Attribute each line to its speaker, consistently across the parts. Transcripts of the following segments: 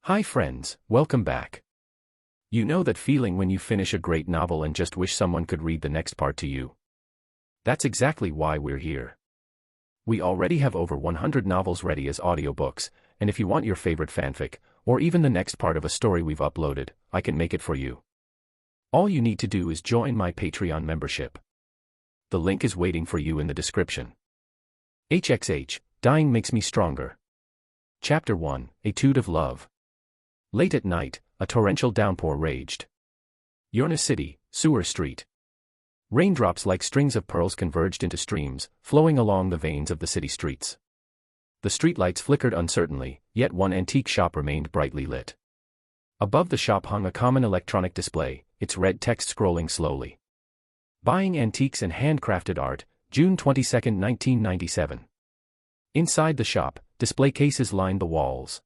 Speaker 1: Hi friends, welcome back. You know that feeling when you finish a great novel and just wish someone could read the next part to you? That's exactly why we're here. We already have over 100 novels ready as audiobooks, and if you want your favorite fanfic, or even the next part of a story we've uploaded, I can make it for you. All you need to do is join my Patreon membership. The link is waiting for you in the description. HxH, Dying Makes Me Stronger. Chapter 1, Etude of Love. Late at night, a torrential downpour raged. Yorna City, Sewer Street. Raindrops like strings of pearls converged into streams, flowing along the veins of the city streets. The streetlights flickered uncertainly, yet one antique shop remained brightly lit. Above the shop hung a common electronic display, its red text scrolling slowly. Buying Antiques and Handcrafted Art, June 22, 1997. Inside the shop, display cases lined the walls.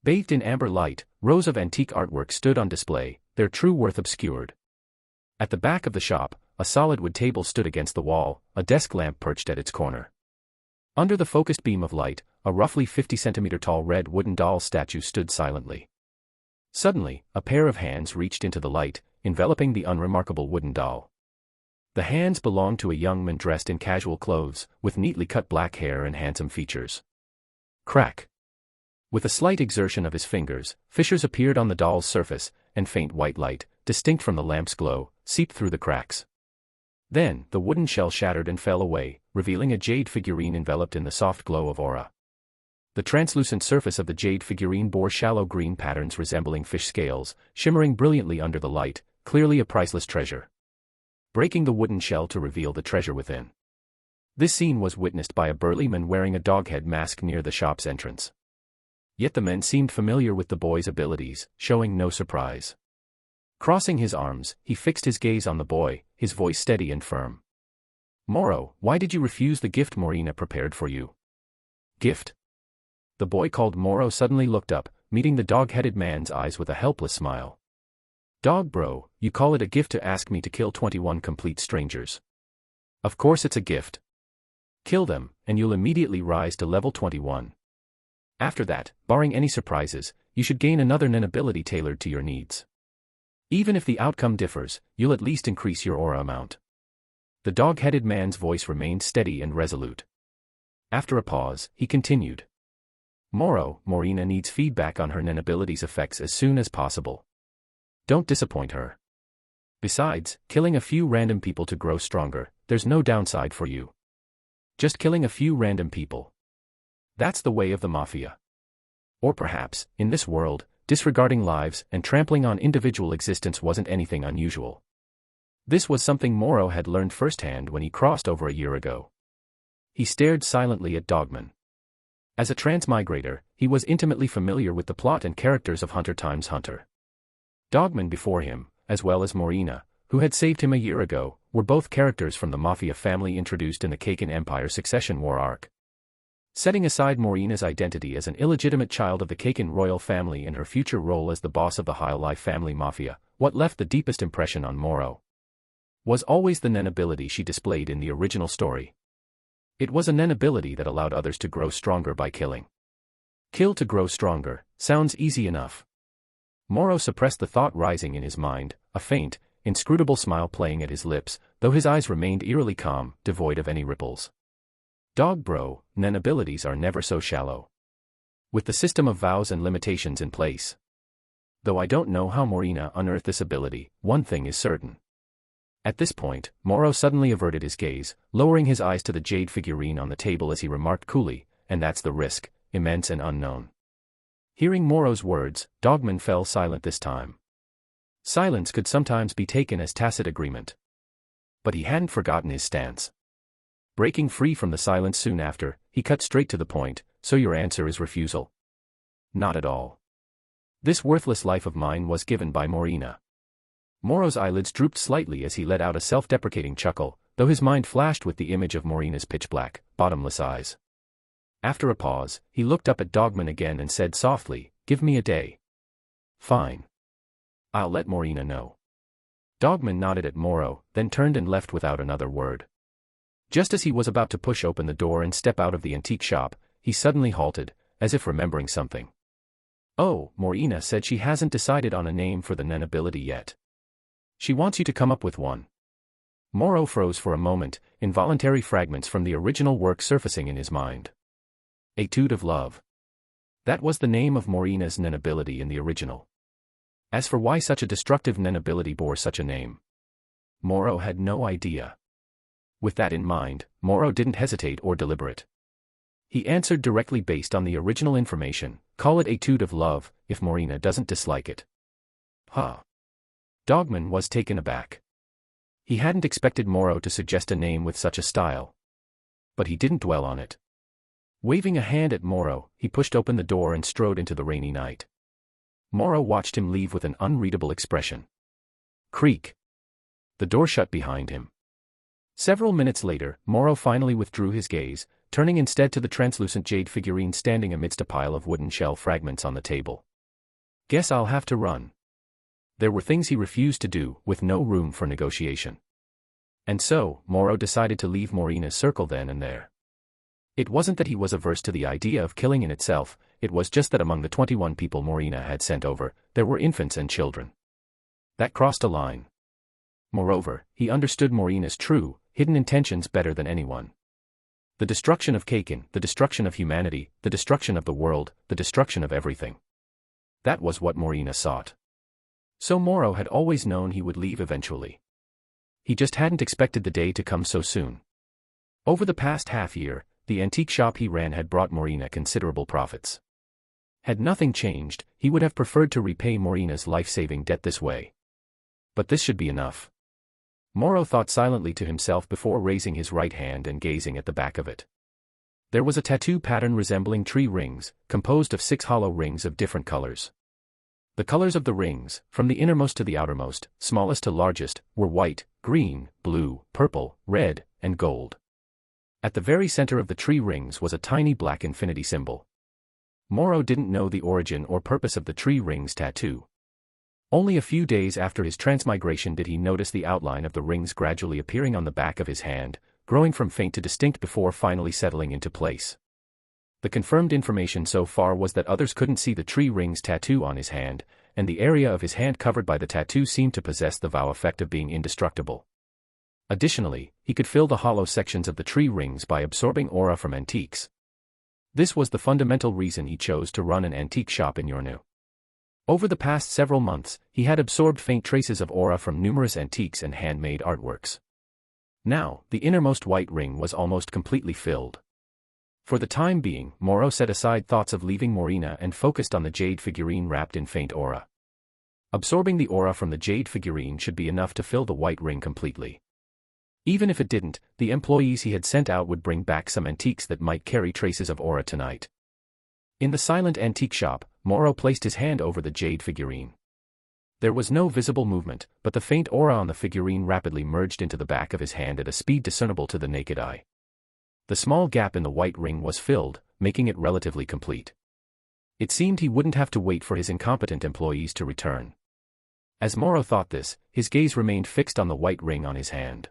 Speaker 1: Bathed in amber light, rows of antique artwork stood on display, their true worth obscured. At the back of the shop, a solid wood table stood against the wall, a desk lamp perched at its corner. Under the focused beam of light, a roughly 50-centimeter tall red wooden doll statue stood silently. Suddenly, a pair of hands reached into the light, enveloping the unremarkable wooden doll. The hands belonged to a young man dressed in casual clothes, with neatly cut black hair and handsome features. Crack. With a slight exertion of his fingers, fissures appeared on the doll's surface, and faint white light, distinct from the lamp's glow, seeped through the cracks. Then, the wooden shell shattered and fell away, revealing a jade figurine enveloped in the soft glow of aura. The translucent surface of the jade figurine bore shallow green patterns resembling fish scales, shimmering brilliantly under the light, clearly a priceless treasure. Breaking the wooden shell to reveal the treasure within. This scene was witnessed by a burly man wearing a doghead mask near the shop's entrance. Yet the man seemed familiar with the boy's abilities, showing no surprise. Crossing his arms, he fixed his gaze on the boy, his voice steady and firm. "Moro, why did you refuse the gift Morina prepared for you?" "Gift?" The boy called Moro suddenly looked up, meeting the dog-headed man's eyes with a helpless smile. "Dog bro, you call it a gift to ask me to kill 21 complete strangers. Of course it's a gift. Kill them, and you'll immediately rise to level 21. After that, barring any surprises, you should gain another Nen ability tailored to your needs. Even if the outcome differs, you'll at least increase your aura amount." The dog-headed man's voice remained steady and resolute. After a pause, he continued. "Moro, Morina needs feedback on her Nen ability's effects as soon as possible. Don't disappoint her. Besides, killing a few random people to grow stronger, there's no downside for you. Just killing a few random people. That's the way of the mafia. Or perhaps, in this world, disregarding lives and trampling on individual existence wasn't anything unusual. This was something Moro had learned firsthand when he crossed over a year ago. He stared silently at Dogman. As a transmigrator, he was intimately familiar with the plot and characters of Hunter x Hunter. Dogman before him, as well as Morina, who had saved him a year ago, were both characters from the Mafia family introduced in the Kaken Empire Succession War arc. Setting aside Morina's identity as an illegitimate child of the Kaken royal family and her future role as the boss of the High Life family mafia, what left the deepest impression on Moro was always the Nen ability she displayed in the original story. It was a Nen ability that allowed others to grow stronger by killing. Kill to grow stronger, sounds easy enough. Moro suppressed the thought rising in his mind, a faint, inscrutable smile playing at his lips, though his eyes remained eerily calm, devoid of any ripples. "Dog bro, Nen abilities are never so shallow. With the system of vows and limitations in place. Though I don't know how Morina unearthed this ability, one thing is certain." At this point, Moro suddenly averted his gaze, lowering his eyes to the jade figurine on the table as he remarked coolly, "And that's the risk, immense and unknown." Hearing Moro's words, Dogman fell silent this time. Silence could sometimes be taken as tacit agreement. But he hadn't forgotten his stance. Breaking free from the silence soon after, he cut straight to the point, "So your answer is refusal?" "Not at all. This worthless life of mine was given by Morina." Moro's eyelids drooped slightly as he let out a self-deprecating chuckle, though his mind flashed with the image of Morina's pitch-black, bottomless eyes. After a pause, he looked up at Dogman again and said softly, "Give me a day." "Fine. I'll let Morina know." Dogman nodded at Moro, then turned and left without another word. Just as he was about to push open the door and step out of the antique shop, he suddenly halted, as if remembering something. Oh, Morina said she hasn't decided on a name for the Nen ability yet. She wants you to come up with one. Moro froze for a moment, involuntary fragments from the original work surfacing in his mind. Etude of Love. That was the name of Morina's Nen ability in the original. As for why such a destructive Nen ability bore such a name, Moro had no idea. With that in mind, Moro didn't hesitate or deliberate. He answered directly based on the original information, call it Etude of Love, if Morina doesn't dislike it. Huh. Dogman was taken aback. He hadn't expected Moro to suggest a name with such a style. But he didn't dwell on it. Waving a hand at Moro, he pushed open the door and strode into the rainy night. Moro watched him leave with an unreadable expression. Creak. The door shut behind him. Several minutes later, Moro finally withdrew his gaze, turning instead to the translucent jade figurine standing amidst a pile of wooden shell fragments on the table. Guess I'll have to run. There were things he refused to do, with no room for negotiation. And so, Moro decided to leave Morina's circle then and there. It wasn't that he was averse to the idea of killing in itself, it was just that among the 21 people Morina had sent over, there were infants and children. That crossed a line. Moreover, he understood Morina's true, hidden intentions better than anyone. The destruction of Kaken, the destruction of humanity, the destruction of the world, the destruction of everything. That was what Morina sought. So Moro had always known he would leave eventually. He just hadn't expected the day to come so soon. Over the past half-year, the antique shop he ran had brought Morina considerable profits. Had nothing changed, he would have preferred to repay Morina's life-saving debt this way. But this should be enough. Moro thought silently to himself before raising his right hand and gazing at the back of it. There was a tattoo pattern resembling tree rings, composed of 6 hollow rings of different colors. The colors of the rings, from the innermost to the outermost, smallest to largest, were white, green, blue, purple, red, and gold. At the very center of the tree rings was a tiny black infinity symbol. Moro didn't know the origin or purpose of the tree rings tattoo. Only a few days after his transmigration did he notice the outline of the rings gradually appearing on the back of his hand, growing from faint to distinct before finally settling into place. The confirmed information so far was that others couldn't see the tree rings tattoo on his hand, and the area of his hand covered by the tattoo seemed to possess the vow effect of being indestructible. Additionally, he could fill the hollow sections of the tree rings by absorbing aura from antiques. This was the fundamental reason he chose to run an antique shop in Yornu. Over the past several months, he had absorbed faint traces of aura from numerous antiques and handmade artworks. Now, the innermost white ring was almost completely filled. For the time being, Moro set aside thoughts of leaving Morina and focused on the jade figurine wrapped in faint aura. Absorbing the aura from the jade figurine should be enough to fill the white ring completely. Even if it didn't, the employees he had sent out would bring back some antiques that might carry traces of aura tonight. In the silent antique shop, Moro placed his hand over the jade figurine. There was no visible movement, but the faint aura on the figurine rapidly merged into the back of his hand at a speed discernible to the naked eye. The small gap in the white ring was filled, making it relatively complete. It seemed he wouldn't have to wait for his incompetent employees to return. As Moro thought this, his gaze remained fixed on the white ring on his hand.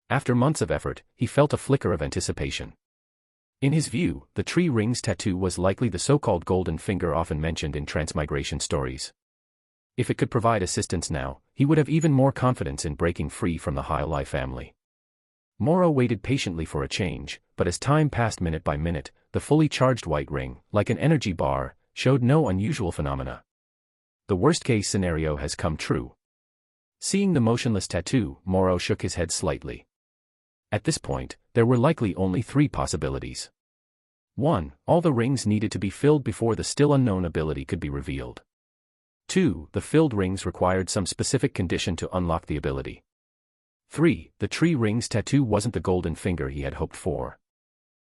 Speaker 1: After months of effort, he felt a flicker of anticipation. In his view, the tree rings tattoo was likely the so-called golden finger often mentioned in transmigration stories. If it could provide assistance now, he would have even more confidence in breaking free from the Hyolai family. Moro waited patiently for a change, but as time passed minute by minute, the fully charged white ring, like an energy bar, showed no unusual phenomena. The worst-case scenario has come true. Seeing the motionless tattoo, Moro shook his head slightly. At this point, there were likely only 3 possibilities. 1. All the rings needed to be filled before the still unknown ability could be revealed. 2. The filled rings required some specific condition to unlock the ability. 3. The tree rings tattoo wasn't the golden finger he had hoped for.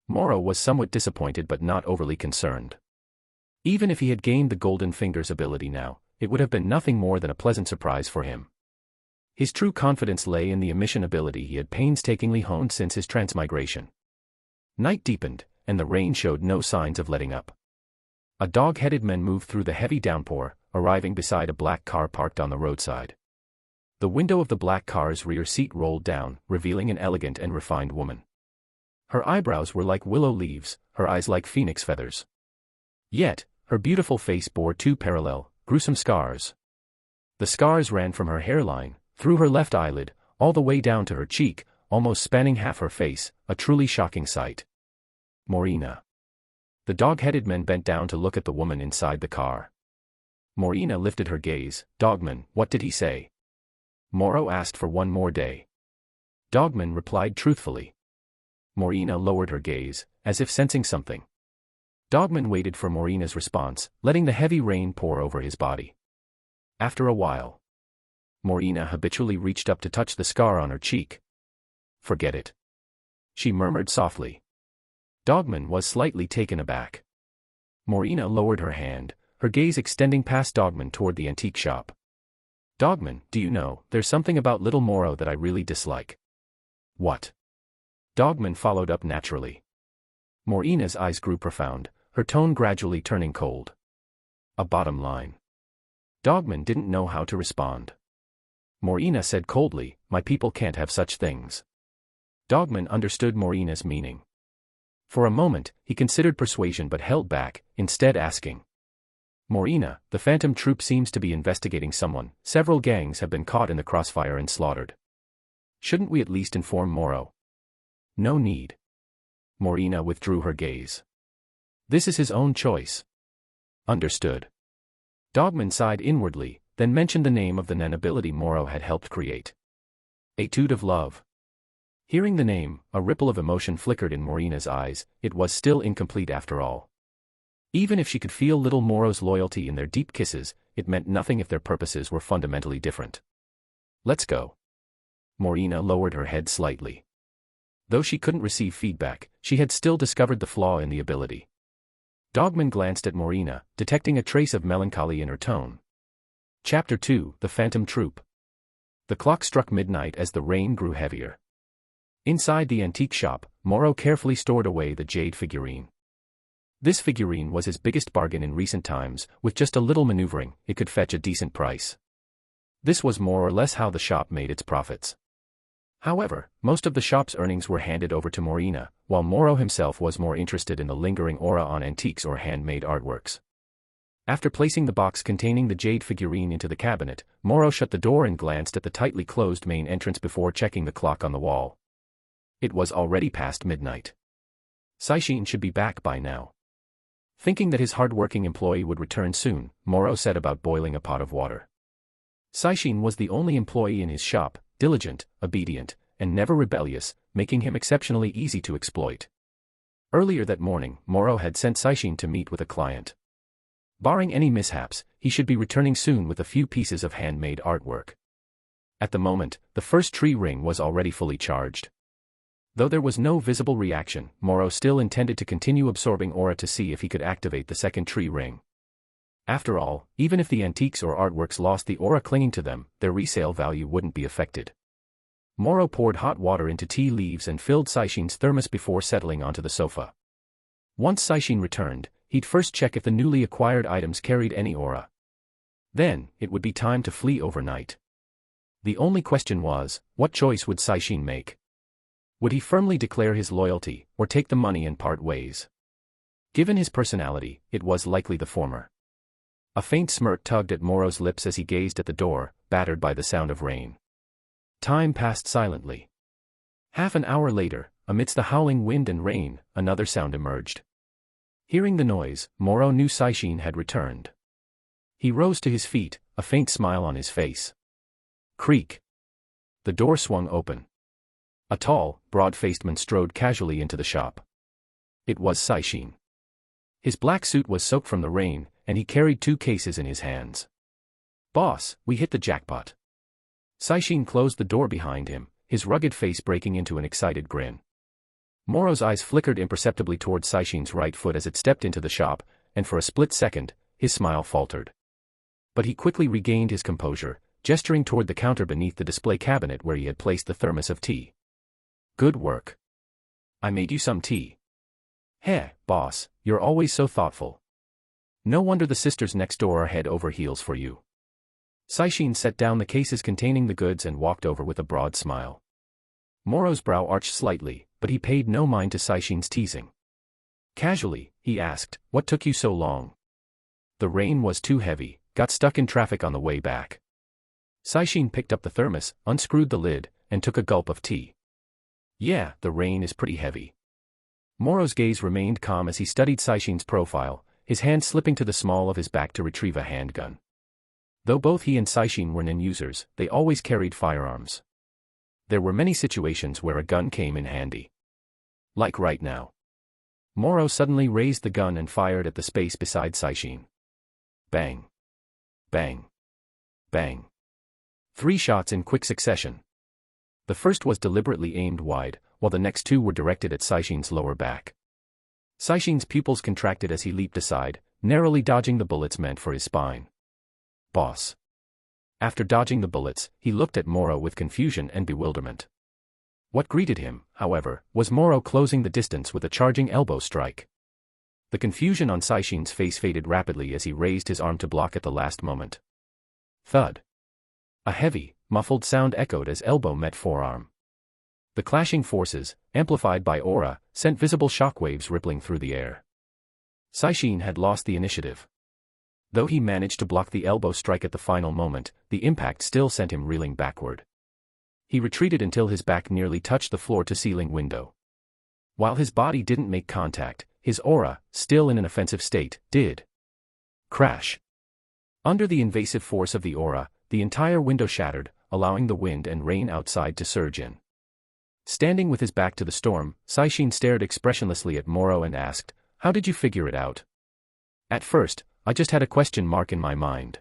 Speaker 1: Moro was somewhat disappointed but not overly concerned. Even if he had gained the golden finger's ability now, it would have been nothing more than a pleasant surprise for him. His true confidence lay in the emission ability he had painstakingly honed since his transmigration. Night deepened, and the rain showed no signs of letting up. A dog-headed man moved through the heavy downpour, arriving beside a black car parked on the roadside. The window of the black car's rear seat rolled down, revealing an elegant and refined woman. Her eyebrows were like willow leaves, her eyes like phoenix feathers. Yet, her beautiful face bore two parallel, gruesome scars. The scars ran from her hairline, through her left eyelid, all the way down to her cheek, almost spanning half her face, a truly shocking sight. Morena. The dog-headed man bent down to look at the woman inside the car. Morena lifted her gaze. Dogman, what did he say? Morrow asked for one more day. Dogman replied truthfully. Morena lowered her gaze, as if sensing something. Dogman waited for Morena's response, letting the heavy rain pour over his body. After a while, Morena habitually reached up to touch the scar on her cheek. Forget it, she murmured softly. Dogman was slightly taken aback. Morena lowered her hand, her gaze extending past Dogman toward the antique shop. Dogman, do you know, there's something about little Morrow that I really dislike. What? Dogman followed up naturally. Morena's eyes grew profound, her tone gradually turning cold. A bottom line. Dogman didn't know how to respond. Morena said coldly, my people can't have such things. Dogman understood Morena's meaning. For a moment, he considered persuasion but held back, instead asking. Morena, the Phantom Troop seems to be investigating someone. Several gangs have been caught in the crossfire and slaughtered. Shouldn't we at least inform Morrow? No need. Morena withdrew her gaze. This is his own choice. Understood. Dogman sighed inwardly, then mentioned the name of the nobility Morrow had helped create. Etude of Love. Hearing the name, a ripple of emotion flickered in Morena's eyes. It was still incomplete after all. Even if she could feel little Morrow's loyalty in their deep kisses, it meant nothing if their purposes were fundamentally different. Let's go. Morena lowered her head slightly. Though she couldn't receive feedback, she had still discovered the flaw in the ability. Dogman glanced at Morena, detecting a trace of melancholy in her tone. Chapter 2, The Phantom Troop. The clock struck midnight as the rain grew heavier. Inside the antique shop, Morrow carefully stored away the jade figurine. This figurine was his biggest bargain in recent times. With just a little maneuvering, it could fetch a decent price. This was more or less how the shop made its profits. However, most of the shop's earnings were handed over to Morena, while Morrow himself was more interested in the lingering aura on antiques or handmade artworks. After placing the box containing the jade figurine into the cabinet, Morrow shut the door and glanced at the tightly closed main entrance before checking the clock on the wall. It was already past midnight. Saishin should be back by now. Thinking that his hard-working employee would return soon, Morrow set about boiling a pot of water. Saishin was the only employee in his shop, diligent, obedient, and never rebellious, making him exceptionally easy to exploit. Earlier that morning, Morrow had sent Saishin to meet with a client. Barring any mishaps, he should be returning soon with a few pieces of handmade artwork. At the moment, the first tree ring was already fully charged. Though there was no visible reaction, Morrow still intended to continue absorbing aura to see if he could activate the second tree ring. After all, even if the antiques or artworks lost the aura clinging to them, their resale value wouldn't be affected. Morrow poured hot water into tea leaves and filled Saishin's thermos before settling onto the sofa. Once Saishin returned, he'd first check if the newly acquired items carried any aura. Then, it would be time to flee overnight. The only question was, what choice would Saishin make? Would he firmly declare his loyalty, or take the money and part ways? Given his personality, it was likely the former. A faint smirk tugged at Morrow's lips as he gazed at the door, battered by the sound of rain. Time passed silently. Half an hour later, amidst the howling wind and rain, another sound emerged. Hearing the noise, Morrow knew Saishin had returned. He rose to his feet, a faint smile on his face. Creak. The door swung open. A tall, broad-faced man strode casually into the shop. It was Saishin. His black suit was soaked from the rain, and he carried 2 cases in his hands. Boss, we hit the jackpot. Saishin closed the door behind him, his rugged face breaking into an excited grin. Morrow's eyes flickered imperceptibly toward Saishin's right foot as it stepped into the shop, and for a split second, his smile faltered. But he quickly regained his composure, gesturing toward the counter beneath the display cabinet where he had placed the thermos of tea. Good work. I made you some tea. Heh, boss, you're always so thoughtful. No wonder the sisters next door are head over heels for you. Saishin set down the cases containing the goods and walked over with a broad smile. Morrow's brow arched slightly, but he paid no mind to Saishin's teasing. Casually, he asked, what took you so long? The rain was too heavy, got stuck in traffic on the way back. Saishin picked up the thermos, unscrewed the lid, and took a gulp of tea. Yeah, the rain is pretty heavy. Moro's gaze remained calm as he studied Saishin's profile, his hand slipping to the small of his back to retrieve a handgun. Though both he and Saishin were nin users, they always carried firearms. There were many situations where a gun came in handy. Like right now. Moro suddenly raised the gun and fired at the space beside Saishin. Bang. Bang. Bang. 3 shots in quick succession. The first was deliberately aimed wide, while the next 2 were directed at Saishin's lower back. Saishin's pupils contracted as he leaped aside, narrowly dodging the bullets meant for his spine. Boss. After dodging the bullets, he looked at Moro with confusion and bewilderment. What greeted him, however, was Moro closing the distance with a charging elbow strike. The confusion on Saishin's face faded rapidly as he raised his arm to block at the last moment. Thud. A heavy, muffled sound echoed as elbow met forearm. The clashing forces, amplified by aura, sent visible shockwaves rippling through the air. Saishin had lost the initiative. Though he managed to block the elbow strike at the final moment, the impact still sent him reeling backward. He retreated until his back nearly touched the floor-to-ceiling window. While his body didn't make contact, his aura, still in an offensive state, did. Crash. Under the invasive force of the aura, the entire window shattered, allowing the wind and rain outside to surge in. Standing with his back to the storm, Saishin stared expressionlessly at Moro and asked, "How did you figure it out?" At first, I just had a question mark in my mind.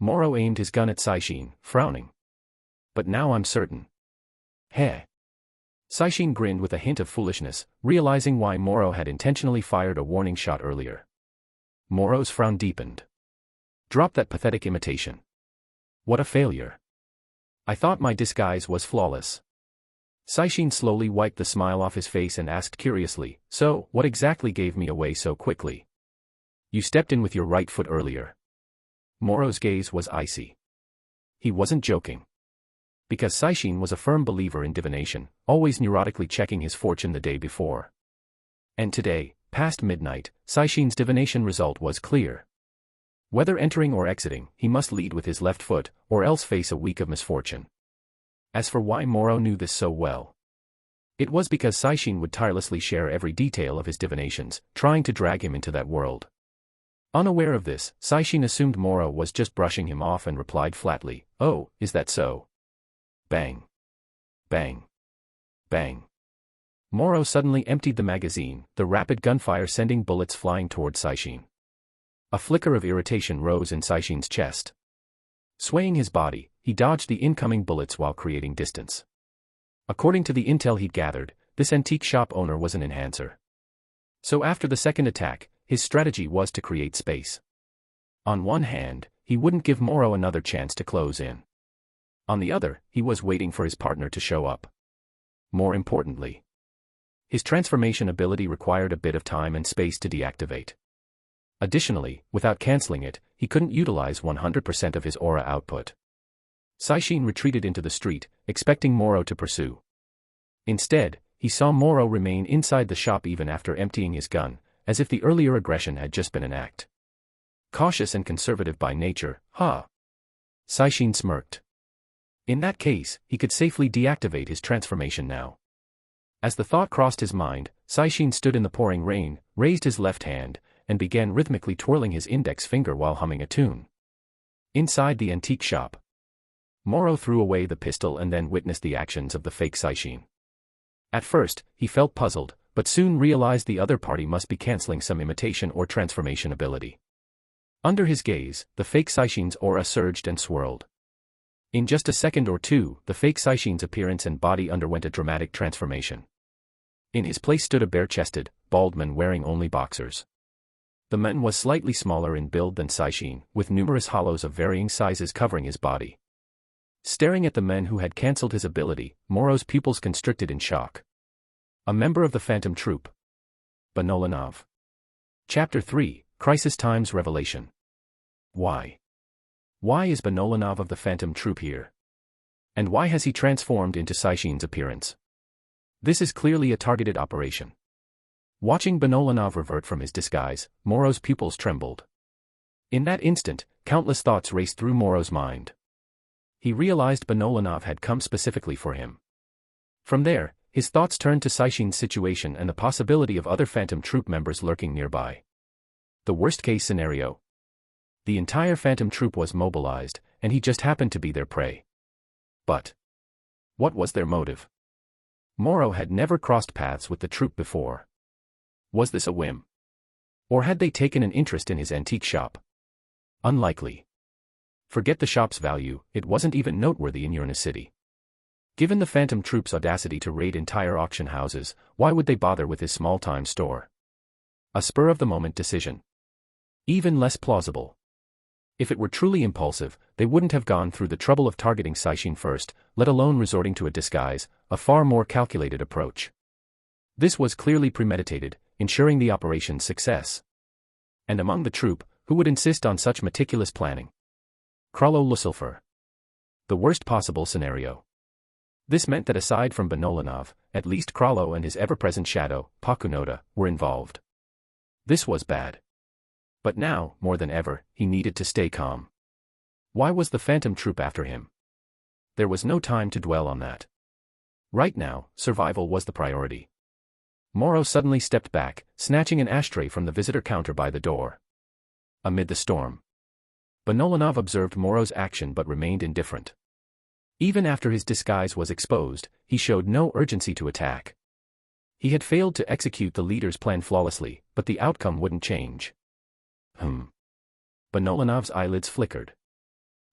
Speaker 1: Moro aimed his gun at Saishin, frowning. But now I'm certain. Heh. Saishin grinned with a hint of foolishness, realizing why Moro had intentionally fired a warning shot earlier. Moro's frown deepened. Drop that pathetic imitation. What a failure. I thought my disguise was flawless. Saishin slowly wiped the smile off his face and asked curiously, "So, what exactly gave me away so quickly? You stepped in with your right foot earlier." Moro's gaze was icy. He wasn't joking. Because Saishin was a firm believer in divination, always neurotically checking his fortune the day before. And today, past midnight, Saishin's divination result was clear. Whether entering or exiting, he must lead with his left foot, or else face a week of misfortune. As for why Moro knew this so well, it was because Saishin would tirelessly share every detail of his divinations, trying to drag him into that world. Unaware of this, Saishin assumed Moro was just brushing him off and replied flatly, "Oh, is that so?" Bang. Bang. Bang. Moro suddenly emptied the magazine, the rapid gunfire sending bullets flying toward Saishin. A flicker of irritation rose in Saishin's chest. Swaying his body, he dodged the incoming bullets while creating distance. According to the intel he'd gathered, this antique shop owner was an enhancer. So after the second attack, his strategy was to create space. On one hand, he wouldn't give Moro another chance to close in. On the other, he was waiting for his partner to show up. More importantly, his transformation ability required a bit of time and space to deactivate. Additionally, without canceling it, he couldn't utilize 100% of his aura output. Saishin retreated into the street, expecting Moro to pursue. Instead, he saw Moro remain inside the shop even after emptying his gun, as if the earlier aggression had just been an act. Cautious and conservative by nature, huh? Saishin smirked. In that case, he could safely deactivate his transformation now. As the thought crossed his mind, Saishin stood in the pouring rain, raised his left hand, and began rhythmically twirling his index finger while humming a tune. Inside the antique shop, Moro threw away the pistol and then witnessed the actions of the fake Saishin. At first, he felt puzzled, but soon realized the other party must be canceling some imitation or transformation ability. Under his gaze, the fake Saishin's aura surged and swirled. In just a second or two, the fake Saishin's appearance and body underwent a dramatic transformation. In his place stood a bare-chested, bald man wearing only boxers. The man was slightly smaller in build than Saishin, with numerous hollows of varying sizes covering his body. Staring at the man who had cancelled his ability, Moro's pupils constricted in shock. A member of the Phantom Troop. Banolanov. Chapter 3, Crisis Times Revelation. Why? Why is Banolanov of the Phantom Troop here? And why has he transformed into Saishin's appearance? This is clearly a targeted operation. Watching Banolanov revert from his disguise, Moro's pupils trembled. In that instant, countless thoughts raced through Moro's mind. He realized Benolanov had come specifically for him. From there, his thoughts turned to Saishin's situation and the possibility of other Phantom Troop members lurking nearby. The worst-case scenario. The entire Phantom Troop was mobilized, and he just happened to be their prey. But what was their motive? Moro had never crossed paths with the troop before. Was this a whim? Or had they taken an interest in his antique shop? Unlikely. Forget the shop's value, it wasn't even noteworthy in Uranus City. Given the Phantom Troop's audacity to raid entire auction houses, why would they bother with his small-time store? A spur-of-the-moment decision. Even less plausible. If it were truly impulsive, they wouldn't have gone through the trouble of targeting Saishin first, let alone resorting to a disguise, a far more calculated approach. This was clearly premeditated, ensuring the operation's success. And among the troop, who would insist on such meticulous planning? Krallo Lucifer. The worst possible scenario. This meant that aside from Benolanov, at least Krallo and his ever-present shadow, Pakunoda, were involved. This was bad. But now, more than ever, he needed to stay calm. Why was the Phantom Troop after him? There was no time to dwell on that. Right now, survival was the priority. Moro suddenly stepped back, snatching an ashtray from the visitor counter by the door. Amid the storm, Benolanov observed Moro's action but remained indifferent. Even after his disguise was exposed, he showed no urgency to attack. He had failed to execute the leader's plan flawlessly, but the outcome wouldn't change. Benolanov's eyelids flickered.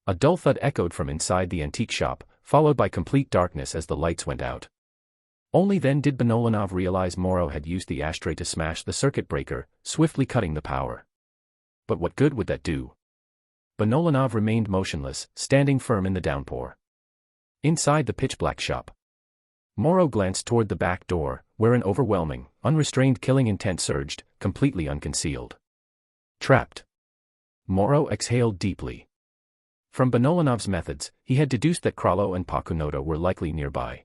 Speaker 1: A dull thud echoed from inside the antique shop, followed by complete darkness as the lights went out. Only then did Benolanov realize Moro had used the ashtray to smash the circuit breaker, swiftly cutting the power. But what good would that do? Benolanov remained motionless, standing firm in the downpour. Inside the pitch-black shop, Moro glanced toward the back door, where an overwhelming, unrestrained killing intent surged, completely unconcealed. Trapped. Moro exhaled deeply. From Benolanov's methods, he had deduced that Krallo and Pakunoda were likely nearby.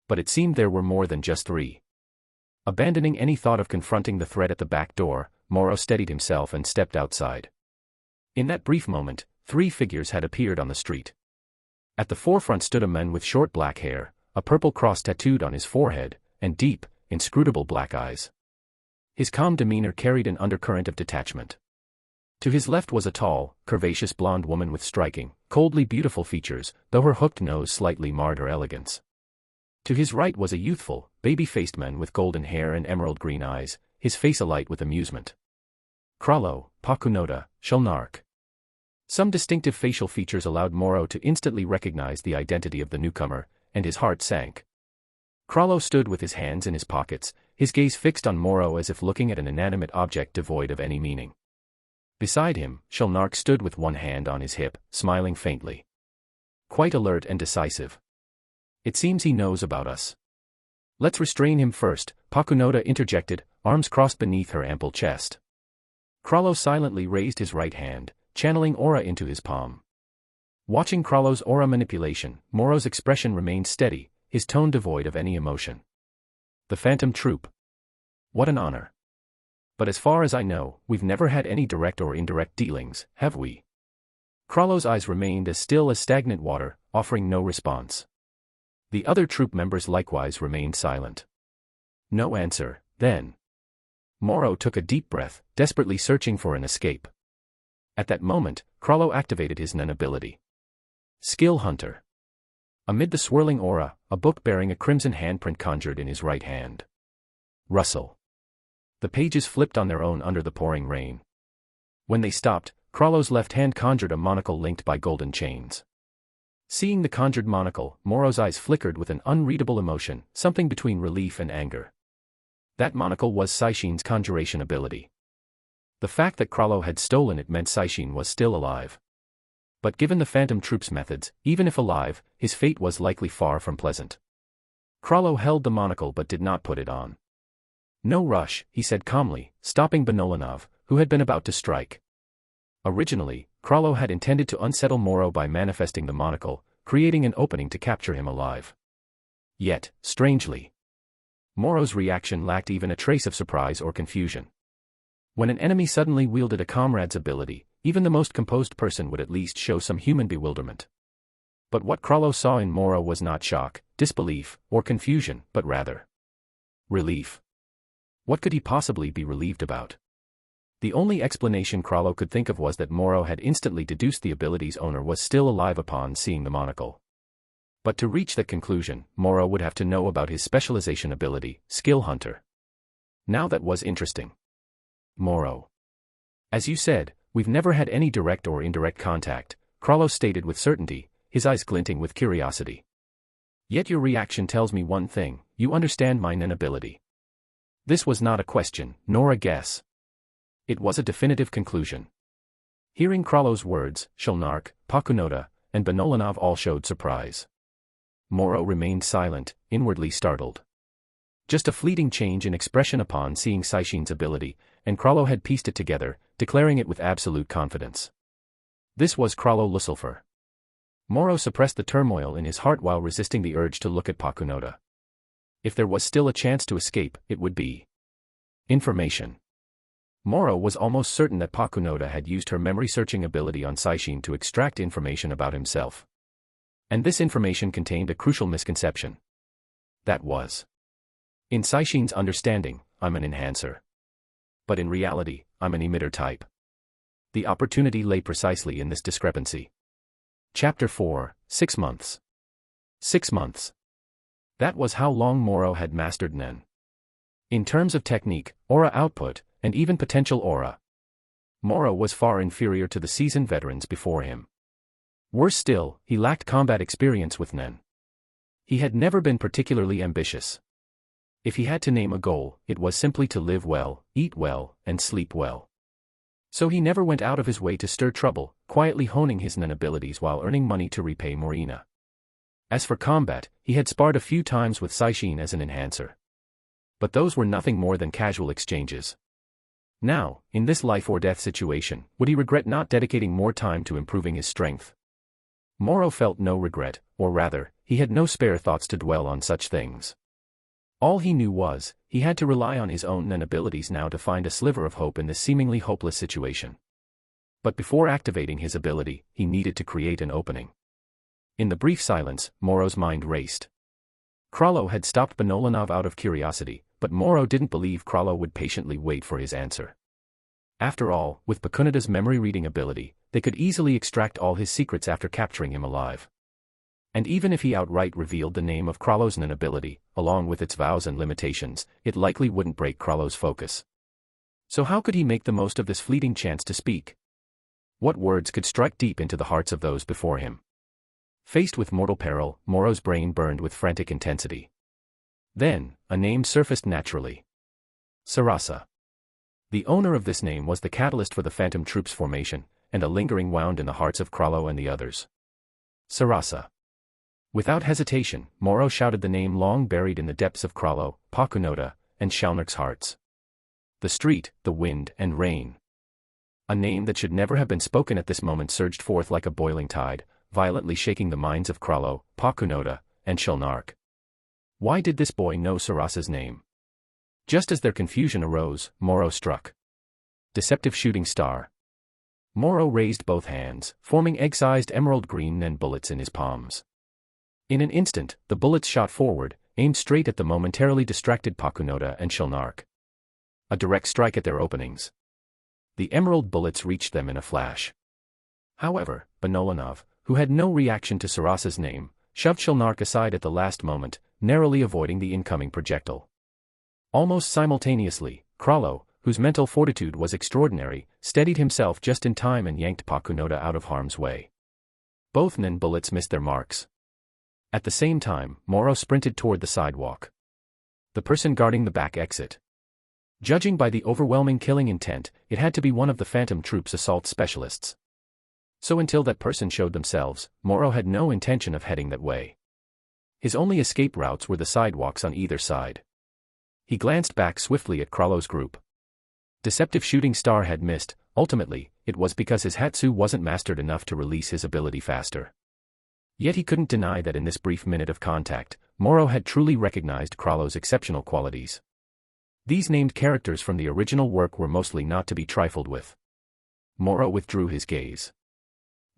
Speaker 1: But it seemed there were more than just three. Abandoning any thought of confronting the threat at the back door, Moro steadied himself and stepped outside. In that brief moment, three figures had appeared on the street. At the forefront stood a man with short black hair, a purple cross tattooed on his forehead, and deep, inscrutable black eyes. His calm demeanor carried an undercurrent of detachment. To his left was a tall, curvaceous blonde woman with striking, coldly beautiful features, though her hooked nose slightly marred her elegance. To his right was a youthful, baby-faced man with golden hair and emerald-green eyes, his face alight with amusement. Krallo, Pakunoda, Shulnark. Some distinctive facial features allowed Moro to instantly recognize the identity of the newcomer, and his heart sank. Krallo stood with his hands in his pockets, his gaze fixed on Moro as if looking at an inanimate object devoid of any meaning. Beside him, Shulnark stood with one hand on his hip, smiling faintly. Quite alert and decisive. It seems he knows about us. Let's restrain him first, Pakunoda interjected, arms crossed beneath her ample chest. Krallo silently raised his right hand, channeling aura into his palm. Watching Krallo's aura manipulation, Moro's expression remained steady, his tone devoid of any emotion. The Phantom Troop. What an honor. But as far as I know, we've never had any direct or indirect dealings, have we? Krallo's eyes remained as still as stagnant water, offering no response. The other troop members likewise remained silent. No answer, then. Moro took a deep breath, desperately searching for an escape. At that moment, Krallo activated his Nun ability. Skill Hunter. Amid the swirling aura, a book bearing a crimson handprint conjured in his right hand. Rustle. The pages flipped on their own under the pouring rain. When they stopped, Krallo's left hand conjured a monocle linked by golden chains. Seeing the conjured monocle, Moro's eyes flickered with an unreadable emotion, something between relief and anger. That monocle was Saishin's conjuration ability. The fact that Krallo had stolen it meant Saishin was still alive. But given the Phantom Troop's methods, even if alive, his fate was likely far from pleasant. Krallo held the monocle but did not put it on. No rush, he said calmly, stopping Benolanov, who had been about to strike. Originally, Krallo had intended to unsettle Moro by manifesting the monocle, creating an opening to capture him alive. Yet, strangely, Moro's reaction lacked even a trace of surprise or confusion. When an enemy suddenly wielded a comrade's ability, even the most composed person would at least show some human bewilderment. But what Krallo saw in Moro was not shock, disbelief, or confusion, but rather relief. What could he possibly be relieved about? The only explanation Krallo could think of was that Moro had instantly deduced the ability's owner was still alive upon seeing the monocle. But to reach that conclusion, Moro would have to know about his specialization ability, Skill Hunter. Now that was interesting. Moro. As you said, we've never had any direct or indirect contact, Krallo stated with certainty, his eyes glinting with curiosity. Yet your reaction tells me one thing, you understand my Nen ability. This was not a question, nor a guess. It was a definitive conclusion. Hearing Krallo's words, Shulnark, Pakunoda, and Benolanov all showed surprise. Moro remained silent, inwardly startled. Just a fleeting change in expression upon seeing Saishin's ability, and Krallo had pieced it together, declaring it with absolute confidence. This was Krallo Lusulfur. Moro suppressed the turmoil in his heart while resisting the urge to look at Pakunoda. If there was still a chance to escape, it would be information. Moro was almost certain that Pakunoda had used her memory-searching ability on Saishin to extract information about himself. And this information contained a crucial misconception. That was, in Saishin's understanding, I'm an enhancer. But in reality, I'm an emitter type. The opportunity lay precisely in this discrepancy. Chapter 4, 6 months. 6 months. That was how long Moro had mastered Nen. In terms of technique, aura output, and even potential aura, Moro was far inferior to the seasoned veterans before him. Worse still, he lacked combat experience with Nen. He had never been particularly ambitious. If he had to name a goal, it was simply to live well, eat well, and sleep well. So he never went out of his way to stir trouble, quietly honing his Nen abilities while earning money to repay Morina. As for combat, he had sparred a few times with Saishin as an enhancer. But those were nothing more than casual exchanges. Now, in this life-or-death situation, would he regret not dedicating more time to improving his strength? Moro felt no regret, or rather, he had no spare thoughts to dwell on such things. All he knew was, he had to rely on his own Nen abilities now to find a sliver of hope in this seemingly hopeless situation. But before activating his ability, he needed to create an opening. In the brief silence, Moro's mind raced. Krallo had stopped Benolanov out of curiosity, but Moro didn't believe Krallo would patiently wait for his answer. After all, with Pakunoda's memory-reading ability, they could easily extract all his secrets after capturing him alive. And even if he outright revealed the name of Krallo's Nen ability, along with its vows and limitations, it likely wouldn't break Krallo's focus. So how could he make the most of this fleeting chance to speak? What words could strike deep into the hearts of those before him? Faced with mortal peril, Moro's brain burned with frantic intensity. Then, a name surfaced naturally. Sarasa. The owner of this name was the catalyst for the Phantom Troops formation, and a lingering wound in the hearts of Krallo and the others. Sarasa. Without hesitation, Moro shouted the name long buried in the depths of Krallo, Pakunoda, and Shalnark's hearts. The street, the wind, and rain. A name that should never have been spoken at this moment surged forth like a boiling tide, violently shaking the minds of Krallo, Pakunoda, and Shalnark. Why did this boy know Sarasa's name? Just as their confusion arose, Moro struck. Deceptive shooting star. Moro raised both hands, forming egg-sized emerald green Nen bullets in his palms. In an instant, the bullets shot forward, aimed straight at the momentarily distracted Pakunoda and Shalnark. A direct strike at their openings. The emerald bullets reached them in a flash. However, Benolanov, who had no reaction to Sarasa's name, shoved Shalnark aside at the last moment, narrowly avoiding the incoming projectile. Almost simultaneously, Krallo, whose mental fortitude was extraordinary, steadied himself just in time and yanked Pakunoda out of harm's way. Both Nen bullets missed their marks. At the same time, Moro sprinted toward the sidewalk. The person guarding the back exit. Judging by the overwhelming killing intent, it had to be one of the Phantom Troops assault specialists. So until that person showed themselves, Moro had no intention of heading that way. His only escape routes were the sidewalks on either side. He glanced back swiftly at Krallo's group. Deceptive shooting star had missed. Ultimately, it was because his Hatsu wasn't mastered enough to release his ability faster. Yet he couldn't deny that in this brief minute of contact, Moro had truly recognized Krallo's exceptional qualities. These named characters from the original work were mostly not to be trifled with. Moro withdrew his gaze.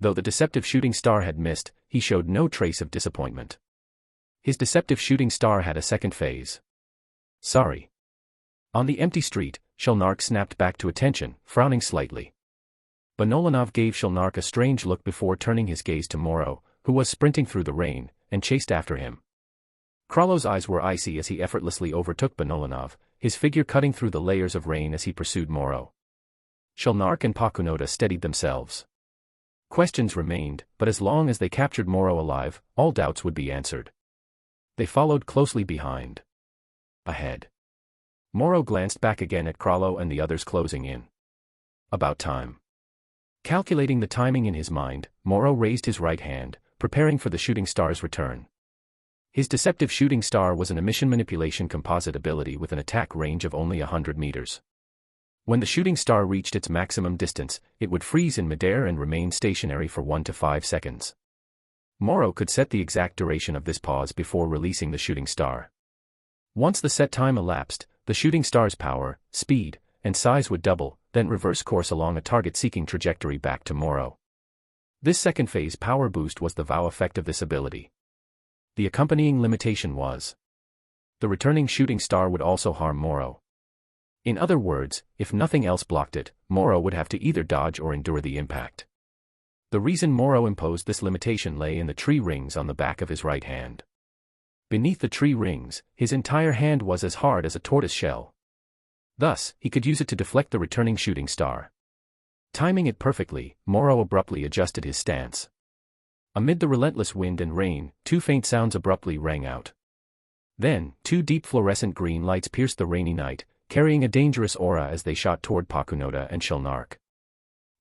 Speaker 1: Though the deceptive shooting star had missed, he showed no trace of disappointment. His deceptive shooting star had a second phase. Sorry. On the empty street, Shellnark snapped back to attention, frowning slightly. Benolanov gave Shellnark a strange look before turning his gaze to Moro, who was sprinting through the rain, and chased after him. Kralo's eyes were icy as he effortlessly overtook Benolanov, his figure cutting through the layers of rain as he pursued Moro. Shellnark and Pakunoda steadied themselves. Questions remained, but as long as they captured Moro alive, all doubts would be answered. They followed closely behind. Ahead. Moro glanced back again at Kralo and the others closing in. About time. Calculating the timing in his mind, Moro raised his right hand, preparing for the shooting star's return. His deceptive shooting star was an emission manipulation composite ability with an attack range of only 100 meters. When the shooting star reached its maximum distance, it would freeze in midair and remain stationary for 1 to 5 seconds. Moro could set the exact duration of this pause before releasing the shooting star. Once the set time elapsed, the shooting star's power, speed, and size would double, then reverse course along a target-seeking trajectory back to Moro. This second phase power boost was the wow effect of this ability. The accompanying limitation was the returning shooting star would also harm Moro. In other words, if nothing else blocked it, Moro would have to either dodge or endure the impact. The reason Moro imposed this limitation lay in the tree rings on the back of his right hand. Beneath the tree rings, his entire hand was as hard as a tortoise shell. Thus, he could use it to deflect the returning shooting star. Timing it perfectly, Moro abruptly adjusted his stance. Amid the relentless wind and rain, 2 faint sounds abruptly rang out. Then, 2 deep fluorescent green lights pierced the rainy night, carrying a dangerous aura as they shot toward Pakunoda and Shellnark.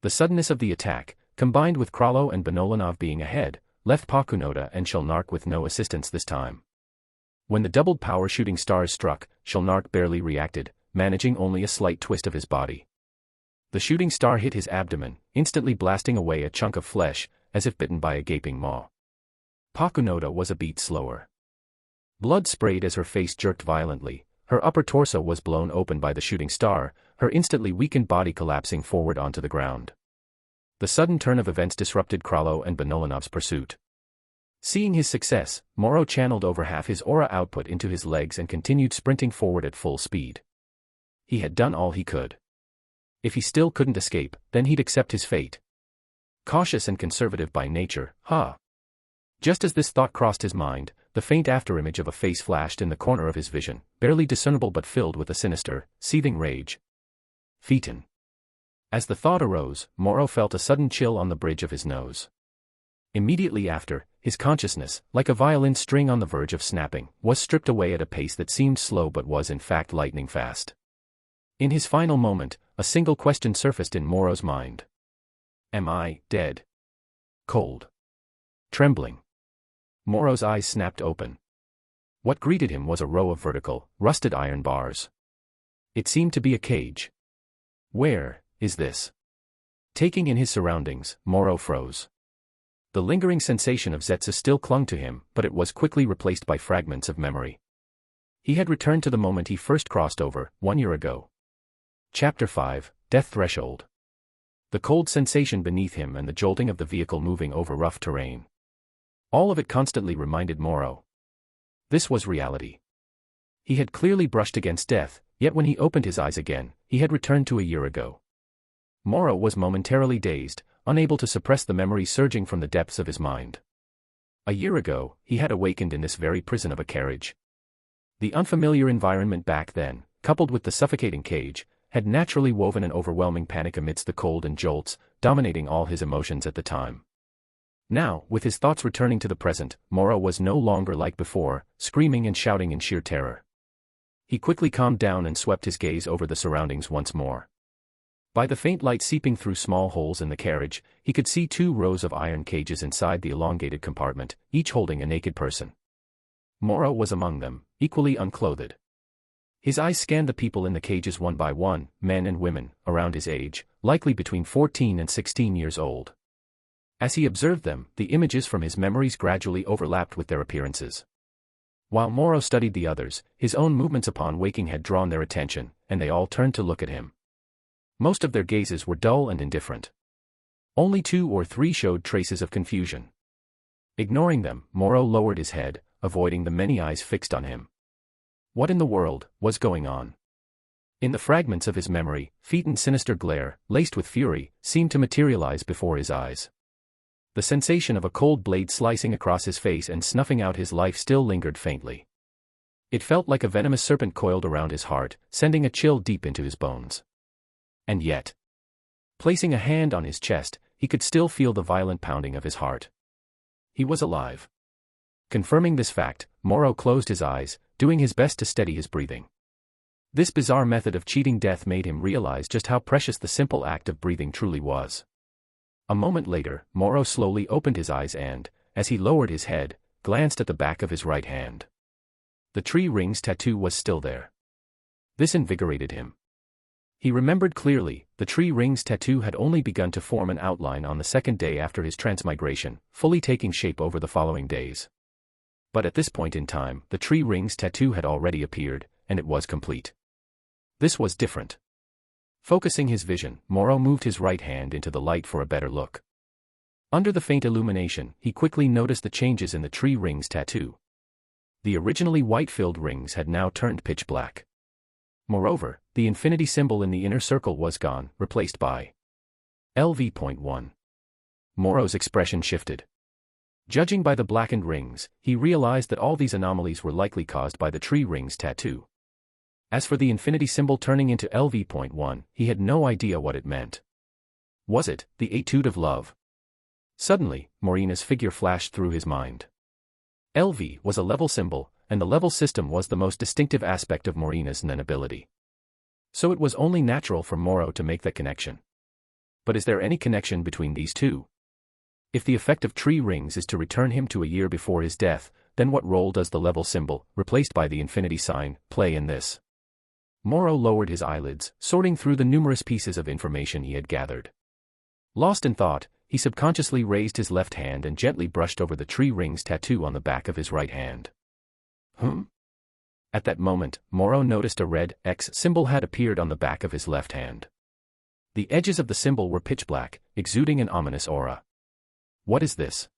Speaker 1: The suddenness of the attack, combined with Kralo and Benolanov being ahead, left Pakunoda and Shellnark with no assistance this time. When the doubled power shooting stars struck, Shellnark barely reacted, managing only a slight twist of his body. The shooting star hit his abdomen, instantly blasting away a chunk of flesh, as if bitten by a gaping maw. Pakunoda was a beat slower. Blood sprayed as her face jerked violently. Her upper torso was blown open by the shooting star, her instantly weakened body collapsing forward onto the ground. The sudden turn of events disrupted Kralo and Benolanov's pursuit. Seeing his success, Moro channeled over half his aura output into his legs and continued sprinting forward at full speed. He had done all he could. If he still couldn't escape, then he'd accept his fate. Cautious and conservative by nature, Just as this thought crossed his mind, the faint afterimage of a face flashed in the corner of his vision, barely discernible but filled with a sinister, seething rage. Phaeton. As the thought arose, Moro felt a sudden chill on the bridge of his nose. Immediately after, his consciousness, like a violin string on the verge of snapping, was stripped away at a pace that seemed slow but was in fact lightning fast. In his final moment, a single question surfaced in Moro's mind. Am I dead? Cold. Trembling. Moro's eyes snapped open. What greeted him was a row of vertical, rusted iron bars. It seemed to be a cage. Where is this? Taking in his surroundings, Moro froze. The lingering sensation of Zetsu still clung to him, but it was quickly replaced by fragments of memory. He had returned to the moment he first crossed over, 1 year ago. Chapter 5, Death Threshold. The cold sensation beneath him and the jolting of the vehicle moving over rough terrain. All of it constantly reminded Moro. This was reality. He had clearly brushed against death, yet when he opened his eyes again, he had returned to a year ago. Moro was momentarily dazed, unable to suppress the memory surging from the depths of his mind. A year ago, he had awakened in this very prison of a carriage. The unfamiliar environment back then, coupled with the suffocating cage, had naturally woven an overwhelming panic amidst the cold and jolts, dominating all his emotions at the time. Now, with his thoughts returning to the present, Moro was no longer like before, screaming and shouting in sheer terror. He quickly calmed down and swept his gaze over the surroundings once more. By the faint light seeping through small holes in the carriage, he could see 2 rows of iron cages inside the elongated compartment, each holding a naked person. Moro was among them, equally unclothed. His eyes scanned the people in the cages one by one, men and women, around his age, likely between 14 and 16 years old. As he observed them, the images from his memories gradually overlapped with their appearances. While Moro studied the others, his own movements upon waking had drawn their attention, and they all turned to look at him. Most of their gazes were dull and indifferent. Only 2 or 3 showed traces of confusion. Ignoring them, Morrow lowered his head, avoiding the many eyes fixed on him. What in the world was going on? In the fragments of his memory, Phaeton's sinister glare, laced with fury, seemed to materialize before his eyes. The sensation of a cold blade slicing across his face and snuffing out his life still lingered faintly. It felt like a venomous serpent coiled around his heart, sending a chill deep into his bones. And yet, placing a hand on his chest, he could still feel the violent pounding of his heart. He was alive. Confirming this fact, Morrow closed his eyes, doing his best to steady his breathing. This bizarre method of cheating death made him realize just how precious the simple act of breathing truly was. A moment later, Morrow slowly opened his eyes and, as he lowered his head, glanced at the back of his right hand. The tree rings tattoo was still there. This invigorated him. He remembered clearly, the tree rings tattoo had only begun to form an outline on the second day after his transmigration, fully taking shape over the following days. But at this point in time, the tree rings tattoo had already appeared, and it was complete. This was different. Focusing his vision, Morrow moved his right hand into the light for a better look. Under the faint illumination, he quickly noticed the changes in the tree rings tattoo. The originally white-filled rings had now turned pitch black. Moreover, the infinity symbol in the inner circle was gone, replaced by LV.1. Morrow's expression shifted. Judging by the blackened rings, he realized that all these anomalies were likely caused by the tree rings tattoo. As for the infinity symbol turning into LV.1, he had no idea what it meant. Was it the etude of love? Suddenly, Morina's figure flashed through his mind. LV was a level symbol, and the level system was the most distinctive aspect of Morina's Nen ability. So it was only natural for Morrow to make that connection. But is there any connection between these two? If the effect of tree rings is to return him to a year before his death, then what role does the level symbol, replaced by the infinity sign, play in this? Morrow lowered his eyelids, sorting through the numerous pieces of information he had gathered. Lost in thought, he subconsciously raised his left hand and gently brushed over the tree rings tattoo on the back of his right hand. At that moment, Morrow noticed a red X symbol had appeared on the back of his left hand. The edges of the symbol were pitch black, exuding an ominous aura. What is this?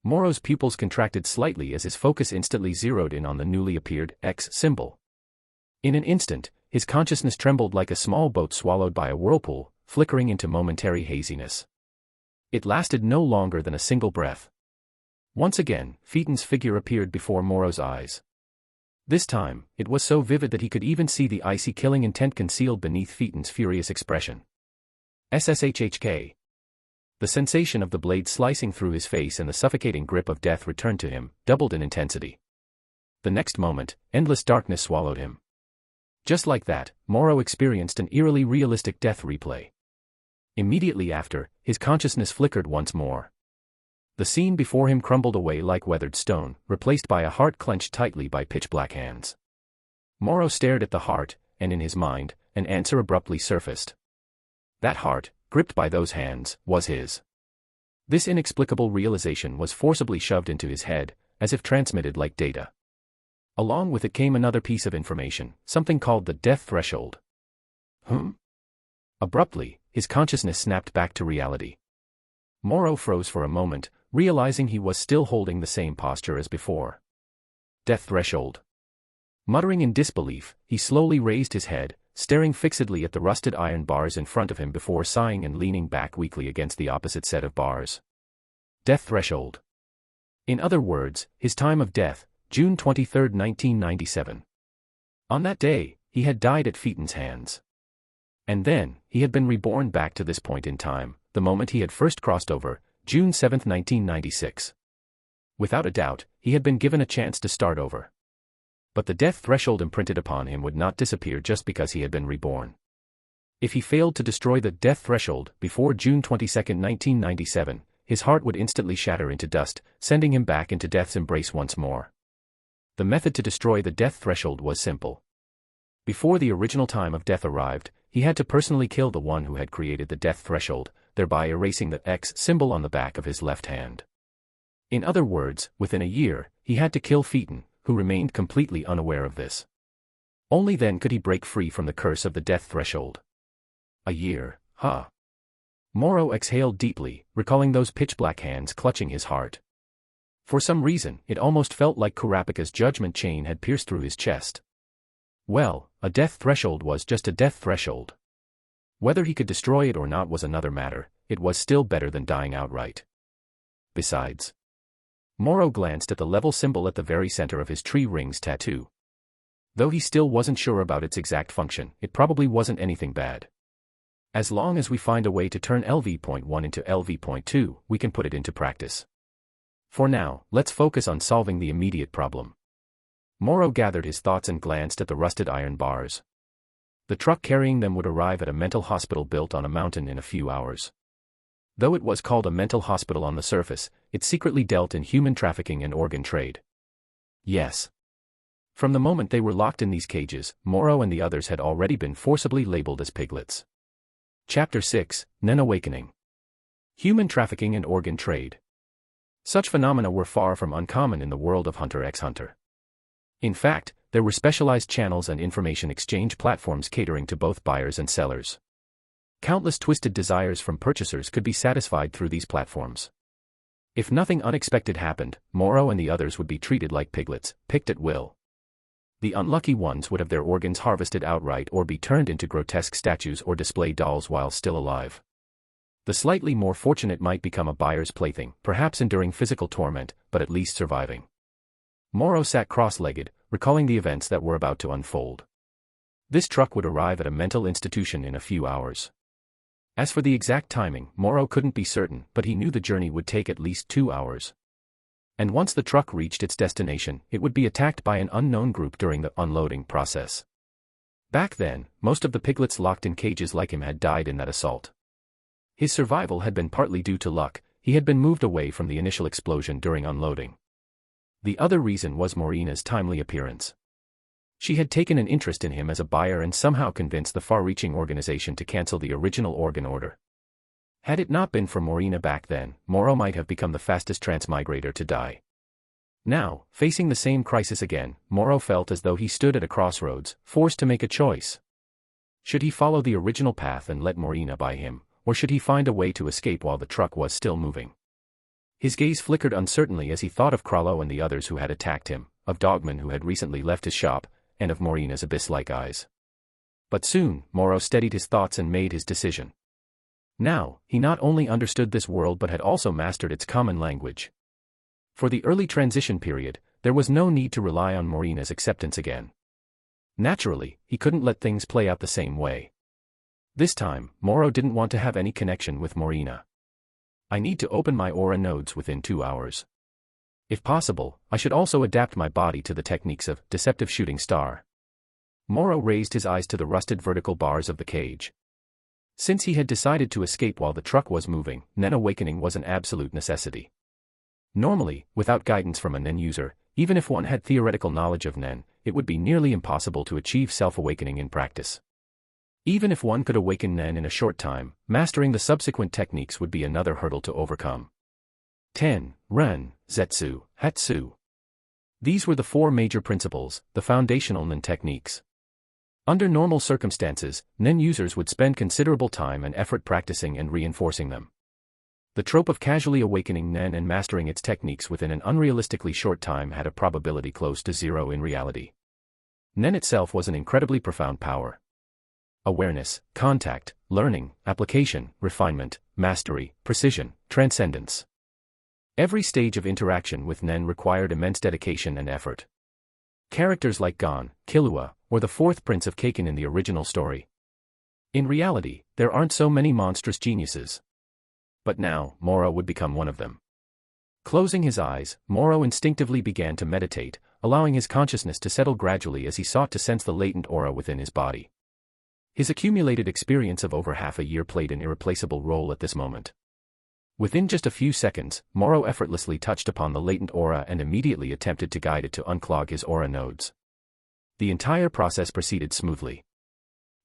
Speaker 1: Morrow's pupils contracted slightly as his focus instantly zeroed in on the newly appeared X symbol. In an instant, his consciousness trembled like a small boat swallowed by a whirlpool, flickering into momentary haziness. It lasted no longer than a single breath. Once again, Phaeton's figure appeared before Morrow's eyes. This time, it was so vivid that he could even see the icy killing intent concealed beneath Phaeton's furious expression. HxH. The sensation of the blade slicing through his face and the suffocating grip of death returned to him, doubled in intensity. The next moment, endless darkness swallowed him. Just like that, Morrow experienced an eerily realistic death replay. Immediately after, his consciousness flickered once more. The scene before him crumbled away like weathered stone, replaced by a heart clenched tightly by pitch-black hands. Morrow stared at the heart, and in his mind, an answer abruptly surfaced. That heart, gripped by those hands, was his. This inexplicable realization was forcibly shoved into his head, as if transmitted like data. Along with it came another piece of information, something called the death threshold. Abruptly, his consciousness snapped back to reality. Morrow froze for a moment, realizing he was still holding the same posture as before. Death threshold. Muttering in disbelief, he slowly raised his head, staring fixedly at the rusted iron bars in front of him before sighing and leaning back weakly against the opposite set of bars. Death threshold. In other words, his time of death, June 23, 1997. On that day, he had died at Phaeton's hands. And then, he had been reborn back to this point in time, the moment he had first crossed over, June 7, 1996. Without a doubt, he had been given a chance to start over. But the death threshold imprinted upon him would not disappear just because he had been reborn. If he failed to destroy the death threshold before June 22, 1997, his heart would instantly shatter into dust, sending him back into death's embrace once more. The method to destroy the death threshold was simple. Before the original time of death arrived, he had to personally kill the one who had created the death threshold, thereby erasing the X symbol on the back of his left hand. In other words, within a year, he had to kill Phaeton, who remained completely unaware of this. Only then could he break free from the curse of the death threshold. A year, huh? Moro exhaled deeply, recalling those pitch-black hands clutching his heart. For some reason, it almost felt like Kurapika's judgment chain had pierced through his chest. Well, a death threshold was just a death threshold. Whether he could destroy it or not was another matter, it was still better than dying outright. Besides, Moro glanced at the level symbol at the very center of his tree rings tattoo. Though he still wasn't sure about its exact function, it probably wasn't anything bad. As long as we find a way to turn LV.1 into LV.2, we can put it into practice. For now, let's focus on solving the immediate problem. Moro gathered his thoughts and glanced at the rusted iron bars. The truck carrying them would arrive at a mental hospital built on a mountain in a few hours. Though it was called a mental hospital on the surface, it secretly dealt in human trafficking and organ trade. Yes. From the moment they were locked in these cages, Moro and the others had already been forcibly labeled as piglets. Chapter 6, Nen Awakening. Human trafficking and organ trade. Such phenomena were far from uncommon in the world of Hunter x Hunter. In fact, there were specialized channels and information exchange platforms catering to both buyers and sellers. Countless twisted desires from purchasers could be satisfied through these platforms. If nothing unexpected happened, Moro and the others would be treated like piglets, picked at will. The unlucky ones would have their organs harvested outright or be turned into grotesque statues or display dolls while still alive. The slightly more fortunate might become a buyer's plaything, perhaps enduring physical torment, but at least surviving. Moro sat cross-legged, recalling the events that were about to unfold. This truck would arrive at a mental institution in a few hours. As for the exact timing, Moro couldn't be certain, but he knew the journey would take at least 2 hours. And once the truck reached its destination, it would be attacked by an unknown group during the unloading process. Back then, most of the piglets locked in cages like him had died in that assault. His survival had been partly due to luck, he had been moved away from the initial explosion during unloading. The other reason was Morina's timely appearance. She had taken an interest in him as a buyer and somehow convinced the far-reaching organization to cancel the original organ order. Had it not been for Morina back then, Moro might have become the fastest transmigrator to die. Now, facing the same crisis again, Moro felt as though he stood at a crossroads, forced to make a choice. Should he follow the original path and let Morina buy him, or should he find a way to escape while the truck was still moving? His gaze flickered uncertainly as he thought of Krallo and the others who had attacked him, of Dogman who had recently left his shop, and of Morina's abyss-like eyes. But soon, Moro steadied his thoughts and made his decision. Now, he not only understood this world but had also mastered its common language. For the early transition period, there was no need to rely on Morina's acceptance again. Naturally, he couldn't let things play out the same way. This time, Moro didn't want to have any connection with Morina. I need to open my aura nodes within 2 hours. If possible, I should also adapt my body to the techniques of deceptive shooting star. Moro raised his eyes to the rusted vertical bars of the cage. Since he had decided to escape while the truck was moving, Nen Awakening was an absolute necessity. Normally, without guidance from a Nen user, even if one had theoretical knowledge of Nen, it would be nearly impossible to achieve self-awakening in practice. Even if one could awaken Nen in a short time, mastering the subsequent techniques would be another hurdle to overcome. Ten, Ren, Zetsu, Hatsu. These were the 4 major principles, the foundational Nen techniques. Under normal circumstances, Nen users would spend considerable time and effort practicing and reinforcing them. The trope of casually awakening Nen and mastering its techniques within an unrealistically short time had a probability close to 0 in reality. Nen itself was an incredibly profound power. Awareness, contact, learning, application, refinement, mastery, precision, transcendence. Every stage of interaction with Nen required immense dedication and effort. Characters like Gon, Killua, or the 4th Prince of Kaken in the original story. In reality, there aren't so many monstrous geniuses. But now, Moro would become one of them. Closing his eyes, Moro instinctively began to meditate, allowing his consciousness to settle gradually as he sought to sense the latent aura within his body. His accumulated experience of over half a year played an irreplaceable role at this moment. Within just a few seconds, Moro effortlessly touched upon the latent aura and immediately attempted to guide it to unclog his aura nodes. The entire process proceeded smoothly.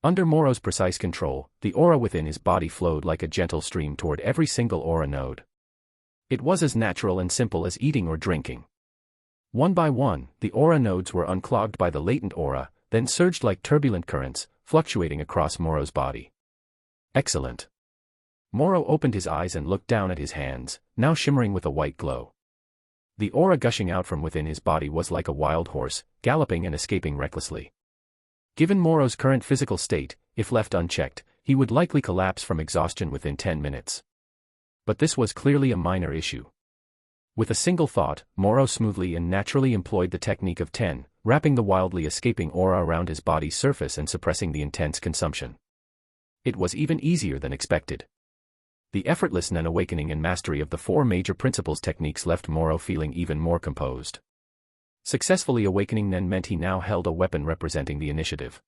Speaker 1: Under Moro's precise control, the aura within his body flowed like a gentle stream toward every single aura node. It was as natural and simple as eating or drinking. One by one, the aura nodes were unclogged by the latent aura, then surged like turbulent currents, fluctuating across Moro's body. Excellent. Moro opened his eyes and looked down at his hands, now shimmering with a white glow. The aura gushing out from within his body was like a wild horse, galloping and escaping recklessly. Given Moro's current physical state, if left unchecked, he would likely collapse from exhaustion within 10 minutes. But this was clearly a minor issue. With a single thought, Moro smoothly and naturally employed the technique of 10, wrapping the wildly escaping aura around his body's surface and suppressing the intense consumption. It was even easier than expected. The effortless Nen awakening and mastery of the 4 major principles techniques left Moro feeling even more composed. Successfully awakening Nen meant he now held a weapon representing the initiative.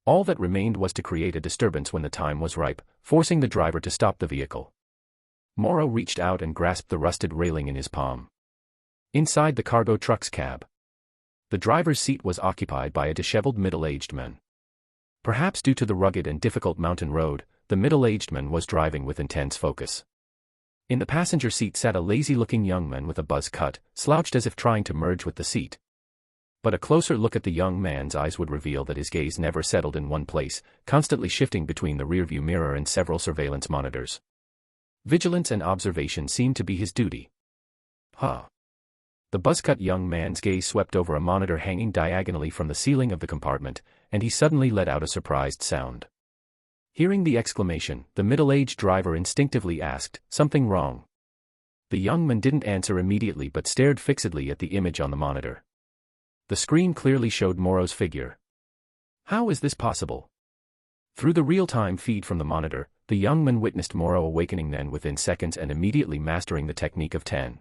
Speaker 1: All that remained was to create a disturbance when the time was ripe, forcing the driver to stop the vehicle. Moro reached out and grasped the rusted railing in his palm. Inside the cargo truck's cab, the driver's seat was occupied by a disheveled middle-aged man. Perhaps due to the rugged and difficult mountain road, the middle-aged man was driving with intense focus. In the passenger seat sat a lazy-looking young man with a buzz cut, slouched as if trying to merge with the seat. But a closer look at the young man's eyes would reveal that his gaze never settled in one place, constantly shifting between the rearview mirror and several surveillance monitors. Vigilance and observation seemed to be his duty. The buzz-cut young man's gaze swept over a monitor hanging diagonally from the ceiling of the compartment, and he suddenly let out a surprised sound. Hearing the exclamation, the middle-aged driver instinctively asked, "Something wrong?" The young man didn't answer immediately but stared fixedly at the image on the monitor. The screen clearly showed Moro's figure. How is this possible? Through the real-time feed from the monitor, the young man witnessed Moro awakening Nen within seconds and immediately mastering the technique of 10.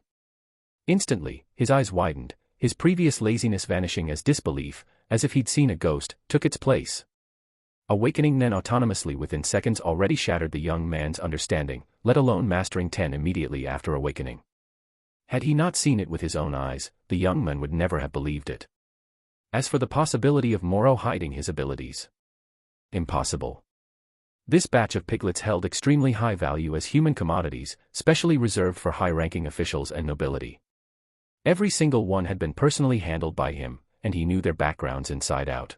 Speaker 1: Instantly, his eyes widened, his previous laziness vanishing as disbelief, as if he'd seen a ghost, took its place. Awakening Nen autonomously within seconds already shattered the young man's understanding, let alone mastering 10 immediately after awakening. Had he not seen it with his own eyes, the young man would never have believed it. As for the possibility of Moro hiding his abilities, impossible. This batch of piglets held extremely high value as human commodities, specially reserved for high-ranking officials and nobility. Every single one had been personally handled by him, and he knew their backgrounds inside out.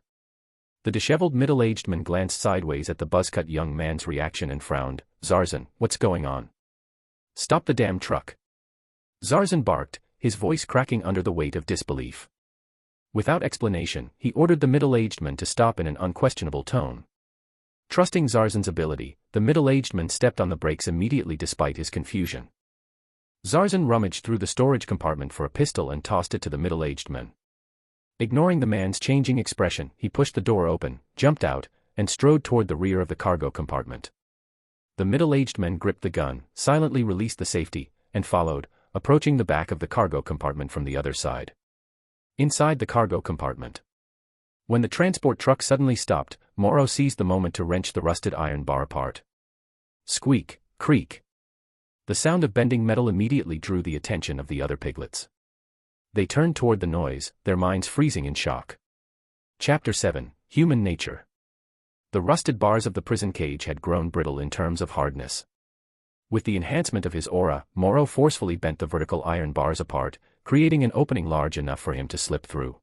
Speaker 1: The disheveled middle-aged man glanced sideways at the buzz-cut young man's reaction and frowned. "Zarzan, what's going on? Stop the damn truck!" Zarzan barked, his voice cracking under the weight of disbelief. Without explanation, he ordered the middle-aged man to stop in an unquestionable tone. Trusting Zarzan's ability, the middle-aged man stepped on the brakes immediately despite his confusion. Zarzan rummaged through the storage compartment for a pistol and tossed it to the middle-aged man. Ignoring the man's changing expression, he pushed the door open, jumped out, and strode toward the rear of the cargo compartment. The middle-aged man gripped the gun, silently released the safety, and followed, approaching the back of the cargo compartment from the other side. Inside the cargo compartment, when the transport truck suddenly stopped, Moro seized the moment to wrench the rusted iron bar apart. Squeak, creak. The sound of bending metal immediately drew the attention of the other piglets. They turned toward the noise, their minds freezing in shock. Chapter 7, Human Nature. The rusted bars of the prison cage had grown brittle in terms of hardness. With the enhancement of his aura, Moro forcefully bent the vertical iron bars apart, creating an opening large enough for him to slip through.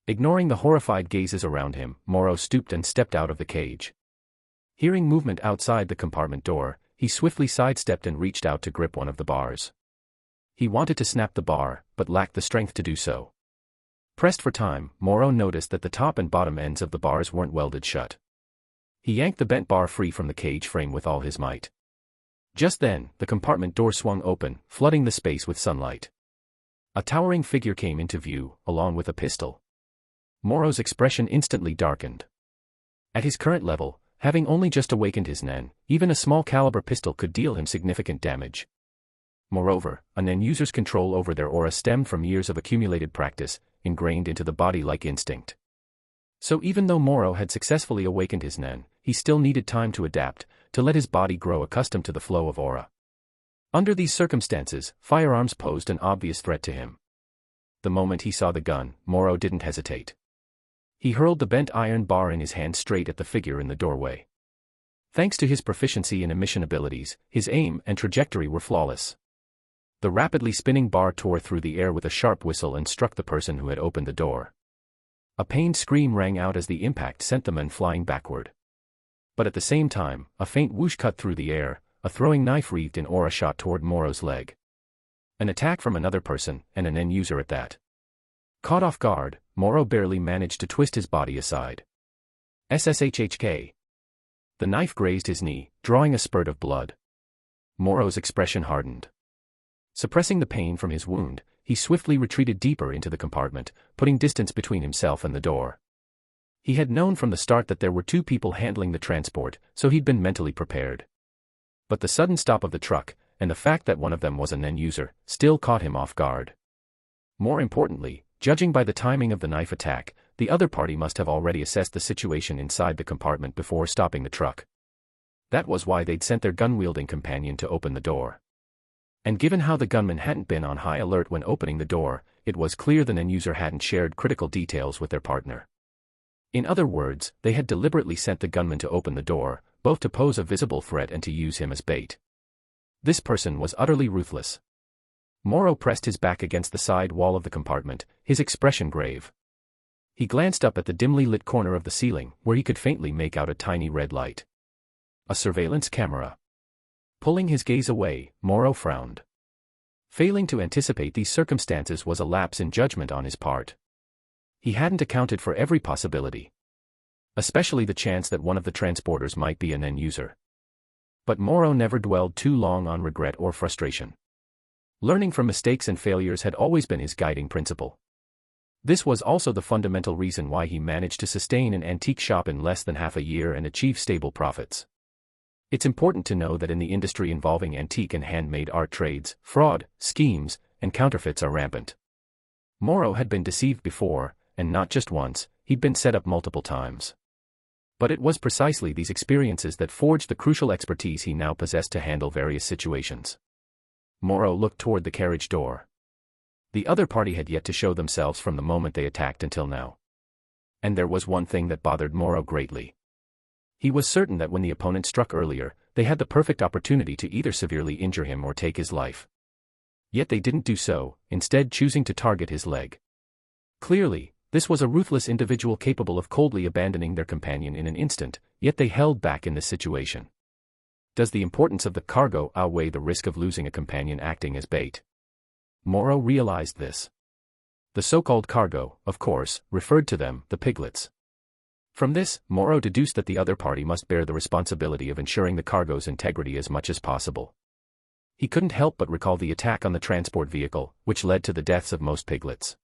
Speaker 1: Ignoring the horrified gazes around him, Moro stooped and stepped out of the cage. Hearing movement outside the compartment door, he swiftly sidestepped and reached out to grip one of the bars. He wanted to snap the bar, but lacked the strength to do so. Pressed for time, Moro noticed that the top and bottom ends of the bars weren't welded shut. He yanked the bent bar free from the cage frame with all his might. Just then, the compartment door swung open, flooding the space with sunlight. A towering figure came into view, along with a pistol. Moro's expression instantly darkened. At his current level, having only just awakened his Nen, even a small-caliber pistol could deal him significant damage. Moreover, a Nen user's control over their aura stemmed from years of accumulated practice, ingrained into the body like instinct. So even though Moro had successfully awakened his Nen, he still needed time to adapt, to let his body grow accustomed to the flow of aura. Under these circumstances, firearms posed an obvious threat to him. The moment he saw the gun, Moro didn't hesitate. He hurled the bent iron bar in his hand straight at the figure in the doorway. Thanks to his proficiency in emission abilities, his aim and trajectory were flawless. The rapidly spinning bar tore through the air with a sharp whistle and struck the person who had opened the door. A pained scream rang out as the impact sent the man flying backward. But at the same time, a faint whoosh cut through the air, a throwing knife wreathed in aura shot toward Moro's leg. An attack from another person, and an end user at that. Caught off guard, Moro barely managed to twist his body aside. HxH. The knife grazed his knee, drawing a spurt of blood. Moro's expression hardened. Suppressing the pain from his wound, he swiftly retreated deeper into the compartment, putting distance between himself and the door. He had known from the start that there were two people handling the transport, so he'd been mentally prepared. But the sudden stop of the truck, and the fact that one of them was an end user, still caught him off guard. More importantly, judging by the timing of the knife attack, the other party must have already assessed the situation inside the compartment before stopping the truck. That was why they'd sent their gun-wielding companion to open the door. And given how the gunman hadn't been on high alert when opening the door, it was clear the end-user hadn't shared critical details with their partner. In other words, they had deliberately sent the gunman to open the door, both to pose a visible threat and to use him as bait. This person was utterly ruthless. Moro pressed his back against the side wall of the compartment, his expression grave. He glanced up at the dimly lit corner of the ceiling, where he could faintly make out a tiny red light. A surveillance camera. Pulling his gaze away, Moro frowned. Failing to anticipate these circumstances was a lapse in judgment on his part. He hadn't accounted for every possibility. Especially the chance that one of the transporters might be an end user. But Moro never dwelled too long on regret or frustration. Learning from mistakes and failures had always been his guiding principle. This was also the fundamental reason why he managed to sustain an antique shop in less than half a year and achieve stable profits. It's important to know that in the industry involving antique and handmade art trades, fraud, schemes, and counterfeits are rampant. Moro had been deceived before, and not just once, he'd been set up multiple times. But it was precisely these experiences that forged the crucial expertise he now possessed to handle various situations. Moro looked toward the carriage door. The other party had yet to show themselves from the moment they attacked until now. And there was one thing that bothered Moro greatly. He was certain that when the opponent struck earlier, they had the perfect opportunity to either severely injure him or take his life. Yet they didn't do so, instead choosing to target his leg. Clearly, this was a ruthless individual capable of coldly abandoning their companion in an instant, yet they held back in this situation. Does the importance of the cargo outweigh the risk of losing a companion acting as bait? Moro realized this. The so-called cargo, of course, referred to them, the piglets. From this, Moro deduced that the other party must bear the responsibility of ensuring the cargo's integrity as much as possible. He couldn't help but recall the attack on the transport vehicle, which led to the deaths of most piglets.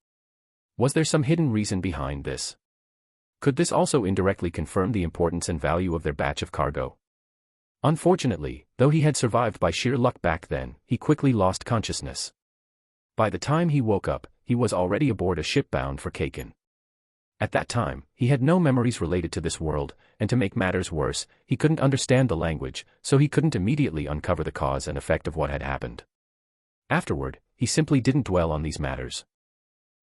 Speaker 1: Was there some hidden reason behind this? Could this also indirectly confirm the importance and value of their batch of cargo? Unfortunately, though he had survived by sheer luck back then, he quickly lost consciousness. By the time he woke up, he was already aboard a ship bound for Kaken. At that time, he had no memories related to this world, and to make matters worse, he couldn't understand the language, so he couldn't immediately uncover the cause and effect of what had happened. Afterward, he simply didn't dwell on these matters.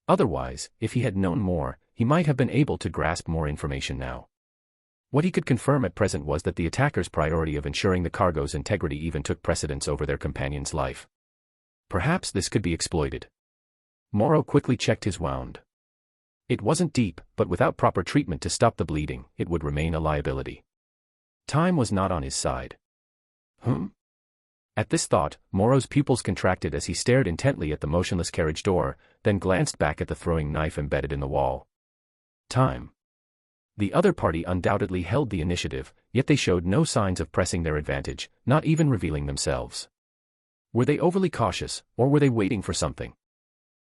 Speaker 1: Otherwise, if he had known more, he might have been able to grasp more information now. What he could confirm at present was that the attackers' priority of ensuring the cargo's integrity even took precedence over their companion's life. Perhaps this could be exploited. Moro quickly checked his wound. It wasn't deep, but without proper treatment to stop the bleeding, it would remain a liability. Time was not on his side. At this thought, Moro's pupils contracted as he stared intently at the motionless carriage door, then glanced back at the throwing knife embedded in the wall. Time. The other party undoubtedly held the initiative, yet they showed no signs of pressing their advantage, not even revealing themselves. Were they overly cautious, or were they waiting for something?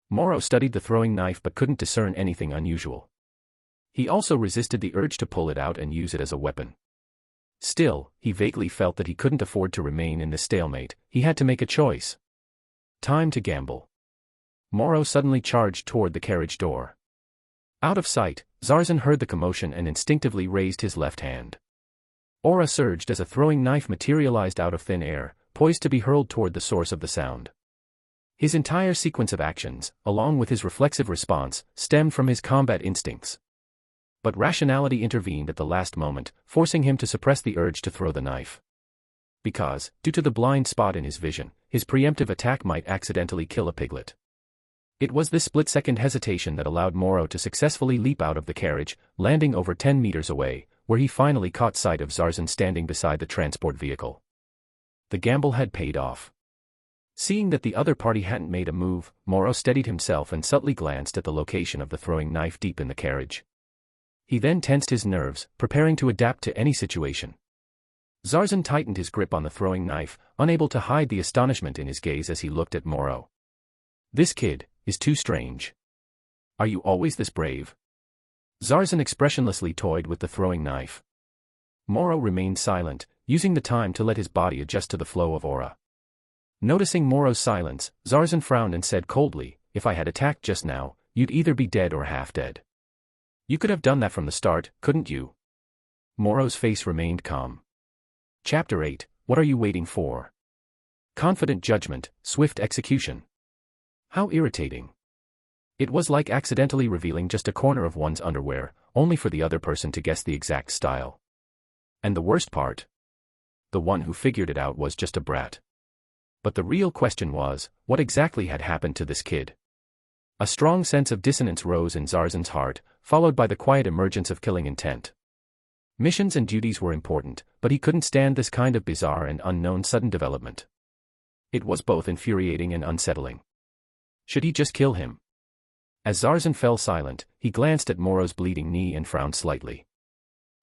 Speaker 1: Moro studied the throwing knife but couldn't discern anything unusual. He also resisted the urge to pull it out and use it as a weapon. Still, he vaguely felt that he couldn't afford to remain in this stalemate, he had to make a choice. Time to gamble. Moro suddenly charged toward the carriage door. Out of sight, Zarzan heard the commotion and instinctively raised his left hand. Aura surged as a throwing knife materialized out of thin air, poised to be hurled toward the source of the sound. His entire sequence of actions, along with his reflexive response, stemmed from his combat instincts. But rationality intervened at the last moment, forcing him to suppress the urge to throw the knife. Because, due to the blind spot in his vision, his preemptive attack might accidentally kill a piglet. It was this split-second hesitation that allowed Moro to successfully leap out of the carriage, landing over 10 meters away, where he finally caught sight of Zarzan standing beside the transport vehicle. The gamble had paid off. Seeing that the other party hadn't made a move, Moro steadied himself and subtly glanced at the location of the throwing knife deep in the carriage. He then tensed his nerves, preparing to adapt to any situation. Zarzan tightened his grip on the throwing knife, unable to hide the astonishment in his gaze as he looked at Moro. "This kid is too strange. Are you always this brave?" Zarzan expressionlessly toyed with the throwing knife. Moro remained silent, using the time to let his body adjust to the flow of aura. Noticing Moro's silence, Zarzan frowned and said coldly, "If I had attacked just now, you'd either be dead or half dead. You could have done that from the start, couldn't you?" Moro's face remained calm. Chapter 8, What Are You Waiting For? Confident judgment, swift execution. How irritating. It was like accidentally revealing just a corner of one's underwear, only for the other person to guess the exact style. And the worst part? The one who figured it out was just a brat. But the real question was, what exactly had happened to this kid? A strong sense of dissonance rose in Zarzan's heart, followed by the quiet emergence of killing intent. Missions and duties were important, but he couldn't stand this kind of bizarre and unknown sudden development. It was both infuriating and unsettling. Should he just kill him? As Zarzan fell silent, he glanced at Moro's bleeding knee and frowned slightly.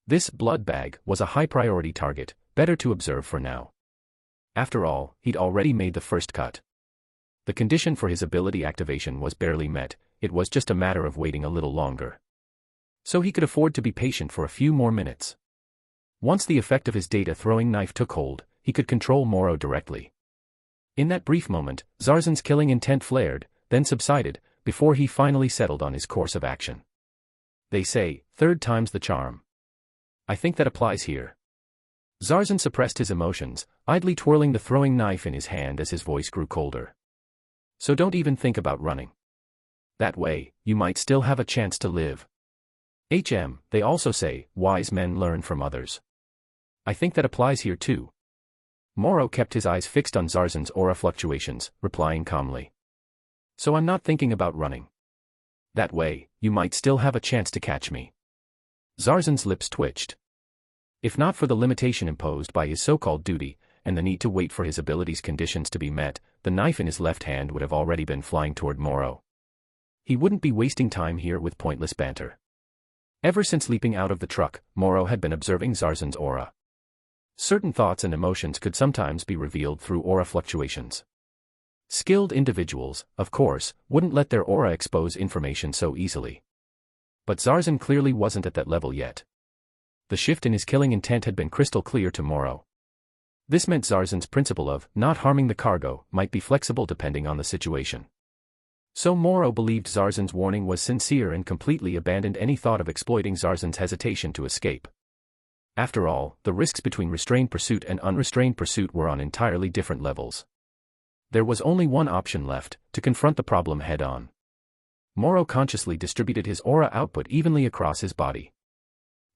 Speaker 1: This blood bag was a high-priority target, better to observe for now. After all, he'd already made the first cut. The condition for his ability activation was barely met, it was just a matter of waiting a little longer. So he could afford to be patient for a few more minutes. Once the effect of his data-throwing knife took hold, he could control Moro directly. In that brief moment, Zarzan's killing intent flared, then subsided, before he finally settled on his course of action. They say, third time's the charm. I think that applies here. Zarzan suppressed his emotions, idly twirling the throwing knife in his hand as his voice grew colder. So don't even think about running. That way, you might still have a chance to live. They also say, wise men learn from others. I think that applies here too. Moro kept his eyes fixed on Zarzan's aura fluctuations, replying calmly. So I'm not thinking about running. That way, you might still have a chance to catch me. Zarzan's lips twitched. If not for the limitation imposed by his so-called duty, and the need to wait for his abilities' conditions to be met, the knife in his left hand would have already been flying toward Moro. He wouldn't be wasting time here with pointless banter. Ever since leaping out of the truck, Moro had been observing Zarzan's aura. Certain thoughts and emotions could sometimes be revealed through aura fluctuations. Skilled individuals, of course, wouldn't let their aura expose information so easily. But Zarzan clearly wasn't at that level yet. The shift in his killing intent had been crystal clear to Moro. This meant Zarzan's principle of not harming the cargo might be flexible depending on the situation. So Moro believed Zarzan's warning was sincere and completely abandoned any thought of exploiting Zarzan's hesitation to escape. After all, the risks between restrained pursuit and unrestrained pursuit were on entirely different levels. There was only one option left, to confront the problem head-on. Moro consciously distributed his aura output evenly across his body.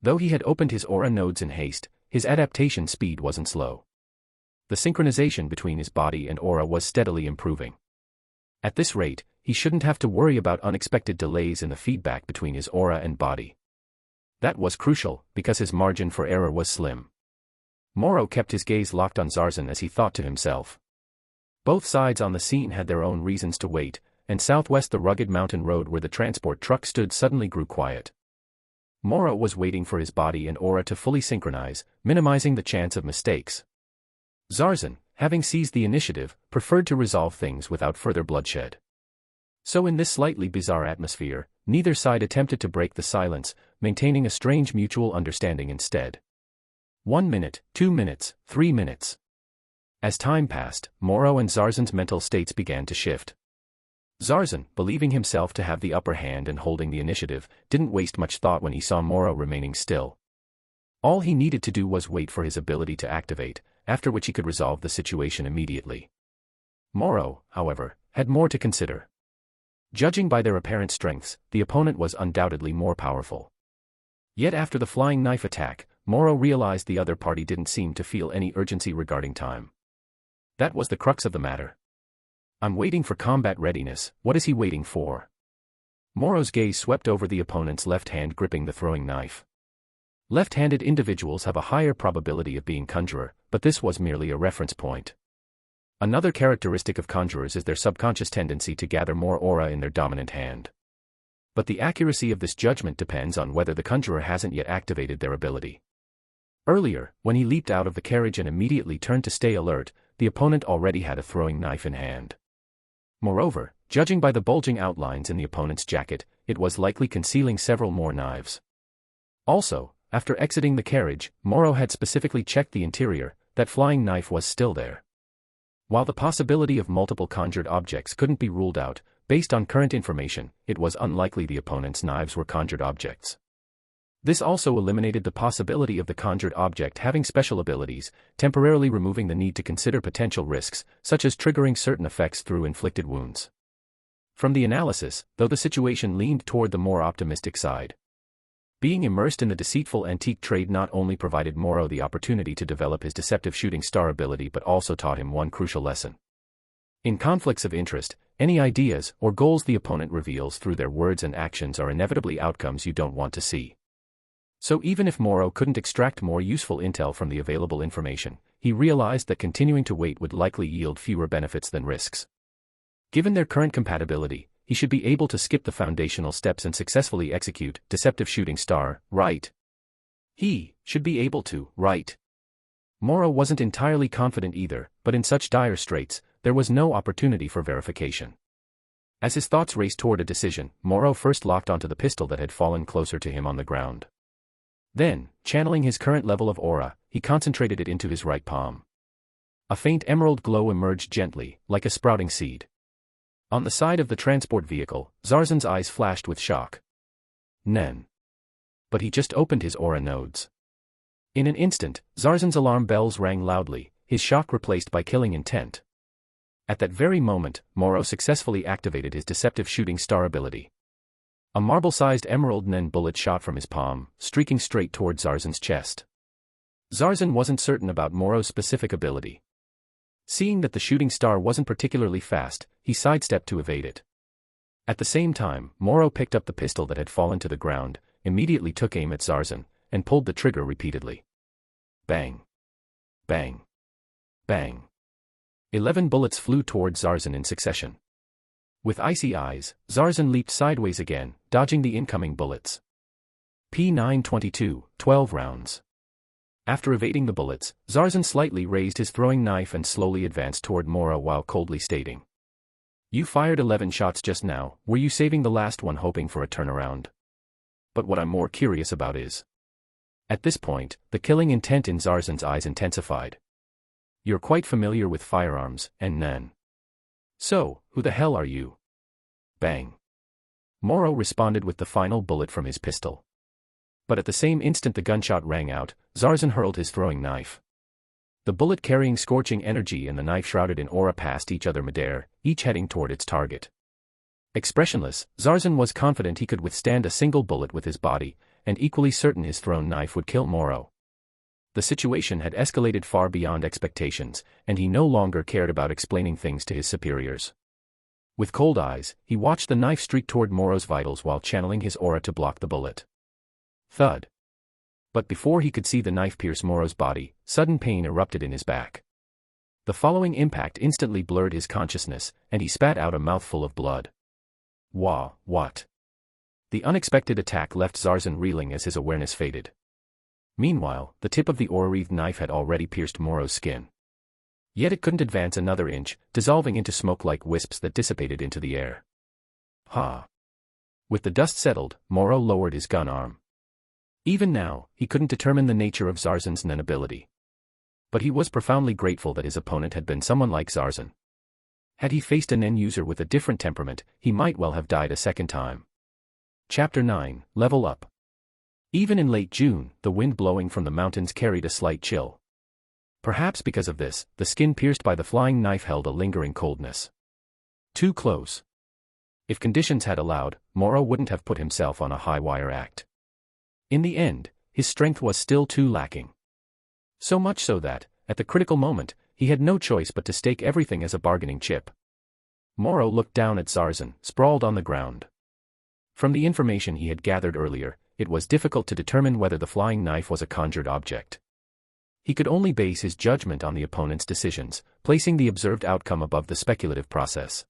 Speaker 1: Though he had opened his aura nodes in haste, his adaptation speed wasn't slow. The synchronization between his body and aura was steadily improving. At this rate, he shouldn't have to worry about unexpected delays in the feedback between his aura and body. That was crucial, because his margin for error was slim. Moro kept his gaze locked on Zarzan as he thought to himself. Both sides on the scene had their own reasons to wait, and southwest the rugged mountain road where the transport truck stood suddenly grew quiet. Moro was waiting for his body and aura to fully synchronize, minimizing the chance of mistakes. Zarzan, having seized the initiative, preferred to resolve things without further bloodshed. So in this slightly bizarre atmosphere, neither side attempted to break the silence, maintaining a strange mutual understanding instead. 1 minute, 2 minutes, 3 minutes. As time passed, Moro and Zarzan's mental states began to shift. Zarzan, believing himself to have the upper hand and holding the initiative, didn't waste much thought when he saw Moro remaining still. All he needed to do was wait for his ability to activate, after which he could resolve the situation immediately. Moro, however, had more to consider. Judging by their apparent strengths, the opponent was undoubtedly more powerful. Yet after the flying knife attack, Moro realized the other party didn't seem to feel any urgency regarding time. That was the crux of the matter. I'm waiting for combat readiness, what is he waiting for? Moro's gaze swept over the opponent's left hand gripping the throwing knife. Left-handed individuals have a higher probability of being conjurer, but this was merely a reference point. Another characteristic of conjurers is their subconscious tendency to gather more aura in their dominant hand. But the accuracy of this judgment depends on whether the conjurer hasn't yet activated their ability. Earlier, when he leaped out of the carriage and immediately turned to stay alert, the opponent already had a throwing knife in hand. Moreover, judging by the bulging outlines in the opponent's jacket, it was likely concealing several more knives. Also, after exiting the carriage, Morrow had specifically checked the interior, that flying knife was still there. While the possibility of multiple conjured objects couldn't be ruled out, based on current information, it was unlikely the opponent's knives were conjured objects. This also eliminated the possibility of the conjured object having special abilities, temporarily removing the need to consider potential risks, such as triggering certain effects through inflicted wounds. From the analysis, though the situation leaned toward the more optimistic side. Being immersed in the deceitful antique trade not only provided Morrow the opportunity to develop his deceptive shooting star ability but also taught him one crucial lesson. In conflicts of interest, any ideas or goals the opponent reveals through their words and actions are inevitably outcomes you don't want to see. So even if Morrow couldn't extract more useful intel from the available information, he realized that continuing to wait would likely yield fewer benefits than risks. Given their current compatibility, he should be able to skip the foundational steps and successfully execute deceptive shooting star, right? He should be able to, right? Morrow wasn't entirely confident either, but in such dire straits, there was no opportunity for verification. As his thoughts raced toward a decision, Morrow first locked onto the pistol that had fallen closer to him on the ground. Then, channeling his current level of aura, he concentrated it into his right palm. A faint emerald glow emerged gently, like a sprouting seed. On the side of the transport vehicle, Zarzan's eyes flashed with shock. Nen. But he just opened his aura nodes. In an instant, Zarzan's alarm bells rang loudly, his shock replaced by killing intent. At that very moment, Morrow successfully activated his deceptive shooting star ability. A marble-sized emerald Nen bullet shot from his palm, streaking straight toward Zarzan's chest. Zarzan wasn't certain about Morrow's specific ability. Seeing that the shooting star wasn't particularly fast, he sidestepped to evade it. At the same time, Morrow picked up the pistol that had fallen to the ground, immediately took aim at Zarzan, and pulled the trigger repeatedly. Bang. Bang. Bang. 11 bullets flew toward Zarzan in succession. With icy eyes, Zarzan leaped sideways again, dodging the incoming bullets. P922, 12 rounds. After evading the bullets, Zarzan slightly raised his throwing knife and slowly advanced toward Morrow while coldly stating, "You fired 11 shots just now, were you saving the last one hoping for a turnaround? But what I'm more curious about is..." At this point, the killing intent in Zarzan's eyes intensified. "You're quite familiar with firearms, and Nen. So, who the hell are you?" Bang. Morrow responded with the final bullet from his pistol. But at the same instant the gunshot rang out, Zarzan hurled his throwing knife. The bullet carrying scorching energy and the knife shrouded in aura passed each other midair, each heading toward its target. Expressionless, Zarzan was confident he could withstand a single bullet with his body, and equally certain his thrown knife would kill Morrow. The situation had escalated far beyond expectations, and he no longer cared about explaining things to his superiors. With cold eyes, he watched the knife streak toward Morrow's vitals while channeling his aura to block the bullet. Thud. But before he could see the knife pierce Morrow's body, sudden pain erupted in his back. The following impact instantly blurred his consciousness, and he spat out a mouthful of blood. What? The unexpected attack left Zarzan reeling as his awareness faded. Meanwhile, the tip of the aura-wreathed knife had already pierced Morrow's skin. Yet it couldn't advance another inch, dissolving into smoke-like wisps that dissipated into the air. With the dust settled, Morrow lowered his gun arm. Even now, he couldn't determine the nature of Zarzan's Nen ability. But he was profoundly grateful that his opponent had been someone like Zarzan. Had he faced a Nen user with a different temperament, he might well have died a second time. Chapter 9, Level Up. Even in late June, the wind blowing from the mountains carried a slight chill. Perhaps because of this, the skin pierced by the flying knife held a lingering coldness. Too close. If conditions had allowed, Morrow wouldn't have put himself on a high-wire act. In the end, his strength was still too lacking. So much so that, at the critical moment, he had no choice but to stake everything as a bargaining chip. Morrow looked down at Zarzan, sprawled on the ground. From the information he had gathered earlier, it was difficult to determine whether the flying knife was a conjured object. He could only base his judgment on the opponent's decisions, placing the observed outcome above the speculative process.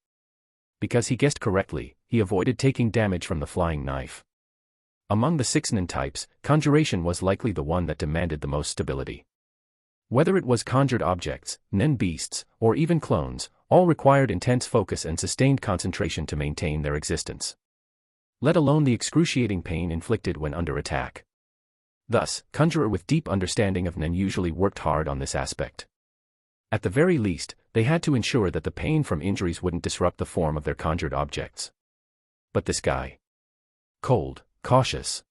Speaker 1: Because he guessed correctly, he avoided taking damage from the flying knife. Among the 6 Nen types, conjuration was likely the one that demanded the most stability. Whether it was conjured objects, Nen beasts, or even clones, all required intense focus and sustained concentration to maintain their existence. Let alone the excruciating pain inflicted when under attack. Thus, conjurer with deep understanding of Nen usually worked hard on this aspect. At the very least, they had to ensure that the pain from injuries wouldn't disrupt the form of their conjured objects. But this guy. Cold, cautious.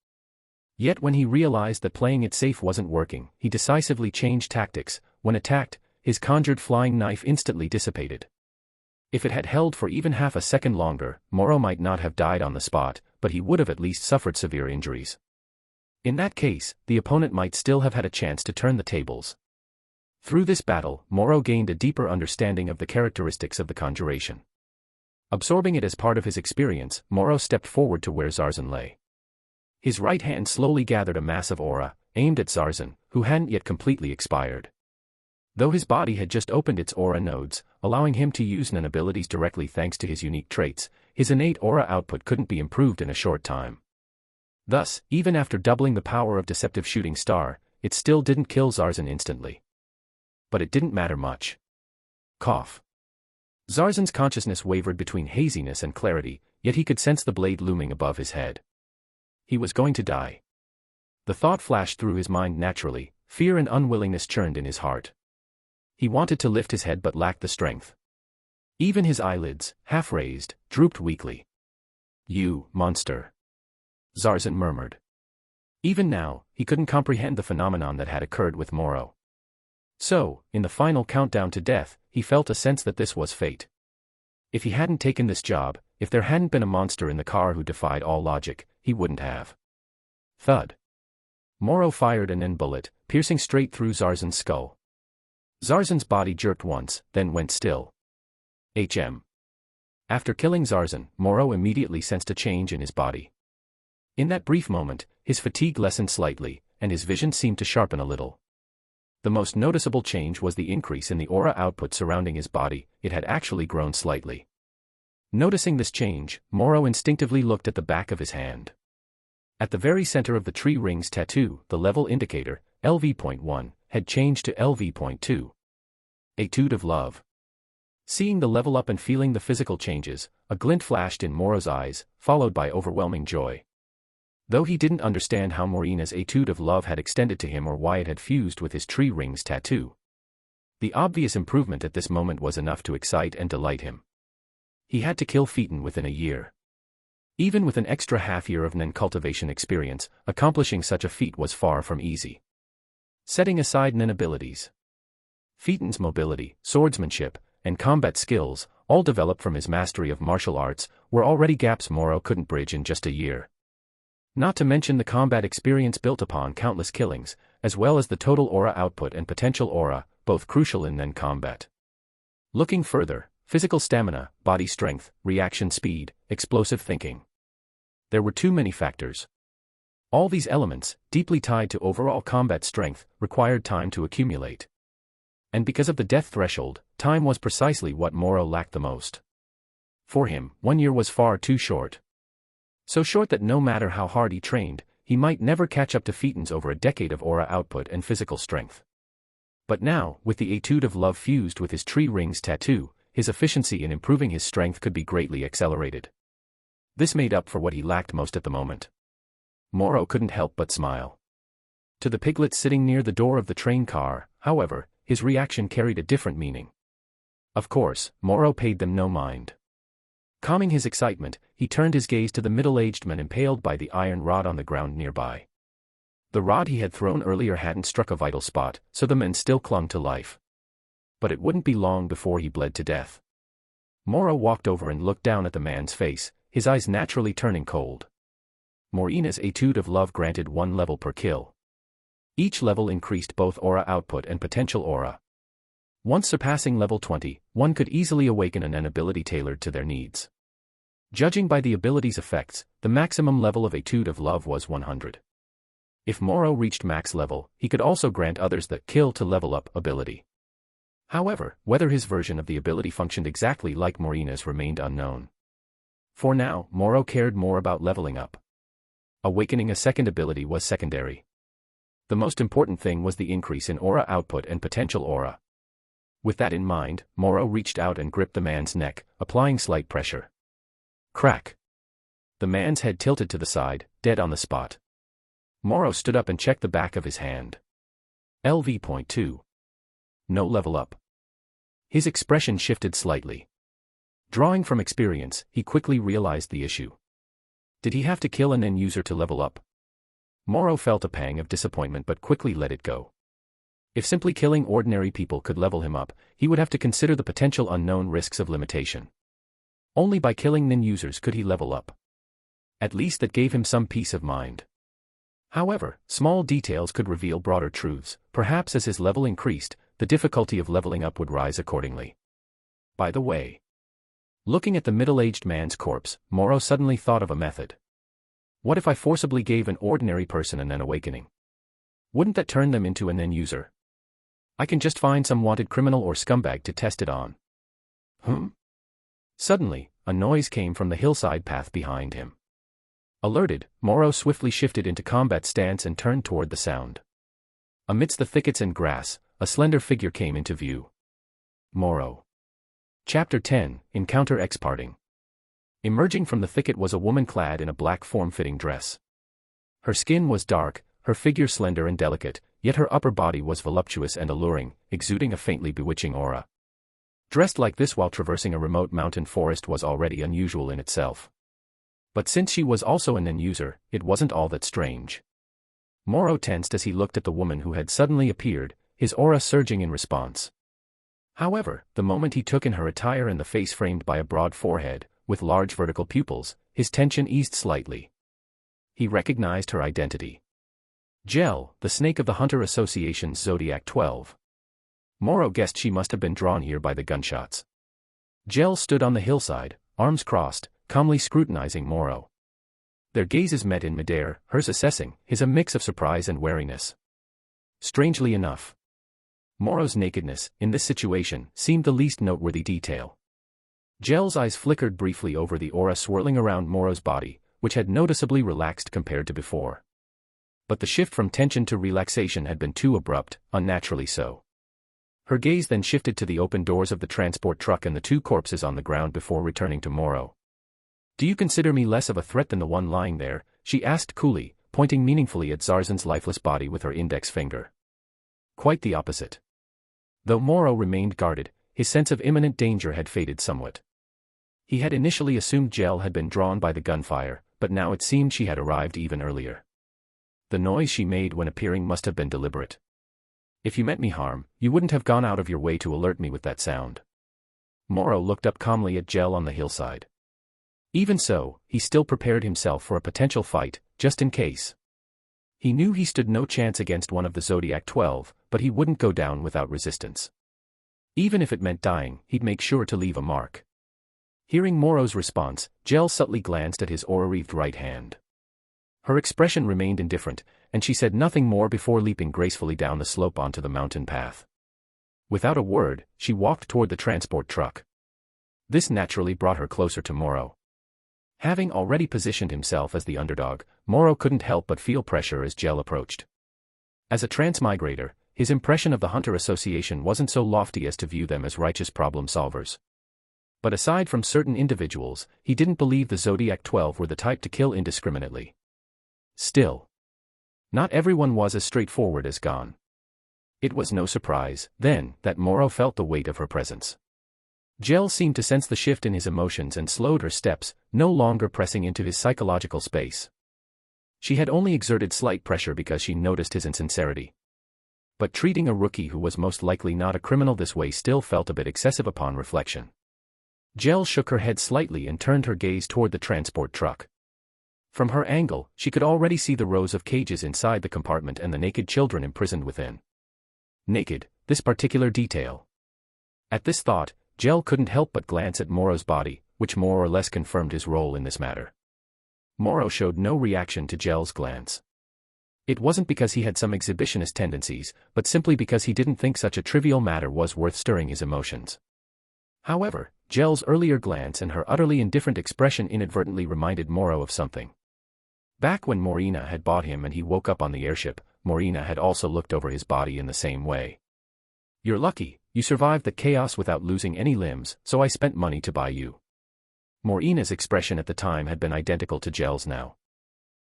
Speaker 1: Yet when he realized that playing it safe wasn't working, he decisively changed tactics. When attacked, his conjured flying knife instantly dissipated. If it had held for even half a second longer, Moro might not have died on the spot, but he would have at least suffered severe injuries. In that case, the opponent might still have had a chance to turn the tables. Through this battle, Moro gained a deeper understanding of the characteristics of the conjuration. Absorbing it as part of his experience, Moro stepped forward to where Zarzan lay. His right hand slowly gathered a massive aura, aimed at Zarzan, who hadn't yet completely expired. Though his body had just opened its aura nodes, allowing him to use Nen abilities directly thanks to his unique traits, his innate aura output couldn't be improved in a short time. Thus, even after doubling the power of Deceptive Shooting Star, it still didn't kill Zarzan instantly. But it didn't matter much. Cough. Zarzan's consciousness wavered between haziness and clarity, yet he could sense the blade looming above his head. He was going to die. The thought flashed through his mind naturally, fear and unwillingness churned in his heart. He wanted to lift his head but lacked the strength. Even his eyelids, half raised, drooped weakly. "You, monster," Zarzan murmured. Even now, he couldn't comprehend the phenomenon that had occurred with Moro. So, in the final countdown to death, he felt a sense that this was fate. If he hadn't taken this job, if there hadn't been a monster in the car who defied all logic, he wouldn't have. Thud. Moro fired a Nen bullet, piercing straight through Zarzan's skull. Zarzan's body jerked once, then went still. After killing Zarzan, Moro immediately sensed a change in his body. In that brief moment, his fatigue lessened slightly, and his vision seemed to sharpen a little. The most noticeable change was the increase in the aura output surrounding his body. It had actually grown slightly. Noticing this change, Moro instinctively looked at the back of his hand. At the very center of the tree rings tattoo, the level indicator, LV.1, had changed to LV.2. Etude of Love. Seeing the level up and feeling the physical changes, a glint flashed in Moro's eyes, followed by overwhelming joy. Though he didn't understand how Morina's Etude of Love had extended to him or why it had fused with his tree rings tattoo, the obvious improvement at this moment was enough to excite and delight him. He had to kill Phaeton within a year. Even with an extra half-year of Nen cultivation experience, accomplishing such a feat was far from easy. Setting aside Nen abilities, Phaeton's mobility, swordsmanship, and combat skills, all developed from his mastery of martial arts, were already gaps Moro couldn't bridge in just a year. Not to mention the combat experience built upon countless killings, as well as the total aura output and potential aura, both crucial in Nen combat. Looking further, physical stamina, body strength, reaction speed, explosive thinking. There were too many factors. All these elements, deeply tied to overall combat strength, required time to accumulate. And because of the death threshold, time was precisely what Moro lacked the most. For him, 1 year was far too short. So short that no matter how hard he trained, he might never catch up to Phaeton's over a decade of aura output and physical strength. But now, with the Etude of Love fused with his tree rings tattoo, his efficiency in improving his strength could be greatly accelerated. This made up for what he lacked most at the moment. Moro couldn't help but smile. To the piglet sitting near the door of the train car, however, his reaction carried a different meaning. Of course, Moro paid them no mind. Calming his excitement, he turned his gaze to the middle-aged man impaled by the iron rod on the ground nearby. The rod he had thrown earlier hadn't struck a vital spot, so the man still clung to life. But it wouldn't be long before he bled to death. Moro walked over and looked down at the man's face, his eyes naturally turning cold. Morina's Etude of Love granted 1 level per kill. Each level increased both aura output and potential aura. Once surpassing level 20, one could easily awaken an ability tailored to their needs. Judging by the ability's effects, the maximum level of Etude of Love was 100. If Moro reached max level, he could also grant others the Kill to Level Up ability. However, whether his version of the ability functioned exactly like Morina's remained unknown. For now, Moro cared more about leveling up. Awakening a second ability was secondary. The most important thing was the increase in aura output and potential aura. With that in mind, Moro reached out and gripped the man's neck, applying slight pressure. Crack! The man's head tilted to the side, dead on the spot. Moro stood up and checked the back of his hand. LV.2. No level up. His expression shifted slightly. Drawing from experience, he quickly realized the issue. Did he have to kill an end user to level up? Moro felt a pang of disappointment but quickly let it go. If simply killing ordinary people could level him up, he would have to consider the potential unknown risks of limitation. Only by killing nin users could he level up. At least that gave him some peace of mind. However, small details could reveal broader truths. Perhaps as his level increased, the difficulty of leveling up would rise accordingly. By the way, looking at the middle-aged man's corpse, Moro suddenly thought of a method. What if I forcibly gave an ordinary person an awakening? Wouldn't that turn them into an user? I can just find some wanted criminal or scumbag to test it on. Suddenly, a noise came from the hillside path behind him. Alerted, Moro swiftly shifted into combat stance and turned toward the sound. Amidst the thickets and grass, a slender figure came into view. Moro. Chapter 10, Encounter X Parting. Emerging from the thicket was a woman clad in a black form-fitting dress. Her skin was dark, her figure slender and delicate, yet her upper body was voluptuous and alluring, exuding a faintly bewitching aura. Dressed like this while traversing a remote mountain forest was already unusual in itself. But since she was also an user, it wasn't all that strange. Moro tensed as he looked at the woman who had suddenly appeared, his aura surging in response. However, the moment he took in her attire and the face framed by a broad forehead, with large vertical pupils, his tension eased slightly. He recognized her identity. Gel, the snake of the Hunter Association's Zodiac 12. Moro guessed she must have been drawn here by the gunshots. Gel stood on the hillside, arms crossed, calmly scrutinizing Moro. Their gazes met in midair, hers assessing, his a mix of surprise and wariness. Strangely enough, Moro's nakedness, in this situation, seemed the least noteworthy detail. Gel's eyes flickered briefly over the aura swirling around Moro's body, which had noticeably relaxed compared to before. But the shift from tension to relaxation had been too abrupt, unnaturally so. Her gaze then shifted to the open doors of the transport truck and the two corpses on the ground before returning to Moro. "Do you consider me less of a threat than the one lying there?" she asked coolly, pointing meaningfully at Zarzan's lifeless body with her index finger. Quite the opposite. Though Moro remained guarded, his sense of imminent danger had faded somewhat. He had initially assumed Gel had been drawn by the gunfire, but now it seemed she had arrived even earlier. The noise she made when appearing must have been deliberate. "If you meant me harm, you wouldn't have gone out of your way to alert me with that sound." Moro looked up calmly at Gel on the hillside. Even so, he still prepared himself for a potential fight, just in case. He knew he stood no chance against one of the Zodiac 12, but he wouldn't go down without resistance. Even if it meant dying, he'd make sure to leave a mark. Hearing Moro's response, Gel subtly glanced at his aura-wreathed right hand. Her expression remained indifferent, and she said nothing more before leaping gracefully down the slope onto the mountain path. Without a word, she walked toward the transport truck. This naturally brought her closer to Moro. Having already positioned himself as the underdog, Moro couldn't help but feel pressure as Gel approached. As a transmigrator, his impression of the Hunter Association wasn't so lofty as to view them as righteous problem solvers. But aside from certain individuals, he didn't believe the Zodiac 12 were the type to kill indiscriminately. Still, not everyone was as straightforward as Gon. It was no surprise, then, that Moro felt the weight of her presence. Gel seemed to sense the shift in his emotions and slowed her steps, no longer pressing into his psychological space. She had only exerted slight pressure because she noticed his insincerity. But treating a rookie who was most likely not a criminal this way still felt a bit excessive upon reflection. Gel shook her head slightly and turned her gaze toward the transport truck. From her angle, she could already see the rows of cages inside the compartment and the naked children imprisoned within. Naked, this particular detail. At this thought, Gel couldn't help but glance at Moro's body, which more or less confirmed his role in this matter. Moro showed no reaction to Gel's glance. It wasn't because he had some exhibitionist tendencies, but simply because he didn't think such a trivial matter was worth stirring his emotions. However, Gel's earlier glance and her utterly indifferent expression inadvertently reminded Moro of something. Back when Morina had bought him and he woke up on the airship, Morina had also looked over his body in the same way. "You're lucky, you survived the chaos without losing any limbs, so I spent money to buy you." Morina's expression at the time had been identical to Gel's now.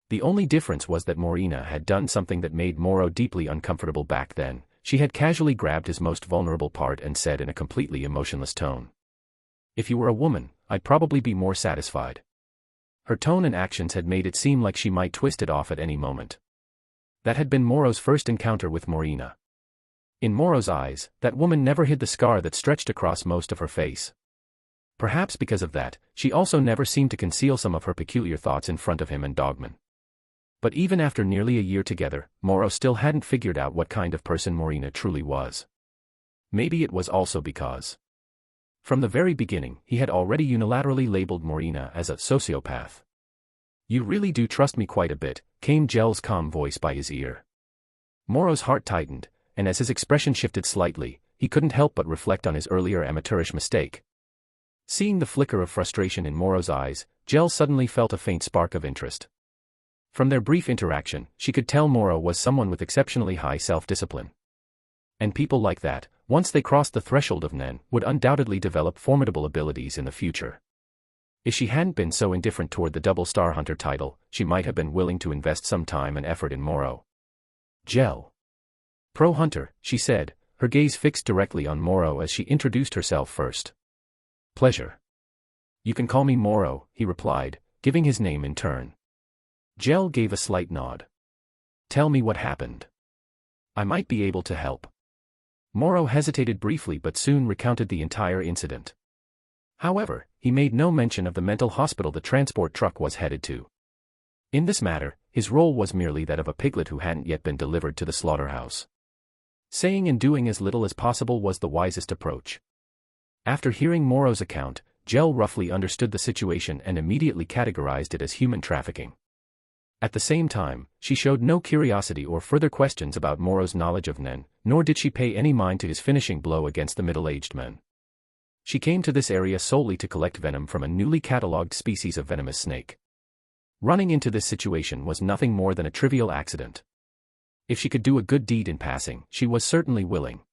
Speaker 1: The only difference was that Morina had done something that made Moro deeply uncomfortable back then. She had casually grabbed his most vulnerable part and said in a completely emotionless tone, "If you were a woman, I'd probably be more satisfied." Her tone and actions had made it seem like she might twist it off at any moment. That had been Moro's first encounter with Morina. In Moro's eyes, that woman never hid the scar that stretched across most of her face. Perhaps because of that, she also never seemed to conceal some of her peculiar thoughts in front of him and Dogman. But even after nearly a year together, Moro still hadn't figured out what kind of person Morina truly was. Maybe it was also because, from the very beginning, he had already unilaterally labeled Morina as a sociopath. "You really do trust me quite a bit," came Gel's calm voice by his ear. Moro's heart tightened, and as his expression shifted slightly, he couldn't help but reflect on his earlier amateurish mistake. Seeing the flicker of frustration in Moro's eyes, Gel suddenly felt a faint spark of interest. From their brief interaction, she could tell Moro was someone with exceptionally high self-discipline. And people like that, once they crossed the threshold of Nen, would undoubtedly develop formidable abilities in the future. If she hadn't been so indifferent toward the Double Star Hunter title, she might have been willing to invest some time and effort in Moro. "Gel. Pro Hunter," she said, her gaze fixed directly on Moro as she introduced herself first. "Pleasure." "You can call me Moro," he replied, giving his name in turn. Gel gave a slight nod. "Tell me what happened. I might be able to help." Moro hesitated briefly but soon recounted the entire incident. However, he made no mention of the mental hospital the transport truck was headed to. In this matter, his role was merely that of a piglet who hadn't yet been delivered to the slaughterhouse. Saying and doing as little as possible was the wisest approach. After hearing Moro's account, Gel roughly understood the situation and immediately categorized it as human trafficking. At the same time, she showed no curiosity or further questions about Moro's knowledge of Nen, nor did she pay any mind to his finishing blow against the middle-aged men. She came to this area solely to collect venom from a newly catalogued species of venomous snake. Running into this situation was nothing more than a trivial accident. If she could do a good deed in passing, she was certainly willing.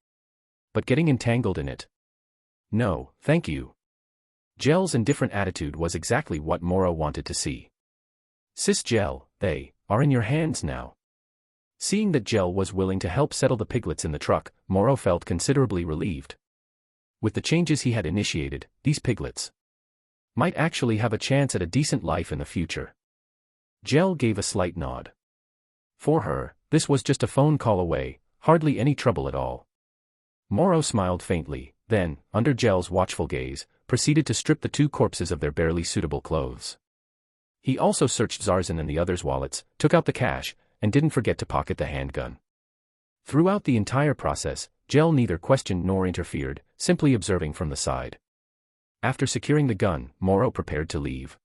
Speaker 1: But getting entangled in it? No, thank you. Gel's indifferent attitude was exactly what Moro wanted to see. "Sis Gel, they are in your hands now." Seeing that Gel was willing to help settle the piglets in the truck, Moro felt considerably relieved. With the changes he had initiated, these piglets might actually have a chance at a decent life in the future. Gel gave a slight nod. For her, this was just a phone call away, hardly any trouble at all. Moro smiled faintly, then, under Gel's watchful gaze, proceeded to strip the two corpses of their barely suitable clothes. He also searched Zarzan and the others' wallets, took out the cash, and didn't forget to pocket the handgun. Throughout the entire process, Gel neither questioned nor interfered, simply observing from the side. After securing the gun, Moro prepared to leave.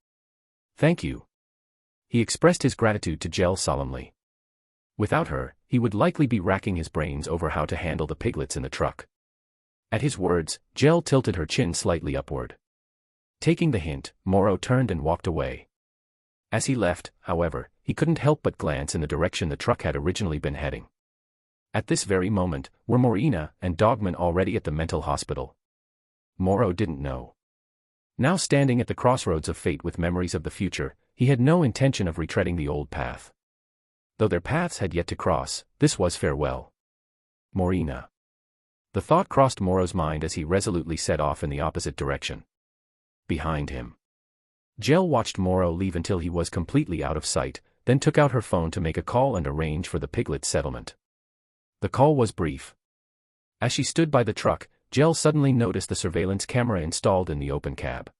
Speaker 1: "Thank you." He expressed his gratitude to Gel solemnly. Without her, he would likely be racking his brains over how to handle the piglets in the truck. At his words, Gel tilted her chin slightly upward. Taking the hint, Moro turned and walked away. As he left, however, he couldn't help but glance in the direction the truck had originally been heading. At this very moment, were Morina and Dogman already at the mental hospital? Moro didn't know. Now standing at the crossroads of fate with memories of the future, he had no intention of retreading the old path. Though their paths had yet to cross, this was farewell. Morina. The thought crossed Moro's mind as he resolutely set off in the opposite direction. Behind him, Gel watched Moro leave until he was completely out of sight, then took out her phone to make a call and arrange for the piglet settlement. The call was brief. As she stood by the truck, Gel suddenly noticed the surveillance camera installed in the open cab.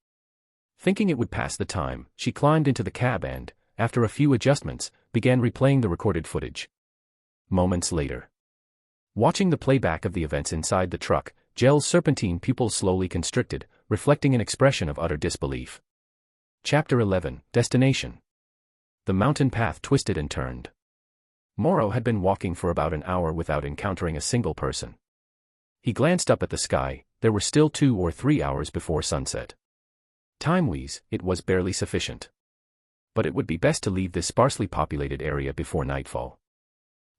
Speaker 1: Thinking it would pass the time, she climbed into the cab and, after a few adjustments, began replaying the recorded footage. Moments later, watching the playback of the events inside the truck, Gel's serpentine pupils slowly constricted, reflecting an expression of utter disbelief. Chapter 11, Destination. The mountain path twisted and turned. Moro had been walking for about an hour without encountering a single person. He glanced up at the sky. There were still 2 or 3 hours before sunset. Time-wise, it was barely sufficient. But it would be best to leave this sparsely populated area before nightfall.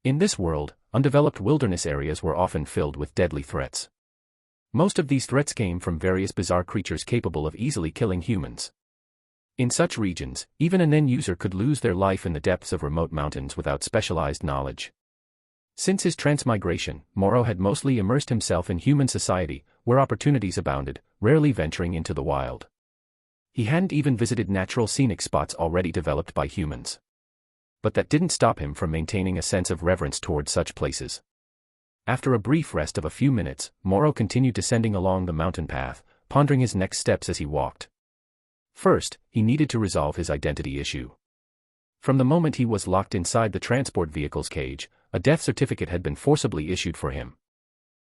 Speaker 1: In this world, undeveloped wilderness areas were often filled with deadly threats. Most of these threats came from various bizarre creatures capable of easily killing humans. In such regions, even a Nen user could lose their life in the depths of remote mountains without specialized knowledge. Since his transmigration, Moro had mostly immersed himself in human society, where opportunities abounded, rarely venturing into the wild. He hadn't even visited natural scenic spots already developed by humans. But that didn't stop him from maintaining a sense of reverence toward such places. After a brief rest of a few minutes, Moro continued descending along the mountain path, pondering his next steps as he walked. First, he needed to resolve his identity issue. From the moment he was locked inside the transport vehicle's cage, a death certificate had been forcibly issued for him.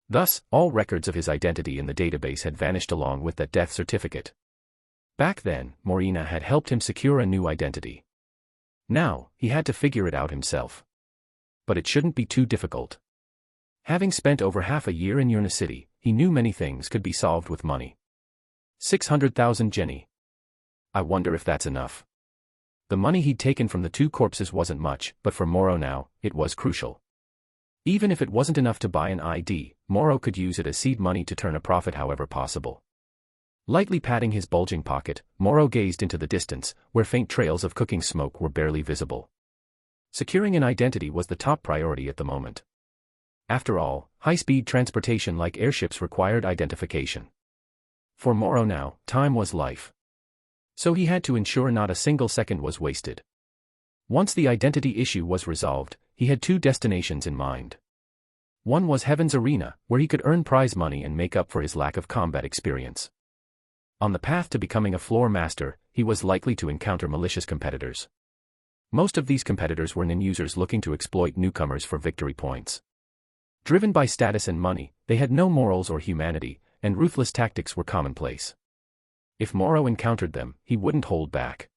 Speaker 1: Thus, all records of his identity in the database had vanished along with that death certificate. Back then, Morina had helped him secure a new identity. Now, he had to figure it out himself. But it shouldn't be too difficult. Having spent over half a year in Yurna City, he knew many things could be solved with money. 600,000 Jenny. I wonder if that's enough. The money he'd taken from the 2 corpses wasn't much, but for Moro now, it was crucial. Even if it wasn't enough to buy an ID, Moro could use it as seed money to turn a profit however possible. Lightly patting his bulging pocket, Moro gazed into the distance, where faint trails of cooking smoke were barely visible. Securing an identity was the top priority at the moment. After all, high-speed transportation like airships required identification. For Moro now, time was life. So he had to ensure not a single second was wasted. Once the identity issue was resolved, he had 2 destinations in mind. One was Heaven's Arena, where he could earn prize money and make up for his lack of combat experience. On the path to becoming a floor master, he was likely to encounter malicious competitors. Most of these competitors were Nen users looking to exploit newcomers for victory points. Driven by status and money, they had no morals or humanity, and ruthless tactics were commonplace. If Moro encountered them, he wouldn't hold back.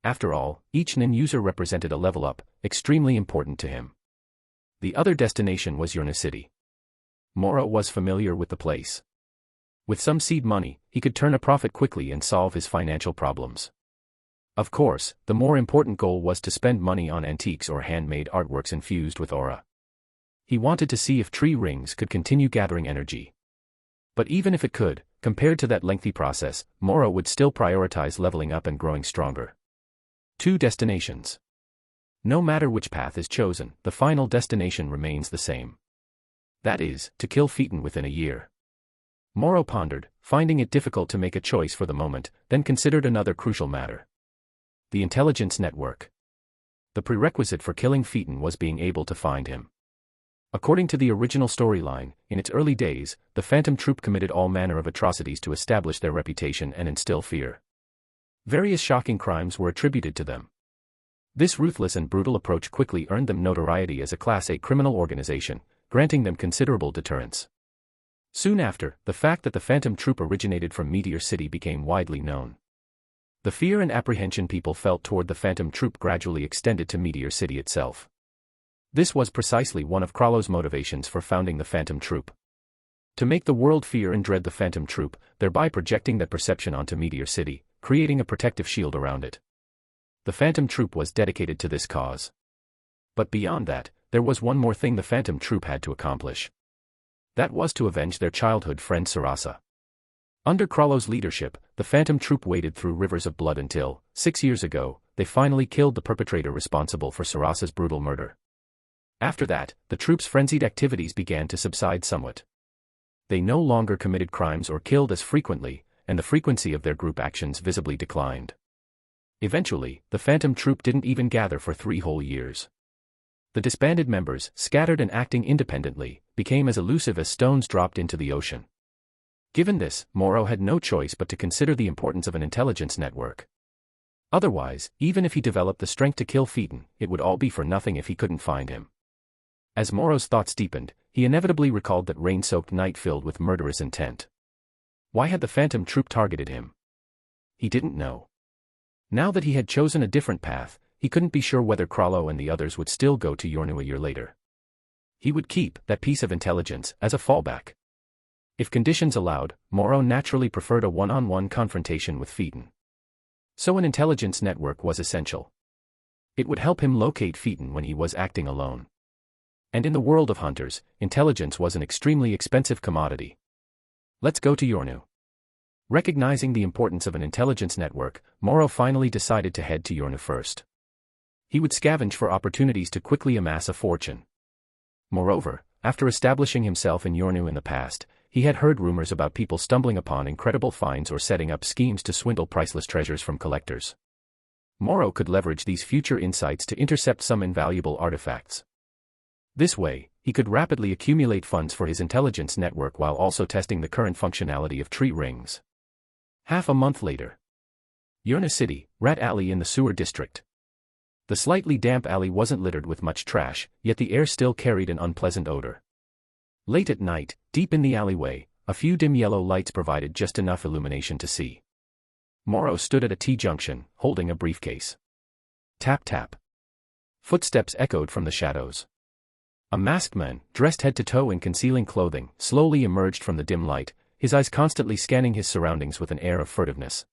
Speaker 1: After all, each Nen user represented a level up, extremely important to him. The other destination was Yurna City. Moro was familiar with the place. With some seed money, he could turn a profit quickly and solve his financial problems. Of course, the more important goal was to spend money on antiques or handmade artworks infused with aura. He wanted to see if tree rings could continue gathering energy. But even if it could, compared to that lengthy process, Moro would still prioritize leveling up and growing stronger. 2 destinations. No matter which path is chosen, the final destination remains the same. That is, to kill Phaeton within a year. Moro pondered, finding it difficult to make a choice for the moment, then considered another crucial matter. The intelligence network. The prerequisite for killing Phaeton was being able to find him. According to the original storyline, in its early days, the Phantom Troop committed all manner of atrocities to establish their reputation and instill fear. Various shocking crimes were attributed to them. This ruthless and brutal approach quickly earned them notoriety as a Class A criminal organization, granting them considerable deterrence. Soon after, the fact that the Phantom Troop originated from Meteor City became widely known. The fear and apprehension people felt toward the Phantom Troop gradually extended to Meteor City itself. This was precisely one of Krallo's motivations for founding the Phantom Troop. To make the world fear and dread the Phantom Troop, thereby projecting that perception onto Meteor City, creating a protective shield around it. The Phantom Troop was dedicated to this cause. But beyond that, there was one more thing the Phantom Troop had to accomplish. That was to avenge their childhood friend Sarasa. Under Krallo's leadership, the Phantom Troop waded through rivers of blood until, 6 years ago, they finally killed the perpetrator responsible for Sarasa's brutal murder. After that, the troop's frenzied activities began to subside somewhat. They no longer committed crimes or killed as frequently, and the frequency of their group actions visibly declined. Eventually, the Phantom Troop didn't even gather for 3 whole years. The disbanded members, scattered and acting independently, became as elusive as stones dropped into the ocean. Given this, Moro had no choice but to consider the importance of an intelligence network. Otherwise, even if he developed the strength to kill Phaeton, it would all be for nothing if he couldn't find him. As Moro's thoughts deepened, he inevitably recalled that rain-soaked night filled with murderous intent. Why had the phantom troop targeted him? He didn't know. Now that he had chosen a different path, he couldn't be sure whether Krallo and the others would still go to Yornu a year later. He would keep that piece of intelligence as a fallback. If conditions allowed, Morrow naturally preferred a one-on-one confrontation with Phaeton. So an intelligence network was essential. It would help him locate Phaeton when he was acting alone. And in the world of hunters, intelligence was an extremely expensive commodity. Let's go to Yornu. Recognizing the importance of an intelligence network, Morrow finally decided to head to Yornu first. He would scavenge for opportunities to quickly amass a fortune. Moreover, after establishing himself in Yornu in the past, he had heard rumors about people stumbling upon incredible finds or setting up schemes to swindle priceless treasures from collectors. Morrow could leverage these future insights to intercept some invaluable artifacts. This way, he could rapidly accumulate funds for his intelligence network while also testing the current functionality of tree rings. Half a month later. Yornu City, Rat Alley in the sewer district. The slightly damp alley wasn't littered with much trash, yet the air still carried an unpleasant odor. Late at night, deep in the alleyway, a few dim yellow lights provided just enough illumination to see. Morrow stood at a T-junction, holding a briefcase. Tap tap. Footsteps echoed from the shadows. A masked man, dressed head to toe in concealing clothing, slowly emerged from the dim light, his eyes constantly scanning his surroundings with an air of furtiveness.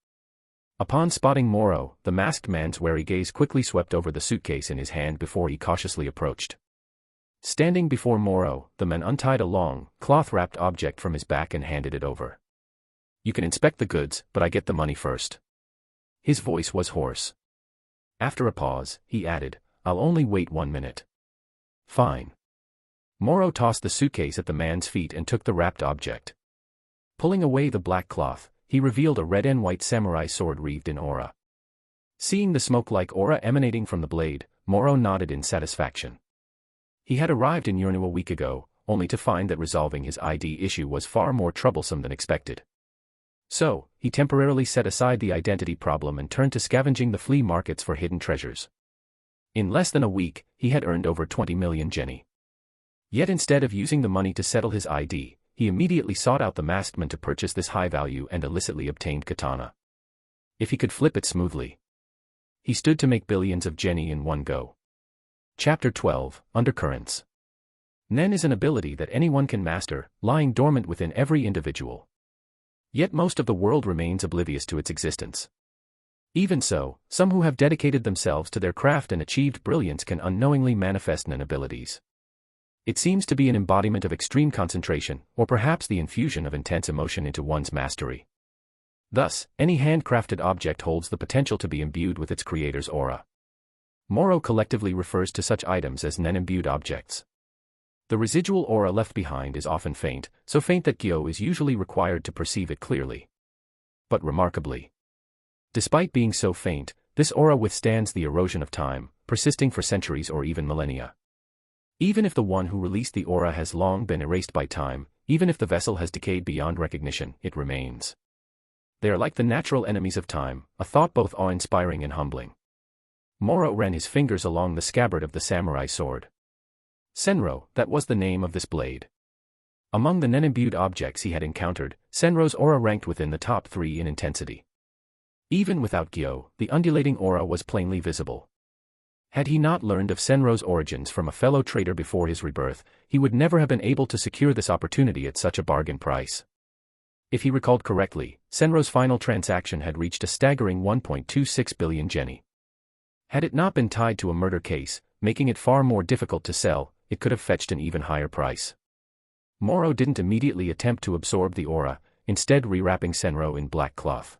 Speaker 1: Upon spotting Morrow, the masked man's wary gaze quickly swept over the suitcase in his hand before he cautiously approached. Standing before Morrow, the man untied a long, cloth-wrapped object from his back and handed it over. "You can inspect the goods, but I get the money first." His voice was hoarse. After a pause, he added, "I'll only wait 1 minute." "Fine." Morrow tossed the suitcase at the man's feet and took the wrapped object. Pulling away the black cloth, he revealed a red and white samurai sword wreathed in aura. Seeing the smoke-like aura emanating from the blade, Morrow nodded in satisfaction. He had arrived in Yornu a week ago, only to find that resolving his ID issue was far more troublesome than expected. So, he temporarily set aside the identity problem and turned to scavenging the flea markets for hidden treasures. In less than a week, he had earned over 20 million jenny. Yet instead of using the money to settle his ID, he immediately sought out the masked man to purchase this high-value and illicitly obtained katana. If he could flip it smoothly, he stood to make billions of jenny in one go. Chapter 12, Undercurrents. Nen is an ability that anyone can master, lying dormant within every individual. Yet most of the world remains oblivious to its existence. Even so, some who have dedicated themselves to their craft and achieved brilliance can unknowingly manifest Nen abilities. It seems to be an embodiment of extreme concentration, or perhaps the infusion of intense emotion into one's mastery. Thus, any handcrafted object holds the potential to be imbued with its creator's aura. Morrow collectively refers to such items as Nen-imbued objects. The residual aura left behind is often faint, so faint that Gyo is usually required to perceive it clearly. But remarkably, despite being so faint, this aura withstands the erosion of time, persisting for centuries or even millennia. Even if the one who released the aura has long been erased by time, even if the vessel has decayed beyond recognition, it remains. They are like the natural enemies of time, a thought both awe-inspiring and humbling. Morrow ran his fingers along the scabbard of the samurai sword. Senro, that was the name of this blade. Among the Nen-imbued objects he had encountered, Senro's aura ranked within the top 3 in intensity. Even without Gyo, the undulating aura was plainly visible. Had he not learned of Senro's origins from a fellow trader before his rebirth, he would never have been able to secure this opportunity at such a bargain price. If he recalled correctly, Senro's final transaction had reached a staggering 1.26 billion jenny. Had it not been tied to a murder case, making it far more difficult to sell, it could have fetched an even higher price. Morrow didn't immediately attempt to absorb the aura, instead rewrapping Senro in black cloth.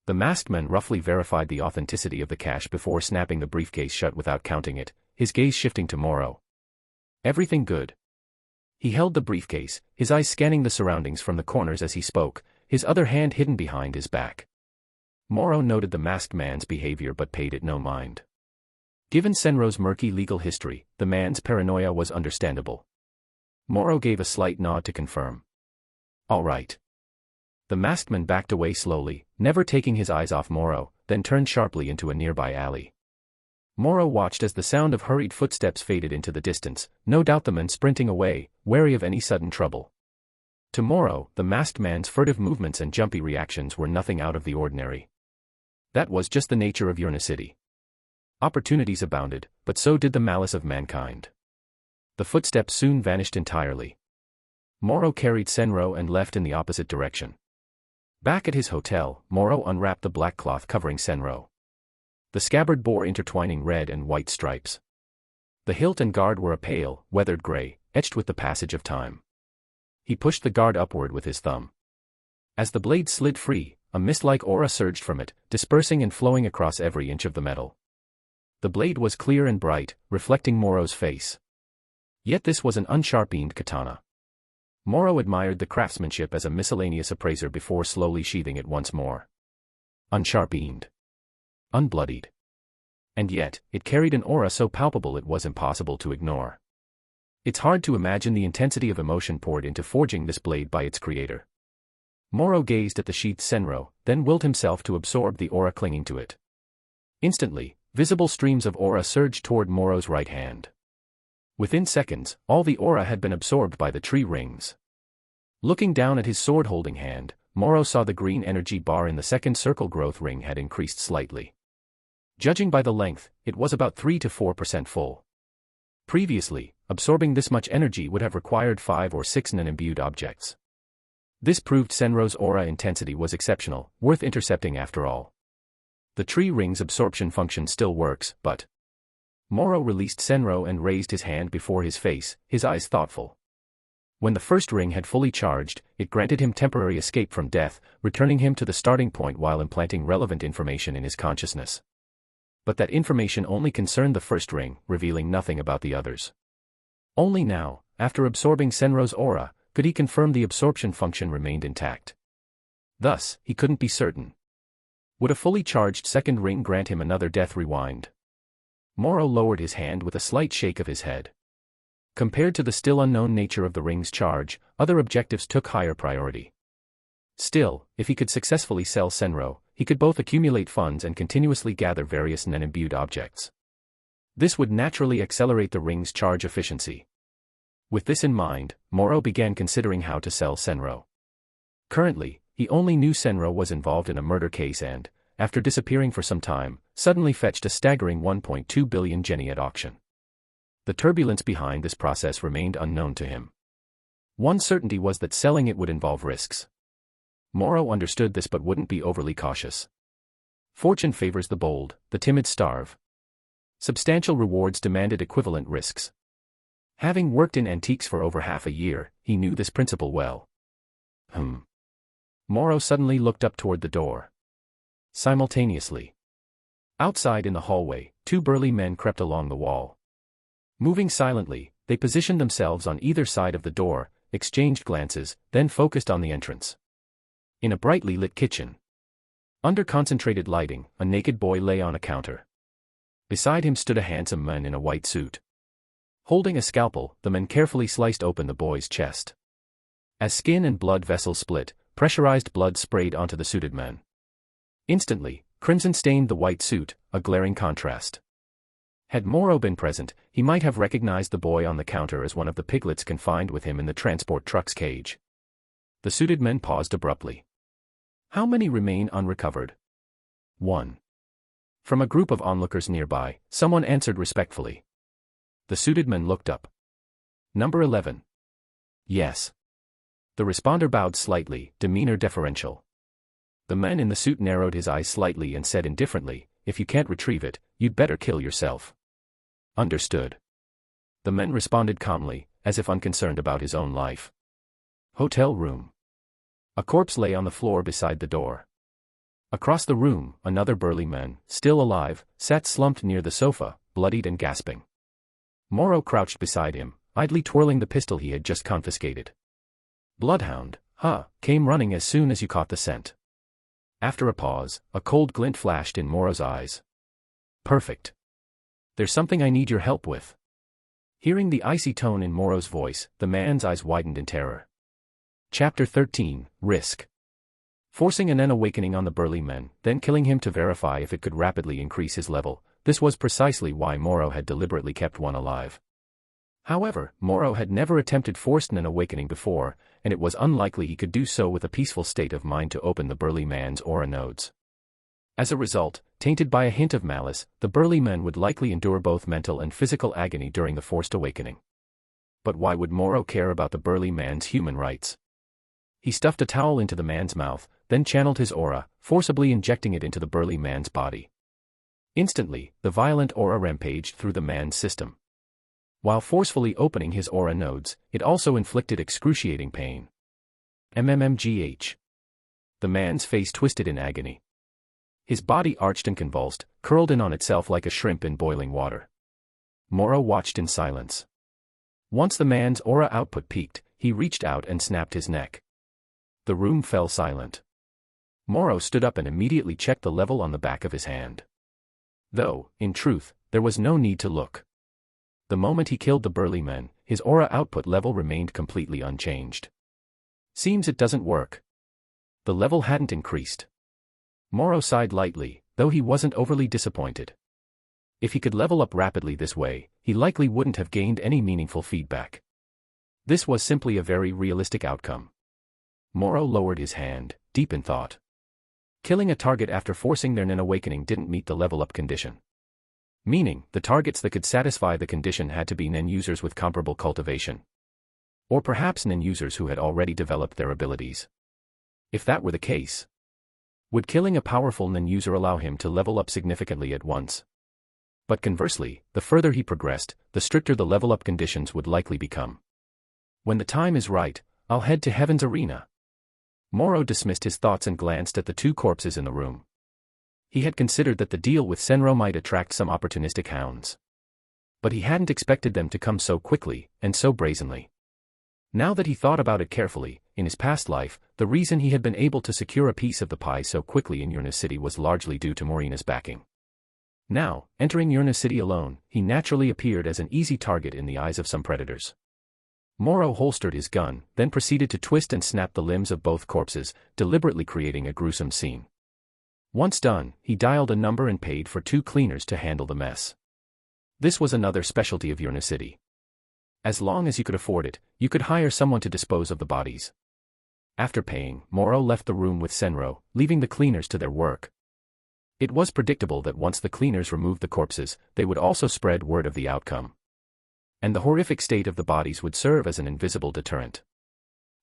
Speaker 1: The masked man roughly verified the authenticity of the cash before snapping the briefcase shut without counting it, his gaze shifting to Morrow. "Everything good?" He held the briefcase, his eyes scanning the surroundings from the corners as he spoke, his other hand hidden behind his back. Morrow noted the masked man's behavior but paid it no mind. Given Senro's murky legal history, the man's paranoia was understandable. Morrow gave a slight nod to confirm. "All right." The masked man backed away slowly, never taking his eyes off Morrow, then turned sharply into a nearby alley. Morrow watched as the sound of hurried footsteps faded into the distance, no doubt the man sprinting away, wary of any sudden trouble. To Moro, the masked man's furtive movements and jumpy reactions were nothing out of the ordinary. That was just the nature of City. Opportunities abounded, but so did the malice of mankind. The footsteps soon vanished entirely. Moro carried Senro and left in the opposite direction. Back at his hotel, Moro unwrapped the black cloth covering Senro. The scabbard bore intertwining red and white stripes. The hilt and guard were a pale, weathered gray, etched with the passage of time. He pushed the guard upward with his thumb. As the blade slid free, a mist-like aura surged from it, dispersing and flowing across every inch of the metal. The blade was clear and bright, reflecting Moro's face. Yet this was an unsharpened katana. Moro admired the craftsmanship as a miscellaneous appraiser before slowly sheathing it once more. Unsharpened. Unbloodied. And yet, it carried an aura so palpable it was impossible to ignore. It's hard to imagine the intensity of emotion poured into forging this blade by its creator. Moro gazed at the sheathed Senro, then willed himself to absorb the aura clinging to it. Instantly, visible streams of aura surged toward Moro's right hand. Within seconds, all the aura had been absorbed by the tree rings. Looking down at his sword-holding hand, Moro saw the green energy bar in the second circle growth ring had increased slightly. Judging by the length, it was about 3 to 4% full. Previously, absorbing this much energy would have required 5 or 6 non-imbued objects. This proved Senro's aura intensity was exceptional, worth intercepting after all. The tree ring's absorption function still works, but... Moro released Senro and raised his hand before his face, his eyes thoughtful. When the first ring had fully charged, it granted him temporary escape from death, returning him to the starting point while implanting relevant information in his consciousness. But that information only concerned the first ring, revealing nothing about the others. Only now, after absorbing Senro's aura, could he confirm the absorption function remained intact. Thus, he couldn't be certain. Would a fully charged second ring grant him another death rewind? Moro lowered his hand with a slight shake of his head. Compared to the still unknown nature of the ring's charge, other objectives took higher priority. Still, if he could successfully sell Senro, he could both accumulate funds and continuously gather various non-imbued objects. This would naturally accelerate the ring's charge efficiency. With this in mind, Moro began considering how to sell Senro. Currently, he only knew Senro was involved in a murder case and, after disappearing for some time, suddenly fetched a staggering 1.2 billion jenny at auction. The turbulence behind this process remained unknown to him. One certainty was that selling it would involve risks. Moro understood this but wouldn't be overly cautious. Fortune favors the bold, the timid starve. Substantial rewards demanded equivalent risks. Having worked in antiques for over half a year, he knew this principle well. Moro suddenly looked up toward the door. Simultaneously. Outside in the hallway, 2 burly men crept along the wall. Moving silently, they positioned themselves on either side of the door, exchanged glances, then focused on the entrance. In a brightly lit kitchen. Under concentrated lighting, a naked boy lay on a counter. Beside him stood a handsome man in a white suit. Holding a scalpel, the man carefully sliced open the boy's chest. As skin and blood vessels split, pressurized blood sprayed onto the suited man. Instantly, crimson stained the white suit, a glaring contrast. Had Moro been present, he might have recognized the boy on the counter as one of the piglets confined with him in the transport truck's cage. The suited man paused abruptly. How many remain unrecovered? 1. From a group of onlookers nearby, someone answered respectfully. The suited man looked up. Number 11. Yes. The responder bowed slightly, demeanor deferential. The man in the suit narrowed his eyes slightly and said indifferently, if you can't retrieve it, you'd better kill yourself. Understood. The man responded calmly, as if unconcerned about his own life. Hotel room. A corpse lay on the floor beside the door. Across the room, another burly man, still alive, sat slumped near the sofa, bloodied and gasping. Moro crouched beside him, idly twirling the pistol he had just confiscated. Bloodhound, came running as soon as you caught the scent. After a pause, a cold glint flashed in Moro's eyes. Perfect. There's something I need your help with. Hearing the icy tone in Moro's voice, the man's eyes widened in terror. Chapter 13, Risk. Forcing an awakening on the burly man, then killing him to verify if it could rapidly increase his level, this was precisely why Moro had deliberately kept one alive. However, Moro had never attempted forced Nen awakening before, and it was unlikely he could do so with a peaceful state of mind to open the burly man's aura nodes. As a result, tainted by a hint of malice, the burly man would likely endure both mental and physical agony during the forced awakening. But why would Moro care about the burly man's human rights? He stuffed a towel into the man's mouth, then channeled his aura, forcibly injecting it into the burly man's body. Instantly, the violent aura rampaged through the man's system. While forcefully opening his aura nodes, it also inflicted excruciating pain. HxH. The man's face twisted in agony. His body arched and convulsed, curled in on itself like a shrimp in boiling water. Moro watched in silence. Once the man's aura output peaked, he reached out and snapped his neck. The room fell silent. Moro stood up and immediately checked the level on the back of his hand. Though, in truth, there was no need to look. The moment he killed the burly man, his aura output level remained completely unchanged. Seems it doesn't work. The level hadn't increased. Moro sighed lightly, though he wasn't overly disappointed. If he could level up rapidly this way, he likely wouldn't have gained any meaningful feedback. This was simply a very realistic outcome. Moro lowered his hand, deep in thought. Killing a target after forcing their Nen awakening didn't meet the level-up condition. Meaning, the targets that could satisfy the condition had to be Nen users with comparable cultivation. Or perhaps Nen users who had already developed their abilities. If that were the case, would killing a powerful Nen user allow him to level up significantly at once? But conversely, the further he progressed, the stricter the level-up conditions would likely become. When the time is right, I'll head to Heaven's Arena. Moro dismissed his thoughts and glanced at the two corpses in the room. He had considered that the deal with Senro might attract some opportunistic hounds. But he hadn't expected them to come so quickly, and so brazenly. Now that he thought about it carefully, in his past life, the reason he had been able to secure a piece of the pie so quickly in Yurna City was largely due to Morina's backing. Now, entering Yurna City alone, he naturally appeared as an easy target in the eyes of some predators. Moro holstered his gun, then proceeded to twist and snap the limbs of both corpses, deliberately creating a gruesome scene. Once done, he dialed a number and paid for 2 cleaners to handle the mess. This was another specialty of Yurna City. As long as you could afford it, you could hire someone to dispose of the bodies. After paying, Moro left the room with Senro, leaving the cleaners to their work. It was predictable that once the cleaners removed the corpses, they would also spread word of the outcome. And the horrific state of the bodies would serve as an invisible deterrent.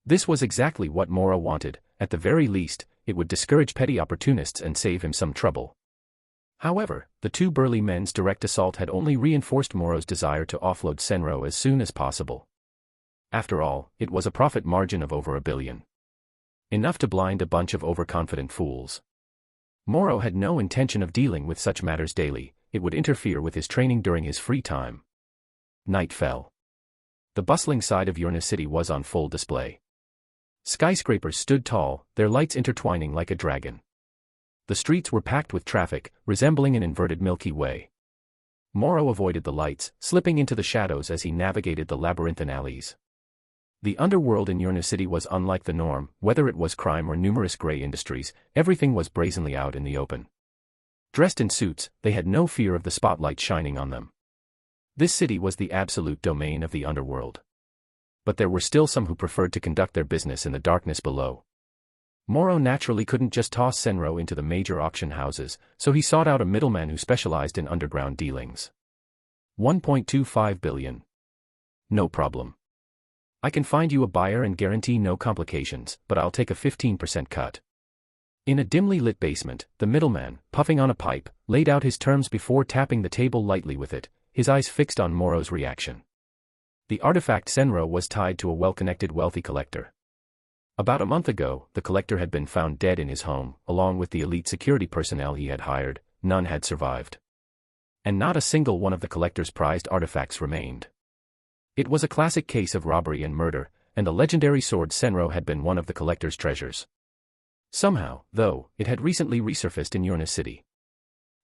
Speaker 1: This was exactly what Moro wanted. At the very least, it would discourage petty opportunists and save him some trouble. However, the 2 burly men's direct assault had only reinforced Moro's desire to offload Senro as soon as possible. After all, it was a profit margin of over $1 billion. Enough to blind a bunch of overconfident fools. Moro had no intention of dealing with such matters daily. It would interfere with his training during his free time. Night fell. The bustling side of Yurna City was on full display. Skyscrapers stood tall, their lights intertwining like a dragon. The streets were packed with traffic, resembling an inverted Milky Way. Moro avoided the lights, slipping into the shadows as he navigated the labyrinthine alleys. The underworld in Yurna City was unlike the norm. Whether it was crime or numerous gray industries, everything was brazenly out in the open. Dressed in suits, they had no fear of the spotlight shining on them. This city was the absolute domain of the underworld. But there were still some who preferred to conduct their business in the darkness below. Moro naturally couldn't just toss Senro into the major auction houses, so he sought out a middleman who specialized in underground dealings. 1.25 billion. No problem. I can find you a buyer and guarantee no complications, but I'll take a 15% cut. In a dimly lit basement, the middleman, puffing on a pipe, laid out his terms before tapping the table lightly with it, his eyes fixed on Moro's reaction. The artifact Senro was tied to a well-connected wealthy collector. About a month ago, the collector had been found dead in his home, along with the elite security personnel he had hired. None had survived. And not a single one of the collector's prized artifacts remained. It was a classic case of robbery and murder, and the legendary sword Senro had been one of the collector's treasures. Somehow, though, it had recently resurfaced in Yurna City.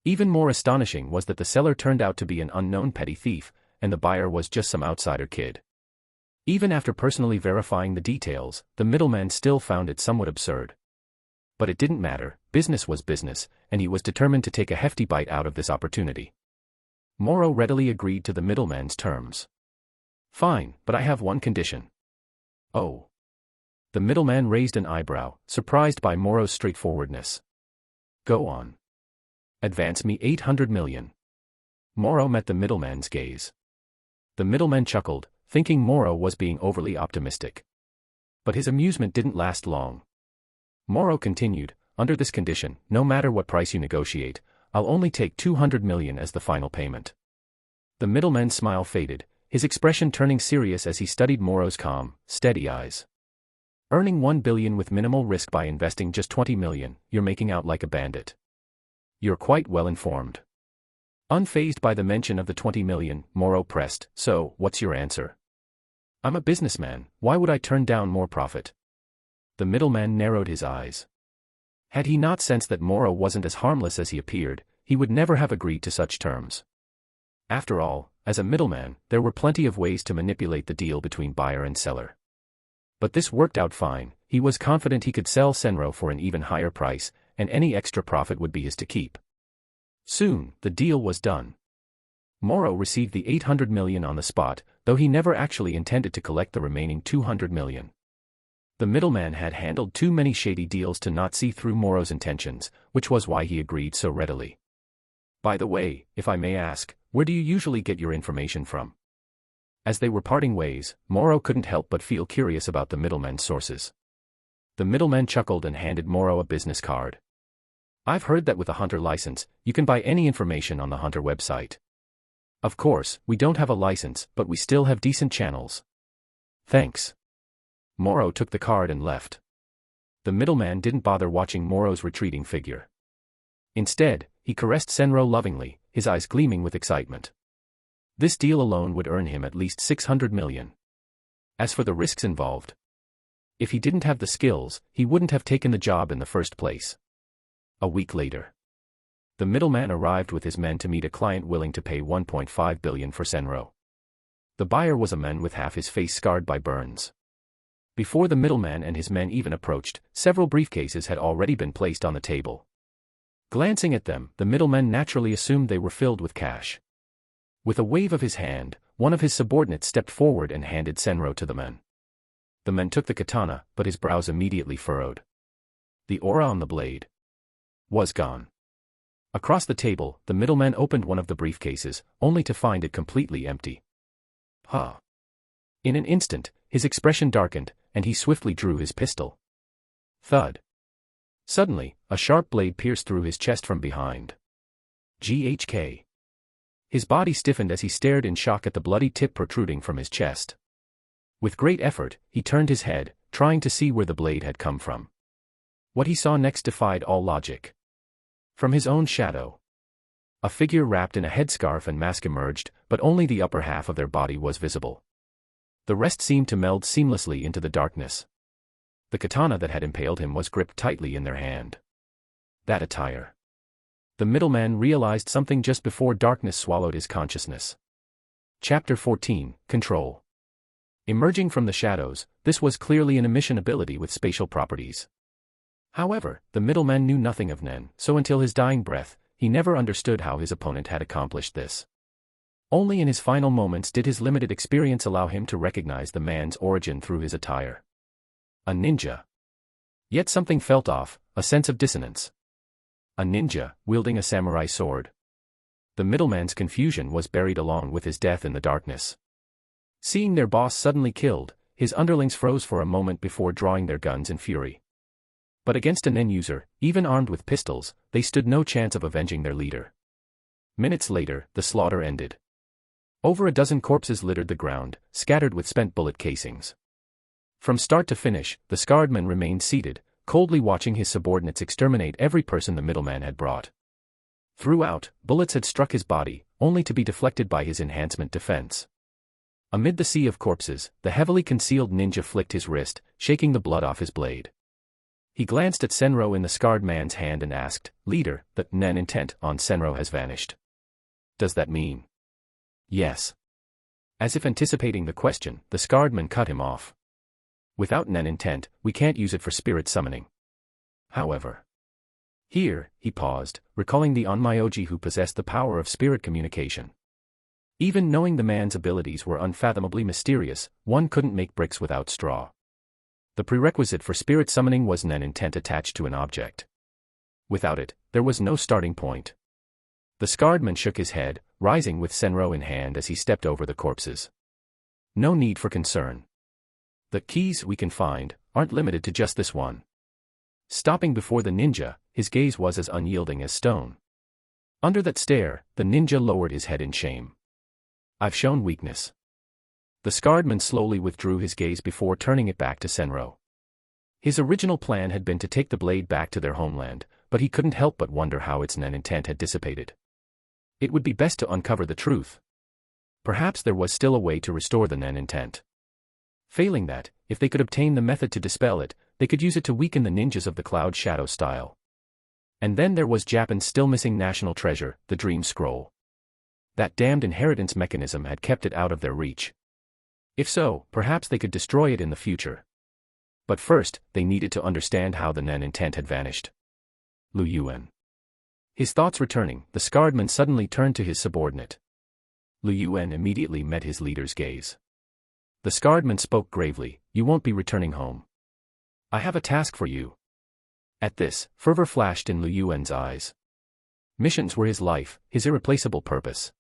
Speaker 1: Even more astonishing was that the seller turned out to be an unknown petty thief, and the buyer was just some outsider kid. Even after personally verifying the details, the middleman still found it somewhat absurd. But it didn't matter, business was business, and he was determined to take a hefty bite out of this opportunity. Moro readily agreed to the middleman's terms. Fine, but I have one condition. Oh. The middleman raised an eyebrow, surprised by Moro's straightforwardness. Go on. Advance me 800 million. Moro met the middleman's gaze. The middleman chuckled, thinking Moro was being overly optimistic. But his amusement didn't last long. Moro continued, under this condition, no matter what price you negotiate, I'll only take 200 million as the final payment. The middleman's smile faded, his expression turning serious as he studied Moro's calm, steady eyes. Earning 1 billion with minimal risk by investing just 20 million, you're making out like a bandit. You're quite well informed. Unfazed by the mention of the 20 million, Moro pressed, so, what's your answer? I'm a businessman, why would I turn down more profit? The middleman narrowed his eyes. Had he not sensed that Moro wasn't as harmless as he appeared, he would never have agreed to such terms. After all, as a middleman, there were plenty of ways to manipulate the deal between buyer and seller. But this worked out fine. He was confident he could sell Senro for an even higher price, and any extra profit would be his to keep. Soon, the deal was done. Moro received the 800 million on the spot, though he never actually intended to collect the remaining 200 million. The middleman had handled too many shady deals to not see through Moro's intentions, which was why he agreed so readily. By the way, if I may ask, where do you usually get your information from? As they were parting ways, Moro couldn't help but feel curious about the middleman's sources. The middleman chuckled and handed Moro a business card. I've heard that with a Hunter license, you can buy any information on the Hunter website. Of course, we don't have a license, but we still have decent channels. Thanks. Moro took the card and left. The middleman didn't bother watching Moro's retreating figure. Instead, he caressed Senro lovingly, his eyes gleaming with excitement. This deal alone would earn him at least 600 million. As for the risks involved, if he didn't have the skills, he wouldn't have taken the job in the first place. A week later, the middleman arrived with his men to meet a client willing to pay 1.5 billion for Senro. The buyer was a man with half his face scarred by burns. Before the middleman and his men even approached, several briefcases had already been placed on the table. Glancing at them, the middleman naturally assumed they were filled with cash. With a wave of his hand, one of his subordinates stepped forward and handed Senro to the man. The man took the katana, but his brows immediately furrowed. The aura on the blade was gone. Across the table, the middleman opened one of the briefcases, only to find it completely empty. Huh. In an instant, his expression darkened, and he swiftly drew his pistol. Thud. Suddenly, a sharp blade pierced through his chest from behind. HxH. His body stiffened as he stared in shock at the bloody tip protruding from his chest. With great effort, he turned his head, trying to see where the blade had come from. What he saw next defied all logic. From his own shadow, a figure wrapped in a headscarf and mask emerged, but only the upper half of their body was visible. The rest seemed to meld seamlessly into the darkness. The katana that had impaled him was gripped tightly in their hand. That attire. The middleman realized something just before darkness swallowed his consciousness. Chapter 14, Control. Emerging from the shadows, this was clearly an emission ability with spatial properties. However, the middleman knew nothing of Nen, so until his dying breath, he never understood how his opponent had accomplished this. Only in his final moments did his limited experience allow him to recognize the man's origin through his attire. A ninja. Yet something felt off, a sense of dissonance. A ninja, wielding a samurai sword. The middleman's confusion was buried along with his death in the darkness. Seeing their boss suddenly killed, his underlings froze for a moment before drawing their guns in fury. But against an end-user, even armed with pistols, they stood no chance of avenging their leader. Minutes later, the slaughter ended. Over a dozen corpses littered the ground, scattered with spent bullet casings. From start to finish, the scarred man remained seated, coldly watching his subordinates exterminate every person the middleman had brought. Throughout, bullets had struck his body, only to be deflected by his enhancement defense. Amid the sea of corpses, the heavily concealed ninja flicked his wrist, shaking the blood off his blade. He glanced at Senro in the scarred man's hand and asked, "Leader, the Nen intent on Senro has vanished. Does that mean?" "Yes." As if anticipating the question, the scarred man cut him off. "Without Nen intent, we can't use it for spirit summoning. However." Here, he paused, recalling the Onmyoji who possessed the power of spirit communication. Even knowing the man's abilities were unfathomably mysterious, one couldn't make bricks without straw. The prerequisite for spirit summoning was an intent attached to an object. Without it, there was no starting point. The scarred man shook his head, rising with Senro in hand as he stepped over the corpses. No need for concern. The keys we can find aren't limited to just this one. Stopping before the ninja, his gaze was as unyielding as stone. Under that stare, the ninja lowered his head in shame. I've shown weakness. The scarred man slowly withdrew his gaze before turning it back to Senro. His original plan had been to take the blade back to their homeland, but he couldn't help but wonder how its intent had dissipated. It would be best to uncover the truth. Perhaps there was still a way to restore the intent. Failing that, if they could obtain the method to dispel it, they could use it to weaken the ninjas of the Cloud Shadow style. And then there was Japan's still missing national treasure, the Dream Scroll. That damned inheritance mechanism had kept it out of their reach. If so, perhaps they could destroy it in the future. But first, they needed to understand how the intent had vanished. Lu Yuan. His thoughts returning, the scarred man suddenly turned to his subordinate. Lu Yuan immediately met his leader's gaze. The scarred man spoke gravely, "You won't be returning home. I have a task for you." At this, fervor flashed in Lu Yuan's eyes. Missions were his life, his irreplaceable purpose.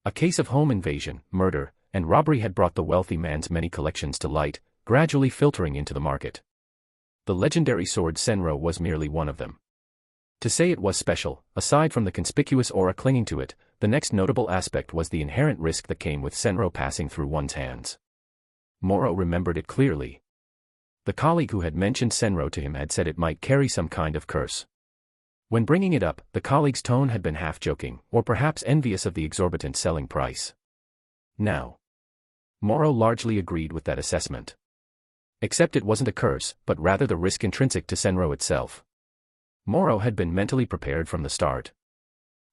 Speaker 1: A case of home invasion, murder, and robbery had brought the wealthy man's many collections to light, gradually filtering into the market. The legendary sword Senro was merely one of them. To say it was special, aside from the conspicuous aura clinging to it, the next notable aspect was the inherent risk that came with Senro passing through one's hands. Moro remembered it clearly. The colleague who had mentioned Senro to him had said it might carry some kind of curse. When bringing it up, the colleague's tone had been half joking, or perhaps envious of the exorbitant selling price. Now, Moro largely agreed with that assessment. Except it wasn't a curse, but rather the risk intrinsic to Senro itself. Moro had been mentally prepared from the start.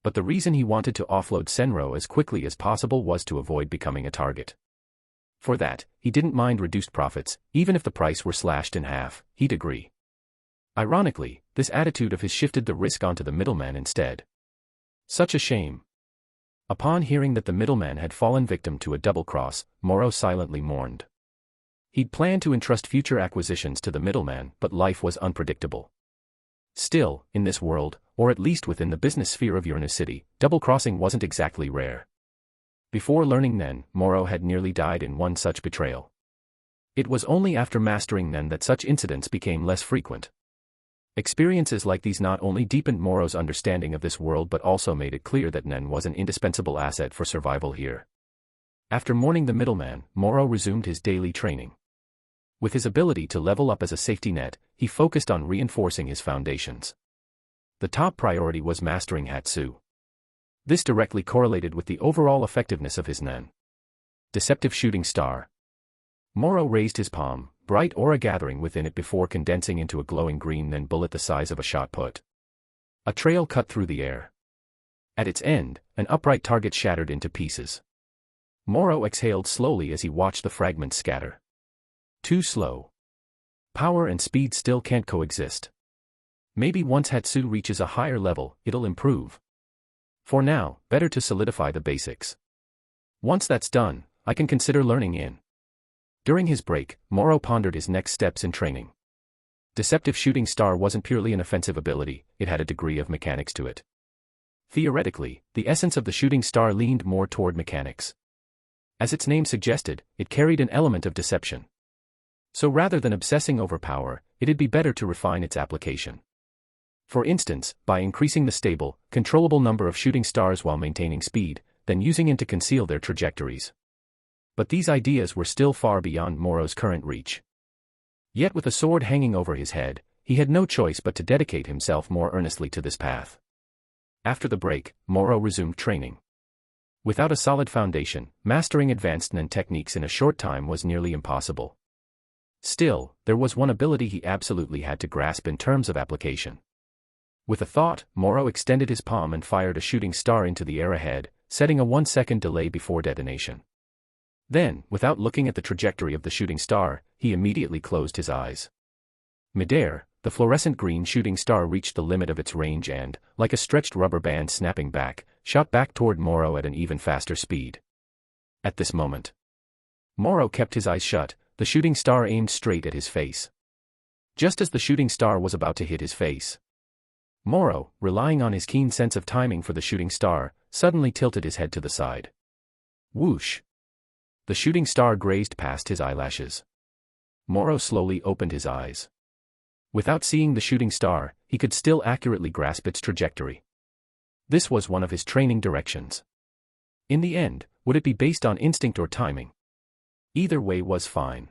Speaker 1: But the reason he wanted to offload Senro as quickly as possible was to avoid becoming a target. For that, he didn't mind reduced profits, even if the price were slashed in half, he'd agree. Ironically, this attitude of his shifted the risk onto the middleman instead. Such a shame. Upon hearing that the middleman had fallen victim to a double cross, Moro silently mourned. He'd planned to entrust future acquisitions to the middleman, but life was unpredictable. Still, in this world, or at least within the business sphere of Uranus City, double-crossing wasn't exactly rare. Before learning Nen, Moro had nearly died in one such betrayal. It was only after mastering Nen that such incidents became less frequent. Experiences like these not only deepened Moro's understanding of this world but also made it clear that Nen was an indispensable asset for survival here. After mourning the middleman, Moro resumed his daily training. With his ability to level up as a safety net, he focused on reinforcing his foundations. The top priority was mastering Hatsu. This directly correlated with the overall effectiveness of his Nen. Deceptive Shooting Star. Moro raised his palm, bright aura gathering within it before condensing into a glowing green Nen bullet the size of a shot put. A trail cut through the air. At its end, an upright target shattered into pieces. Moro exhaled slowly as he watched the fragments scatter. Too slow. Power and speed still can't coexist. Maybe once Hatsu reaches a higher level, it'll improve. For now, better to solidify the basics. Once that's done, I can consider learning in. During his break, Moro pondered his next steps in training. Deceptive Shooting Star wasn't purely an offensive ability, it had a degree of mechanics to it. Theoretically, the essence of the shooting star leaned more toward mechanics. As its name suggested, it carried an element of deception. So rather than obsessing over power, it'd be better to refine its application. For instance, by increasing the stable, controllable number of shooting stars while maintaining speed, then using it to conceal their trajectories. But these ideas were still far beyond Moro's current reach. Yet with a sword hanging over his head, he had no choice but to dedicate himself more earnestly to this path. After the break, Moro resumed training. Without a solid foundation, mastering advanced Nen techniques in a short time was nearly impossible. Still, there was one ability he absolutely had to grasp in terms of application. With a thought, Moro extended his palm and fired a shooting star into the air ahead, setting a 1-second delay before detonation. Then, without looking at the trajectory of the shooting star, he immediately closed his eyes. Midair, the fluorescent green shooting star reached the limit of its range and, like a stretched rubber band snapping back, shot back toward Moro at an even faster speed. At this moment, Morrow kept his eyes shut, the shooting star aimed straight at his face. Just as the shooting star was about to hit his face, Morrow, relying on his keen sense of timing for the shooting star, suddenly tilted his head to the side. Whoosh! The shooting star grazed past his eyelashes. Morrow slowly opened his eyes. Without seeing the shooting star, he could still accurately grasp its trajectory. This was one of his training directions. In the end, would it be based on instinct or timing? Either way was fine.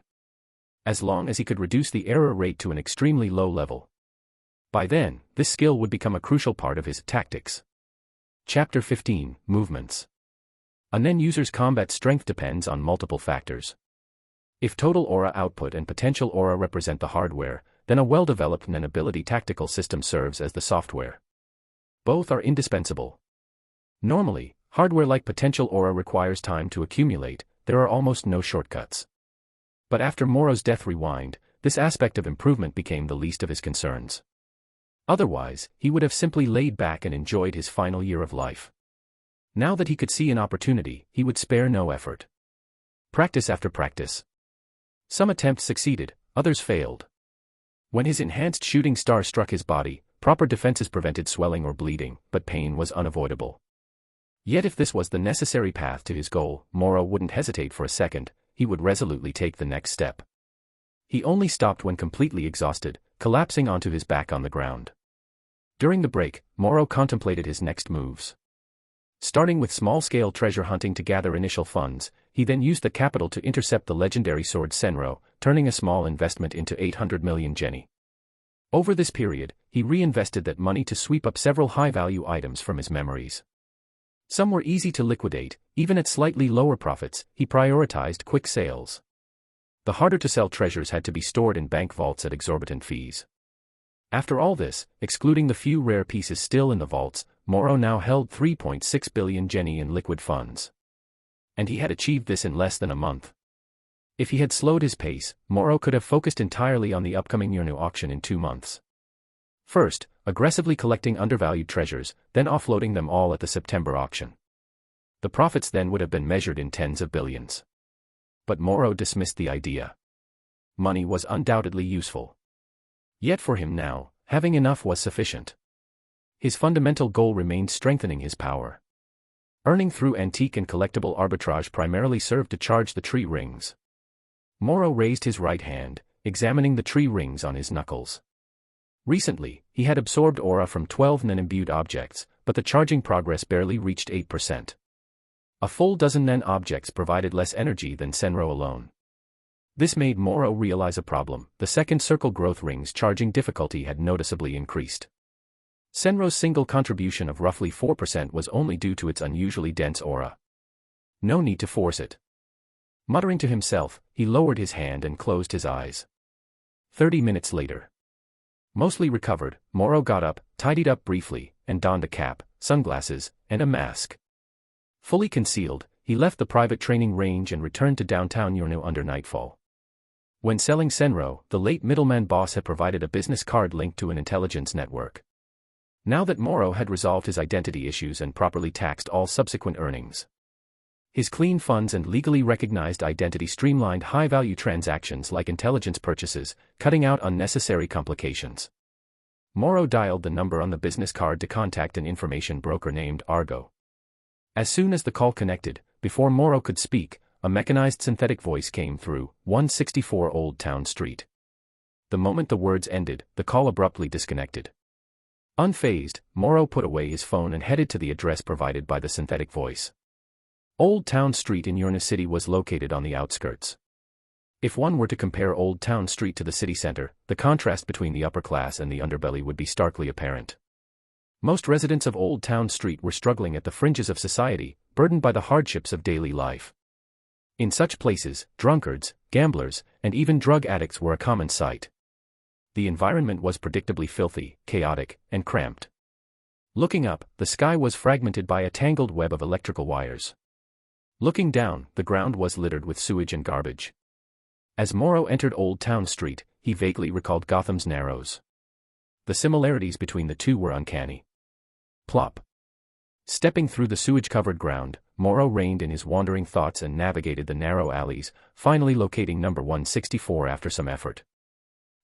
Speaker 1: As long as he could reduce the error rate to an extremely low level. By then, this skill would become a crucial part of his tactics. Chapter 15, Movements. A NEN user's combat strength depends on multiple factors. If total aura output and potential aura represent the hardware, then a well-developed NEN ability tactical system serves as the software. Both are indispensable. Normally, hardware like potential aura requires time to accumulate, there are almost no shortcuts. But after Morrow's Death Rewind, this aspect of improvement became the least of his concerns. Otherwise, he would have simply laid back and enjoyed his final year of life. Now that he could see an opportunity, he would spare no effort. Practice after practice. Some attempts succeeded, others failed. When his enhanced shooting star struck his body, proper defenses prevented swelling or bleeding, but pain was unavoidable. Yet if this was the necessary path to his goal, Morrow wouldn't hesitate for a second, he would resolutely take the next step. He only stopped when completely exhausted, collapsing onto his back on the ground. During the break, Morrow contemplated his next moves. Starting with small-scale treasure hunting to gather initial funds, he then used the capital to intercept the legendary sword Senro, turning a small investment into 800 million jenny. Over this period, he reinvested that money to sweep up several high-value items from his memories. Some were easy to liquidate, even at slightly lower profits, he prioritized quick sales. The harder-to-sell treasures had to be stored in bank vaults at exorbitant fees. After all this, excluding the few rare pieces still in the vaults, Morrow now held 3.6 billion jenny in liquid funds. And he had achieved this in less than a month. If he had slowed his pace, Morrow could have focused entirely on the upcoming Yurnu auction in 2 months. First, aggressively collecting undervalued treasures, then offloading them all at the September auction. The profits then would have been measured in tens of billions. But Morrow dismissed the idea. Money was undoubtedly useful. Yet for him now, having enough was sufficient. His fundamental goal remained strengthening his power. Earning through antique and collectible arbitrage primarily served to charge the tree rings. Morrow raised his right hand, examining the tree rings on his knuckles. Recently, he had absorbed aura from 12 NEN-imbued objects, but the charging progress barely reached 8%. A full dozen NEN objects provided less energy than Senro alone. This made Morrow realize a problem: the second circle growth ring's charging difficulty had noticeably increased. Senro's single contribution of roughly 4% was only due to its unusually dense aura. No need to force it. Muttering to himself, he lowered his hand and closed his eyes. 30 minutes later. Mostly recovered, Morrow got up, tidied up briefly, and donned a cap, sunglasses, and a mask. Fully concealed, he left the private training range and returned to downtown Yurnu under nightfall. When selling Senro, the late middleman boss had provided a business card linked to an intelligence network. Now that Morrow had resolved his identity issues and properly taxed all subsequent earnings, his clean funds and legally recognized identity streamlined high-value transactions like intelligence purchases, cutting out unnecessary complications. Morrow dialed the number on the business card to contact an information broker named Argo. As soon as the call connected, before Morrow could speak, a mechanized synthetic voice came through, 164 Old Town Street. The moment the words ended, the call abruptly disconnected. Unfazed, Morrow put away his phone and headed to the address provided by the synthetic voice. Old Town Street in Yurnu City was located on the outskirts. If one were to compare Old Town Street to the city center, the contrast between the upper class and the underbelly would be starkly apparent. Most residents of Old Town Street were struggling at the fringes of society, burdened by the hardships of daily life. In such places, drunkards, gamblers, and even drug addicts were a common sight. The environment was predictably filthy, chaotic, and cramped. Looking up, the sky was fragmented by a tangled web of electrical wires. Looking down, the ground was littered with sewage and garbage. As Morrow entered Old Town Street, he vaguely recalled Gotham's Narrows. The similarities between the two were uncanny. Plop. Stepping through the sewage-covered ground, Morrow reined in his wandering thoughts and navigated the narrow alleys, finally locating number 164 after some effort.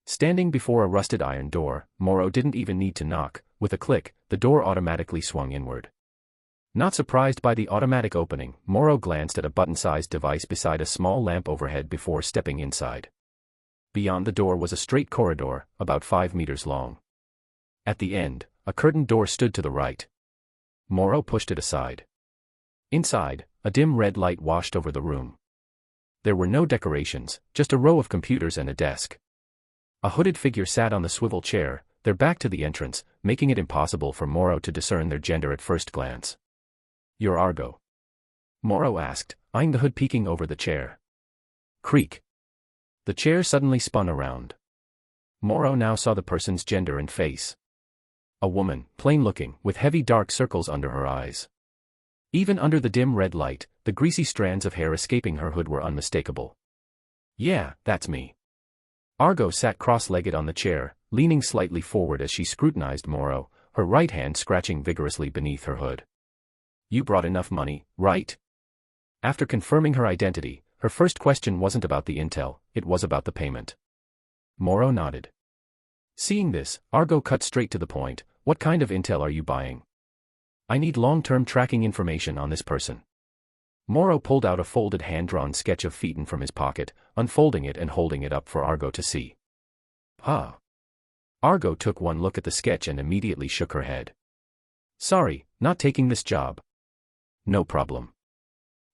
Speaker 1: Standing before a rusted iron door, Morrow didn't even need to knock. With a click, the door automatically swung inward. Not surprised by the automatic opening, Morrow glanced at a button-sized device beside a small lamp overhead before stepping inside. Beyond the door was a straight corridor, about 5 meters long. At the end, a curtained door stood to the right. Morrow pushed it aside. Inside, a dim red light washed over the room. There were no decorations, just a row of computers and a desk. A hooded figure sat on the swivel chair, their back to the entrance, making it impossible for Morrow to discern their gender at first glance. "You're Argo?" Morrow asked, eyeing the hood peeking over the chair. Creak. The chair suddenly spun around. Morrow now saw the person's gender and face. A woman, plain-looking, with heavy dark circles under her eyes. Even under the dim red light, the greasy strands of hair escaping her hood were unmistakable. "Yeah, that's me." Argo sat cross-legged on the chair, leaning slightly forward as she scrutinized Morrow, her right hand scratching vigorously beneath her hood. "You brought enough money, right?" After confirming her identity, her first question wasn't about the intel, it was about the payment. Morrow nodded. Seeing this, Argo cut straight to the point. "What kind of intel are you buying?" "I need long-term tracking information on this person." Morrow pulled out a folded hand-drawn sketch of Phaeton from his pocket, unfolding it and holding it up for Argo to see. "Huh." Argo took one look at the sketch and immediately shook her head. "Sorry, not taking this job." "No problem.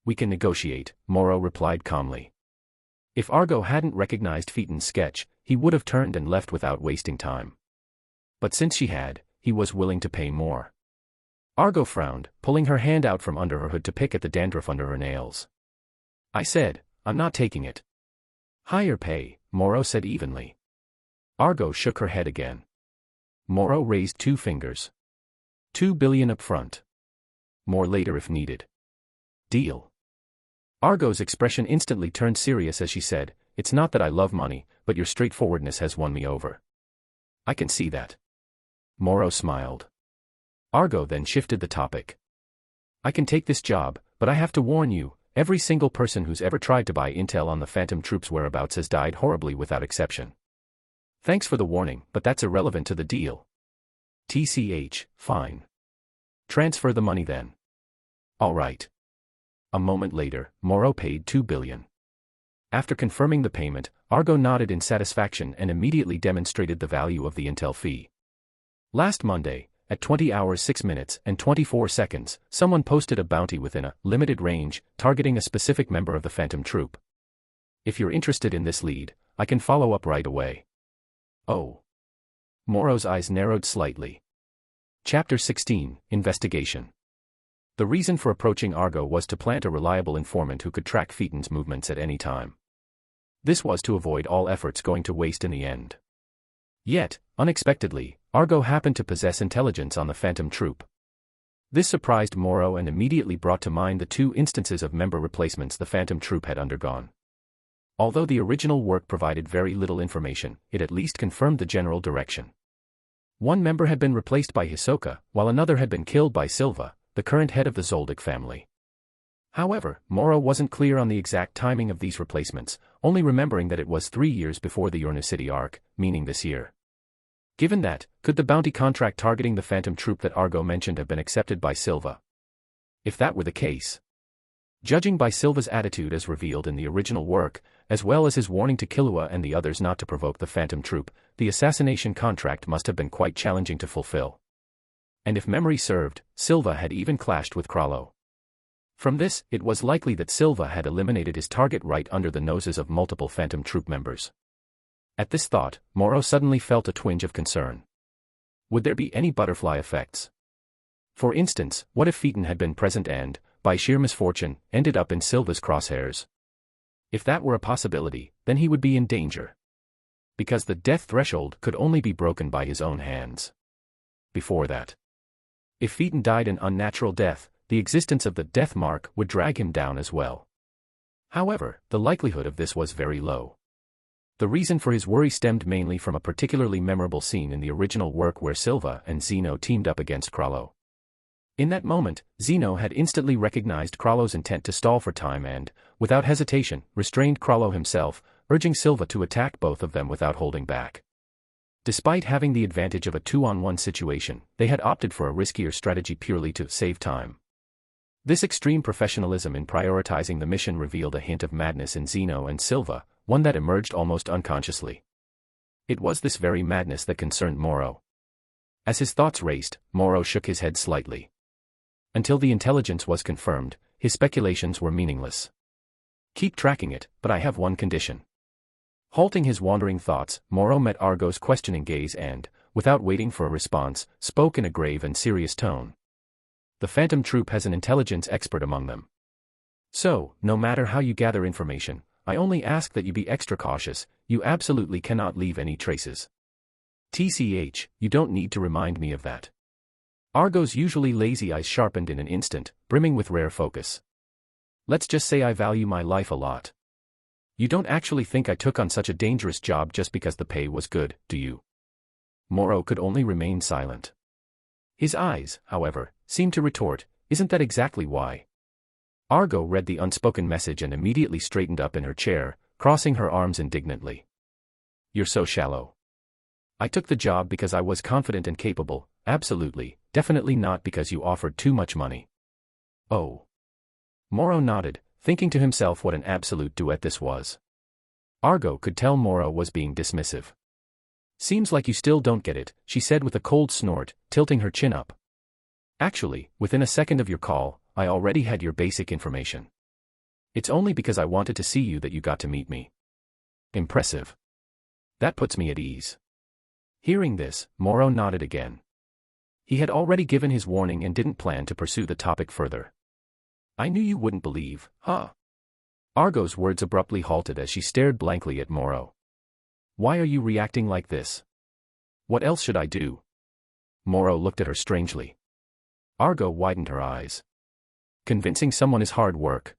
Speaker 1: We can negotiate," Morrow replied calmly. If Argo hadn't recognized Phaeton's sketch, he would have turned and left without wasting time. But since she had, he was willing to pay more. Argo frowned, pulling her hand out from under her hood to pick at the dandruff under her nails. "I said, I'm not taking it." "Higher pay," Morrow said evenly. Argo shook her head again. Morrow raised 2 fingers. $2 billion up front. More later if needed. Deal. Argo's expression instantly turned serious as she said, "It's not that I love money, but your straightforwardness has won me over." "I can see that." Morrow smiled. Argo then shifted the topic. "I can take this job, but I have to warn you, every single person who's ever tried to buy intel on the Phantom Troops' whereabouts has died horribly without exception." "Thanks for the warning, but that's irrelevant to the deal." "TCH, fine. Transfer the money then." "All right." A moment later, Morrow paid $2 billion. After confirming the payment, Argo nodded in satisfaction and immediately demonstrated the value of the intel fee. Last Monday, at 20 hours 6 minutes and 24 seconds, someone posted a bounty within a limited range, targeting a specific member of the Phantom Troop. If you're interested in this lead, I can follow up right away. Oh. Morrow's eyes narrowed slightly. Chapter 16, Investigation. The reason for approaching Argo was to plant a reliable informant who could track Phaeton's movements at any time. This was to avoid all efforts going to waste in the end. Yet, unexpectedly, Argo happened to possess intelligence on the Phantom Troop. This surprised Morrow and immediately brought to mind the 2 instances of member replacements the Phantom Troop had undergone. Although the original work provided very little information, it at least confirmed the general direction. One member had been replaced by Hisoka, while another had been killed by Silva, the current head of the Zoldyck family. However, Morrow wasn't clear on the exact timing of these replacements, only remembering that it was 3 years before the Yornu City arc, meaning this year. Given that, could the bounty contract targeting the Phantom Troop that Argo mentioned have been accepted by Silva? If that were the case, judging by Silva's attitude as revealed in the original work, as well as his warning to Killua and the others not to provoke the Phantom Troop, the assassination contract must have been quite challenging to fulfill. And if memory served, Silva had even clashed with Krallo. From this, it was likely that Silva had eliminated his target right under the noses of multiple Phantom Troop members. At this thought, Morrow suddenly felt a twinge of concern. Would there be any butterfly effects? For instance, what if Phaeton had been present and, by sheer misfortune, ended up in Silva's crosshairs? If that were a possibility, then he would be in danger. Because the death threshold could only be broken by his own hands. Before that, if Phaeton died an unnatural death, the existence of the death mark would drag him down as well. However, the likelihood of this was very low. The reason for his worry stemmed mainly from a particularly memorable scene in the original work where Silva and Zeno teamed up against Krallo. In that moment, Zeno had instantly recognized Krallo's intent to stall for time and, without hesitation, restrained Krallo himself, urging Silva to attack both of them without holding back. Despite having the advantage of a 2-on-1 situation, they had opted for a riskier strategy purely to save time. This extreme professionalism in prioritizing the mission revealed a hint of madness in Zeno and Silva, one that emerged almost unconsciously. It was this very madness that concerned Moro. As his thoughts raced, Moro shook his head slightly. Until the intelligence was confirmed, his speculations were meaningless. Keep tracking it, but I have one condition. Halting his wandering thoughts, Moro met Argo's questioning gaze and, without waiting for a response, spoke in a grave and serious tone. The Phantom Troop has an intelligence expert among them. So, no matter how you gather information, I only ask that you be extra cautious. You absolutely cannot leave any traces. TCH, you don't need to remind me of that. Argo's usually lazy eyes sharpened in an instant, brimming with rare focus. Let's just say I value my life a lot. You don't actually think I took on such a dangerous job just because the pay was good, do you? Moro could only remain silent. His eyes, however, seemed to retort, isn't that exactly why? Argo read the unspoken message and immediately straightened up in her chair, crossing her arms indignantly. You're so shallow. I took the job because I was confident and capable, absolutely, definitely not because you offered too much money. Oh. Moro nodded, thinking to himself what an absolute duet this was. Argo could tell Moro was being dismissive. Seems like you still don't get it, she said with a cold snort, tilting her chin up. Actually, within a second of your call, I already had your basic information. It's only because I wanted to see you that you got to meet me. Impressive. That puts me at ease. Hearing this, Moro nodded again. He had already given his warning and didn't plan to pursue the topic further. I knew you wouldn't believe, huh? Argo's words abruptly halted as she stared blankly at Moro. Why are you reacting like this? What else should I do? Moro looked at her strangely. Argo widened her eyes. Convincing someone is hard work.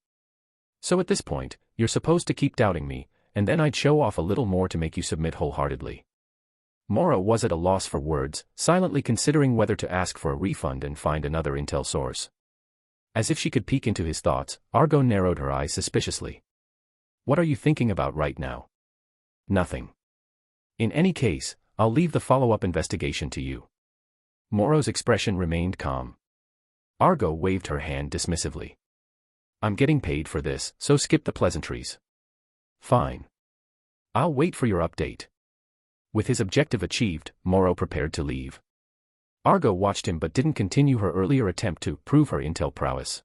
Speaker 1: So at this point, you're supposed to keep doubting me, and then I'd show off a little more to make you submit wholeheartedly. Moro was at a loss for words, silently considering whether to ask for a refund and find another intel source. As if she could peek into his thoughts, Argo narrowed her eyes suspiciously. What are you thinking about right now? Nothing. In any case, I'll leave the follow-up investigation to you. Moro's expression remained calm. Argo waved her hand dismissively. I'm getting paid for this, so skip the pleasantries. Fine. I'll wait for your update. With his objective achieved, Moro prepared to leave. Argo watched him but didn't continue her earlier attempt to prove her intel prowess.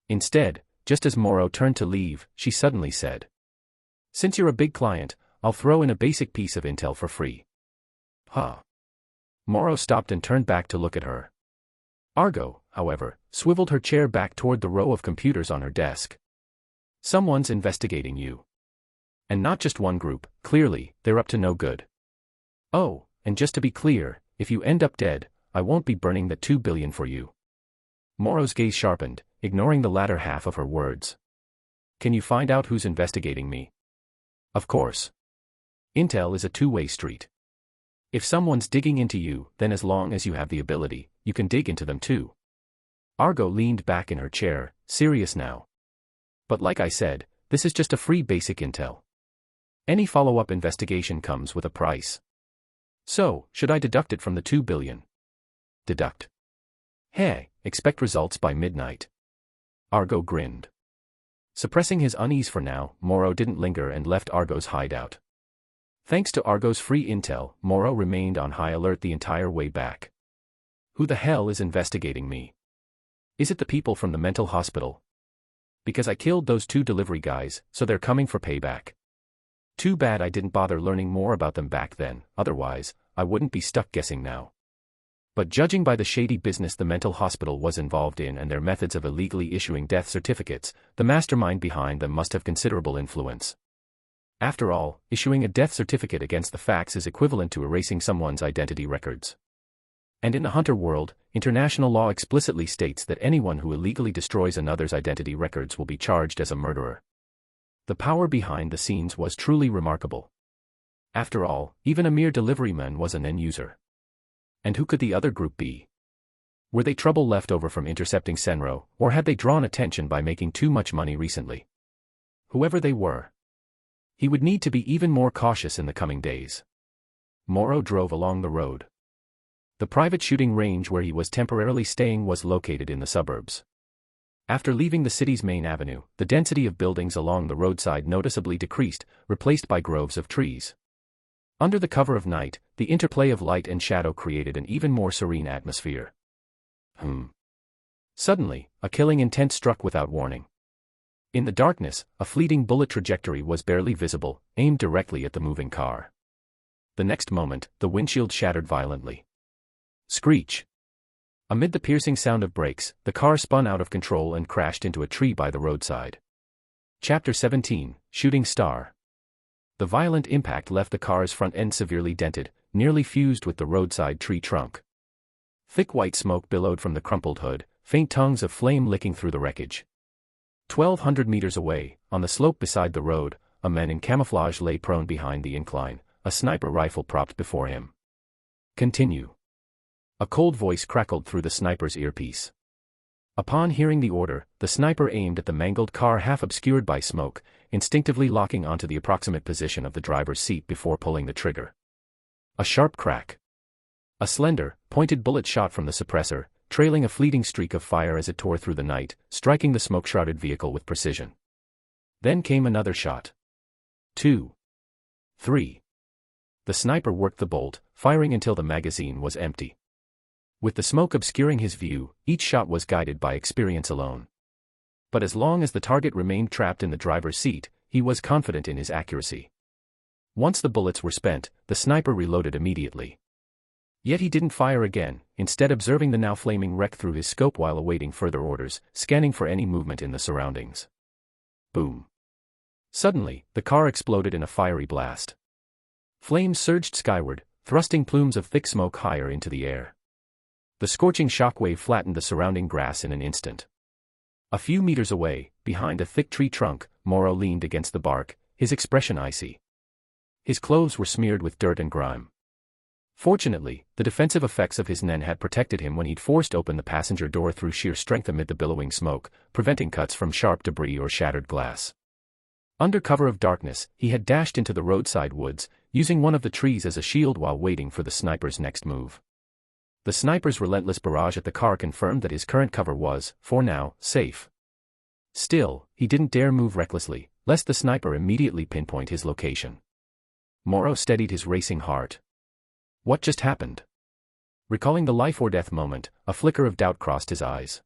Speaker 1: Instead, just as Moro turned to leave, she suddenly said, Since you're a big client, I'll throw in a basic piece of intel for free. Huh. Moro stopped and turned back to look at her. Argo, however, swiveled her chair back toward the row of computers on her desk. Someone's investigating you. And not just one group, clearly, they're up to no good. Oh, and just to be clear, if you end up dead, I won't be burning the 2 billion for you. Moro's gaze sharpened, ignoring the latter half of her words. Can you find out who's investigating me? Of course. Intel is a two-way street. If someone's digging into you, then as long as you have the ability, you can dig into them too. Argo leaned back in her chair, serious now. But like I said, this is just a free basic intel. Any follow-up investigation comes with a price. So, should I deduct it from the 2 billion? Deduct. Hey, expect results by midnight. Argo grinned. Suppressing his unease for now, Moro didn't linger and left Argo's hideout. Thanks to Argo's free intel, Moro remained on high alert the entire way back. Who the hell is investigating me? Is it the people from the mental hospital? Because I killed those 2 delivery guys, so they're coming for payback. Too bad I didn't bother learning more about them back then, otherwise, I wouldn't be stuck guessing now. But judging by the shady business the mental hospital was involved in and their methods of illegally issuing death certificates, the mastermind behind them must have considerable influence. After all, issuing a death certificate against the facts is equivalent to erasing someone's identity records. And in the hunter world, international law explicitly states that anyone who illegally destroys another's identity records will be charged as a murderer. The power behind the scenes was truly remarkable. After all, even a mere deliveryman was an end user. And who could the other group be? Were they trouble left over from intercepting Senro, or had they drawn attention by making too much money recently? Whoever they were, he would need to be even more cautious in the coming days. Moro drove along the road. The private shooting range where he was temporarily staying was located in the suburbs. After leaving the city's main avenue, the density of buildings along the roadside noticeably decreased, replaced by groves of trees. Under the cover of night, the interplay of light and shadow created an even more serene atmosphere. Suddenly, a killing intent struck without warning. In the darkness, a fleeting bullet trajectory was barely visible, aimed directly at the moving car. The next moment, the windshield shattered violently. Screech! Amid the piercing sound of brakes, the car spun out of control and crashed into a tree by the roadside. Chapter 17, Shooting Star. The violent impact left the car's front end severely dented, nearly fused with the roadside tree trunk. Thick white smoke billowed from the crumpled hood, faint tongues of flame licking through the wreckage. 1,200 meters away, on the slope beside the road, a man in camouflage lay prone behind the incline, a sniper rifle propped before him. Continue. A cold voice crackled through the sniper's earpiece. Upon hearing the order, the sniper aimed at the mangled car half obscured by smoke, instinctively locking onto the approximate position of the driver's seat before pulling the trigger. A sharp crack. A slender, pointed bullet shot from the suppressor, trailing a fleeting streak of fire as it tore through the night, striking the smoke-shrouded vehicle with precision. Then came another shot. 2. 3. The sniper worked the bolt, firing until the magazine was empty. With the smoke obscuring his view, each shot was guided by experience alone. But as long as the target remained trapped in the driver's seat, he was confident in his accuracy. Once the bullets were spent, the sniper reloaded immediately. Yet he didn't fire again, instead observing the now flaming wreck through his scope while awaiting further orders, scanning for any movement in the surroundings. Boom. Suddenly, the car exploded in a fiery blast. Flames surged skyward, thrusting plumes of thick smoke higher into the air. The scorching shockwave flattened the surrounding grass in an instant. A few meters away, behind a thick tree trunk, Moro leaned against the bark, his expression icy. His clothes were smeared with dirt and grime. Fortunately, the defensive effects of his nen had protected him when he'd forced open the passenger door through sheer strength amid the billowing smoke, preventing cuts from sharp debris or shattered glass. Under cover of darkness, he had dashed into the roadside woods, using one of the trees as a shield while waiting for the sniper's next move. The sniper's relentless barrage at the car confirmed that his current cover was, for now, safe. Still, he didn't dare move recklessly, lest the sniper immediately pinpoint his location. Moro steadied his racing heart. What just happened? Recalling the life-or-death moment, a flicker of doubt crossed his eyes.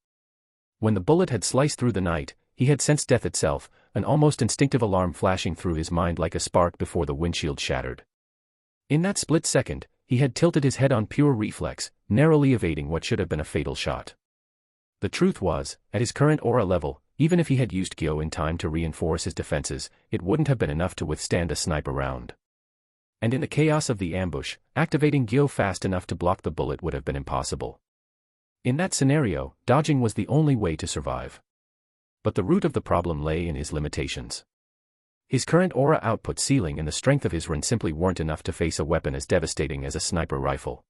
Speaker 1: When the bullet had sliced through the night, he had sensed death itself, an almost instinctive alarm flashing through his mind like a spark before the windshield shattered. In that split second, he had tilted his head on pure reflex, narrowly evading what should have been a fatal shot. The truth was, at his current aura level, even if he had used Gyo in time to reinforce his defenses, it wouldn't have been enough to withstand a sniper round. And in the chaos of the ambush, activating Gyo fast enough to block the bullet would have been impossible. In that scenario, dodging was the only way to survive. But the root of the problem lay in his limitations. His current aura output ceiling and the strength of his Ren simply weren't enough to face a weapon as devastating as a sniper rifle.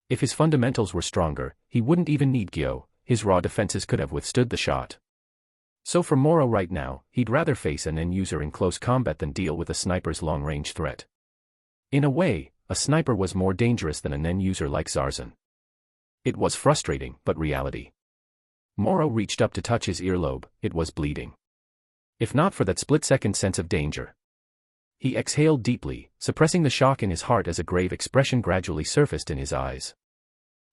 Speaker 1: If his fundamentals were stronger, he wouldn't even need Gyo, his raw defenses could have withstood the shot. So for Moro right now, he'd rather face an end-user in close combat than deal with a sniper's long-range threat. In a way, a sniper was more dangerous than an end-user like Zarzan. It was frustrating, but reality. Moro reached up to touch his earlobe, it was bleeding. If not for that split-second sense of danger. He exhaled deeply, suppressing the shock in his heart as a grave expression gradually surfaced in his eyes.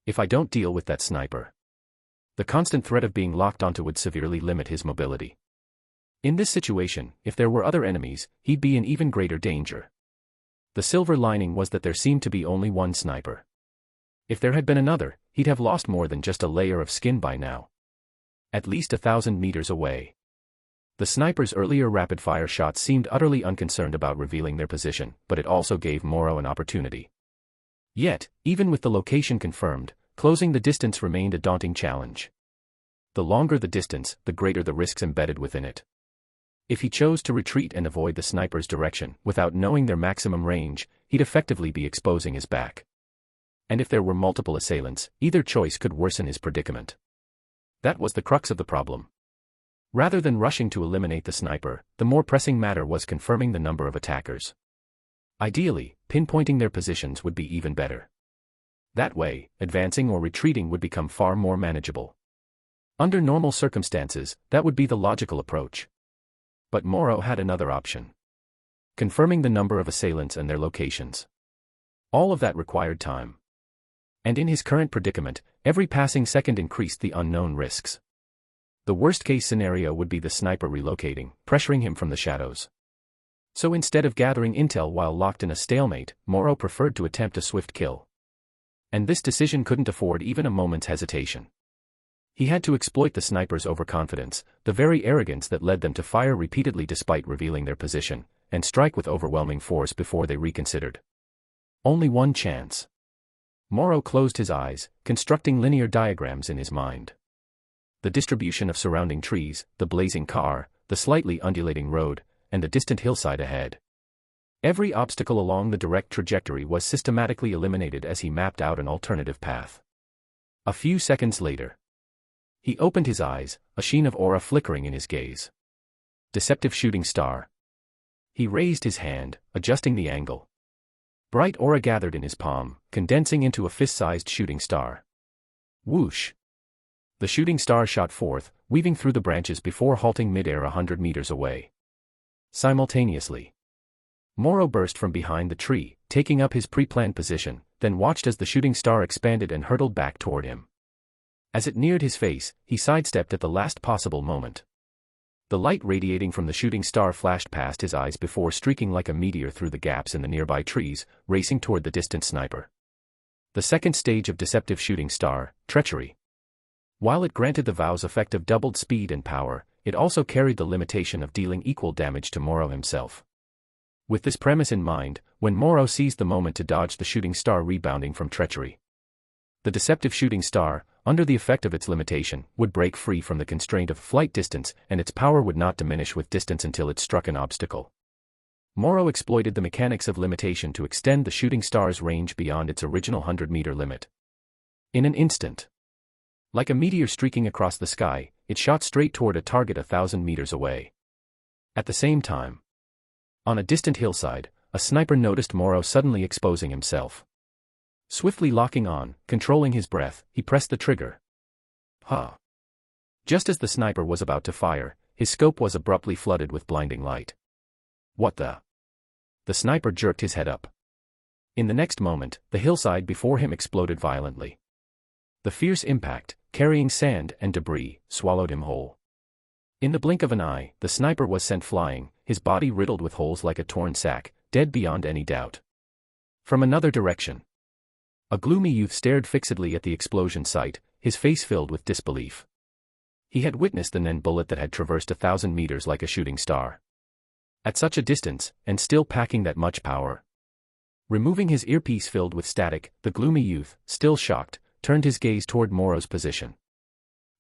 Speaker 1: If I don't deal with that sniper. The constant threat of being locked onto would severely limit his mobility. In this situation, if there were other enemies, he'd be in even greater danger. The silver lining was that there seemed to be only one sniper. If there had been another, he'd have lost more than just a layer of skin by now. At least 1,000 meters away. The sniper's earlier rapid-fire shots seemed utterly unconcerned about revealing their position, but it also gave Moro an opportunity. Yet, even with the location confirmed, closing the distance remained a daunting challenge. The longer the distance, the greater the risks embedded within it. If he chose to retreat and avoid the sniper's direction, without knowing their maximum range, he'd effectively be exposing his back. And if there were multiple assailants, either choice could worsen his predicament. That was the crux of the problem. Rather than rushing to eliminate the sniper, the more pressing matter was confirming the number of attackers. Ideally, pinpointing their positions would be even better. That way, advancing or retreating would become far more manageable. Under normal circumstances, that would be the logical approach. But Morrow had another option. Confirming the number of assailants and their locations. All of that required time. And in his current predicament, every passing second increased the unknown risks. The worst-case scenario would be the sniper relocating, pressuring him from the shadows. So instead of gathering intel while locked in a stalemate, Morrow preferred to attempt a swift kill. And this decision couldn't afford even a moment's hesitation. He had to exploit the sniper's overconfidence, the very arrogance that led them to fire repeatedly despite revealing their position, and strike with overwhelming force before they reconsidered. Only one chance. Morrow closed his eyes, constructing linear diagrams in his mind. The distribution of surrounding trees, the blazing car, the slightly undulating road, and the distant hillside ahead. Every obstacle along the direct trajectory was systematically eliminated as he mapped out an alternative path. A few seconds later, he opened his eyes, a sheen of aura flickering in his gaze. Deceptive shooting star. He raised his hand, adjusting the angle. Bright aura gathered in his palm, condensing into a fist-sized shooting star. Whoosh! The shooting star shot forth, weaving through the branches before halting mid-air 100 meters away. Simultaneously, Morrow burst from behind the tree, taking up his pre-planned position, then watched as the shooting star expanded and hurtled back toward him. As it neared his face, he sidestepped at the last possible moment. The light radiating from the shooting star flashed past his eyes before streaking like a meteor through the gaps in the nearby trees, racing toward the distant sniper. The second stage of deceptive shooting star, treachery. While it granted the Vow's effect of doubled speed and power, it also carried the limitation of dealing equal damage to Morrow himself. With this premise in mind, when Morrow seized the moment to dodge the shooting star rebounding from treachery, the deceptive shooting star, under the effect of its limitation, would break free from the constraint of flight distance, and its power would not diminish with distance until it struck an obstacle. Morrow exploited the mechanics of limitation to extend the shooting star's range beyond its original 100-meter limit. In an instant, like a meteor streaking across the sky, it shot straight toward a target 1,000 meters away. At the same time, on a distant hillside, a sniper noticed Morrow suddenly exposing himself. Swiftly locking on, controlling his breath, he pressed the trigger. Just as the sniper was about to fire, his scope was abruptly flooded with blinding light. What the? The sniper jerked his head up. In the next moment, the hillside before him exploded violently. The fierce impact, carrying sand and debris, swallowed him whole. In the blink of an eye, the sniper was sent flying, his body riddled with holes like a torn sack, dead beyond any doubt. From another direction, a gloomy youth stared fixedly at the explosion site, his face filled with disbelief. He had witnessed the Nen bullet that had traversed 1,000 meters like a shooting star. At such a distance, and still packing that much power. Removing his earpiece filled with static, the gloomy youth, still shocked, turned his gaze toward Morrow's position.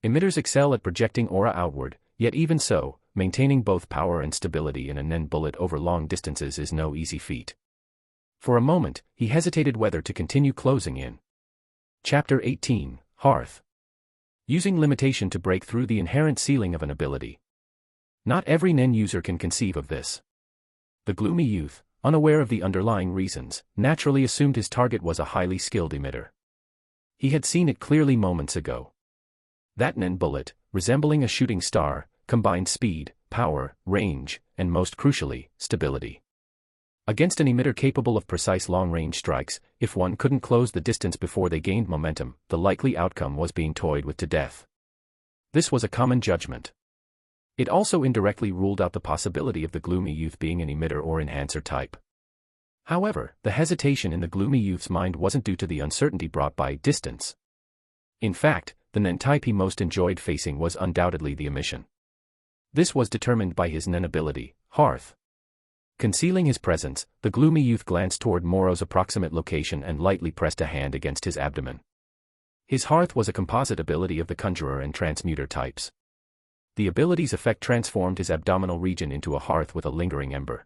Speaker 1: Emitters excel at projecting aura outward, yet even so, maintaining both power and stability in a Nen bullet over long distances is no easy feat. For a moment, he hesitated whether to continue closing in. Chapter 18, Hearth. Using limitation to break through the inherent ceiling of an ability. Not every Nen user can conceive of this. The gloomy youth, unaware of the underlying reasons, naturally assumed his target was a highly skilled emitter. He had seen it clearly moments ago. That Nen bullet, resembling a shooting star, combined speed, power, range, and most crucially, stability. Against an emitter capable of precise long-range strikes, if one couldn't close the distance before they gained momentum, the likely outcome was being toyed with to death. This was a common judgment. It also indirectly ruled out the possibility of the gloomy youth being an emitter or enhancer type. However, the hesitation in the gloomy youth's mind wasn't due to the uncertainty brought by distance. In fact, the Nen type he most enjoyed facing was undoubtedly the emission. This was determined by his Nen ability, Hearth. Concealing his presence, the gloomy youth glanced toward Morrow's approximate location and lightly pressed a hand against his abdomen. His Hearth was a composite ability of the Conjurer and Transmuter types. The ability's effect transformed his abdominal region into a hearth with a lingering ember.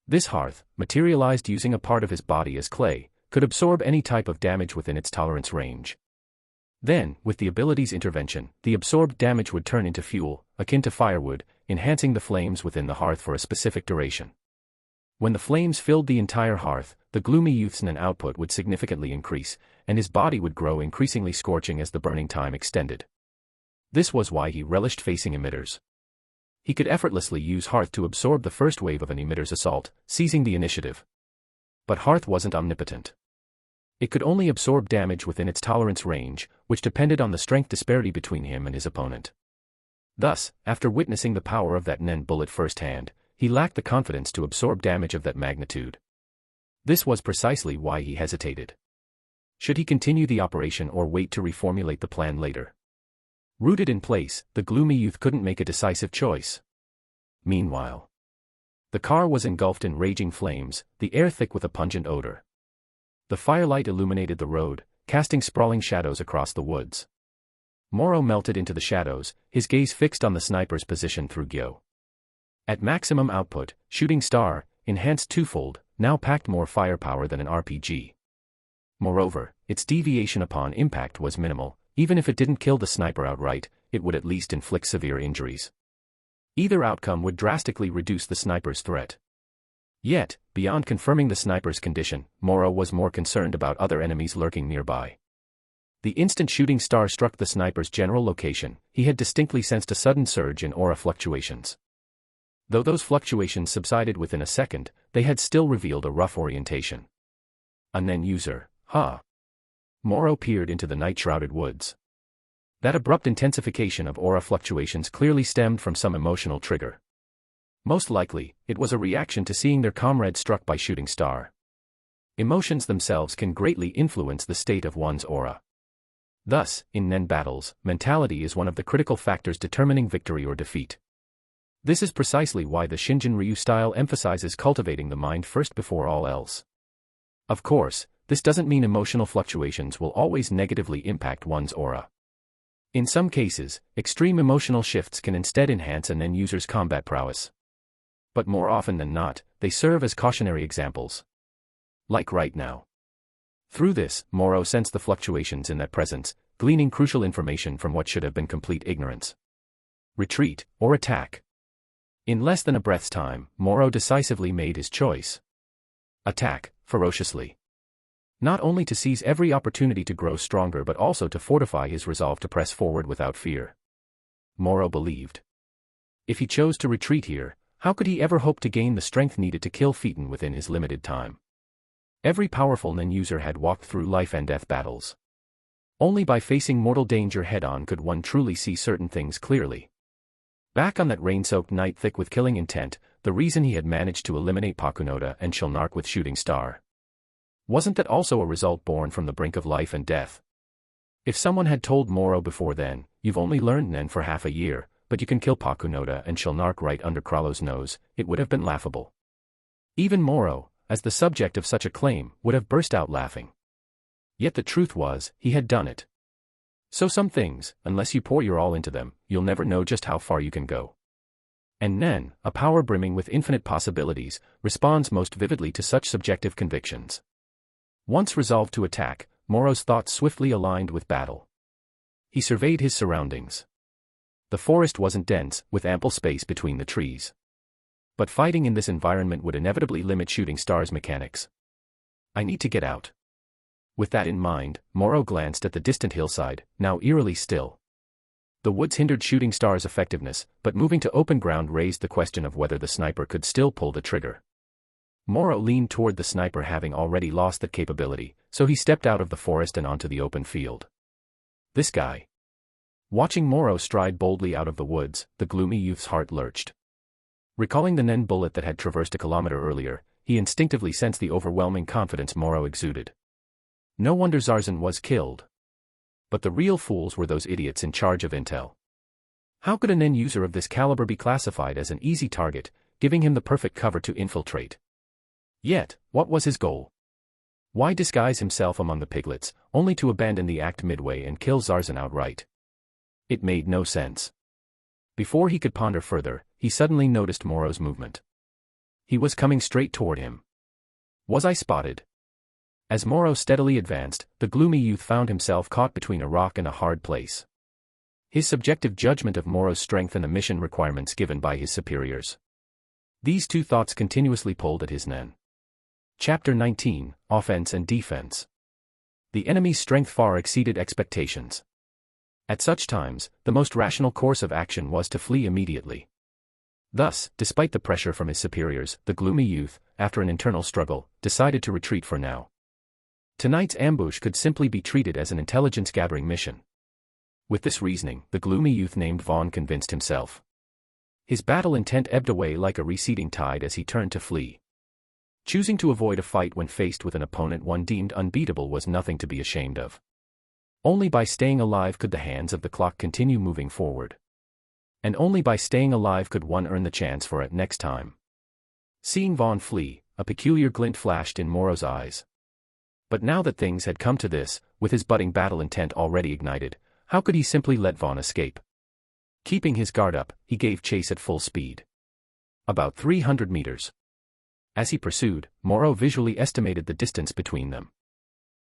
Speaker 1: This hearth, materialized using a part of his body as clay, could absorb any type of damage within its tolerance range. Then, with the ability's intervention, the absorbed damage would turn into fuel, akin to firewood, enhancing the flames within the hearth for a specific duration. When the flames filled the entire hearth, the gloomy youth's Nen output would significantly increase, and his body would grow increasingly scorching as the burning time extended. This was why he relished facing emitters. He could effortlessly use Hearth to absorb the first wave of an emitter's assault, seizing the initiative. But Hearth wasn't omnipotent. It could only absorb damage within its tolerance range, which depended on the strength disparity between him and his opponent. Thus, after witnessing the power of that Nen bullet firsthand, he lacked the confidence to absorb damage of that magnitude. This was precisely why he hesitated. Should he continue the operation or wait to reformulate the plan later? Rooted in place, the gloomy youth couldn't make a decisive choice. Meanwhile, the car was engulfed in raging flames, the air thick with a pungent odor. The firelight illuminated the road, casting sprawling shadows across the woods. Moro melted into the shadows, his gaze fixed on the sniper's position through Gyo. At maximum output, Shooting Star, enhanced twofold, now packed more firepower than an RPG. Moreover, its deviation upon impact was minimal. Even if it didn't kill the sniper outright, it would at least inflict severe injuries. Either outcome would drastically reduce the sniper's threat. Yet, beyond confirming the sniper's condition, Moro was more concerned about other enemies lurking nearby. The instant Shooting Star struck the sniper's general location, he had distinctly sensed a sudden surge in aura fluctuations. Though those fluctuations subsided within a second, they had still revealed a rough orientation. A Nen user, huh? Moro peered into the night-shrouded woods. That abrupt intensification of aura fluctuations clearly stemmed from some emotional trigger. Most likely, it was a reaction to seeing their comrade struck by Shooting Star. Emotions themselves can greatly influence the state of one's aura. Thus, in Nen battles, mentality is one of the critical factors determining victory or defeat. This is precisely why the Shinjin Ryu style emphasizes cultivating the mind first before all else. Of course, this doesn't mean emotional fluctuations will always negatively impact one's aura. In some cases, extreme emotional shifts can instead enhance a Nen user's combat prowess. But more often than not, they serve as cautionary examples. Like right now. Through this, Moro sensed the fluctuations in that presence, gleaning crucial information from what should have been complete ignorance. Retreat, or attack. In less than a breath's time, Moro decisively made his choice. Attack, ferociously. Not only to seize every opportunity to grow stronger but also to fortify his resolve to press forward without fear. Moro believed. If he chose to retreat here, how could he ever hope to gain the strength needed to kill Phaeton within his limited time? Every powerful Nen user had walked through life and death battles. Only by facing mortal danger head-on could one truly see certain things clearly. Back on that rain-soaked night thick with killing intent, the reason he had managed to eliminate Pakunoda and Shellnark with Shooting Star. Wasn't that also a result born from the brink of life and death? If someone had told Moro before then, you've only learned Nen for half a year, but you can kill Pakunoda and Shellnark right under Krallo's nose, it would have been laughable. Even Moro, as the subject of such a claim, would have burst out laughing. Yet the truth was, he had done it. So some things, unless you pour your all into them, you'll never know just how far you can go. And Nen, a power brimming with infinite possibilities, responds most vividly to such subjective convictions. Once resolved to attack, Moro's thoughts swiftly aligned with battle. He surveyed his surroundings. The forest wasn't dense, with ample space between the trees. But fighting in this environment would inevitably limit Shooting Star's mechanics. I need to get out. With that in mind, Moro glanced at the distant hillside, now eerily still. The woods hindered Shooting Star's effectiveness, but moving to open ground raised the question of whether the sniper could still pull the trigger. Moro leaned toward the sniper having already lost that capability, so he stepped out of the forest and onto the open field. This guy. Watching Moro stride boldly out of the woods, the gloomy youth's heart lurched. Recalling the Nen bullet that had traversed a kilometer earlier, he instinctively sensed the overwhelming confidence Moro exuded. No wonder Zarzan was killed. But the real fools were those idiots in charge of intel. How could a Nen user of this caliber be classified as an easy target, giving him the perfect cover to infiltrate? Yet, what was his goal? Why disguise himself among the piglets, only to abandon the act midway and kill Zarzan outright? It made no sense. Before he could ponder further, he suddenly noticed Moro's movement. He was coming straight toward him. Was I spotted? As Morrow steadily advanced, the gloomy youth found himself caught between a rock and a hard place. His subjective judgment of Morrow's strength and the mission requirements given by his superiors. These two thoughts continuously pulled at his nen. Chapter 19, Offense and Defense. The enemy's strength far exceeded expectations. At such times, the most rational course of action was to flee immediately. Thus, despite the pressure from his superiors, the gloomy youth, after an internal struggle, decided to retreat for now. Tonight's ambush could simply be treated as an intelligence-gathering mission. With this reasoning, the gloomy youth named Vaughn convinced himself. His battle intent ebbed away like a receding tide as he turned to flee. Choosing to avoid a fight when faced with an opponent one deemed unbeatable was nothing to be ashamed of. Only by staying alive could the hands of the clock continue moving forward. And only by staying alive could one earn the chance for it next time. Seeing Vaughn flee, a peculiar glint flashed in Morrow's eyes. But now that things had come to this, with his budding battle intent already ignited, how could he simply let Vaughn escape? Keeping his guard up, he gave chase at full speed. About 300 meters. As he pursued, Morrow visually estimated the distance between them.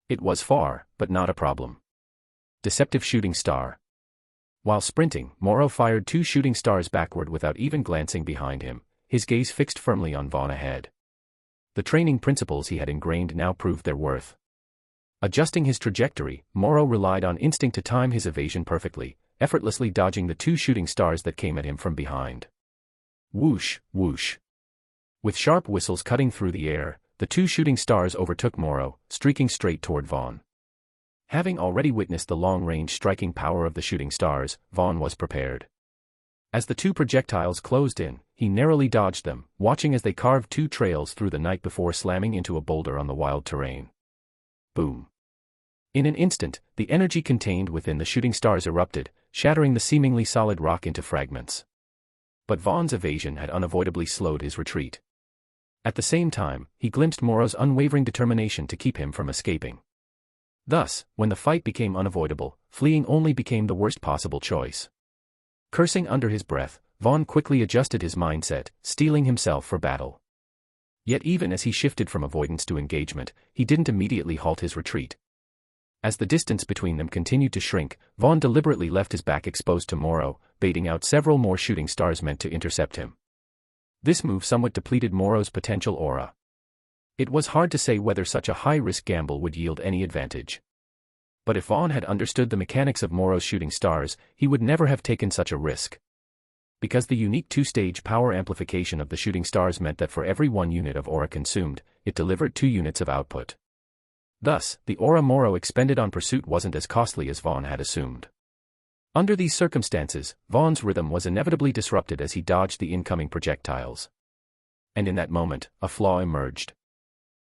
Speaker 1: It was far, but not a problem. Deceptive shooting star. While sprinting, Morrow fired 2 shooting stars backward without even glancing behind him, his gaze fixed firmly on Vaughn ahead. The training principles he had ingrained now proved their worth. Adjusting his trajectory, Morrow relied on instinct to time his evasion perfectly, effortlessly dodging the 2 shooting stars that came at him from behind. Whoosh, whoosh. With sharp whistles cutting through the air, the 2 shooting stars overtook Morrow, streaking straight toward Vaughn. Having already witnessed the long-range striking power of the shooting stars, Vaughn was prepared. As the 2 projectiles closed in, he narrowly dodged them, watching as they carved 2 trails through the night before slamming into a boulder on the wild terrain. Boom. In an instant, the energy contained within the shooting stars erupted, shattering the seemingly solid rock into fragments. But Vaughn's evasion had unavoidably slowed his retreat. At the same time, he glimpsed Morrow's unwavering determination to keep him from escaping. Thus, when the fight became unavoidable, fleeing only became the worst possible choice. Cursing under his breath, Vaughn quickly adjusted his mindset, steeling himself for battle. Yet even as he shifted from avoidance to engagement, he didn't immediately halt his retreat. As the distance between them continued to shrink, Vaughn deliberately left his back exposed to Morrow, baiting out several more shooting stars meant to intercept him. This move somewhat depleted Morrow's potential aura. It was hard to say whether such a high-risk gamble would yield any advantage. But if Vaughn had understood the mechanics of Morrow's shooting stars, he would never have taken such a risk. Because the unique 2-stage power amplification of the shooting stars meant that for every 1 unit of aura consumed, it delivered 2 units of output. Thus, the aura Morrow expended on pursuit wasn't as costly as Vaughn had assumed. Under these circumstances, Vaughn's rhythm was inevitably disrupted as he dodged the incoming projectiles. And in that moment, a flaw emerged.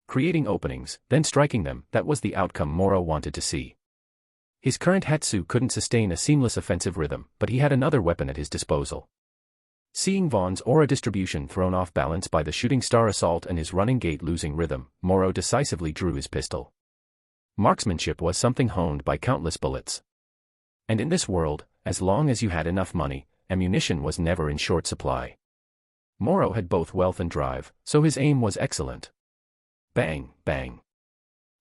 Speaker 1: Creating openings, then striking them, that was the outcome Morrow wanted to see. His current Hatsu couldn't sustain a seamless offensive rhythm, but he had another weapon at his disposal. Seeing Vaughn's aura distribution thrown off balance by the shooting star assault and his running gait losing rhythm, Morrow decisively drew his pistol. Marksmanship was something honed by countless bullets. And in this world, as long as you had enough money, ammunition was never in short supply. Morrow had both wealth and drive, so his aim was excellent. Bang, bang.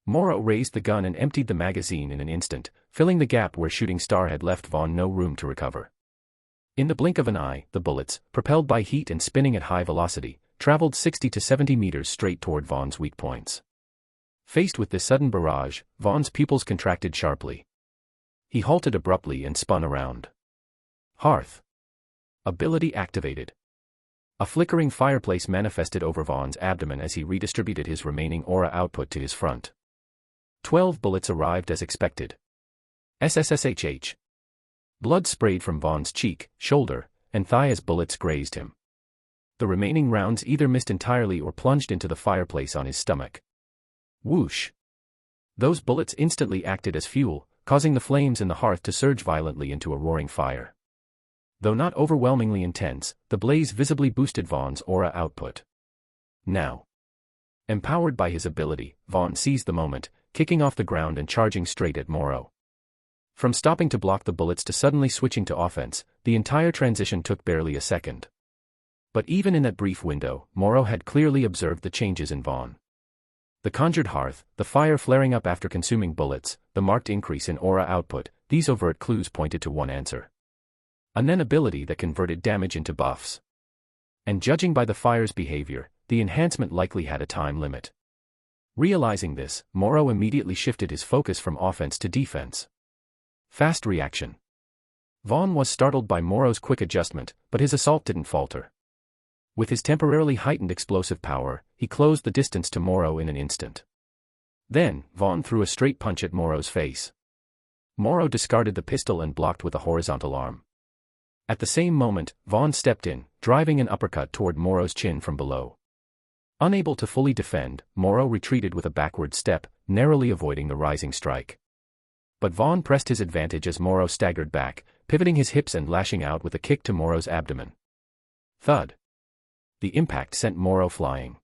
Speaker 1: Morrow raised the gun and emptied the magazine in an instant, filling the gap where Shooting Star had left Vaughn no room to recover. In the blink of an eye, the bullets, propelled by heat and spinning at high velocity, traveled 60 to 70 meters straight toward Vaughn's weak points. Faced with this sudden barrage, Vaughn's pupils contracted sharply. He halted abruptly and spun around. Hearth. Ability activated. A flickering fireplace manifested over Vaughn's abdomen as he redistributed his remaining aura output to his front. 12 bullets arrived as expected. HxH. Blood sprayed from Vaughn's cheek, shoulder, and thigh as bullets grazed him. The remaining rounds either missed entirely or plunged into the fireplace on his stomach. Whoosh. Those bullets instantly acted as fuel, causing the flames in the hearth to surge violently into a roaring fire. Though not overwhelmingly intense, the blaze visibly boosted Vaughn's aura output. Now. Empowered by his ability, Vaughn seized the moment, kicking off the ground and charging straight at Morrow. From stopping to block the bullets to suddenly switching to offense, the entire transition took barely a second. But even in that brief window, Morrow had clearly observed the changes in Vaughn. The conjured hearth, the fire flaring up after consuming bullets, the marked increase in aura output, these overt clues pointed to one answer. A Nen ability that converted damage into buffs. And judging by the fire's behavior, the enhancement likely had a time limit. Realizing this, Morrow immediately shifted his focus from offense to defense. Fast reaction. Vaughn was startled by Morrow's quick adjustment, but his assault didn't falter. With his temporarily heightened explosive power, he closed the distance to Morrow in an instant. Then, Vaughn threw a straight punch at Morrow's face. Morrow discarded the pistol and blocked with a horizontal arm. At the same moment, Vaughn stepped in, driving an uppercut toward Morrow's chin from below. Unable to fully defend, Morrow retreated with a backward step, narrowly avoiding the rising strike. But Vaughn pressed his advantage as Morrow staggered back, pivoting his hips and lashing out with a kick to Morrow's abdomen. Thud. The impact sent Morrow flying.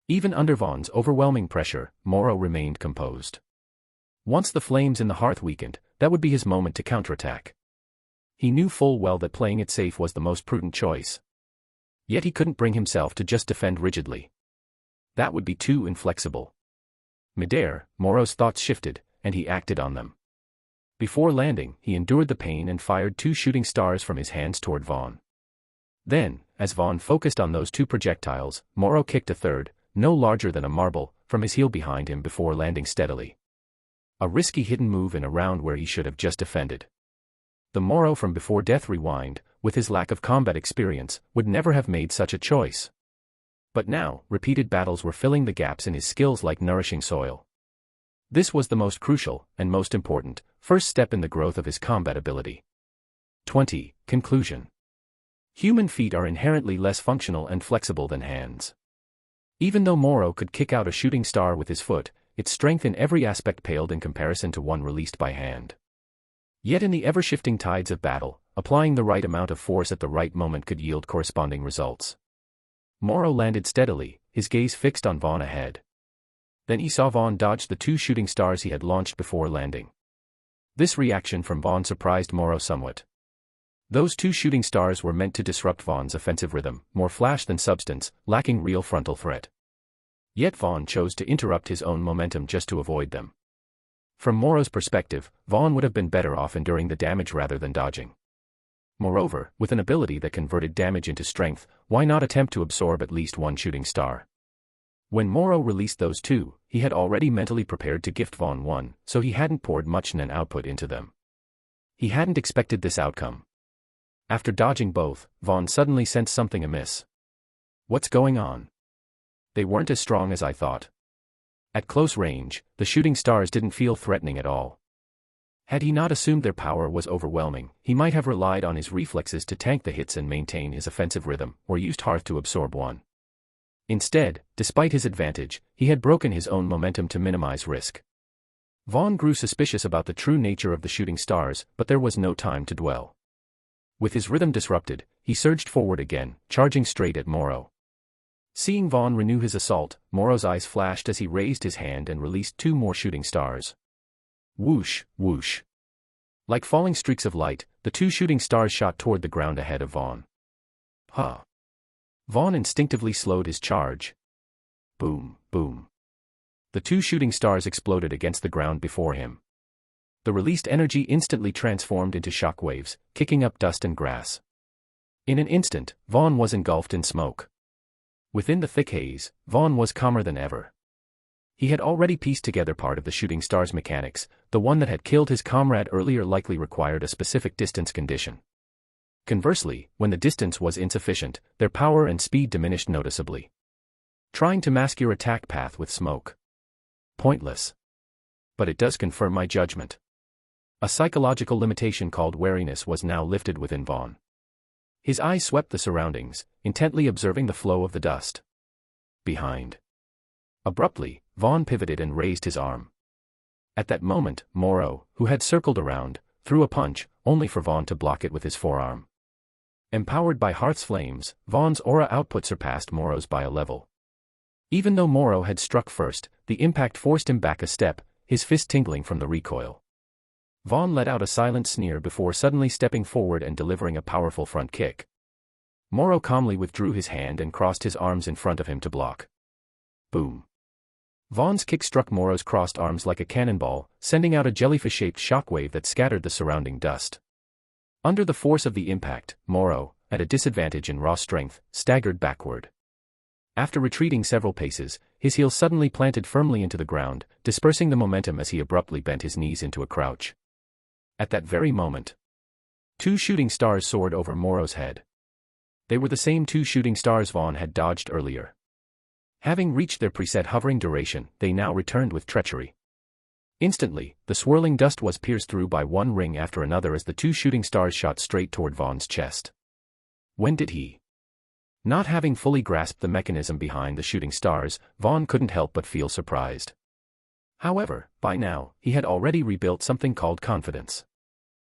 Speaker 1: Even under Vaughn's overwhelming pressure, Morrow remained composed. Once the flames in the hearth weakened, that would be his moment to counterattack. He knew full well that playing it safe was the most prudent choice. Yet he couldn't bring himself to just defend rigidly. That would be too inflexible. Midair, Morrow's thoughts shifted, and he acted on them. Before landing, he endured the pain and fired 2 shooting stars from his hands toward Vaughn. Then, as Vaughn focused on those 2 projectiles, Morrow kicked a third, no larger than a marble, from his heel behind him before landing steadily. A risky hidden move in a round where he should have just defended. The Morrow from Before Death Rewind, with his lack of combat experience, would never have made such a choice. But now, repeated battles were filling the gaps in his skills like nourishing soil. This was the most crucial, and most important, first step in the growth of his combat ability. 20. Conclusion. Human feet are inherently less functional and flexible than hands. Even though Morrow could kick out a shooting star with his foot, its strength in every aspect paled in comparison to one released by hand. Yet in the ever-shifting tides of battle, applying the right amount of force at the right moment could yield corresponding results. Morrow landed steadily, his gaze fixed on Vaughn ahead. Then he saw Vaughn dodge the 2 shooting stars he had launched before landing. This reaction from Vaughn surprised Morrow somewhat. Those 2 shooting stars were meant to disrupt Vaughn's offensive rhythm, more flash than substance, lacking real frontal threat. Yet Vaughn chose to interrupt his own momentum just to avoid them. From Morrow's perspective, Vaughn would have been better off enduring the damage rather than dodging. Moreover, with an ability that converted damage into strength, why not attempt to absorb at least 1 shooting star? When Morrow released those 2, he had already mentally prepared to gift Vaughn 1, so he hadn't poured much Nen output into them. He hadn't expected this outcome. After dodging both, Vaughn suddenly sensed something amiss. What's going on? They weren't as strong as I thought. At close range, the shooting stars didn't feel threatening at all. Had he not assumed their power was overwhelming, he might have relied on his reflexes to tank the hits and maintain his offensive rhythm, or used Hearth to absorb 1. Instead, despite his advantage, he had broken his own momentum to minimize risk. Vaughn grew suspicious about the true nature of the shooting stars, but there was no time to dwell. With his rhythm disrupted, he surged forward again, charging straight at Morrow. Seeing Vaughn renew his assault, Morrow's eyes flashed as he raised his hand and released 2 more shooting stars. Whoosh, whoosh. Like falling streaks of light, the 2 shooting stars shot toward the ground ahead of Vaughn. Huh. Vaughn instinctively slowed his charge. Boom, boom. The 2 shooting stars exploded against the ground before him. The released energy instantly transformed into shock waves, kicking up dust and grass. In an instant, Vaughn was engulfed in smoke. Within the thick haze, Vaughn was calmer than ever. He had already pieced together part of the shooting star's mechanics. The one that had killed his comrade earlier likely required a specific distance condition. Conversely, when the distance was insufficient, their power and speed diminished noticeably. Trying to mask your attack path with smoke. Pointless. But it does confirm my judgment. A psychological limitation called wariness was now lifted within Vaughn. His eyes swept the surroundings, intently observing the flow of the dust. Behind. Abruptly, Vaughn pivoted and raised his arm. At that moment, Morrow, who had circled around, threw a punch, only for Vaughn to block it with his forearm. Empowered by Hearth's flames, Vaughn's aura output surpassed Morrow's by a level. Even though Morrow had struck first, the impact forced him back a step, his fist tingling from the recoil. Vaughn let out a silent sneer before suddenly stepping forward and delivering a powerful front kick. Morrow calmly withdrew his hand and crossed his arms in front of him to block. Boom. Vaughn's kick struck Morrow's crossed arms like a cannonball, sending out a jellyfish-shaped shockwave that scattered the surrounding dust. Under the force of the impact, Morrow, at a disadvantage in raw strength, staggered backward. After retreating several paces, his heels suddenly planted firmly into the ground, dispersing the momentum as he abruptly bent his knees into a crouch. At that very moment, 2 shooting stars soared over Morrow's head. They were the same 2 shooting stars Vaughn had dodged earlier. Having reached their preset hovering duration, they now returned with treachery. Instantly, the swirling dust was pierced through by one ring after another as the 2 shooting stars shot straight toward Vaughn's chest. When did he? Not having fully grasped the mechanism behind the shooting stars, Vaughn couldn't help but feel surprised. However, by now, he had already rebuilt something called confidence.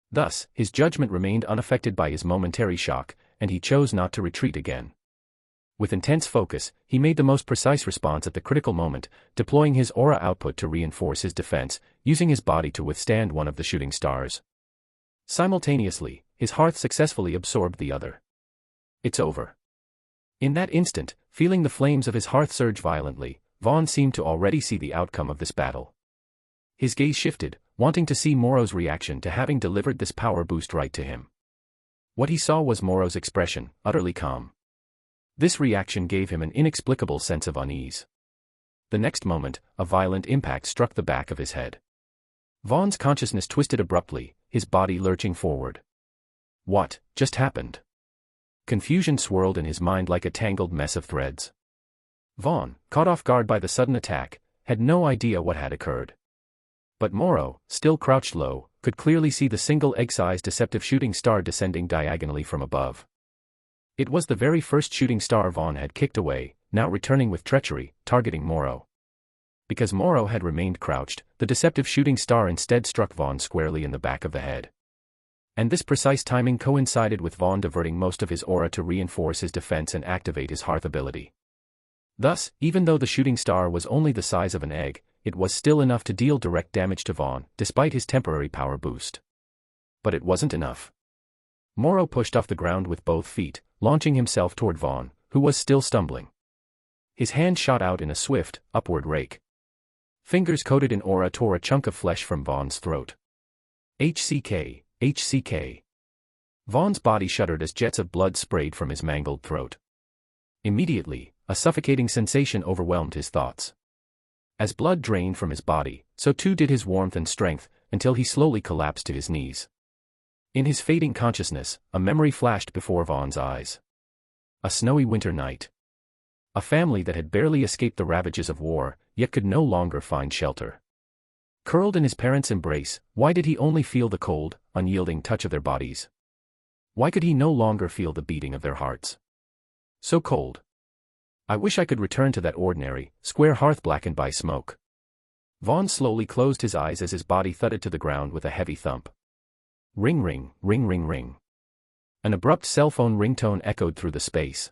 Speaker 1: Thus, his judgment remained unaffected by his momentary shock, and he chose not to retreat again. With intense focus, he made the most precise response at the critical moment, deploying his aura output to reinforce his defense, using his body to withstand one of the shooting stars. Simultaneously, his hearth successfully absorbed the other. It's over. In that instant, feeling the flames of his hearth surge violently, Vaughn seemed to already see the outcome of this battle. His gaze shifted, wanting to see Morrow's reaction to having delivered this power boost right to him. What he saw was Morrow's expression, utterly calm. This reaction gave him an inexplicable sense of unease. The next moment, a violent impact struck the back of his head. Vaughn's consciousness twisted abruptly, his body lurching forward. What just happened? Confusion swirled in his mind like a tangled mess of threads. Vaughn, caught off guard by the sudden attack, had no idea what had occurred. But Morrow, still crouched low, could clearly see the single egg-sized deceptive shooting star descending diagonally from above. It was the very first shooting star Vaughn had kicked away, now returning with treachery, targeting Morrow. Because Morrow had remained crouched, the deceptive shooting star instead struck Vaughn squarely in the back of the head. And this precise timing coincided with Vaughn diverting most of his aura to reinforce his defense and activate his hearth ability. Thus, even though the shooting star was only the size of an egg, it was still enough to deal direct damage to Vaughn, despite his temporary power boost. But it wasn't enough. Morrow pushed off the ground with both feet, launching himself toward Vaughn, who was still stumbling. His hand shot out in a swift, upward rake. Fingers coated in aura tore a chunk of flesh from Vaughn's throat. HxH, HxH. Vaughn's body shuddered as jets of blood sprayed from his mangled throat. Immediately, a suffocating sensation overwhelmed his thoughts. As blood drained from his body, so too did his warmth and strength, until he slowly collapsed to his knees. In his fading consciousness, a memory flashed before Vaughn's eyes. A snowy winter night. A family that had barely escaped the ravages of war, yet could no longer find shelter. Curled in his parents' embrace, why did he only feel the cold, unyielding touch of their bodies? Why could he no longer feel the beating of their hearts? So cold. I wish I could return to that ordinary, square hearth blackened by smoke. Vaughn slowly closed his eyes as his body thudded to the ground with a heavy thump. Ring ring, ring ring ring. An abrupt cell phone ringtone echoed through the space.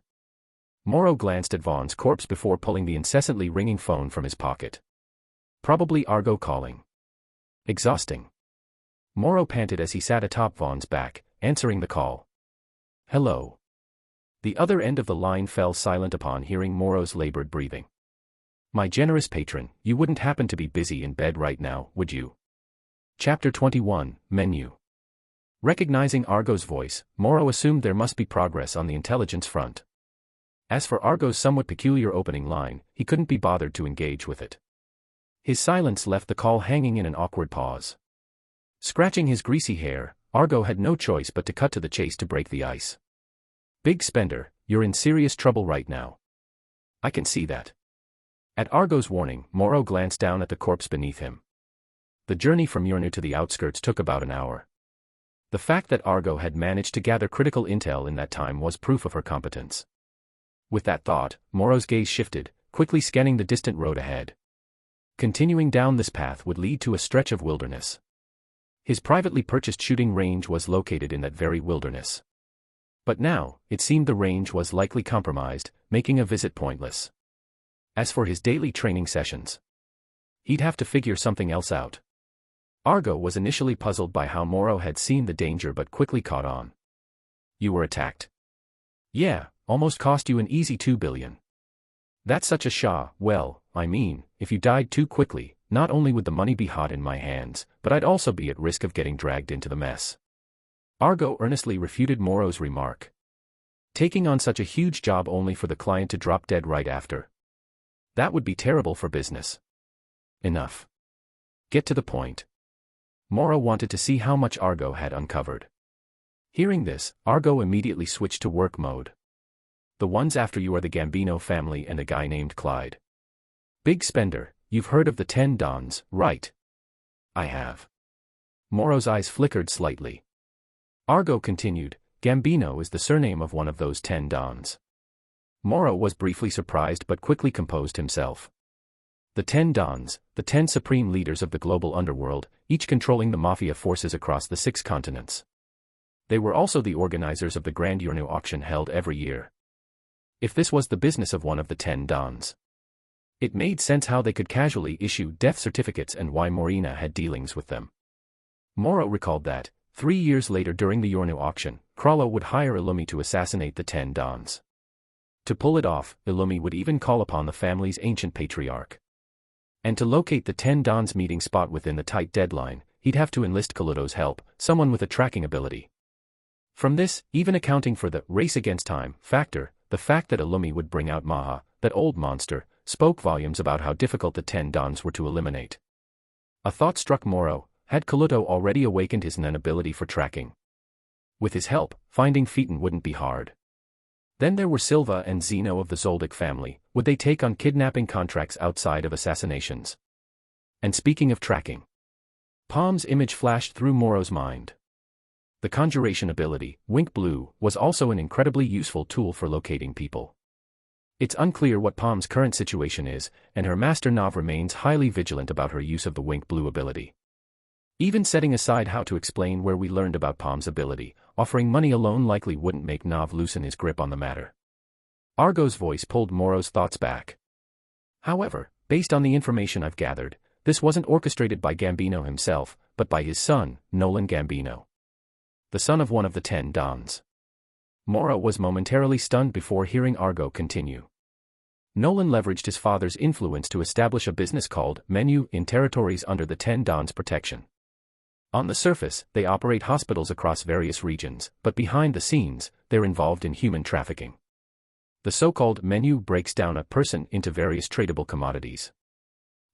Speaker 1: Morrow glanced at Vaughn's corpse before pulling the incessantly ringing phone from his pocket. Probably Argo calling. Exhausting. Morrow panted as he sat atop Vaughn's back, answering the call. Hello. The other end of the line fell silent upon hearing Morrow's labored breathing. My generous patron, you wouldn't happen to be busy in bed right now, would you? Chapter 21, Menu. Recognizing Argo's voice, Morrow assumed there must be progress on the intelligence front. As for Argo's somewhat peculiar opening line, he couldn't be bothered to engage with it. His silence left the call hanging in an awkward pause. Scratching his greasy hair, Argo had no choice but to cut to the chase to break the ice. Big spender, you're in serious trouble right now. I can see that. At Argo's warning, Morrow glanced down at the corpse beneath him. The journey from Yurnu to the outskirts took about an hour. The fact that Argo had managed to gather critical intel in that time was proof of her competence. With that thought, Morrow's gaze shifted, quickly scanning the distant road ahead. Continuing down this path would lead to a stretch of wilderness. His privately purchased shooting range was located in that very wilderness. But now, it seemed the range was likely compromised, making a visit pointless. As for his daily training sessions, he'd have to figure something else out. Argo was initially puzzled by how Morrow had seen the danger but quickly caught on. You were attacked. Yeah, almost cost you an easy 2 billion. That's such a well, I mean, if you died too quickly, not only would the money be hot in my hands, but I'd also be at risk of getting dragged into the mess. Argo earnestly refuted Moro's remark. Taking on such a huge job only for the client to drop dead right after. That would be terrible for business. Enough. Get to the point. Moro wanted to see how much Argo had uncovered. Hearing this, Argo immediately switched to work mode. The ones after you are the Gambino family and a guy named Clyde. Big spender, you've heard of the 10 Dons, right? I have. Moro's eyes flickered slightly. Argo continued, Gambino is the surname of one of those 10 Dons. Moro was briefly surprised but quickly composed himself. The 10 Dons, the 10 supreme leaders of the global underworld, each controlling the mafia forces across the 6 continents. They were also the organizers of the grand Urno auction held every year. If this was the business of one of the 10 Dons, it made sense how they could casually issue death certificates and why Morena had dealings with them. Moro recalled that, 3 years later during the Urno auction, Krallo would hire Illumi to assassinate the 10 Dons. To pull it off, Illumi would even call upon the family's ancient patriarch. And to locate the 10 Dons meeting spot within the tight deadline, he'd have to enlist Kaluto's help, someone with a tracking ability. From this, even accounting for the race against time factor, the fact that Illumi would bring out Maha, that old monster, spoke volumes about how difficult the 10 Dons were to eliminate. A thought struck Moro, had Kaluto already awakened his Nen ability for tracking? With his help, finding Phaeton wouldn't be hard. Then there were Silva and Zeno of the Zoldyck family, would they take on kidnapping contracts outside of assassinations? And speaking of tracking, Palm's image flashed through Moro's mind. The conjuration ability, Wink Blue, was also an incredibly useful tool for locating people. It's unclear what Palm's current situation is, and her master Nav remains highly vigilant about her use of the Wink Blue ability. Even setting aside how to explain where we learned about Palm's ability, offering money alone likely wouldn't make Nav loosen his grip on the matter. Argo's voice pulled Moro's thoughts back. However, based on the information I've gathered, this wasn't orchestrated by Gambino himself, but by his son, Nolan Gambino. The son of one of the 10 Dons. Moro was momentarily stunned before hearing Argo continue. Nolan leveraged his father's influence to establish a business called Menu in territories under the 10 Dons' protection. On the surface, they operate hospitals across various regions, but behind the scenes, they're involved in human trafficking. The so-called menu breaks down a person into various tradable commodities.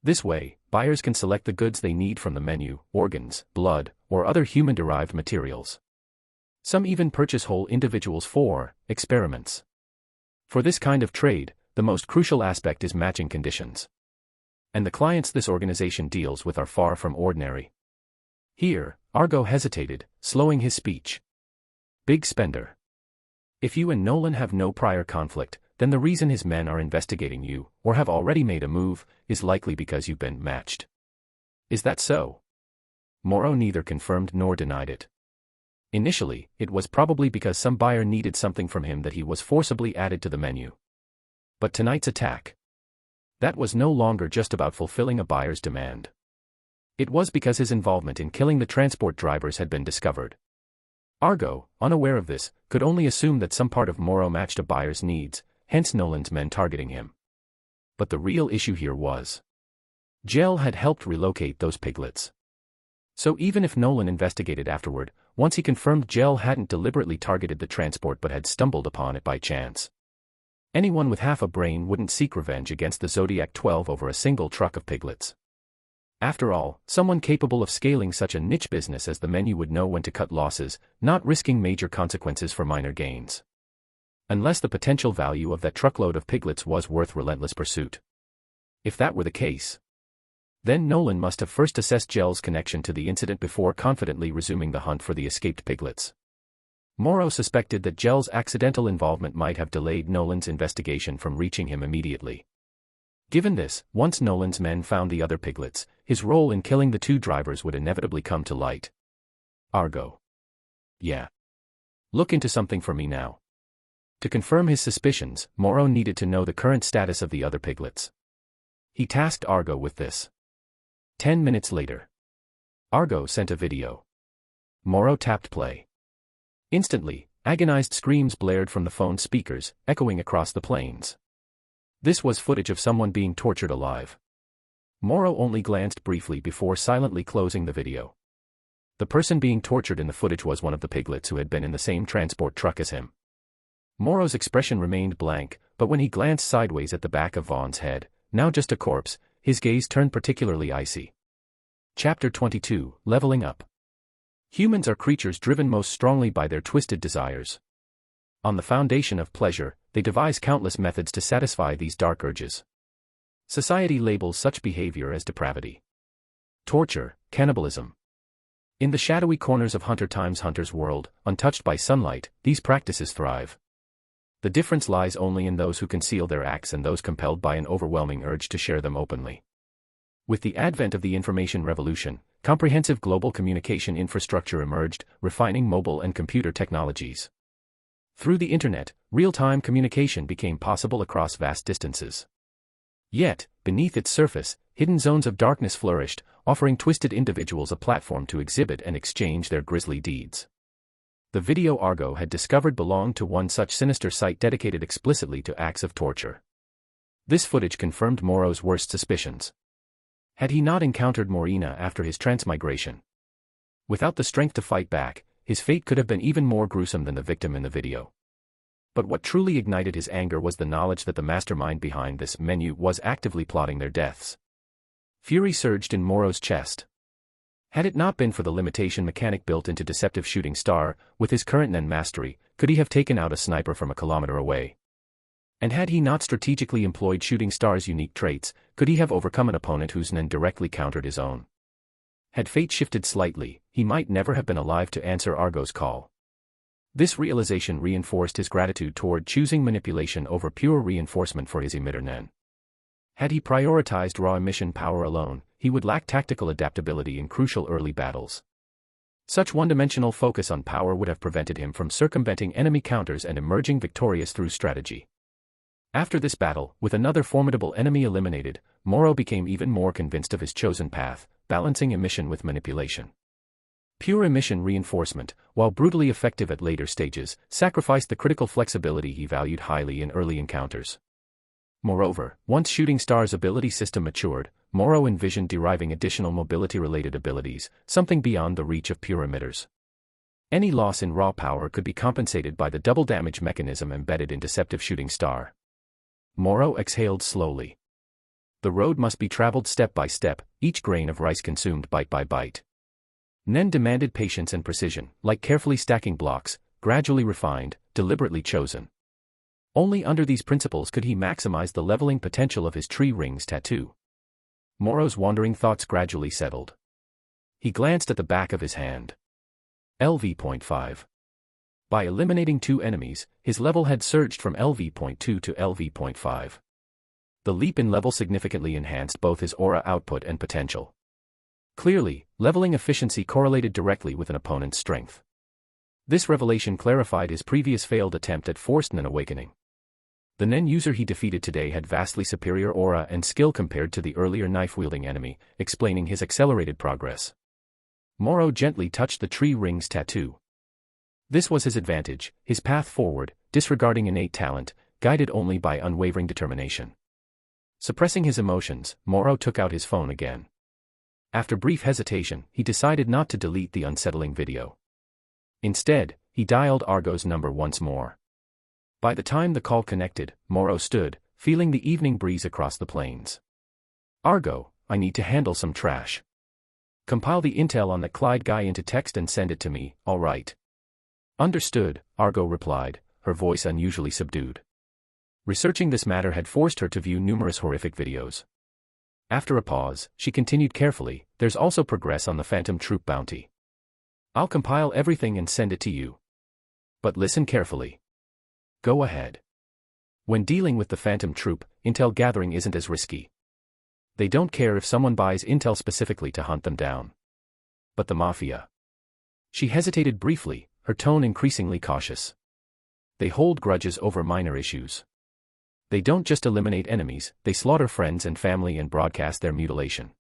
Speaker 1: This way, buyers can select the goods they need from the menu, organs, blood, or other human-derived materials. Some even purchase whole individuals for experiments. For this kind of trade, the most crucial aspect is matching conditions. And the clients this organization deals with are far from ordinary. Here, Argo hesitated, slowing his speech. Big spender. If you and Nolan have no prior conflict, then the reason his men are investigating you, or have already made a move, is likely because you've been matched. Is that so? Moro neither confirmed nor denied it. Initially, it was probably because some buyer needed something from him that he was forcibly added to the menu. But tonight's attack, that was no longer just about fulfilling a buyer's demand. It was because his involvement in killing the transport drivers had been discovered. Argo, unaware of this, could only assume that some part of Moro matched a buyer's needs, hence Nolan's men targeting him. But the real issue here was, Gel had helped relocate those piglets. So even if Nolan investigated afterward, once he confirmed Gel hadn't deliberately targeted the transport but had stumbled upon it by chance, anyone with half a brain wouldn't seek revenge against the Zodiac 12 over a single truck of piglets. After all, someone capable of scaling such a niche business as the menu would know when to cut losses, not risking major consequences for minor gains. Unless the potential value of that truckload of piglets was worth relentless pursuit. If that were the case, then Nolan must have first assessed Gel's connection to the incident before confidently resuming the hunt for the escaped piglets. Moro suspected that Gel's accidental involvement might have delayed Nolan's investigation from reaching him immediately. Given this, once Nolan's men found the other piglets, his role in killing the 2 drivers would inevitably come to light. Argo. Yeah. Look into something for me now. To confirm his suspicions, Moro needed to know the current status of the other piglets. He tasked Argo with this. 10 minutes later, Argo sent a video. Moro tapped play. Instantly, agonized screams blared from the phone's speakers, echoing across the plains. This was footage of someone being tortured alive. Morrow only glanced briefly before silently closing the video. The person being tortured in the footage was one of the piglets who had been in the same transport truck as him. Morrow's expression remained blank, but when he glanced sideways at the back of Vaughn's head, now just a corpse, his gaze turned particularly icy. Chapter 22, Leveling Up. Humans are creatures driven most strongly by their twisted desires. On the foundation of pleasure, they devise countless methods to satisfy these dark urges. Society labels such behavior as depravity. Torture, cannibalism. In the shadowy corners of Hunter x Hunter's world, untouched by sunlight, these practices thrive. The difference lies only in those who conceal their acts and those compelled by an overwhelming urge to share them openly. With the advent of the information revolution, comprehensive global communication infrastructure emerged, refining mobile and computer technologies. Through the internet, real-time communication became possible across vast distances. Yet, beneath its surface, hidden zones of darkness flourished, offering twisted individuals a platform to exhibit and exchange their grisly deeds. The video Argo had discovered belonged to one such sinister site dedicated explicitly to acts of torture. This footage confirmed Morrow's worst suspicions. Had he not encountered Morena after his transmigration? Without the strength to fight back, his fate could have been even more gruesome than the victim in the video. But what truly ignited his anger was the knowledge that the mastermind behind this menu was actively plotting their deaths. Fury surged in Morrow's chest. Had it not been for the limitation mechanic built into Deceptive Shooting Star, with his current Nen mastery, could he have taken out a sniper from a kilometer away? And had he not strategically employed Shooting Star's unique traits, could he have overcome an opponent whose Nen directly countered his own? Had fate shifted slightly, he might never have been alive to answer Argo's call. This realization reinforced his gratitude toward choosing manipulation over pure reinforcement for his emitter Nen. Had he prioritized raw emission power alone, he would lack tactical adaptability in crucial early battles. Such one-dimensional focus on power would have prevented him from circumventing enemy counters and emerging victorious through strategy. After this battle, with another formidable enemy eliminated, Morrow became even more convinced of his chosen path, balancing emission with manipulation. Pure emission reinforcement, while brutally effective at later stages, sacrificed the critical flexibility he valued highly in early encounters. Moreover, once Shooting Star's ability system matured, Morrow envisioned deriving additional mobility-related abilities, something beyond the reach of pure emitters. Any loss in raw power could be compensated by the double damage mechanism embedded in Deceptive Shooting Star. Morrow exhaled slowly. The road must be traveled step by step, each grain of rice consumed bite by bite. Nen demanded patience and precision, like carefully stacking blocks, gradually refined, deliberately chosen. Only under these principles could he maximize the leveling potential of his tree rings tattoo. Morrow's wandering thoughts gradually settled. He glanced at the back of his hand. LV.5. By eliminating 2 enemies, his level had surged from LV.2 to LV.5. The leap in level significantly enhanced both his aura output and potential. Clearly, leveling efficiency correlated directly with an opponent's strength. This revelation clarified his previous failed attempt at forced Nen awakening. The Nen user he defeated today had vastly superior aura and skill compared to the earlier knife-wielding enemy, explaining his accelerated progress. Morrow gently touched the tree ring's tattoo. This was his advantage, his path forward, disregarding innate talent, guided only by unwavering determination. Suppressing his emotions, Morrow took out his phone again. After brief hesitation, he decided not to delete the unsettling video. Instead, he dialed Argo's number once more. By the time the call connected, Morrow stood, feeling the evening breeze across the plains. "Argo, I need to handle some trash. Compile the intel on that Clyde guy into text and send it to me, all right?" "Understood," Argo replied, her voice unusually subdued. Researching this matter had forced her to view numerous horrific videos. After a pause, she continued carefully, "There's also progress on the Phantom Troop bounty. I'll compile everything and send it to you. But listen carefully. Go ahead. When dealing with the Phantom Troop, intel gathering isn't as risky. They don't care if someone buys intel specifically to hunt them down. But the Mafia." She hesitated briefly, her tone increasingly cautious. "They hold grudges over minor issues. They don't just eliminate enemies, they slaughter friends and family and broadcast their mutilation.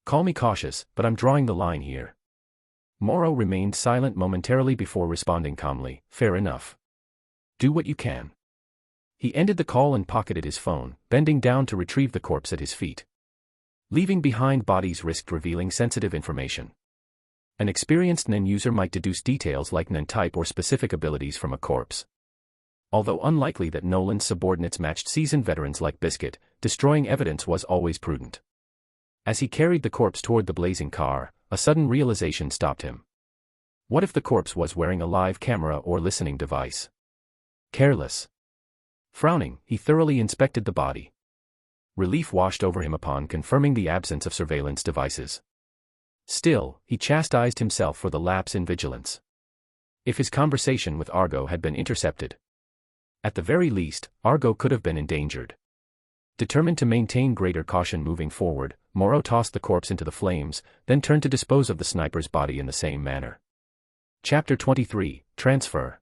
Speaker 1: Call me cautious, but I'm drawing the line here." Morrow remained silent momentarily before responding calmly, "Fair enough. Do what you can. He ended the call and pocketed his phone, bending down to retrieve the corpse at his feet. Leaving behind bodies risked revealing sensitive information. An experienced NEN user might deduce details like NEN type or specific abilities from a corpse. Although unlikely that Nolan's subordinates matched seasoned veterans like Biscuit, destroying evidence was always prudent. As he carried the corpse toward the blazing car, a sudden realization stopped him. What if the corpse was wearing a live camera or listening device? Careless. Frowning, he thoroughly inspected the body. Relief washed over him upon confirming the absence of surveillance devices. Still, he chastised himself for the lapse in vigilance. If his conversation with Argo had been intercepted, at the very least, Argo could have been endangered. Determined to maintain greater caution moving forward, Morrow tossed the corpse into the flames, then turned to dispose of the sniper's body in the same manner. Chapter 23, Transfer.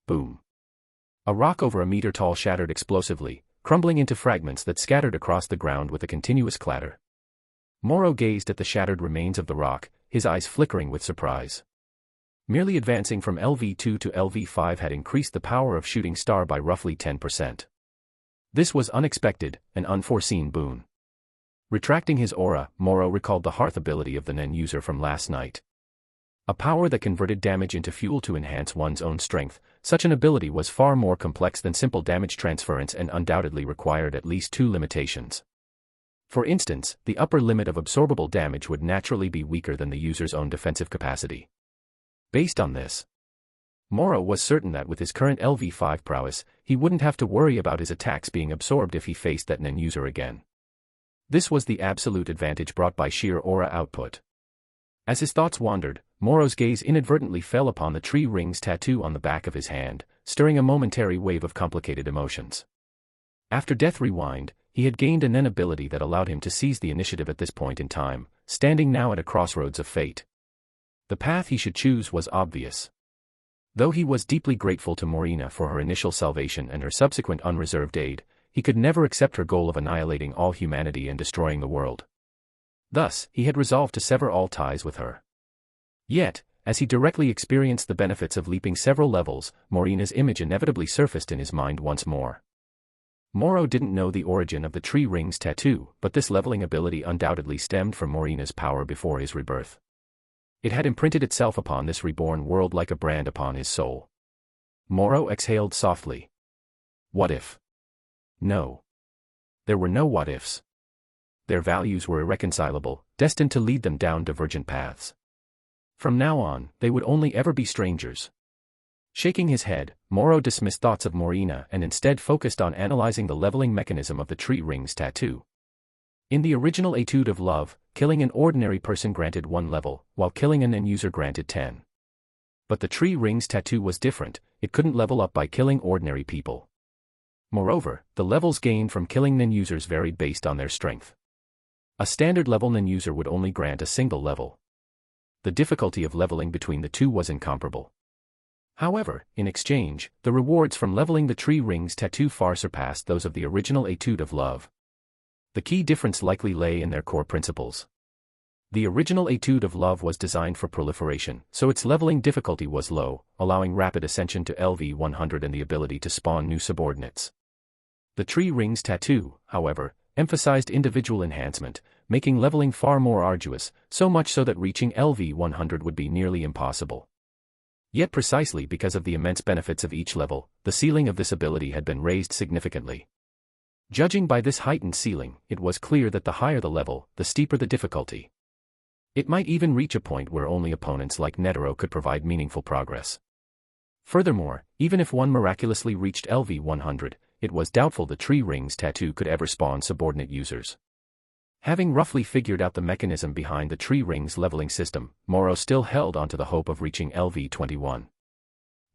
Speaker 1: Boom. A rock over a meter tall shattered explosively, crumbling into fragments that scattered across the ground with a continuous clatter. Morrow gazed at the shattered remains of the rock, his eyes flickering with surprise. Merely advancing from LV2 to LV5 had increased the power of Shooting Star by roughly 10%. This was unexpected, an unforeseen boon. Retracting his aura, Morrow recalled the hearth ability of the NEN user from last night. A power that converted damage into fuel to enhance one's own strength. Such an ability was far more complex than simple damage transference and undoubtedly required at least two limitations. For instance, the upper limit of absorbable damage would naturally be weaker than the user's own defensive capacity. Based on this, Morrow was certain that with his current LV5 prowess, he wouldn't have to worry about his attacks being absorbed if he faced that NEN user again. This was the absolute advantage brought by sheer aura output. As his thoughts wandered, Morrow's gaze inadvertently fell upon the tree rings tattoo on the back of his hand, stirring a momentary wave of complicated emotions. After Death Rewind, he had gained a NEN ability that allowed him to seize the initiative at this point in time, standing now at a crossroads of fate. The path he should choose was obvious. Though he was deeply grateful to Morina for her initial salvation and her subsequent unreserved aid, he could never accept her goal of annihilating all humanity and destroying the world. Thus, he had resolved to sever all ties with her. Yet, as he directly experienced the benefits of leaping several levels, Morina's image inevitably surfaced in his mind once more. Morrow didn't know the origin of the tree rings tattoo, but this leveling ability undoubtedly stemmed from Morina's power before his rebirth. It had imprinted itself upon this reborn world like a brand upon his soul. Morrow exhaled softly. What if? No. There were no what-ifs. Their values were irreconcilable, destined to lead them down divergent paths. From now on, they would only ever be strangers. Shaking his head, Morrow dismissed thoughts of Morina and instead focused on analyzing the leveling mechanism of the tree rings tattoo. In the original Etude of Love, killing an ordinary person granted 1 level, while killing a NEN user granted 10. But the tree rings tattoo was different, it couldn't level up by killing ordinary people. Moreover, the levels gained from killing NEN users varied based on their strength. A standard level NEN user would only grant a single level. The difficulty of leveling between the two was incomparable. However, in exchange, the rewards from leveling the tree rings tattoo far surpassed those of the original Etude of Love. The key difference likely lay in their core principles. The original Etude of Love was designed for proliferation, so its leveling difficulty was low, allowing rapid ascension to LV100 and the ability to spawn new subordinates. The tree rings tattoo, however, emphasized individual enhancement, making leveling far more arduous, so much so that reaching LV100 would be nearly impossible. Yet precisely because of the immense benefits of each level, the ceiling of this ability had been raised significantly. Judging by this heightened ceiling, it was clear that the higher the level, the steeper the difficulty. It might even reach a point where only opponents like Netero could provide meaningful progress. Furthermore, even if one miraculously reached LV100, it was doubtful the tree rings tattoo could ever spawn subordinate users. Having roughly figured out the mechanism behind the tree rings leveling system, Morrow still held onto the hope of reaching LV21.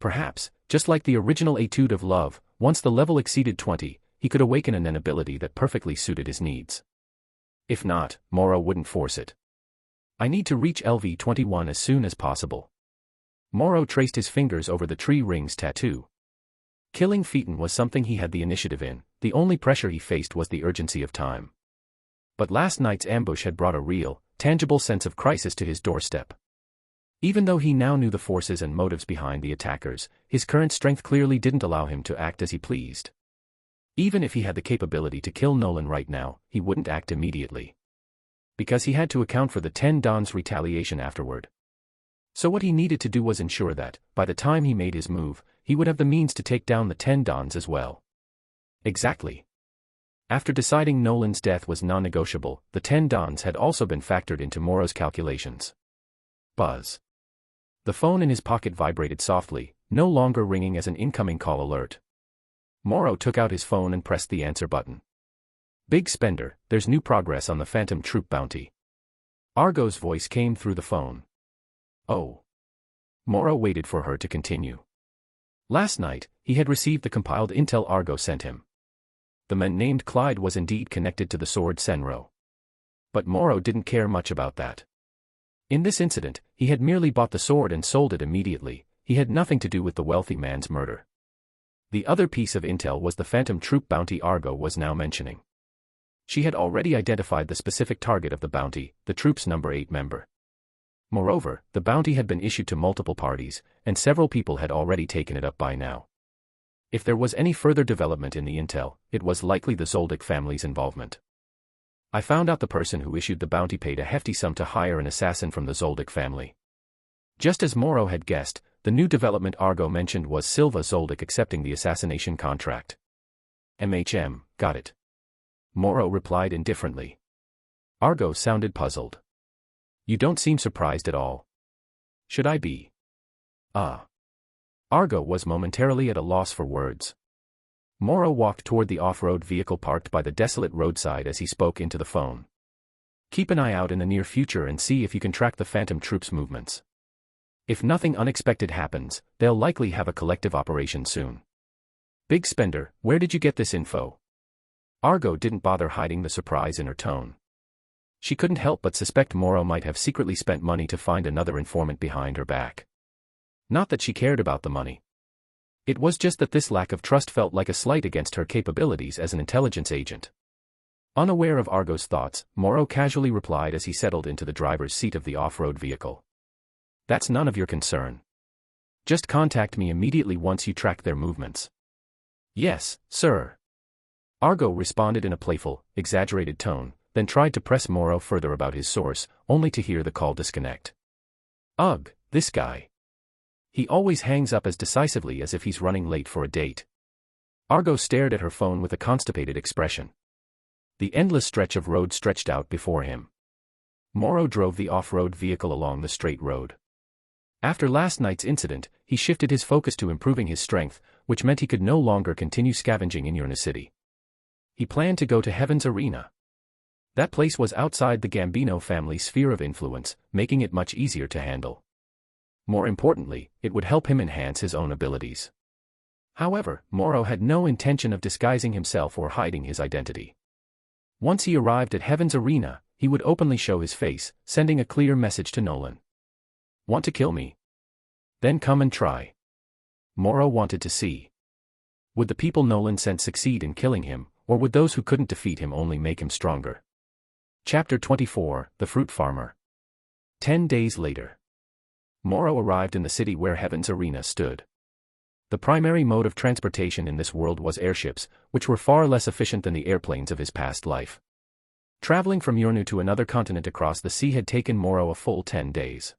Speaker 1: Perhaps, just like the original Etude of Love, once the level exceeded 20, he could awaken a NEN ability that perfectly suited his needs. If not, Morrow wouldn't force it. I need to reach LV21 as soon as possible. Morrow traced his fingers over the tree rings tattoo. Killing Phaeton was something he had the initiative in, the only pressure he faced was the urgency of time. But last night's ambush had brought a real, tangible sense of crisis to his doorstep. Even though he now knew the forces and motives behind the attackers, his current strength clearly didn't allow him to act as he pleased. Even if he had the capability to kill Nolan right now, he wouldn't act immediately. Because he had to account for the 10 Dons' retaliation afterward. So what he needed to do was ensure that, by the time he made his move, he would have the means to take down the 10 Dons as well. Exactly. After deciding Nolan's death was non-negotiable, the 10 Dons had also been factored into Morrow's calculations. Buzz. The phone in his pocket vibrated softly, no longer ringing as an incoming call alert. Morrow took out his phone and pressed the answer button. Big Spender, there's new progress on the Phantom Troop bounty. Argo's voice came through the phone. Oh. Morrow waited for her to continue. Last night, he had received the compiled intel Argo sent him. The man named Clyde was indeed connected to the Sword Senro. But Morrow didn't care much about that. In this incident, he had merely bought the sword and sold it immediately. He had nothing to do with the wealthy man's murder. The other piece of intel was the Phantom Troop bounty Argo was now mentioning. She had already identified the specific target of the bounty, the troop's number 8 member. Moreover, the bounty had been issued to multiple parties, and several people had already taken it up by now. If there was any further development in the intel, it was likely the Zoldyck family's involvement. I found out the person who issued the bounty paid a hefty sum to hire an assassin from the Zoldyck family. Just as Morrow had guessed, the new development Argo mentioned was Silva Zoldyck accepting the assassination contract. Got it. Morrow replied indifferently. Argo sounded puzzled. You don't seem surprised at all. Should I be? Argo was momentarily at a loss for words. Morrow walked toward the off-road vehicle parked by the desolate roadside as he spoke into the phone. Keep an eye out in the near future and see if you can track the Phantom Troop's movements. If nothing unexpected happens, they'll likely have a collective operation soon. Big Spender, where did you get this info? Argo didn't bother hiding the surprise in her tone. She couldn't help but suspect Morrow might have secretly spent money to find another informant behind her back. Not that she cared about the money. It was just that this lack of trust felt like a slight against her capabilities as an intelligence agent. Unaware of Argo's thoughts, Morrow casually replied as he settled into the driver's seat of the off-road vehicle. That's none of your concern. Just contact me immediately once you track their movements. Yes, sir. Argo responded in a playful, exaggerated tone, then tried to press Morrow further about his source, only to hear the call disconnect. Ugh, this guy. He always hangs up as decisively as if he's running late for a date. Argo stared at her phone with a constipated expression. The endless stretch of road stretched out before him. Morrow drove the off-road vehicle along the straight road. After last night's incident, he shifted his focus to improving his strength, which meant he could no longer continue scavenging in Urna City. He planned to go to Heaven's Arena. That place was outside the Gambino family's sphere of influence, making it much easier to handle. More importantly, it would help him enhance his own abilities. However, Morrow had no intention of disguising himself or hiding his identity. Once he arrived at Heaven's Arena, he would openly show his face, sending a clear message to Nolan. Want to kill me? Then come and try. Morrow wanted to see. Would the people Nolan sent succeed in killing him, or would those who couldn't defeat him only make him stronger? Chapter 24, The Fruit Farmer. 10 days later. Morrow arrived in the city where Heaven's Arena stood. The primary mode of transportation in this world was airships, which were far less efficient than the airplanes of his past life. Traveling from Yurnu to another continent across the sea had taken Morrow a full 10 days.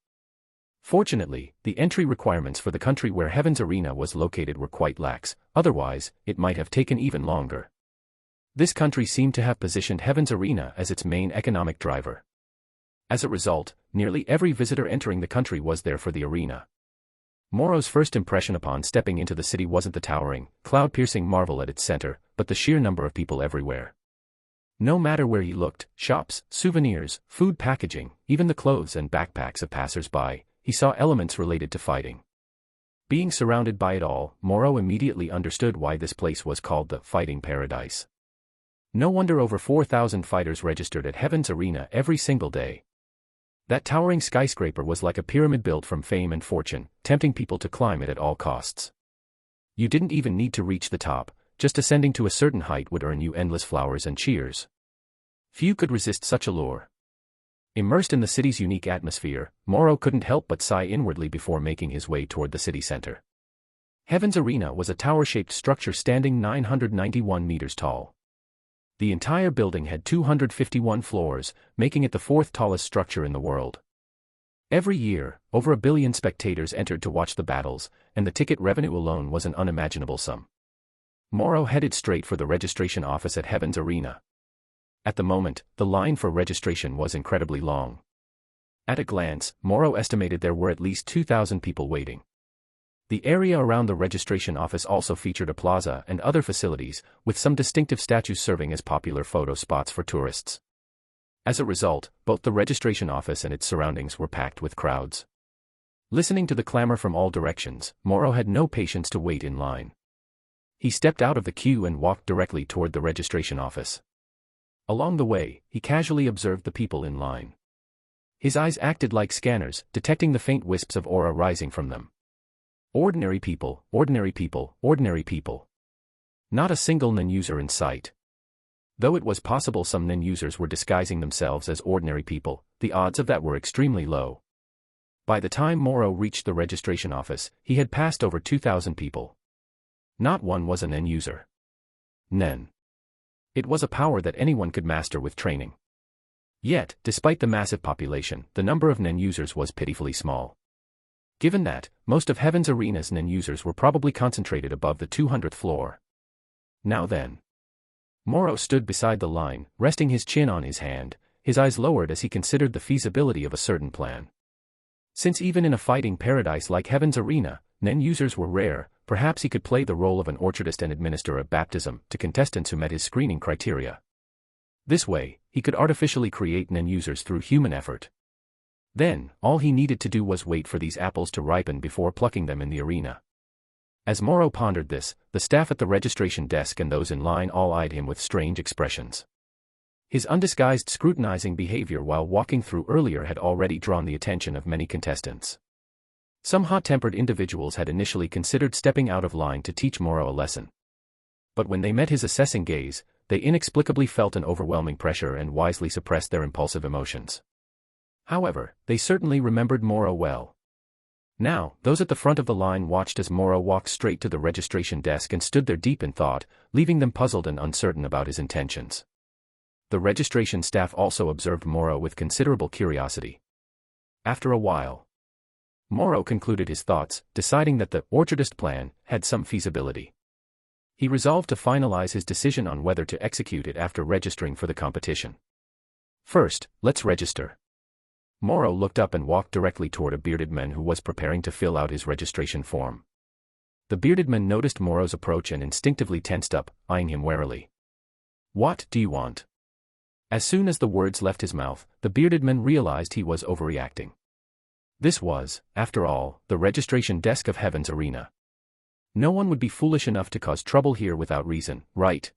Speaker 1: Fortunately, the entry requirements for the country where Heaven's Arena was located were quite lax, otherwise, it might have taken even longer. This country seemed to have positioned Heaven's Arena as its main economic driver. As a result, nearly every visitor entering the country was there for the arena. Morrow's first impression upon stepping into the city wasn't the towering, cloud-piercing marvel at its center, but the sheer number of people everywhere. No matter where he looked, shops, souvenirs, food packaging, even the clothes and backpacks of passers-by, he saw elements related to fighting. Being surrounded by it all, Morrow immediately understood why this place was called the Fighting Paradise. No wonder over 4,000 fighters registered at Heaven's Arena every single day. That towering skyscraper was like a pyramid built from fame and fortune, tempting people to climb it at all costs. You didn't even need to reach the top, just ascending to a certain height would earn you endless flowers and cheers. Few could resist such a lure. Immersed in the city's unique atmosphere, Morrow couldn't help but sigh inwardly before making his way toward the city center. Heaven's Arena was a tower-shaped structure standing 991 meters tall. The entire building had 251 floors, making it the fourth tallest structure in the world. Every year, over 1 billion spectators entered to watch the battles, and the ticket revenue alone was an unimaginable sum. Morrow headed straight for the registration office at Heaven's Arena. At the moment, the line for registration was incredibly long. At a glance, Morrow estimated there were at least 2,000 people waiting. The area around the registration office also featured a plaza and other facilities, with some distinctive statues serving as popular photo spots for tourists. As a result, both the registration office and its surroundings were packed with crowds. Listening to the clamor from all directions, Morrow had no patience to wait in line. He stepped out of the queue and walked directly toward the registration office. Along the way, he casually observed the people in line. His eyes acted like scanners, detecting the faint wisps of aura rising from them. Ordinary people, ordinary people, ordinary people. Not a single non-user in sight. Though it was possible some non-users were disguising themselves as ordinary people, the odds of that were extremely low. By the time Morrow reached the registration office, he had passed over 2,000 people. Not one was a non-user. Nen. It was a power that anyone could master with training. Yet, despite the massive population, the number of non-users was pitifully small. Given that, most of Heaven's Arena's non-users were probably concentrated above the 200th floor. Now then. Morrow stood beside the line, resting his chin on his hand, his eyes lowered as he considered the feasibility of a certain plan. Since even in a fighting paradise like Heaven's Arena, non-users were rare, perhaps he could play the role of an orchardist and administer a baptism to contestants who met his screening criteria. This way, he could artificially create non-users through human effort. Then, all he needed to do was wait for these apples to ripen before plucking them in the arena. As Morrow pondered this, the staff at the registration desk and those in line all eyed him with strange expressions. His undisguised scrutinizing behavior while walking through earlier had already drawn the attention of many contestants. Some hot-tempered individuals had initially considered stepping out of line to teach Morrow a lesson. But when they met his assessing gaze, they inexplicably felt an overwhelming pressure and wisely suppressed their impulsive emotions. However, they certainly remembered Morrow well. Now, those at the front of the line watched as Morrow walked straight to the registration desk and stood there deep in thought, leaving them puzzled and uncertain about his intentions. The registration staff also observed Morrow with considerable curiosity. After a while, Morrow concluded his thoughts, deciding that the orchardist plan had some feasibility. He resolved to finalize his decision on whether to execute it after registering for the competition. First, let's register. Morrow looked up and walked directly toward a bearded man who was preparing to fill out his registration form. The bearded man noticed Morrow's approach and instinctively tensed up, eyeing him warily. "What do you want?" As soon as the words left his mouth, the bearded man realized he was overreacting. This was, after all, the registration desk of Heaven's Arena. No one would be foolish enough to cause trouble here without reason, right?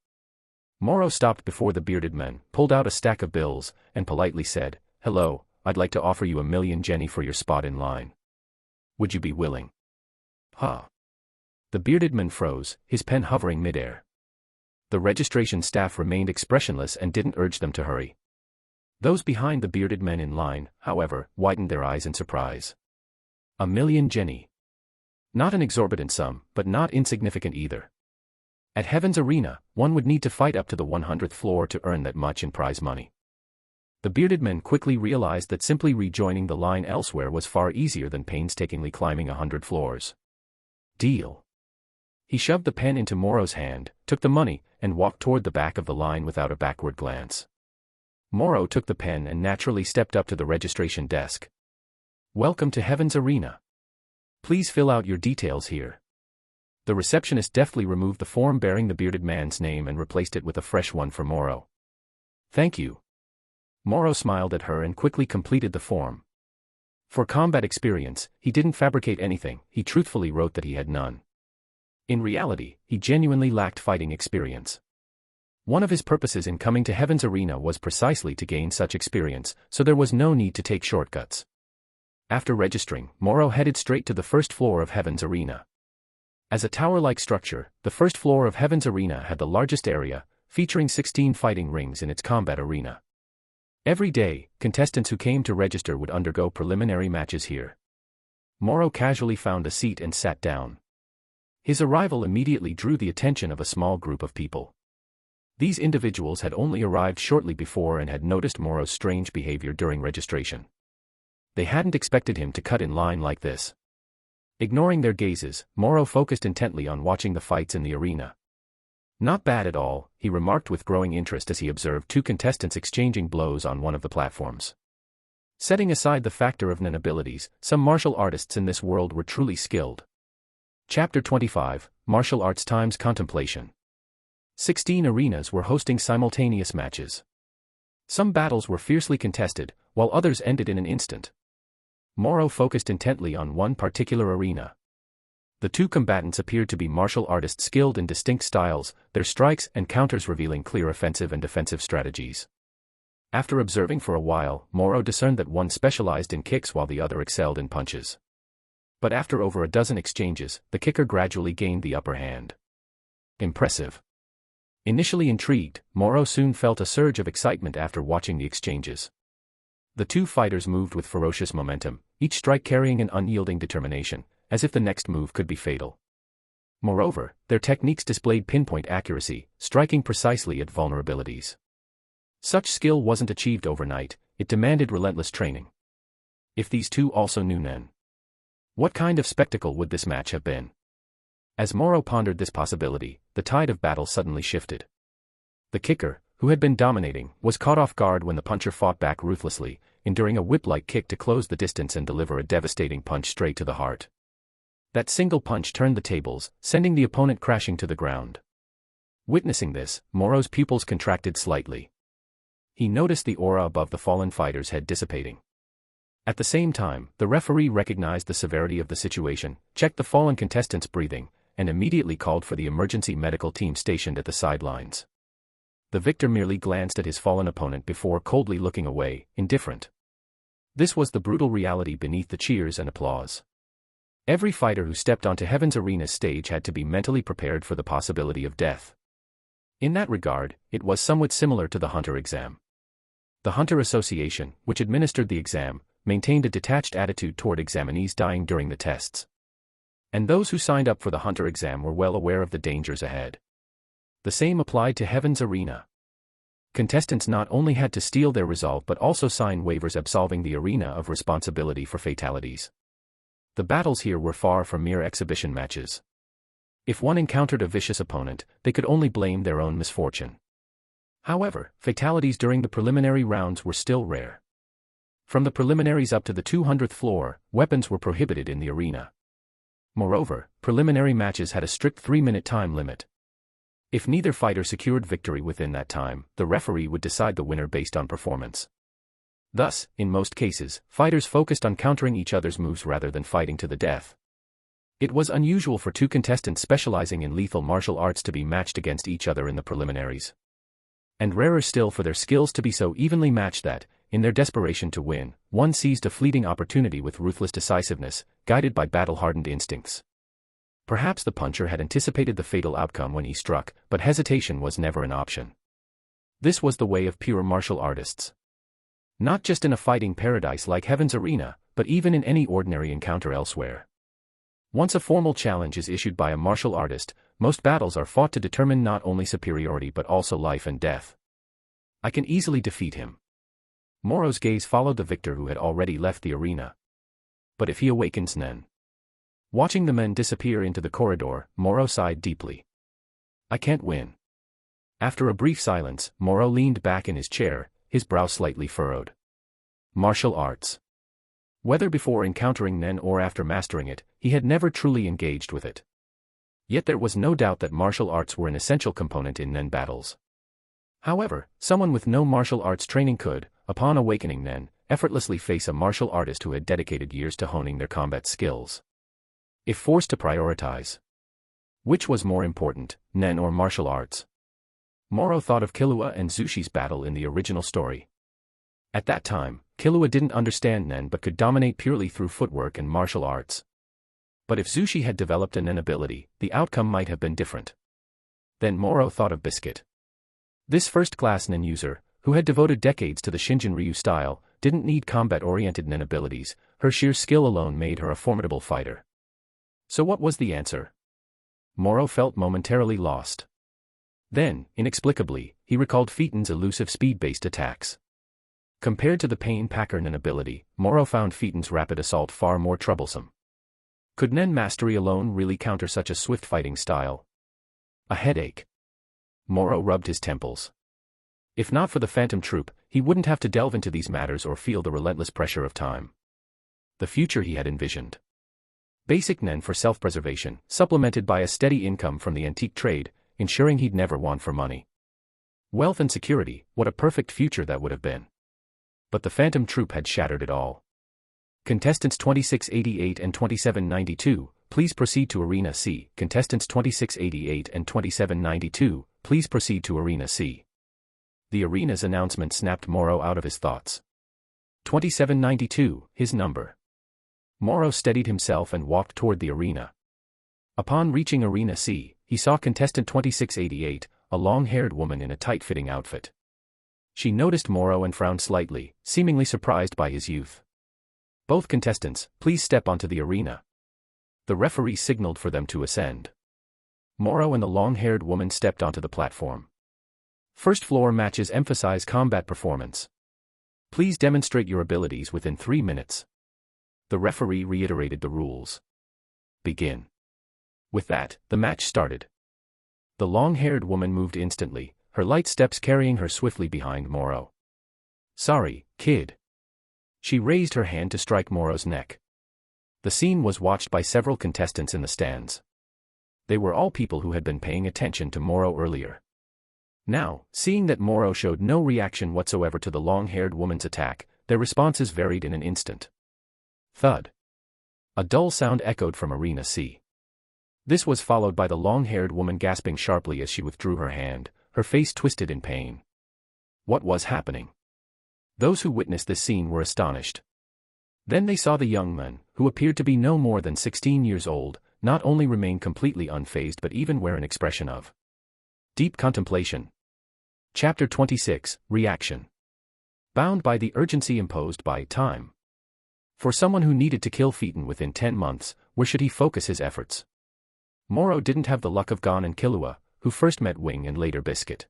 Speaker 1: Morrow stopped before the bearded man, pulled out a stack of bills, and politely said, "Hello, I'd like to offer you 1,000,000 Jenny for your spot in line. Would you be willing?" Huh. The bearded man froze, his pen hovering midair. The registration staff remained expressionless and didn't urge them to hurry. Those behind the bearded men in line, however, widened their eyes in surprise. 1,000,000 Jenny. Not an exorbitant sum, but not insignificant either. At Heaven's Arena, one would need to fight up to the 100th floor to earn that much in prize money. The bearded man quickly realized that simply rejoining the line elsewhere was far easier than painstakingly climbing 100 floors. Deal. He shoved the pen into Morrow's hand, took the money, and walked toward the back of the line without a backward glance. Morrow took the pen and naturally stepped up to the registration desk. "Welcome to Heaven's Arena. Please fill out your details here." The receptionist deftly removed the form bearing the bearded man's name and replaced it with a fresh one for Morrow. "Thank you." Morrow smiled at her and quickly completed the form. For combat experience, he didn't fabricate anything, he truthfully wrote that he had none. In reality, he genuinely lacked fighting experience. One of his purposes in coming to Heaven's Arena was precisely to gain such experience, so there was no need to take shortcuts. After registering, Morrow headed straight to the first floor of Heaven's Arena. As a tower-like structure, the first floor of Heaven's Arena had the largest area, featuring 16 fighting rings in its combat arena. Every day, contestants who came to register would undergo preliminary matches here. Morrow casually found a seat and sat down. His arrival immediately drew the attention of a small group of people. These individuals had only arrived shortly before and had noticed Moro's strange behavior during registration. They hadn't expected him to cut in line like this. Ignoring their gazes, Moro focused intently on watching the fights in the arena. "Not bad at all," he remarked with growing interest as he observed two contestants exchanging blows on one of the platforms. Setting aside the factor of Nen abilities, some martial artists in this world were truly skilled. Chapter 25, Martial Arts Times Contemplation. 16 arenas were hosting simultaneous matches. Some battles were fiercely contested, while others ended in an instant. Moro focused intently on one particular arena. The two combatants appeared to be martial artists skilled in distinct styles, their strikes and counters revealing clear offensive and defensive strategies. After observing for a while, Moro discerned that one specialized in kicks while the other excelled in punches. But after over a dozen exchanges, the kicker gradually gained the upper hand. Impressive. Initially intrigued, Moro soon felt a surge of excitement after watching the exchanges. The two fighters moved with ferocious momentum, each strike carrying an unyielding determination, as if the next move could be fatal. Moreover, their techniques displayed pinpoint accuracy, striking precisely at vulnerabilities. Such skill wasn't achieved overnight, it demanded relentless training. If these two also knew Nen, what kind of spectacle would this match have been? As Moro pondered this possibility, the tide of battle suddenly shifted. The kicker, who had been dominating, was caught off guard when the puncher fought back ruthlessly, enduring a whip-like kick to close the distance and deliver a devastating punch straight to the heart. That single punch turned the tables, sending the opponent crashing to the ground. Witnessing this, Moro's pupils contracted slightly. He noticed the aura above the fallen fighter's head dissipating. At the same time, the referee recognized the severity of the situation, checked the fallen contestant's breathing, and immediately called for the emergency medical team stationed at the sidelines. The victor merely glanced at his fallen opponent before coldly looking away, indifferent. This was the brutal reality beneath the cheers and applause. Every fighter who stepped onto Heaven's Arena's stage had to be mentally prepared for the possibility of death. In that regard, it was somewhat similar to the Hunter exam. The Hunter Association, which administered the exam, maintained a detached attitude toward examinees dying during the tests. And those who signed up for the Hunter exam were well aware of the dangers ahead. The same applied to Heaven's Arena. Contestants not only had to steel their resolve but also sign waivers absolving the arena of responsibility for fatalities. The battles here were far from mere exhibition matches. If one encountered a vicious opponent, they could only blame their own misfortune. However, fatalities during the preliminary rounds were still rare. From the preliminaries up to the 200th floor, weapons were prohibited in the arena. Moreover, preliminary matches had a strict 3-minute time limit. If neither fighter secured victory within that time, the referee would decide the winner based on performance. Thus, in most cases, fighters focused on countering each other's moves rather than fighting to the death. It was unusual for two contestants specializing in lethal martial arts to be matched against each other in the preliminaries. And rarer still for their skills to be so evenly matched that, in their desperation to win, one seized a fleeting opportunity with ruthless decisiveness, guided by battle-hardened instincts. Perhaps the puncher had anticipated the fatal outcome when he struck, but hesitation was never an option. This was the way of pure martial artists. Not just in a fighting paradise like Heaven's Arena, but even in any ordinary encounter elsewhere. Once a formal challenge is issued by a martial artist, most battles are fought to determine not only superiority but also life and death. I can easily defeat him. Moro's gaze followed the victor who had already left the arena. But if he awakens Nen? Watching the men disappear into the corridor, Moro sighed deeply. I can't win. After a brief silence, Moro leaned back in his chair, his brow slightly furrowed. Martial arts. Whether before encountering Nen or after mastering it, he had never truly engaged with it. Yet there was no doubt that martial arts were an essential component in Nen battles. However, someone with no martial arts training could, upon awakening Nen, effortlessly face a martial artist who had dedicated years to honing their combat skills. If forced to prioritize, which was more important, Nen or martial arts? Moro thought of Killua and Zushi's battle in the original story. At that time, Killua didn't understand Nen but could dominate purely through footwork and martial arts. But if Zushi had developed a Nen ability, the outcome might have been different. Then Moro thought of Biscuit. This first-class Nen user, who had devoted decades to the Shinjin Ryu style, didn't need combat-oriented Nen abilities, her sheer skill alone made her a formidable fighter. So what was the answer? Moro felt momentarily lost. Then, inexplicably, he recalled Phaeton's elusive speed-based attacks. Compared to the pain-packer-nen ability, Moro found Phaeton's rapid assault far more troublesome. Could Nen mastery alone really counter such a swift fighting style? A headache. Moro rubbed his temples. If not for the Phantom Troop, he wouldn't have to delve into these matters or feel the relentless pressure of time. The future he had envisioned. Basic Nen for self-preservation, supplemented by a steady income from the antique trade, ensuring he'd never want for money. Wealth and security, what a perfect future that would have been. But the Phantom Troop had shattered it all. Contestants 2688 and 2792, please proceed to Arena C. Contestants 2688 and 2792, please proceed to Arena C. The arena's announcement snapped Moro out of his thoughts. 2792, his number. Moro steadied himself and walked toward the arena. Upon reaching Arena C, he saw contestant 2688, a long-haired woman in a tight-fitting outfit. She noticed Moro and frowned slightly, seemingly surprised by his youth. Both contestants, please step onto the arena. The referee signaled for them to ascend. Moro and the long-haired woman stepped onto the platform. First floor matches emphasize combat performance. Please demonstrate your abilities within 3 minutes. The referee reiterated the rules. Begin. With that, the match started. The long-haired woman moved instantly, her light steps carrying her swiftly behind Moro. Sorry, kid. She raised her hand to strike Moro's neck. The scene was watched by several contestants in the stands. They were all people who had been paying attention to Moro earlier. Now, seeing that Moro showed no reaction whatsoever to the long-haired woman's attack, their responses varied in an instant. Thud. A dull sound echoed from Arena C. This was followed by the long-haired woman gasping sharply as she withdrew her hand, her face twisted in pain. What was happening? Those who witnessed this scene were astonished. Then they saw the young man, who appeared to be no more than 16 years old, not only remain completely unfazed but even wear an expression of deep contemplation. Chapter 26, Reaction. Bound by the urgency imposed by time. For someone who needed to kill Phaeton within 10 months, where should he focus his efforts? Moro didn't have the luck of Gon and Killua, who first met Wing and later Biscuit.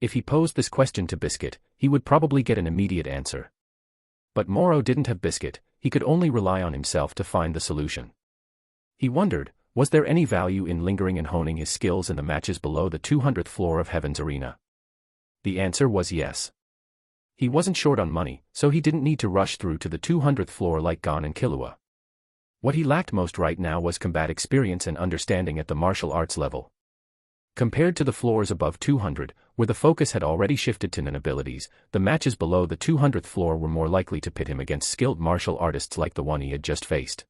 Speaker 1: If he posed this question to Biscuit, he would probably get an immediate answer. But Moro didn't have Biscuit, he could only rely on himself to find the solution. He wondered, was there any value in lingering and honing his skills in the matches below the 200th floor of Heaven's Arena? The answer was yes. He wasn't short on money, so he didn't need to rush through to the 200th floor like Gon and Killua. What he lacked most right now was combat experience and understanding at the martial arts level. Compared to the floors above 200, where the focus had already shifted to Nen abilities, the matches below the 200th floor were more likely to pit him against skilled martial artists like the one he had just faced.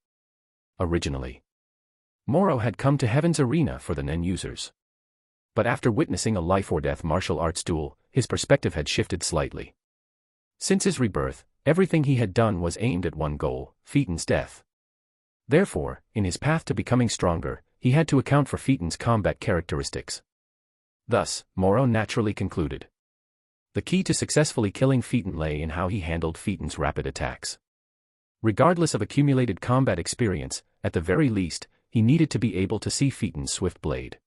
Speaker 1: Originally, Moro had come to Heaven's Arena for the Nen users. But after witnessing a life-or-death martial arts duel, his perspective had shifted slightly. Since his rebirth, everything he had done was aimed at one goal, Phaeton's death. Therefore, in his path to becoming stronger, he had to account for Phaeton's combat characteristics. Thus, Moro naturally concluded. The key to successfully killing Phaeton lay in how he handled Phaeton's rapid attacks. Regardless of accumulated combat experience, at the very least, he needed to be able to see Phaeton's swift blade.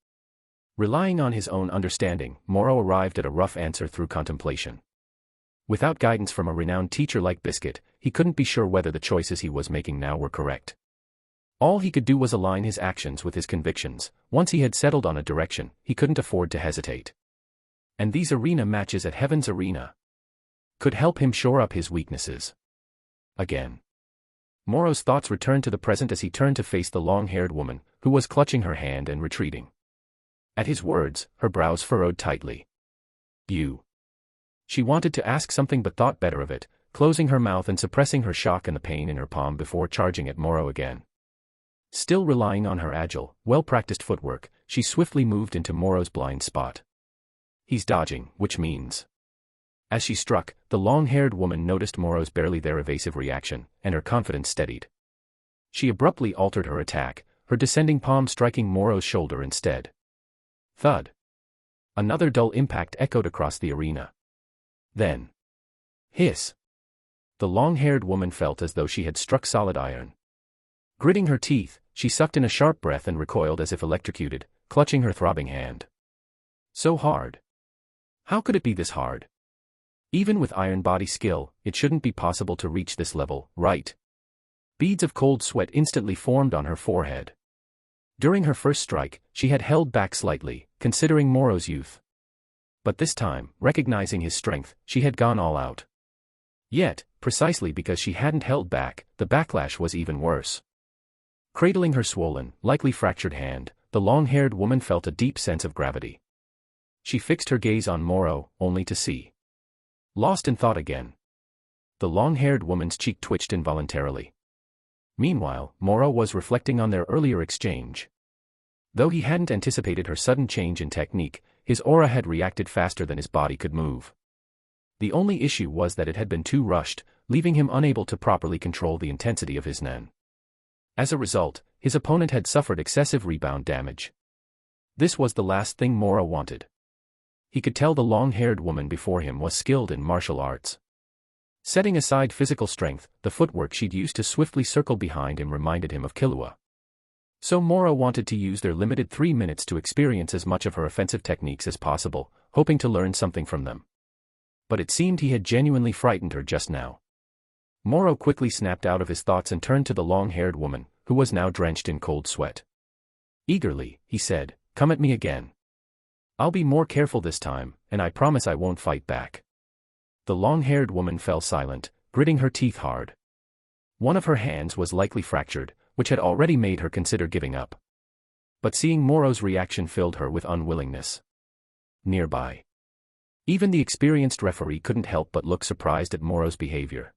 Speaker 1: Relying on his own understanding, Moro arrived at a rough answer through contemplation. Without guidance from a renowned teacher like Biscuit, he couldn't be sure whether the choices he was making now were correct. All he could do was align his actions with his convictions. Once he had settled on a direction, he couldn't afford to hesitate. And these arena matches at Heaven's Arena could help him shore up his weaknesses. Again. Moro's thoughts returned to the present as he turned to face the long-haired woman, who was clutching her hand and retreating. At his words, her brows furrowed tightly. You. She wanted to ask something but thought better of it, closing her mouth and suppressing her shock and the pain in her palm before charging at Moro again. Still relying on her agile, well-practiced footwork, she swiftly moved into Moro's blind spot. He's dodging, which means. As she struck, the long-haired woman noticed Moro's barely there evasive reaction, and her confidence steadied. She abruptly altered her attack, her descending palm striking Moro's shoulder instead. Thud. Another dull impact echoed across the arena. Then. Hiss. The long-haired woman felt as though she had struck solid iron. Gritting her teeth, she sucked in a sharp breath and recoiled as if electrocuted, clutching her throbbing hand. So hard. How could it be this hard? Even with iron body skill, it shouldn't be possible to reach this level, right? Beads of cold sweat instantly formed on her forehead. During her first strike, she had held back slightly, considering Moro's youth. But this time, recognizing his strength, she had gone all out. Yet, precisely because she hadn't held back, the backlash was even worse. Cradling her swollen, likely fractured hand, the long-haired woman felt a deep sense of gravity. She fixed her gaze on Moro, only to see. Lost in thought again. The long-haired woman's cheek twitched involuntarily. Meanwhile, Moro was reflecting on their earlier exchange. Though he hadn't anticipated her sudden change in technique, his aura had reacted faster than his body could move. The only issue was that it had been too rushed, leaving him unable to properly control the intensity of his nen. As a result, his opponent had suffered excessive rebound damage. This was the last thing Moro wanted. He could tell the long-haired woman before him was skilled in martial arts. Setting aside physical strength, the footwork she'd used to swiftly circle behind him reminded him of Killua. So Moro wanted to use their limited 3 minutes to experience as much of her offensive techniques as possible, hoping to learn something from them. But it seemed he had genuinely frightened her just now. Moro quickly snapped out of his thoughts and turned to the long-haired woman, who was now drenched in cold sweat. Eagerly, he said, "Come at me again. I'll be more careful this time, and I promise I won't fight back." The long-haired woman fell silent, gritting her teeth hard. One of her hands was likely fractured, which had already made her consider giving up. But seeing Moro's reaction filled her with unwillingness. Nearby, even the experienced referee couldn't help but look surprised at Moro's behavior.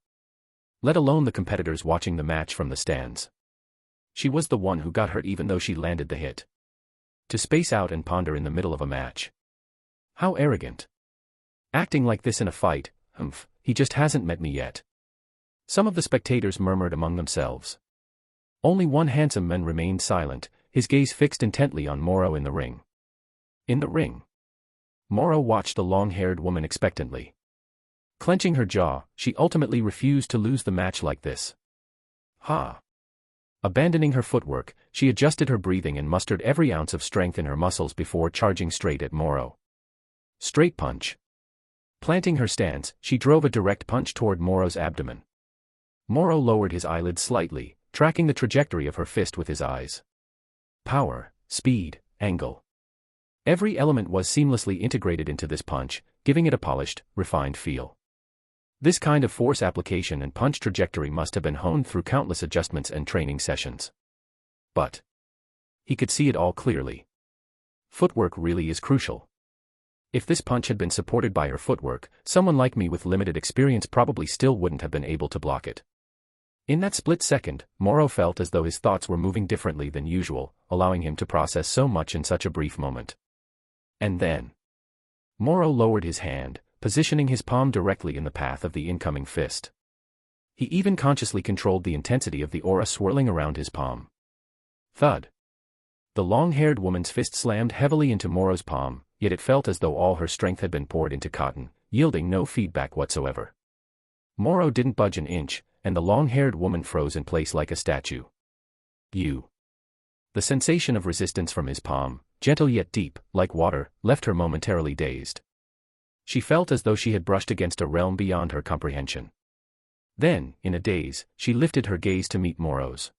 Speaker 1: Let alone the competitors watching the match from the stands. She was the one who got hurt even though she landed the hit. To space out and ponder in the middle of a match. How arrogant. Acting like this in a fight, he just hasn't met me yet. Some of the spectators murmured among themselves. Only one handsome man remained silent, his gaze fixed intently on Moro in the ring. In the ring. Moro watched the long-haired woman expectantly. Clenching her jaw, she ultimately refused to lose the match like this. Abandoning her footwork, she adjusted her breathing and mustered every ounce of strength in her muscles before charging straight at Moro. Straight punch. Planting her stance, she drove a direct punch toward Moro's abdomen. Moro lowered his eyelids slightly, tracking the trajectory of her fist with his eyes. Power, speed, angle. Every element was seamlessly integrated into this punch, giving it a polished, refined feel. This kind of force application and punch trajectory must have been honed through countless adjustments and training sessions. But he could see it all clearly. Footwork really is crucial. If this punch had been supported by her footwork, someone like me with limited experience probably still wouldn't have been able to block it. In that split second, Moro felt as though his thoughts were moving differently than usual, allowing him to process so much in such a brief moment. And then Moro lowered his hand, positioning his palm directly in the path of the incoming fist. He even consciously controlled the intensity of the aura swirling around his palm. Thud. The long-haired woman's fist slammed heavily into Moro's palm, yet it felt as though all her strength had been poured into cotton, yielding no feedback whatsoever. Moro didn't budge an inch, and the long-haired woman froze in place like a statue. The sensation of resistance from his palm, gentle yet deep, like water, left her momentarily dazed. She felt as though she had brushed against a realm beyond her comprehension. Then, in a daze, she lifted her gaze to meet Moro's.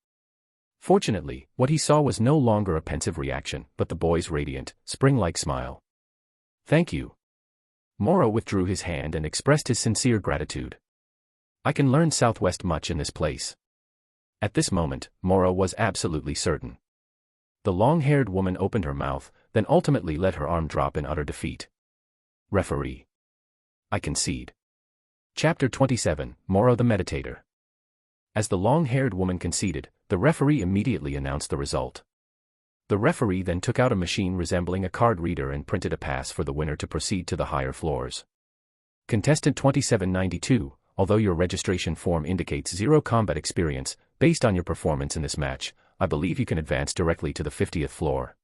Speaker 1: Fortunately, what he saw was no longer a pensive reaction, but the boy's radiant, spring-like smile. "Thank you." Moro withdrew his hand and expressed his sincere gratitude. "I can learn Southwest much in this place." At this moment, Moro was absolutely certain. The long-haired woman opened her mouth, then ultimately let her arm drop in utter defeat. Referee. I concede. Chapter 27, Moro the Meditator. As the long-haired woman conceded, the referee immediately announced the result. The referee then took out a machine resembling a card reader and printed a pass for the winner to proceed to the higher floors. Contestant 2792, although your registration form indicates 0 combat experience, based on your performance in this match, I believe you can advance directly to the 50th floor.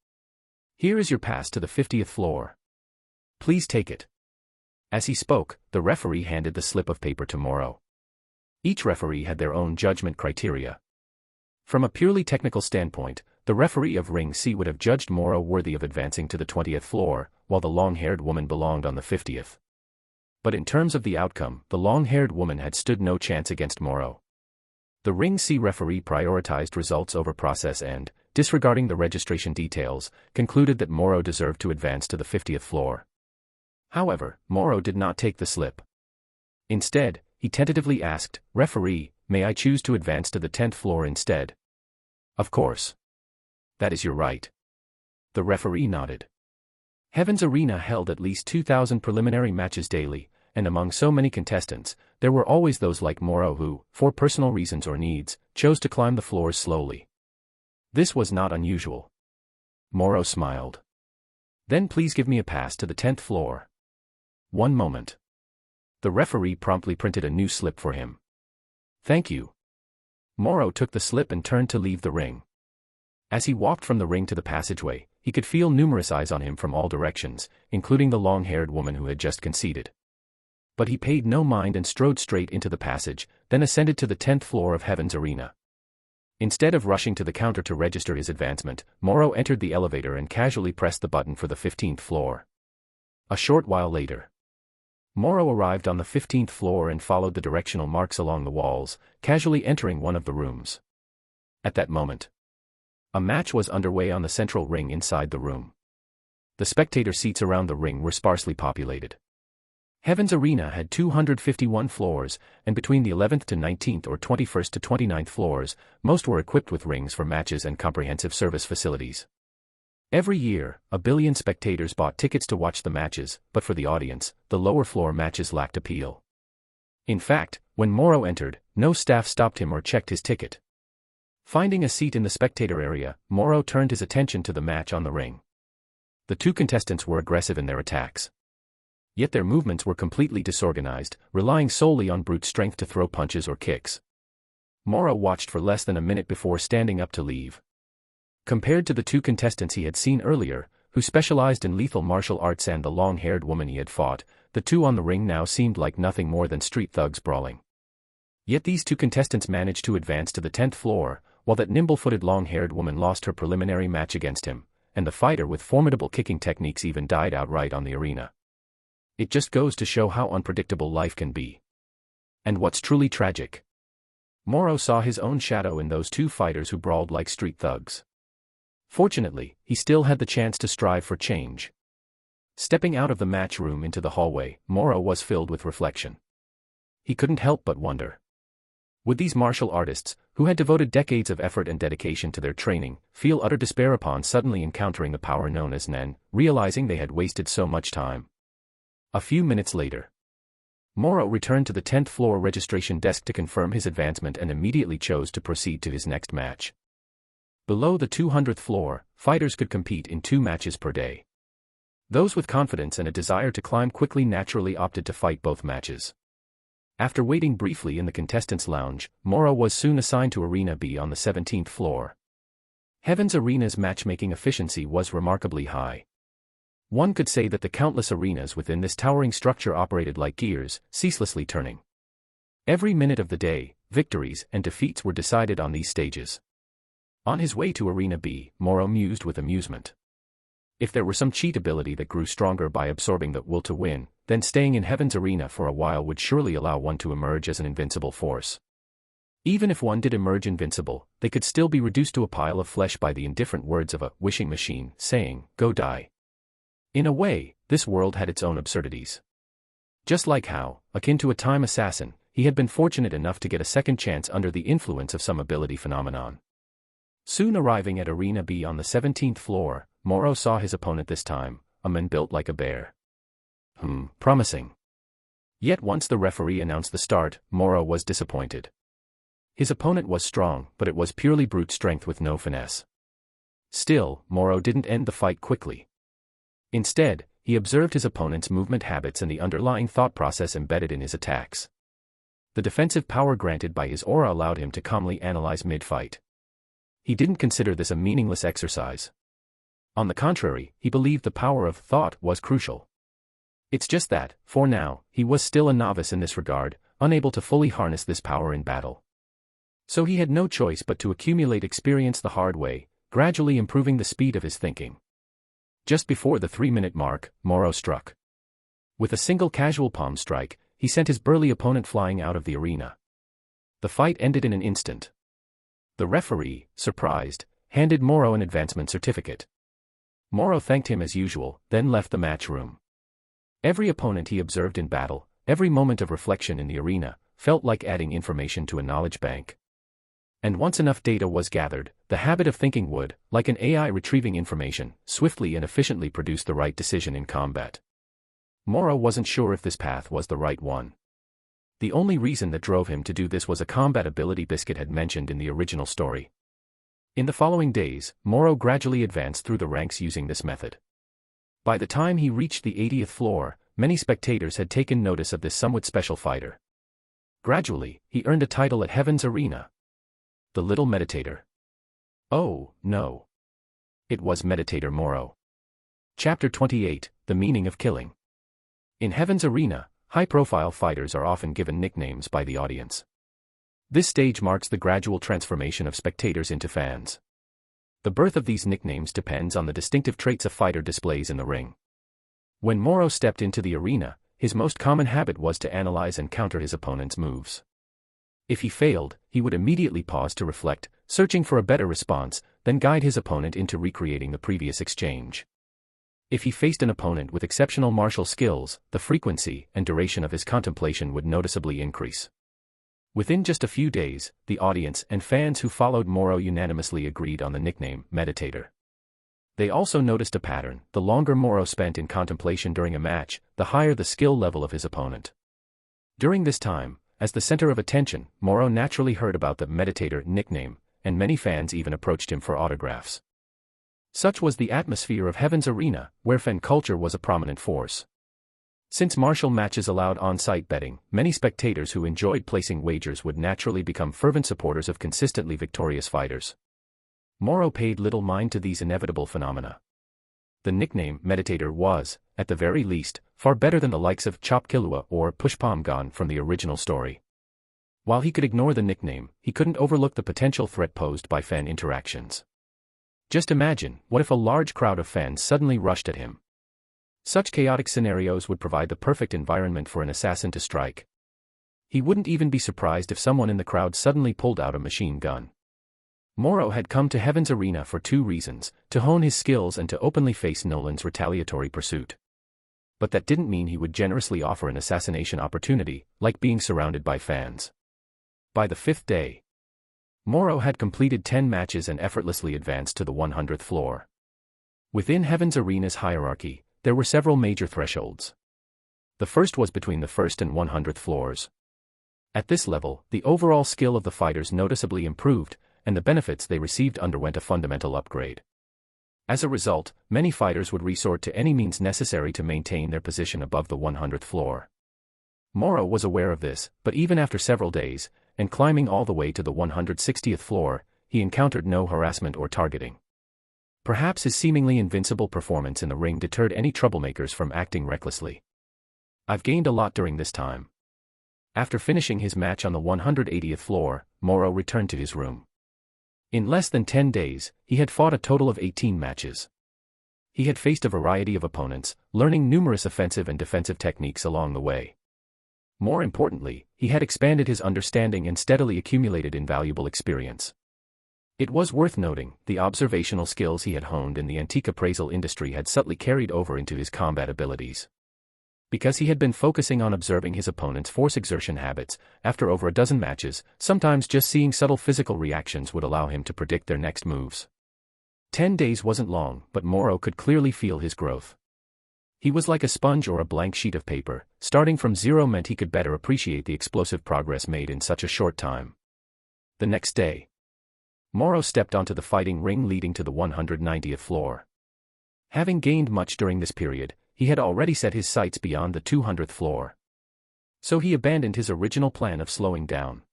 Speaker 1: Here is your pass to the 50th floor. Please take it. As he spoke, the referee handed the slip of paper to Moro. Each referee had their own judgment criteria. From a purely technical standpoint, the referee of Ring C would have judged Moro worthy of advancing to the 20th floor, while the long-haired woman belonged on the 50th. But in terms of the outcome, the long-haired woman had stood no chance against Moro. The Ring C referee prioritized results over process and, disregarding the registration details, concluded that Moro deserved to advance to the 50th floor. However, Moro did not take the slip. Instead, he tentatively asked, "Referee, may I choose to advance to the 10th floor instead?" "Of course. That is your right." The referee nodded. Heaven's Arena held at least 2,000 preliminary matches daily, and among so many contestants, there were always those like Moro who, for personal reasons or needs, chose to climb the floors slowly. This was not unusual. Moro smiled. "Then please give me a pass to the 10th floor." "One moment." The referee promptly printed a new slip for him. "Thank you." Moro took the slip and turned to leave the ring. As he walked from the ring to the passageway, he could feel numerous eyes on him from all directions, including the long-haired woman who had just conceded. But he paid no mind and strode straight into the passage, then ascended to the 10th floor of Heaven's Arena. Instead of rushing to the counter to register his advancement, Moro entered the elevator and casually pressed the button for the 15th floor. A short while later, Moro arrived on the 15th floor and followed the directional marks along the walls, casually entering one of the rooms. At that moment, a match was underway on the central ring inside the room. The spectator seats around the ring were sparsely populated. Heaven's Arena had 251 floors, and between the 11th to 19th or 21st to 29th floors, most were equipped with rings for matches and comprehensive service facilities. Every year, 1 billion spectators bought tickets to watch the matches, but for the audience, the lower floor matches lacked appeal. In fact, when Moro entered, no staff stopped him or checked his ticket. Finding a seat in the spectator area, Moro turned his attention to the match on the ring. The two contestants were aggressive in their attacks. Yet their movements were completely disorganized, relying solely on brute strength to throw punches or kicks. Moro watched for less than a minute before standing up to leave. Compared to the two contestants he had seen earlier, who specialized in lethal martial arts, and the long-haired woman he had fought, the two on the ring now seemed like nothing more than street thugs brawling. Yet these two contestants managed to advance to the 10th floor, while that nimble-footed long-haired woman lost her preliminary match against him, and the fighter with formidable kicking techniques even died outright on the arena. It just goes to show how unpredictable life can be. And what's truly tragic? Moro saw his own shadow in those two fighters who brawled like street thugs. Fortunately, he still had the chance to strive for change. Stepping out of the match room into the hallway, Moro was filled with reflection. He couldn't help but wonder. Would these martial artists, who had devoted decades of effort and dedication to their training, feel utter despair upon suddenly encountering the power known as Nen, realizing they had wasted so much time? A few minutes later, Moro returned to the 10th floor registration desk to confirm his advancement and immediately chose to proceed to his next match. Below the 200th floor, fighters could compete in 2 matches per day. Those with confidence and a desire to climb quickly naturally opted to fight both matches. After waiting briefly in the contestants' lounge, Moro was soon assigned to Arena B on the 17th floor. Heaven's Arena's matchmaking efficiency was remarkably high. One could say that the countless arenas within this towering structure operated like gears, ceaselessly turning. Every minute of the day, victories and defeats were decided on these stages. On his way to Arena B, Moro mused with amusement. If there were some cheat ability that grew stronger by absorbing the will to win, then staying in Heaven's Arena for a while would surely allow one to emerge as an invincible force. Even if one did emerge invincible, they could still be reduced to a pile of flesh by the indifferent words of a wishing machine, saying, "Go die." In a way, this world had its own absurdities. Just like how, akin to a time assassin, he had been fortunate enough to get a second chance under the influence of some ability phenomenon. Soon arriving at Arena B on the 17th floor, Moro saw his opponent this time, a man built like a bear. Promising. Yet once the referee announced the start, Moro was disappointed. His opponent was strong, but it was purely brute strength with no finesse. Still, Moro didn't end the fight quickly. Instead, he observed his opponent's movement habits and the underlying thought process embedded in his attacks. The defensive power granted by his aura allowed him to calmly analyze mid-fight. He didn't consider this a meaningless exercise. On the contrary, he believed the power of thought was crucial. It's just that, for now, he was still a novice in this regard, unable to fully harness this power in battle. So he had no choice but to accumulate experience the hard way, gradually improving the speed of his thinking. Just before the 3-minute mark, Moro struck. With a single casual palm strike, he sent his burly opponent flying out of the arena. The fight ended in an instant. The referee, surprised, handed Moro an advancement certificate. Moro thanked him as usual, then left the match room. Every opponent he observed in battle, every moment of reflection in the arena, felt like adding information to a knowledge bank. And once enough data was gathered, the habit of thinking would, like an AI retrieving information, swiftly and efficiently produce the right decision in combat. Moro wasn't sure if this path was the right one. The only reason that drove him to do this was a combat ability Biscuit had mentioned in the original story. In the following days, Moro gradually advanced through the ranks using this method. By the time he reached the 80th floor, many spectators had taken notice of this somewhat special fighter. Gradually, he earned a title at Heaven's Arena. The Little Meditator. Oh, no. It was Meditator Moro. Chapter 28, The Meaning of Killing. In Heaven's Arena, high-profile fighters are often given nicknames by the audience. This stage marks the gradual transformation of spectators into fans. The birth of these nicknames depends on the distinctive traits a fighter displays in the ring. When Moro stepped into the arena, his most common habit was to analyze and counter his opponent's moves. If he failed, he would immediately pause to reflect, searching for a better response, then guide his opponent into recreating the previous exchange. If he faced an opponent with exceptional martial skills, the frequency and duration of his contemplation would noticeably increase. Within just a few days, the audience and fans who followed Moro unanimously agreed on the nickname Meditator. They also noticed a pattern: the longer Moro spent in contemplation during a match, the higher the skill level of his opponent. During this time, as the center of attention, Moro naturally heard about the Meditator nickname, and many fans even approached him for autographs. Such was the atmosphere of Heaven's Arena, where fan culture was a prominent force. Since martial matches allowed on-site betting, many spectators who enjoyed placing wagers would naturally become fervent supporters of consistently victorious fighters. Moro paid little mind to these inevitable phenomena. The nickname Meditator was, at the very least, far better than the likes of Chop Killua or Pushpomgon from the original story. While he could ignore the nickname, he couldn't overlook the potential threat posed by fan interactions. Just imagine, what if a large crowd of fans suddenly rushed at him? Such chaotic scenarios would provide the perfect environment for an assassin to strike. He wouldn't even be surprised if someone in the crowd suddenly pulled out a machine gun. Moro had come to Heaven's Arena for two reasons: to hone his skills and to openly face Nolan's retaliatory pursuit. But that didn't mean he would generously offer an assassination opportunity, like being surrounded by fans. By the 5th day, Moro had completed 10 matches and effortlessly advanced to the 100th floor. Within Heaven's Arena's hierarchy, there were several major thresholds. The first was between the 1st and 100th floors. At this level, the overall skill of the fighters noticeably improved, and the benefits they received underwent a fundamental upgrade. As a result, many fighters would resort to any means necessary to maintain their position above the 100th floor. Moro was aware of this, but even after several days, and climbing all the way to the 160th floor, he encountered no harassment or targeting. Perhaps his seemingly invincible performance in the ring deterred any troublemakers from acting recklessly. "I've gained a lot during this time." After finishing his match on the 180th floor, Moro returned to his room. In less than 10 days, he had fought a total of 18 matches. He had faced a variety of opponents, learning numerous offensive and defensive techniques along the way. More importantly, he had expanded his understanding and steadily accumulated invaluable experience. It was worth noting, the observational skills he had honed in the antique appraisal industry had subtly carried over into his combat abilities. Because he had been focusing on observing his opponent's force exertion habits, after over a dozen matches, sometimes just seeing subtle physical reactions would allow him to predict their next moves. 10 days wasn't long, but Moro could clearly feel his growth. He was like a sponge or a blank sheet of paper. Starting from zero meant he could better appreciate the explosive progress made in such a short time. The next day, Moro stepped onto the fighting ring leading to the 190th floor. Having gained much during this period, he had already set his sights beyond the 200th floor. So he abandoned his original plan of slowing down.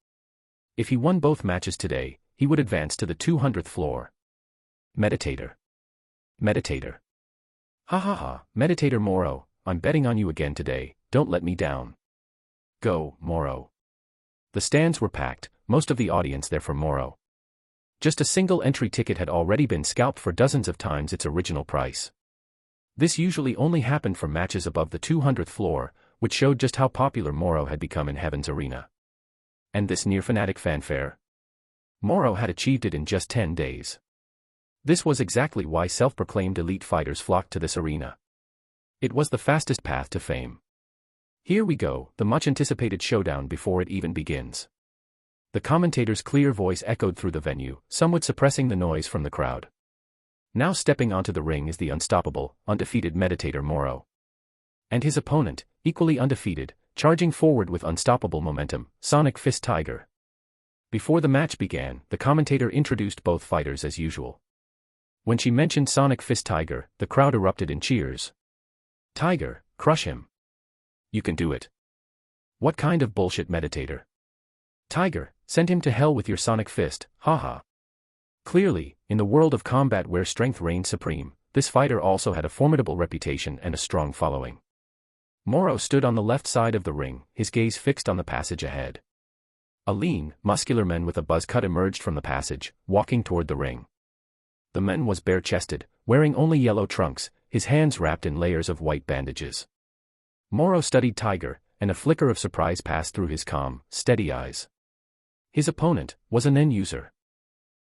Speaker 1: If he won both matches today, he would advance to the 200th floor. Meditator. Meditator. Ha ha ha, Meditator Moro, I'm betting on you again today, don't let me down. Go, Moro. The stands were packed, most of the audience there for Moro. Just a single entry ticket had already been scalped for dozens of times its original price. This usually only happened for matches above the 200th floor, which showed just how popular Moro had become in Heaven's arena. And this near-fanatic fanfare? Moro had achieved it in just 10 days. This was exactly why self-proclaimed elite fighters flocked to this arena. It was the fastest path to fame. Here we go, the much-anticipated showdown before it even begins. The commentator's clear voice echoed through the venue, somewhat suppressing the noise from the crowd. Now stepping onto the ring is the unstoppable, undefeated meditator Moro. And his opponent, equally undefeated, charging forward with unstoppable momentum, Sonic Fist Tiger. Before the match began, the commentator introduced both fighters as usual. When she mentioned Sonic Fist Tiger, the crowd erupted in cheers. Tiger, crush him. You can do it. What kind of bullshit meditator? Tiger, send him to hell with your Sonic Fist, haha. Clearly, in the world of combat where strength reigns supreme, this fighter also had a formidable reputation and a strong following. Moro stood on the left side of the ring, his gaze fixed on the passage ahead. A lean, muscular man with a buzz cut emerged from the passage, walking toward the ring. The man was bare-chested, wearing only yellow trunks, his hands wrapped in layers of white bandages. Moro studied Tiger, and a flicker of surprise passed through his calm, steady eyes. His opponent was an end-user.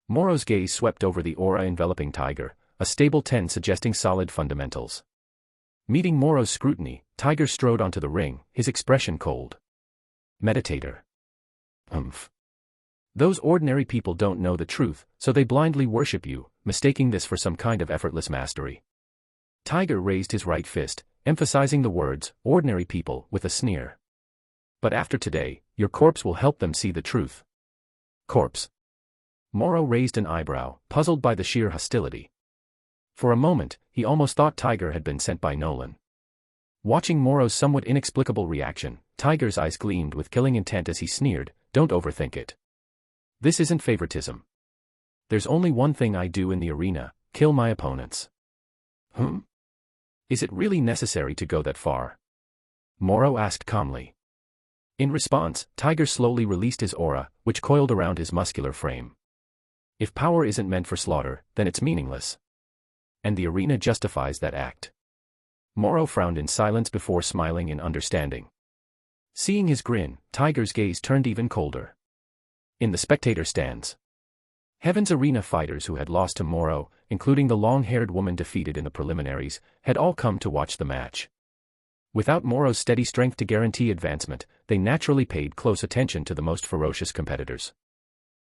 Speaker 1: Moro's gaze swept over the aura enveloping Tiger, a stable 10 suggesting solid fundamentals. Meeting Moro's scrutiny, Tiger strode onto the ring, his expression cold. Meditator. Those ordinary people don't know the truth, so they blindly worship you, mistaking this for some kind of effortless mastery. Tiger raised his right fist, emphasizing the words, ordinary people, with a sneer. But after today, your corpse will help them see the truth. Corpse. Moro raised an eyebrow, puzzled by the sheer hostility. For a moment, he almost thought Tiger had been sent by Nolan. Watching Moro's somewhat inexplicable reaction, Tiger's eyes gleamed with killing intent as he sneered, don't overthink it. This isn't favoritism. There's only one thing I do in the arena, kill my opponents. Is it really necessary to go that far? Moro asked calmly. In response, Tiger slowly released his aura, which coiled around his muscular frame. If power isn't meant for slaughter, then it's meaningless. And the arena justifies that act. Moro frowned in silence before smiling in understanding. Seeing his grin, Tiger's gaze turned even colder. In the spectator stands, Heaven's arena fighters who had lost to Moro, including the long-haired woman defeated in the preliminaries, had all come to watch the match. Without Moro's steady strength to guarantee advancement, they naturally paid close attention to the most ferocious competitors.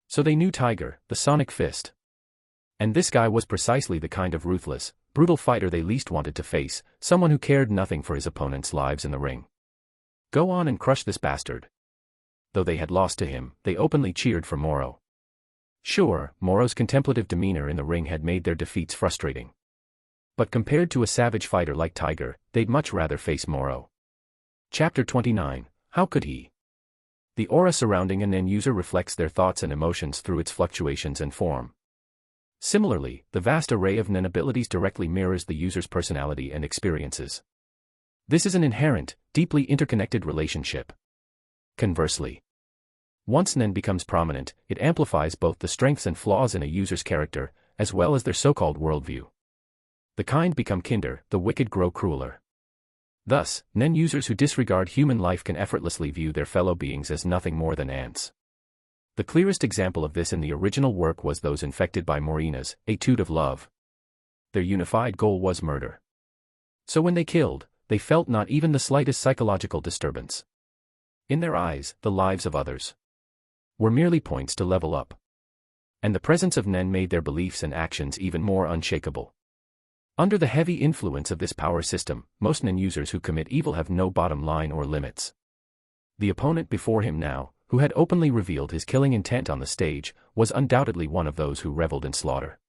Speaker 1: So they knew Tiger, the Sonic Fist. And this guy was precisely the kind of ruthless, brutal fighter they least wanted to face, someone who cared nothing for his opponent's lives in the ring. Go on and crush this bastard. Though they had lost to him, they openly cheered for Moro. Sure, Moro's contemplative demeanor in the ring had made their defeats frustrating. But compared to a savage fighter like Tiger, they'd much rather face Moro. Chapter 29, How Could He? The aura surrounding an end user reflects their thoughts and emotions through its fluctuations and form. Similarly, the vast array of Nen abilities directly mirrors the user's personality and experiences. This is an inherent, deeply interconnected relationship. Conversely, once Nen becomes prominent, it amplifies both the strengths and flaws in a user's character, as well as their so-called worldview. The kind become kinder, the wicked grow crueler. Thus, Nen users who disregard human life can effortlessly view their fellow beings as nothing more than ants. The clearest example of this in the original work was those infected by Morina's etude of love. Their unified goal was murder. So when they killed, they felt not even the slightest psychological disturbance. In their eyes, the lives of others were merely points to level up. And the presence of Nen made their beliefs and actions even more unshakable. Under the heavy influence of this power system, most Nen users who commit evil have no bottom line or limits. The opponent before him now, who had openly revealed his killing intent on the stage, was undoubtedly one of those who reveled in slaughter.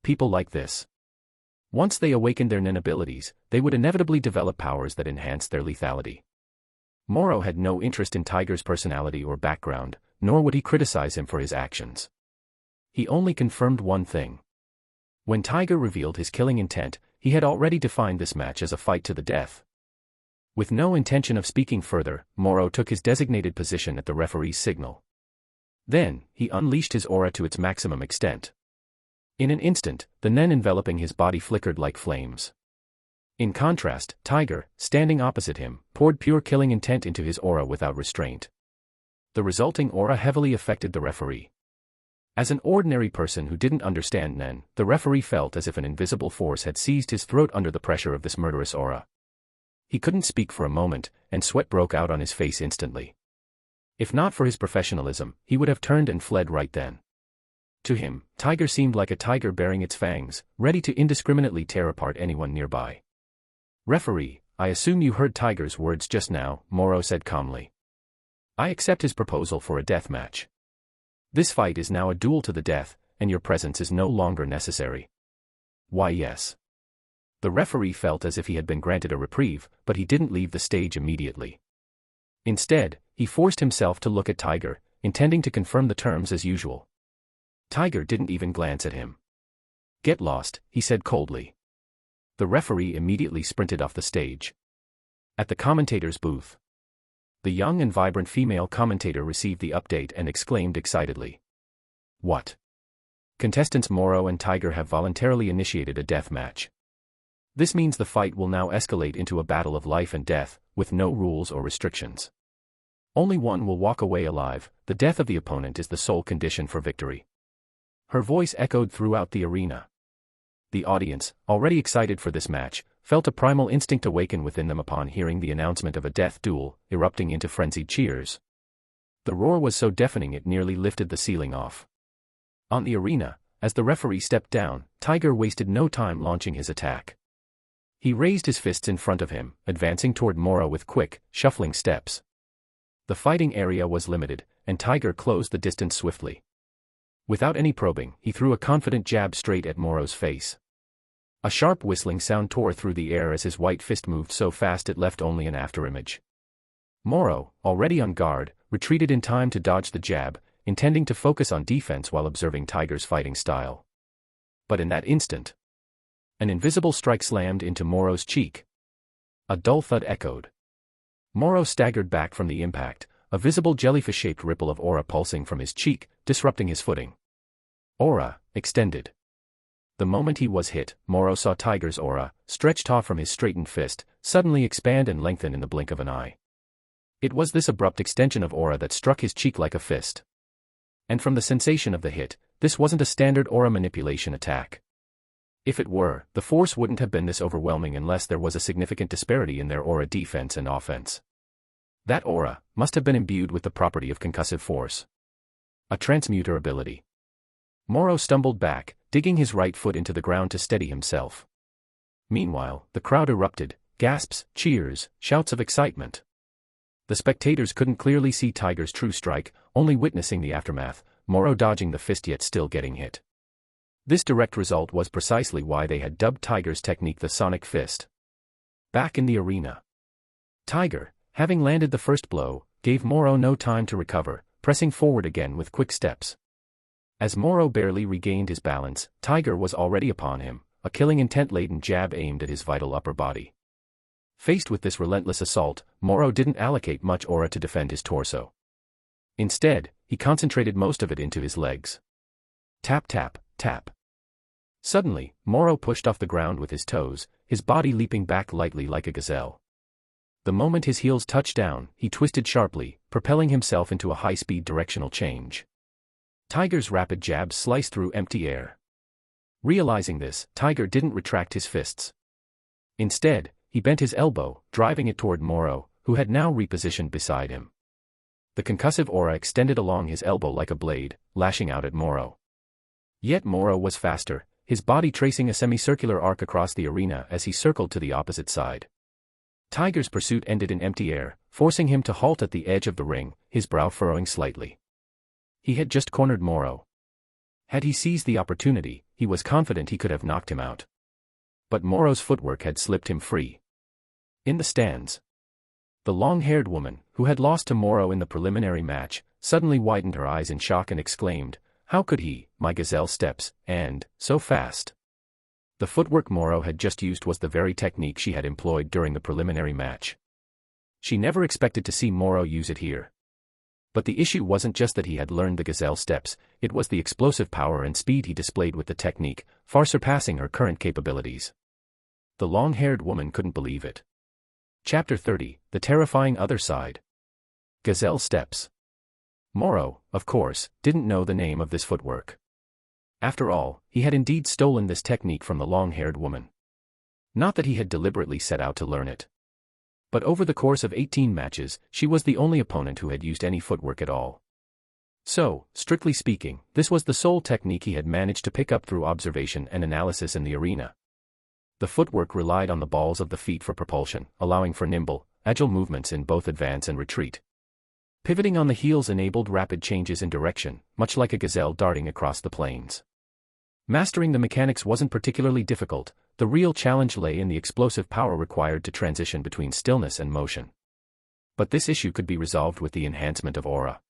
Speaker 1: People like this, once they awakened their Nen abilities, they would inevitably develop powers that enhanced their lethality. Moro had no interest in Tiger's personality or background, nor would he criticize him for his actions. He only confirmed one thing. When Tiger revealed his killing intent, he had already defined this match as a fight to the death. With no intention of speaking further, Moro took his designated position at the referee's signal. Then, he unleashed his aura to its maximum extent. In an instant, the nen enveloping his body flickered like flames. In contrast, Tiger, standing opposite him, poured pure killing intent into his aura without restraint. The resulting aura heavily affected the referee. As an ordinary person who didn't understand nen, the referee felt as if an invisible force had seized his throat under the pressure of this murderous aura. He couldn't speak for a moment, and sweat broke out on his face instantly. If not for his professionalism, he would have turned and fled right then. To him, Tiger seemed like a tiger baring its fangs, ready to indiscriminately tear apart anyone nearby. "Referee, I assume you heard Tiger's words just now," Moro said calmly. "I accept his proposal for a death match. This fight is now a duel to the death, and your presence is no longer necessary." "Why yes." The referee felt as if he had been granted a reprieve, but he didn't leave the stage immediately. Instead, he forced himself to look at Tiger, intending to confirm the terms as usual. Tiger didn't even glance at him. "Get lost," he said coldly. The referee immediately sprinted off the stage. At the commentator's booth, the young and vibrant female commentator received the update and exclaimed excitedly. "What? Contestants Moro and Tiger have voluntarily initiated a death match. This means the fight will now escalate into a battle of life and death, with no rules or restrictions. Only one will walk away alive, the death of the opponent is the sole condition for victory." Her voice echoed throughout the arena. The audience, already excited for this match, felt a primal instinct awaken within them upon hearing the announcement of a death duel, erupting into frenzied cheers. The roar was so deafening it nearly lifted the ceiling off. On the arena, as the referee stepped down, Tiger wasted no time launching his attack. He raised his fists in front of him, advancing toward Moro with quick, shuffling steps. The fighting area was limited, and Tiger closed the distance swiftly. Without any probing, he threw a confident jab straight at Moro's face. A sharp whistling sound tore through the air as his white fist moved so fast it left only an afterimage. Moro, already on guard, retreated in time to dodge the jab, intending to focus on defense while observing Tiger's fighting style. But in that instant, an invisible strike slammed into Moro's cheek. A dull thud echoed. Moro staggered back from the impact, a visible jellyfish-shaped ripple of aura pulsing from his cheek, disrupting his footing. Aura, extended. The moment he was hit, Moro saw Tiger's aura, stretched taut from his straightened fist, suddenly expand and lengthen in the blink of an eye. It was this abrupt extension of aura that struck his cheek like a fist. And from the sensation of the hit, this wasn't a standard aura manipulation attack. If it were, the force wouldn't have been this overwhelming unless there was a significant disparity in their aura defense and offense. That aura must have been imbued with the property of concussive force. A transmuter ability. Moro stumbled back, digging his right foot into the ground to steady himself. Meanwhile, the crowd erupted, gasps, cheers, shouts of excitement. The spectators couldn't clearly see Tiger's true strike, only witnessing the aftermath, Moro dodging the fist yet still getting hit. This direct result was precisely why they had dubbed Tiger's technique the Sonic Fist. Back in the arena, Tiger, having landed the first blow, gave Moro no time to recover, pressing forward again with quick steps. As Moro barely regained his balance, Tiger was already upon him, a killing intent-laden jab aimed at his vital upper body. Faced with this relentless assault, Moro didn't allocate much aura to defend his torso. Instead, he concentrated most of it into his legs. Tap tap, tap. Suddenly, Moro pushed off the ground with his toes, his body leaping back lightly like a gazelle. The moment his heels touched down, he twisted sharply, propelling himself into a high-speed directional change. Tiger's rapid jabs sliced through empty air. Realizing this, Tiger didn't retract his fists. Instead, he bent his elbow, driving it toward Moro, who had now repositioned beside him. The concussive aura extended along his elbow like a blade, lashing out at Moro. Yet Moro was faster, his body tracing a semicircular arc across the arena as he circled to the opposite side. Tiger's pursuit ended in empty air, forcing him to halt at the edge of the ring, his brow furrowing slightly. He had just cornered Moro. Had he seized the opportunity, he was confident he could have knocked him out. But Moro's footwork had slipped him free. In the stands, the long-haired woman, who had lost to Moro in the preliminary match, suddenly widened her eyes in shock and exclaimed, "How could he, my gazelle steps, and so fast?" The footwork Moro had just used was the very technique she had employed during the preliminary match. She never expected to see Moro use it here. But the issue wasn't just that he had learned the gazelle steps, it was the explosive power and speed he displayed with the technique, far surpassing her current capabilities. The long-haired woman couldn't believe it. Chapter 30, The Terrifying Other Side. Gazelle Steps. Morrow, of course, didn't know the name of this footwork. After all, he had indeed stolen this technique from the long-haired woman. Not that he had deliberately set out to learn it. But over the course of 18 matches, she was the only opponent who had used any footwork at all. So, strictly speaking, this was the sole technique he had managed to pick up through observation and analysis in the arena. The footwork relied on the balls of the feet for propulsion, allowing for nimble, agile movements in both advance and retreat. Pivoting on the heels enabled rapid changes in direction, much like a gazelle darting across the plains. Mastering the mechanics wasn't particularly difficult, the real challenge lay in the explosive power required to transition between stillness and motion. But this issue could be resolved with the enhancement of aura.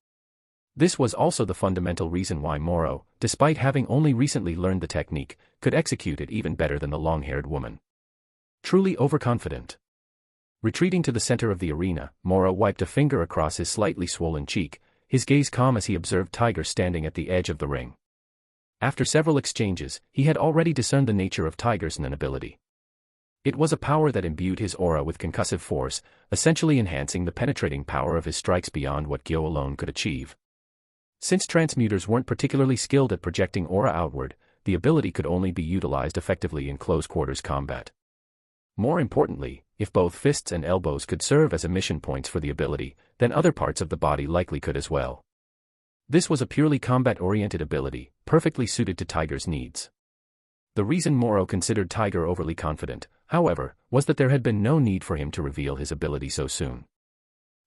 Speaker 1: This was also the fundamental reason why Morrow, despite having only recently learned the technique, could execute it even better than the long-haired woman. Truly overconfident. Retreating to the center of the arena, Morrow wiped a finger across his slightly swollen cheek, his gaze calm as he observed Tiger standing at the edge of the ring. After several exchanges, he had already discerned the nature of Tiger's Nen ability. It was a power that imbued his aura with concussive force, essentially enhancing the penetrating power of his strikes beyond what Gyo alone could achieve. Since transmuters weren't particularly skilled at projecting aura outward, the ability could only be utilized effectively in close-quarters combat. More importantly, if both fists and elbows could serve as emission points for the ability, then other parts of the body likely could as well. This was a purely combat-oriented ability, perfectly suited to Tiger's needs. The reason Morrow considered Tiger overly confident, however, was that there had been no need for him to reveal his ability so soon.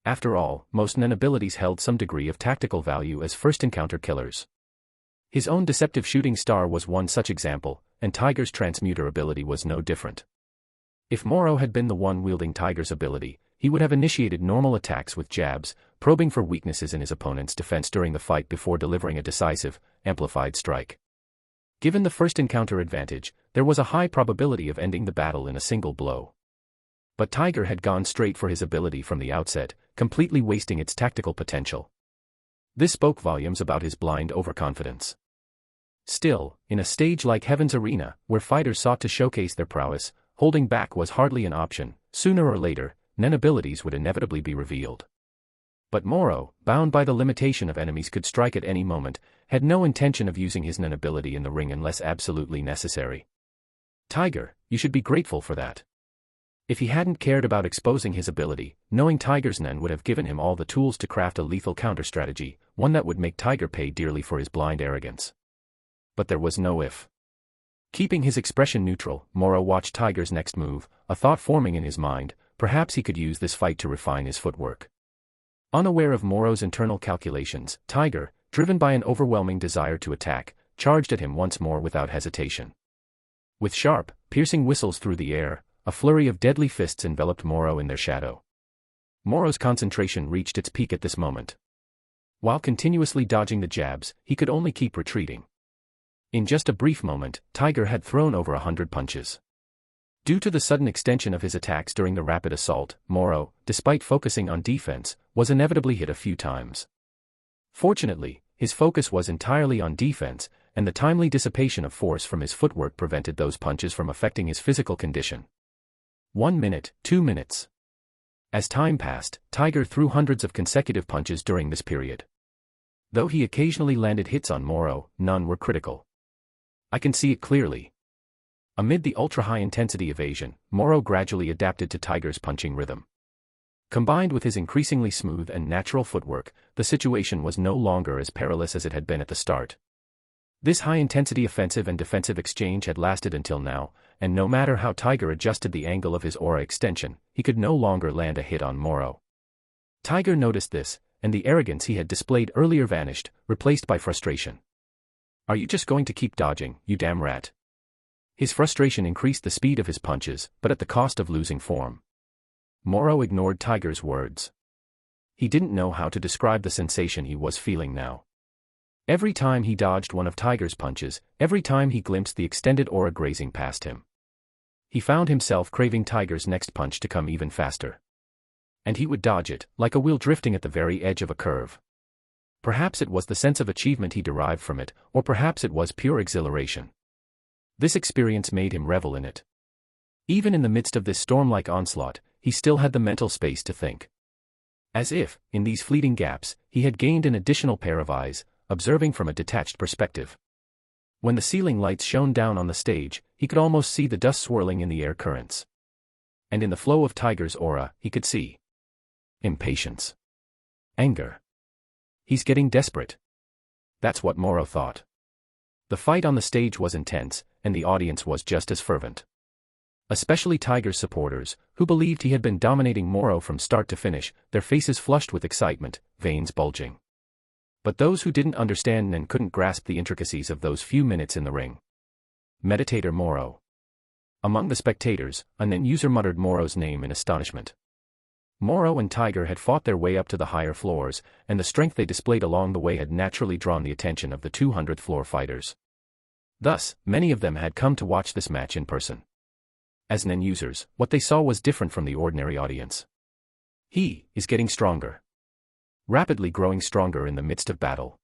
Speaker 1: After all, most Nen abilities held some degree of tactical value as first-encounter killers. His own deceptive shooting star was one such example, and Tiger's transmuter ability was no different. If Morrow had been the one wielding Tiger's ability, he would have initiated normal attacks with jabs, probing for weaknesses in his opponent's defense during the fight before delivering a decisive, amplified strike. Given the first encounter advantage, there was a high probability of ending the battle in a single blow. But Tiger had gone straight for his ability from the outset, completely wasting its tactical potential. This spoke volumes about his blind overconfidence. Still, in a stage like Heaven's Arena, where fighters sought to showcase their prowess, holding back was hardly an option. Sooner or later, Nen abilities would inevitably be revealed. But Morrow, bound by the limitation of enemies could strike at any moment, had no intention of using his Nen ability in the ring unless absolutely necessary. Tiger, you should be grateful for that. If he hadn't cared about exposing his ability, knowing Tiger's Nen would have given him all the tools to craft a lethal counter-strategy, one that would make Tiger pay dearly for his blind arrogance. But there was no if. Keeping his expression neutral, Morrow watched Tiger's next move, a thought forming in his mind. Perhaps he could use this fight to refine his footwork. Unaware of Morrow's internal calculations, Tiger, driven by an overwhelming desire to attack, charged at him once more without hesitation. With sharp, piercing whistles through the air, a flurry of deadly fists enveloped Morrow in their shadow. Morrow's concentration reached its peak at this moment. While continuously dodging the jabs, he could only keep retreating. In just a brief moment, Tiger had thrown over 100 punches. Due to the sudden extension of his attacks during the rapid assault, Morrow, despite focusing on defense, was inevitably hit a few times. Fortunately, his focus was entirely on defense, and the timely dissipation of force from his footwork prevented those punches from affecting his physical condition. 1 minute, 2 minutes. As time passed, Tiger threw hundreds of consecutive punches during this period. Though he occasionally landed hits on Morrow, none were critical. I can see it clearly. Amid the ultra-high-intensity evasion, Morrow gradually adapted to Tiger's punching rhythm. Combined with his increasingly smooth and natural footwork, the situation was no longer as perilous as it had been at the start. This high-intensity offensive and defensive exchange had lasted until now, and no matter how Tiger adjusted the angle of his aura extension, he could no longer land a hit on Morrow. Tiger noticed this, and the arrogance he had displayed earlier vanished, replaced by frustration. "Are you just going to keep dodging, you damn rat?" His frustration increased the speed of his punches, but at the cost of losing form. Morrow ignored Tiger's words. He didn't know how to describe the sensation he was feeling now. Every time he dodged one of Tiger's punches, every time he glimpsed the extended aura grazing past him, he found himself craving Tiger's next punch to come even faster. And he would dodge it, like a wheel drifting at the very edge of a curve. Perhaps it was the sense of achievement he derived from it, or perhaps it was pure exhilaration. This experience made him revel in it. Even in the midst of this storm-like onslaught, he still had the mental space to think. As if, in these fleeting gaps, he had gained an additional pair of eyes, observing from a detached perspective. When the ceiling lights shone down on the stage, he could almost see the dust swirling in the air currents. And in the flow of Tiger's aura, he could see impatience. Anger. He's getting desperate. That's what Moro thought. The fight on the stage was intense, and the audience was just as fervent. Especially Tiger's supporters, who believed he had been dominating Moro from start to finish, their faces flushed with excitement, veins bulging. But those who didn't understand and couldn't grasp the intricacies of those few minutes in the ring. Meditator Moro. Among the spectators, a Nen user muttered Moro's name in astonishment. Moro and Tiger had fought their way up to the higher floors, and the strength they displayed along the way had naturally drawn the attention of the 200th floor fighters. Thus, many of them had come to watch this match in person. As Nen users, what they saw was different from the ordinary audience. He is getting stronger. Rapidly growing stronger in the midst of battle.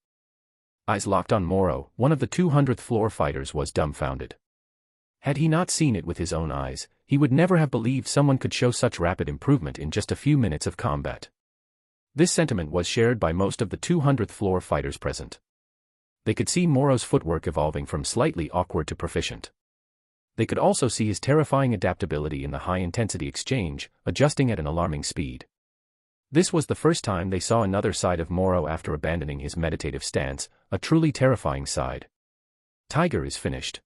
Speaker 1: Eyes locked on Moro, one of the 200th floor fighters was dumbfounded. Had he not seen it with his own eyes, he would never have believed someone could show such rapid improvement in just a few minutes of combat. This sentiment was shared by most of the 200th floor fighters present. They could see Moro's footwork evolving from slightly awkward to proficient. They could also see his terrifying adaptability in the high-intensity exchange, adjusting at an alarming speed. This was the first time they saw another side of Moro after abandoning his meditative stance, a truly terrifying side. Tiger is finished.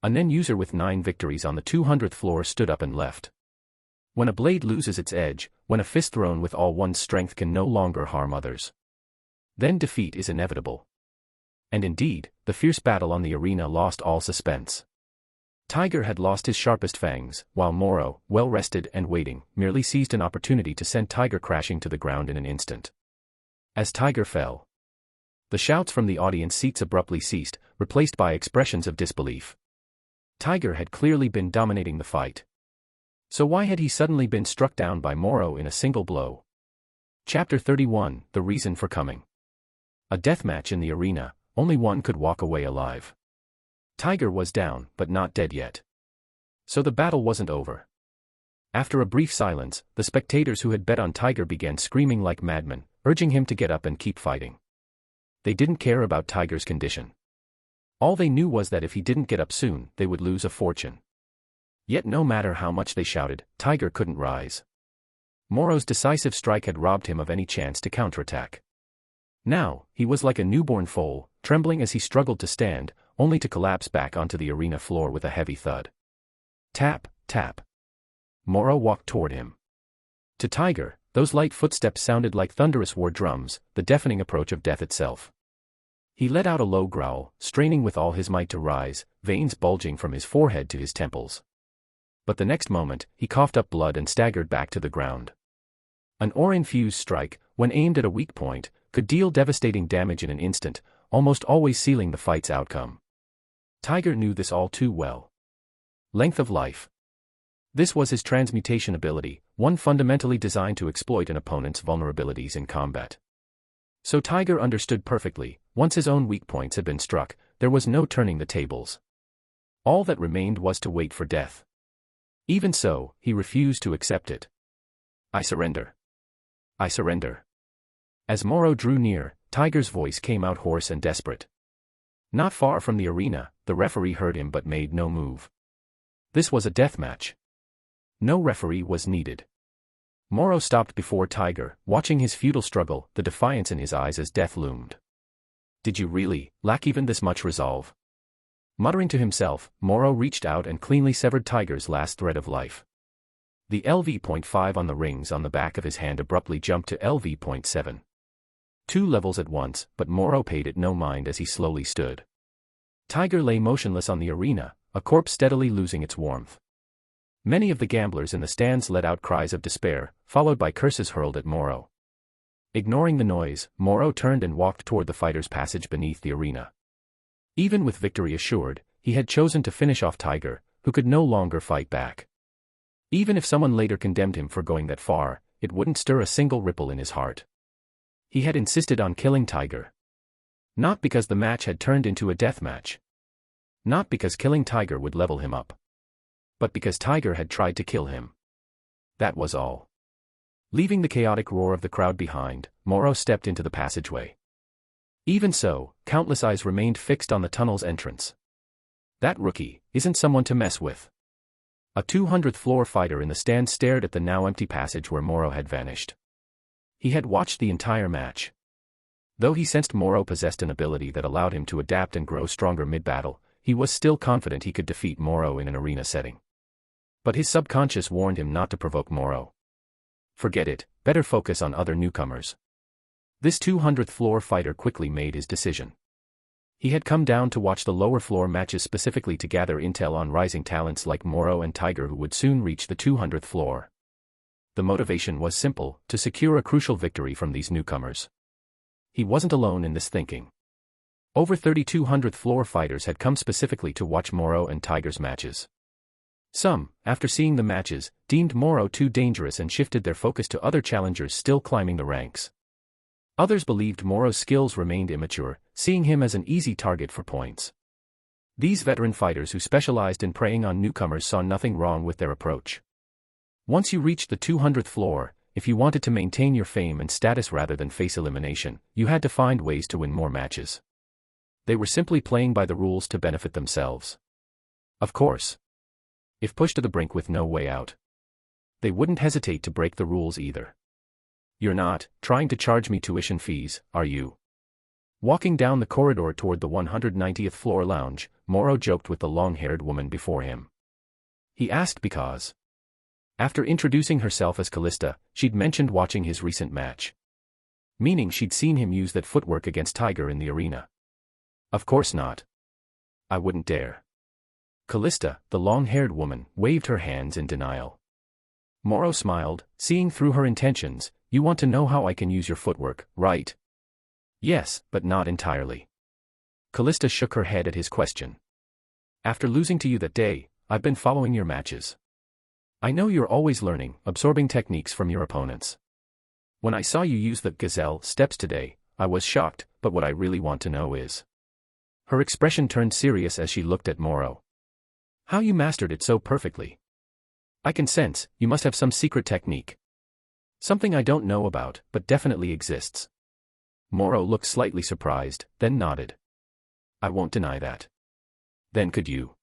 Speaker 1: A Nen user with 9 victories on the 200th floor stood up and left. When a blade loses its edge, when a fist thrown with all one's strength can no longer harm others, then defeat is inevitable. And indeed, the fierce battle on the arena lost all suspense. Tiger had lost his sharpest fangs, while Moro, well-rested and waiting, merely seized an opportunity to send Tiger crashing to the ground in an instant. As Tiger fell, the shouts from the audience seats abruptly ceased, replaced by expressions of disbelief. Tiger had clearly been dominating the fight. So why had he suddenly been struck down by Moro in a single blow? Chapter 31, The Reason for Coming. A deathmatch in the arena, only one could walk away alive. Tiger was down, but not dead yet. So the battle wasn't over. After a brief silence, the spectators who had bet on Tiger began screaming like madmen, urging him to get up and keep fighting. They didn't care about Tiger's condition. All they knew was that if he didn't get up soon, they would lose a fortune. Yet no matter how much they shouted, Tiger couldn't rise. Moro's decisive strike had robbed him of any chance to counterattack. Now, he was like a newborn foal, trembling as he struggled to stand, only to collapse back onto the arena floor with a heavy thud. Tap, tap. Moro walked toward him. To Tiger, those light footsteps sounded like thunderous war drums, the deafening approach of death itself. He let out a low growl, straining with all his might to rise, veins bulging from his forehead to his temples. But the next moment, he coughed up blood and staggered back to the ground. An aura-infused strike, when aimed at a weak point, could deal devastating damage in an instant, almost always sealing the fight's outcome. Tiger knew this all too well. Length of life. This was his transmutation ability, one fundamentally designed to exploit an opponent's vulnerabilities in combat. So Tiger understood perfectly, once his own weak points had been struck, there was no turning the tables. All that remained was to wait for death. Even so, he refused to accept it. I surrender. I surrender. As Moro drew near, Tiger's voice came out hoarse and desperate. Not far from the arena, the referee heard him but made no move. This was a death match. No referee was needed. Moro stopped before Tiger, watching his futile struggle, the defiance in his eyes as death loomed. Did you really lack even this much resolve? Muttering to himself, Moro reached out and cleanly severed Tiger's last thread of life. The LV.5 on the rings on the back of his hand abruptly jumped to LV.7. 2 levels at once, but Moro paid it no mind as he slowly stood. Tiger lay motionless on the arena, a corpse steadily losing its warmth. Many of the gamblers in the stands let out cries of despair, followed by curses hurled at Moro. Ignoring the noise, Moro turned and walked toward the fighter's passage beneath the arena. Even with victory assured, he had chosen to finish off Tiger, who could no longer fight back. Even if someone later condemned him for going that far, it wouldn't stir a single ripple in his heart. He had insisted on killing Tiger. Not because the match had turned into a death match. Not because killing Tiger would level him up. But because Tiger had tried to kill him. That was all. Leaving the chaotic roar of the crowd behind, Morrow stepped into the passageway. Even so, countless eyes remained fixed on the tunnel's entrance. That rookie isn't someone to mess with. A 200th floor fighter in the stand stared at the now empty passage where Morrow had vanished. He had watched the entire match. Though he sensed Morrow possessed an ability that allowed him to adapt and grow stronger mid-battle, he was still confident he could defeat Morrow in an arena setting. But his subconscious warned him not to provoke Morrow. Forget it, better focus on other newcomers. This 200th floor fighter quickly made his decision. He had come down to watch the lower floor matches specifically to gather intel on rising talents like Morrow and Tiger who would soon reach the 200th floor. The motivation was simple, to secure a crucial victory from these newcomers. He wasn't alone in this thinking. Over 30 200th floor fighters had come specifically to watch Morrow and Tiger's matches. Some, after seeing the matches, deemed Morrow too dangerous and shifted their focus to other challengers still climbing the ranks. Others believed Morrow's skills remained immature, seeing him as an easy target for points. These veteran fighters who specialized in preying on newcomers saw nothing wrong with their approach. Once you reached the 200th floor, if you wanted to maintain your fame and status rather than face elimination, you had to find ways to win more matches. They were simply playing by the rules to benefit themselves. Of course. If pushed to the brink with no way out, they wouldn't hesitate to break the rules either. You're not trying to charge me tuition fees, are you? Walking down the corridor toward the 190th floor lounge, Morrow joked with the long-haired woman before him. He asked because, after introducing herself as Callista, she'd mentioned watching his recent match. Meaning she'd seen him use that footwork against Tiger in the arena. Of course not. I wouldn't dare. Callista, the long-haired woman, waved her hands in denial. Morrow smiled, seeing through her intentions. You want to know how I can use your footwork, right? Yes, but not entirely. Callista shook her head at his question. After losing to you that day, I've been following your matches. I know you're always learning, absorbing techniques from your opponents. When I saw you use the gazelle steps today, I was shocked, but what I really want to know is. Her expression turned serious as she looked at Morrow. How you mastered it so perfectly. I can sense, you must have some secret technique. Something I don't know about, but definitely exists. Morrow looked slightly surprised, then nodded. I won't deny that. Then could you?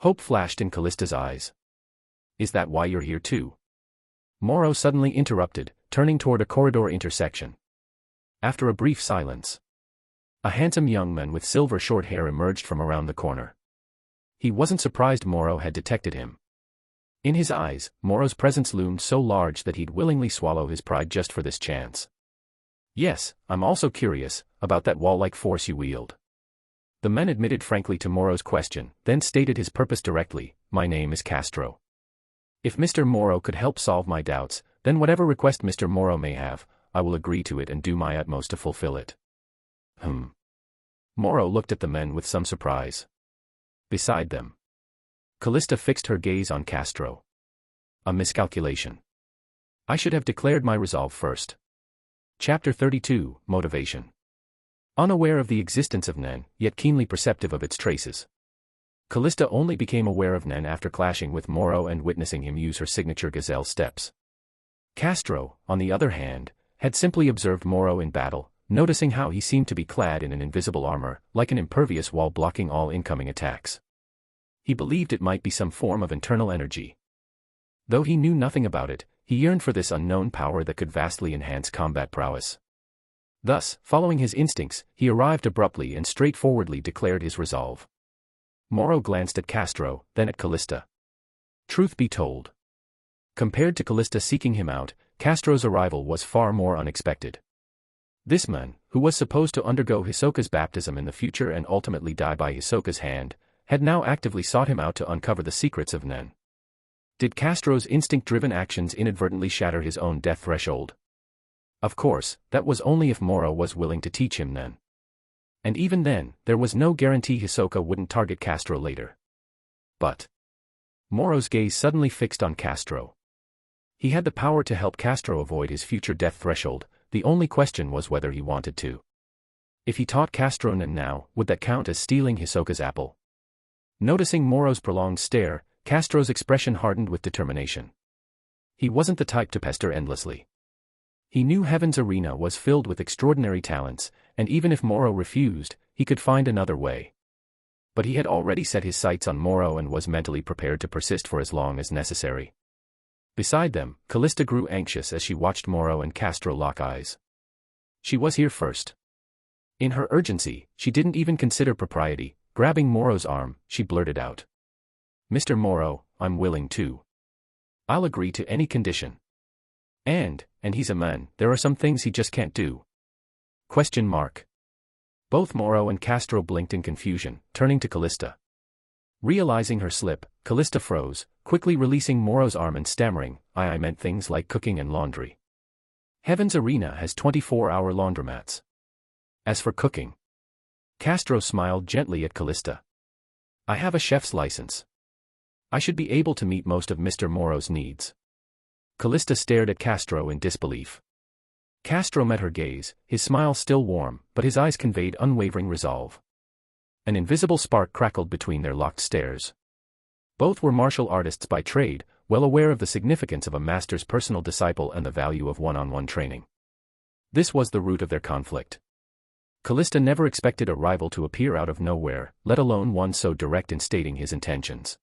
Speaker 1: Hope flashed in Callista's eyes. Is that why you're here too? Morrow suddenly interrupted, turning toward a corridor intersection. After a brief silence, a handsome young man with silver short hair emerged from around the corner. He wasn't surprised Morrow had detected him. In his eyes, Morrow's presence loomed so large that he'd willingly swallow his pride just for this chance. Yes, I'm also curious about that wall-like force you wield. The man admitted frankly to Morrow's question, then stated his purpose directly. My name is Castro. If Mr. Morrow could help solve my doubts, then whatever request Mr. Morrow may have, I will agree to it and do my utmost to fulfill it. Morrow looked at the men with some surprise. Beside them, Callista fixed her gaze on Castro. A miscalculation. I should have declared my resolve first. Chapter 32, Motivation. Unaware of the existence of Nen, yet keenly perceptive of its traces. Callista only became aware of Nen after clashing with Morrow and witnessing him use her signature gazelle steps. Castro, on the other hand, had simply observed Morrow in battle, noticing how he seemed to be clad in an invisible armor, like an impervious wall blocking all incoming attacks. He believed it might be some form of internal energy. Though he knew nothing about it, he yearned for this unknown power that could vastly enhance combat prowess. Thus, following his instincts, he arrived abruptly and straightforwardly declared his resolve. Morrow glanced at Castro, then at Callista. Truth be told, compared to Callista seeking him out, Castro's arrival was far more unexpected. This man, who was supposed to undergo Hisoka's baptism in the future and ultimately die by Hisoka's hand, had now actively sought him out to uncover the secrets of Nen. Did Castro's instinct-driven actions inadvertently shatter his own death threshold? Of course, that was only if Morrow was willing to teach him Nen. And even then, there was no guarantee Hisoka wouldn't target Castro later. But Morrow's gaze suddenly fixed on Castro. He had the power to help Castro avoid his future death threshold, the only question was whether he wanted to. If he taught Castro Nan now, would that count as stealing Hisoka's apple? Noticing Moro's prolonged stare, Castro's expression hardened with determination. He wasn't the type to pester endlessly. He knew Heaven's Arena was filled with extraordinary talents, and even if Moro refused, he could find another way. But he had already set his sights on Moro and was mentally prepared to persist for as long as necessary. Beside them, Callista grew anxious as she watched Moro and Castro lock eyes. She was here first. In her urgency, she didn't even consider propriety. Grabbing Moro's arm, she blurted out. "Mr. Moro, I'm willing to. I'll agree to any condition. And he's a man, there are some things he just can't do." Question mark. Both Moro and Castro blinked in confusion, turning to Callista. Realizing her slip, Callista froze, quickly releasing Moro's arm and stammering, I meant things like cooking and laundry. Heaven's Arena has 24-hour laundromats. As for cooking, Castro smiled gently at Callista. I have a chef's license. I should be able to meet most of Mr. Moro's needs. Callista stared at Castro in disbelief. Castro met her gaze, his smile still warm, but his eyes conveyed unwavering resolve. An invisible spark crackled between their locked stares. Both were martial artists by trade, well aware of the significance of a master's personal disciple and the value of one-on-one training. This was the root of their conflict. Callista never expected a rival to appear out of nowhere, let alone one so direct in stating his intentions.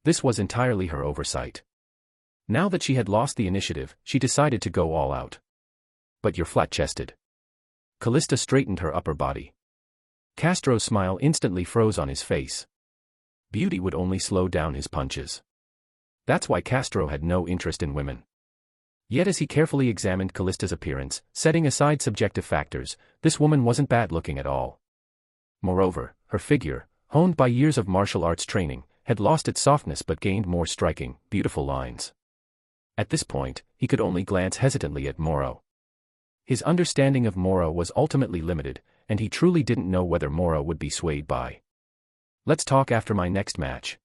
Speaker 1: This was entirely her oversight. Now that she had lost the initiative, she decided to go all out. But you're flat-chested. Callista straightened her upper body. Castro's smile instantly froze on his face. Beauty would only slow down his punches. That's why Castro had no interest in women. Yet as he carefully examined Callista's appearance, setting aside subjective factors, this woman wasn't bad-looking at all. Moreover, her figure, honed by years of martial arts training, had lost its softness but gained more striking, beautiful lines. At this point, he could only glance hesitantly at Moro. His understanding of Moro was ultimately limited, and he truly didn't know whether Moro would be swayed by. Let's talk after my next match.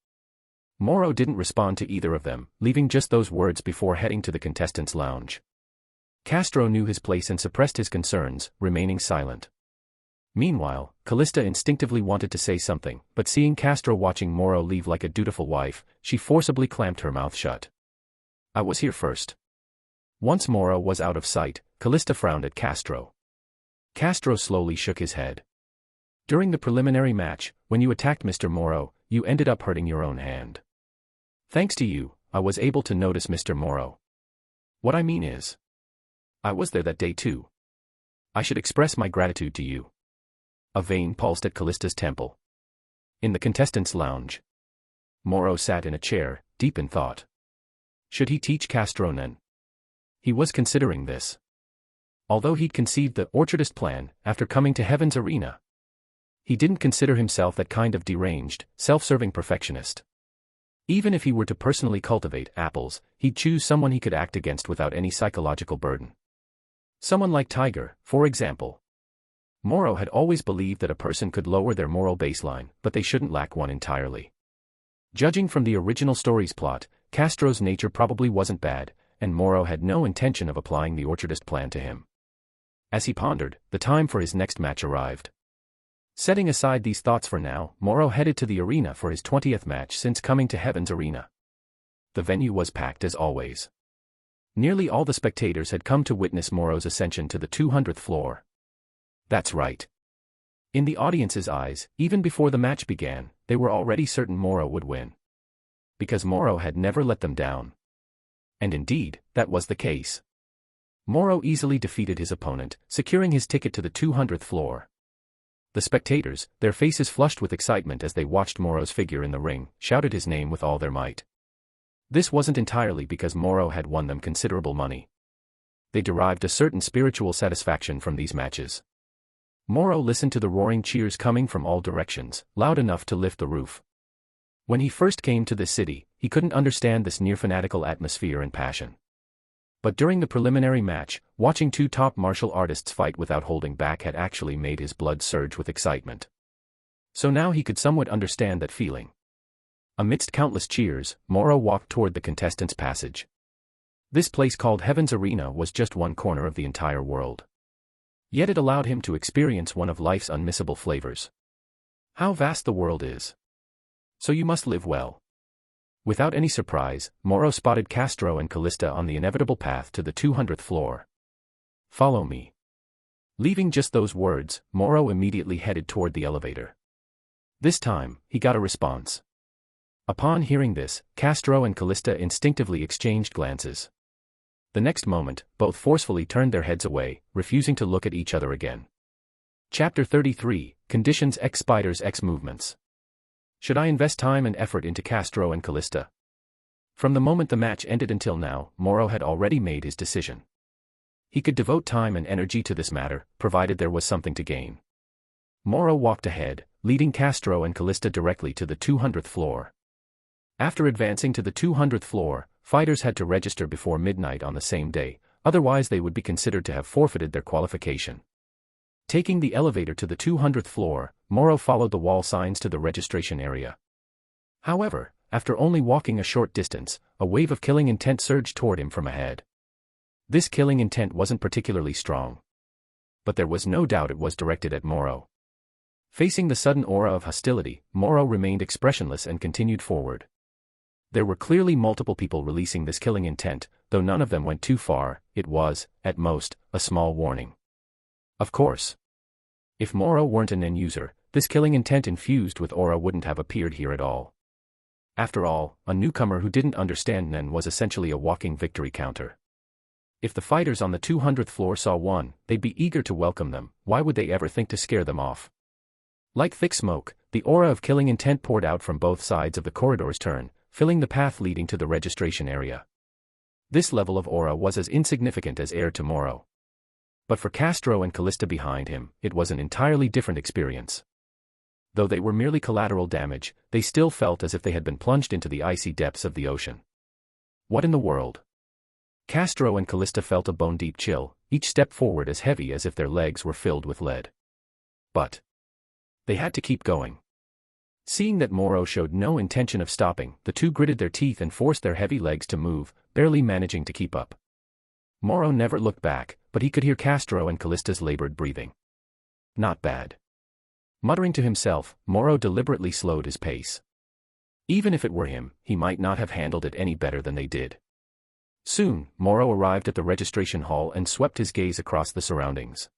Speaker 1: Moro didn't respond to either of them, leaving just those words before heading to the contestants' lounge. Castro knew his place and suppressed his concerns, remaining silent. Meanwhile, Callista instinctively wanted to say something, but seeing Castro watching Moro leave like a dutiful wife, she forcibly clamped her mouth shut. I was here first. Once Moro was out of sight, Callista frowned at Castro. Castro slowly shook his head. During the preliminary match, when you attacked Mr. Moro, you ended up hurting your own hand. Thanks to you, I was able to notice Mr. Moro. What I mean is, I was there that day too. I should express my gratitude to you. A vein pulsed at Callista's temple. In the contestants' lounge, Moro sat in a chair, deep in thought. Should he teach Castro Nan? He was considering this. Although he'd conceived the orchardist plan after coming to Heaven's Arena, he didn't consider himself that kind of deranged, self-serving perfectionist. Even if he were to personally cultivate apples, he'd choose someone he could act against without any psychological burden. Someone like Tiger, for example. Moro had always believed that a person could lower their moral baseline, but they shouldn't lack one entirely. Judging from the original story's plot, Castro's nature probably wasn't bad, and Moro had no intention of applying the orchardist plan to him. As he pondered, the time for his next match arrived. Setting aside these thoughts for now, Moro headed to the arena for his 20th match since coming to Heaven's Arena. The venue was packed as always. Nearly all the spectators had come to witness Moro's ascension to the 200th floor. That's right. In the audience's eyes, even before the match began, they were already certain Moro would win. Because Moro had never let them down. And indeed, that was the case. Moro easily defeated his opponent, securing his ticket to the 200th floor. The spectators, their faces flushed with excitement as they watched Moro's figure in the ring, shouted his name with all their might. This wasn't entirely because Moro had won them considerable money. They derived a certain spiritual satisfaction from these matches. Moro listened to the roaring cheers coming from all directions, loud enough to lift the roof. When he first came to this city, he couldn't understand this near-fanatical atmosphere and passion. But during the preliminary match, watching two top martial artists fight without holding back had actually made his blood surge with excitement. So now he could somewhat understand that feeling. Amidst countless cheers, Moro walked toward the contestants' passage. This place called Heaven's Arena was just one corner of the entire world. Yet it allowed him to experience one of life's unmissable flavors. How vast the world is. So you must live well. Without any surprise, Moro spotted Castro and Callista on the inevitable path to the 200th floor. Follow me. Leaving just those words, Moro immediately headed toward the elevator. This time, he got a response. Upon hearing this, Castro and Callista instinctively exchanged glances. The next moment, both forcefully turned their heads away, refusing to look at each other again. Chapter 33, Conditions X Spiders X Movements. Should I invest time and effort into Castro and Callista? From the moment the match ended until now, Moro had already made his decision. He could devote time and energy to this matter, provided there was something to gain. Moro walked ahead, leading Castro and Callista directly to the 200th floor. After advancing to the 200th floor, fighters had to register before midnight on the same day, otherwise they would be considered to have forfeited their qualification. Taking the elevator to the 200th floor, Moro followed the wall signs to the registration area. However, after only walking a short distance, a wave of killing intent surged toward him from ahead. This killing intent wasn't particularly strong. But there was no doubt it was directed at Moro. Facing the sudden aura of hostility, Moro remained expressionless and continued forward. There were clearly multiple people releasing this killing intent, though none of them went too far. It was, at most, a small warning. Of course. If Moro weren't an end user, this killing intent infused with aura wouldn't have appeared here at all. After all, a newcomer who didn't understand Nen was essentially a walking victory counter. If the fighters on the 200th floor saw one, they'd be eager to welcome them. Why would they ever think to scare them off? Like thick smoke, the aura of killing intent poured out from both sides of the corridor's turn, filling the path leading to the registration area. This level of aura was as insignificant as air to Moro. But for Castro and Callista behind him, it was an entirely different experience. Though they were merely collateral damage, they still felt as if they had been plunged into the icy depths of the ocean. What in the world? Castro and Callista felt a bone-deep chill, each step forward as heavy as if their legs were filled with lead. But they had to keep going. Seeing that Moro showed no intention of stopping, the two gritted their teeth and forced their heavy legs to move, barely managing to keep up. Moro never looked back, but he could hear Castro and Callista's labored breathing. Not bad. Muttering to himself, Moro deliberately slowed his pace. Even if it were him, he might not have handled it any better than they did. Soon, Moro arrived at the registration hall and swept his gaze across the surroundings.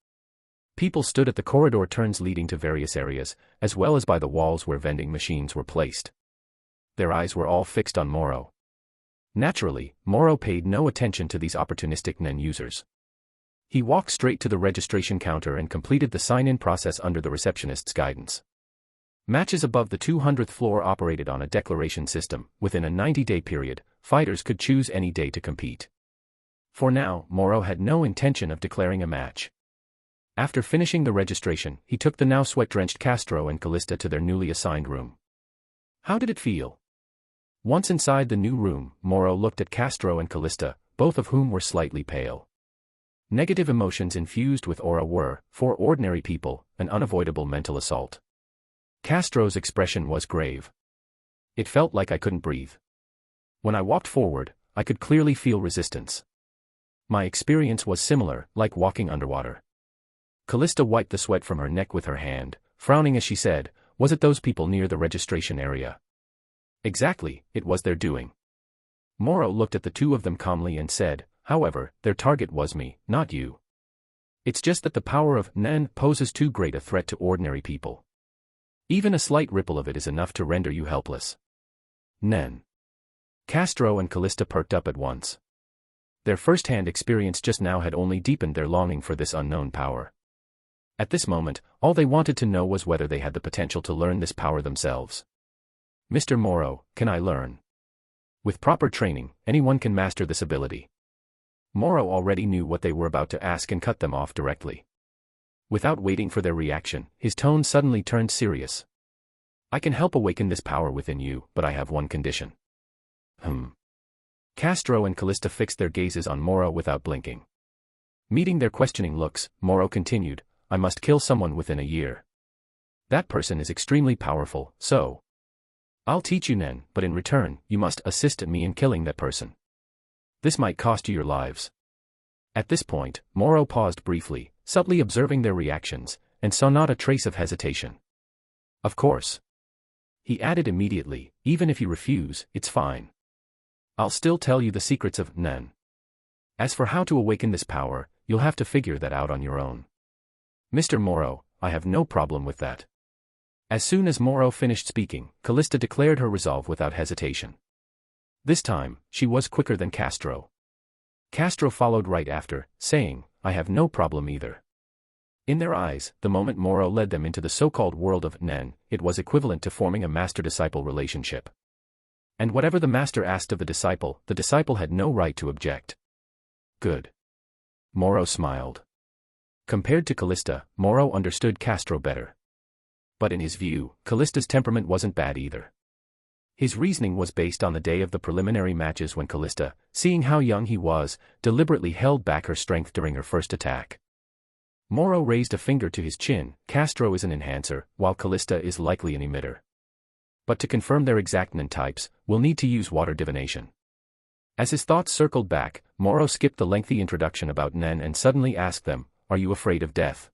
Speaker 1: People stood at the corridor turns leading to various areas, as well as by the walls where vending machines were placed. Their eyes were all fixed on Moro. Naturally, Moro paid no attention to these opportunistic Nen users. He walked straight to the registration counter and completed the sign-in process under the receptionist's guidance. Matches above the 200th floor operated on a declaration system. Within a 90-day period, fighters could choose any day to compete. For now, Moro had no intention of declaring a match. After finishing the registration, he took the now sweat-drenched Castro and Callista to their newly assigned room. How did it feel? Once inside the new room, Moro looked at Castro and Callista, both of whom were slightly pale. Negative emotions infused with aura were, for ordinary people, an unavoidable mental assault. Castro's expression was grave. It felt like I couldn't breathe. When I walked forward, I could clearly feel resistance. My experience was similar, like walking underwater. Callista wiped the sweat from her neck with her hand, frowning as she said, "Was it those people near the registration area?" Exactly, it was their doing. Moro looked at the two of them calmly and said, "However, their target was me, not you. It's just that the power of Nen poses too great a threat to ordinary people. Even a slight ripple of it is enough to render you helpless." Nen. Castro and Callista perked up at once. Their first-hand experience just now had only deepened their longing for this unknown power. At this moment, all they wanted to know was whether they had the potential to learn this power themselves. "Mr. Moro, can I learn?" With proper training, anyone can master this ability. Moro already knew what they were about to ask and cut them off directly. Without waiting for their reaction, his tone suddenly turned serious. "I can help awaken this power within you, but I have one condition." Castro and Callista fixed their gazes on Moro without blinking. Meeting their questioning looks, Moro continued, "I must kill someone within a year. That person is extremely powerful, so I'll teach you Nen, but in return, you must assist me in killing that person." This might cost you your lives. At this point, Moro paused briefly, subtly observing their reactions, and saw not a trace of hesitation. Of course. He added immediately, even if you refuse, it's fine. I'll still tell you the secrets of Nen. As for how to awaken this power, you'll have to figure that out on your own. Mr. Moro, I have no problem with that. As soon as Moro finished speaking, Callista declared her resolve without hesitation. This time, she was quicker than Castro. Castro followed right after, saying, I have no problem either. In their eyes, the moment Moro led them into the so-called world of Nen, it was equivalent to forming a master-disciple relationship. And whatever the master asked of the disciple had no right to object. Good. Moro smiled. Compared to Callista, Moro understood Castro better. But in his view, Callista's temperament wasn't bad either. His reasoning was based on the day of the preliminary matches when Callista, seeing how young he was, deliberately held back her strength during her first attack. Moro raised a finger to his chin. Castro is an enhancer, while Callista is likely an emitter. But to confirm their exact Nen types, we'll need to use water divination. As his thoughts circled back, Moro skipped the lengthy introduction about Nen and suddenly asked them, are you afraid of death?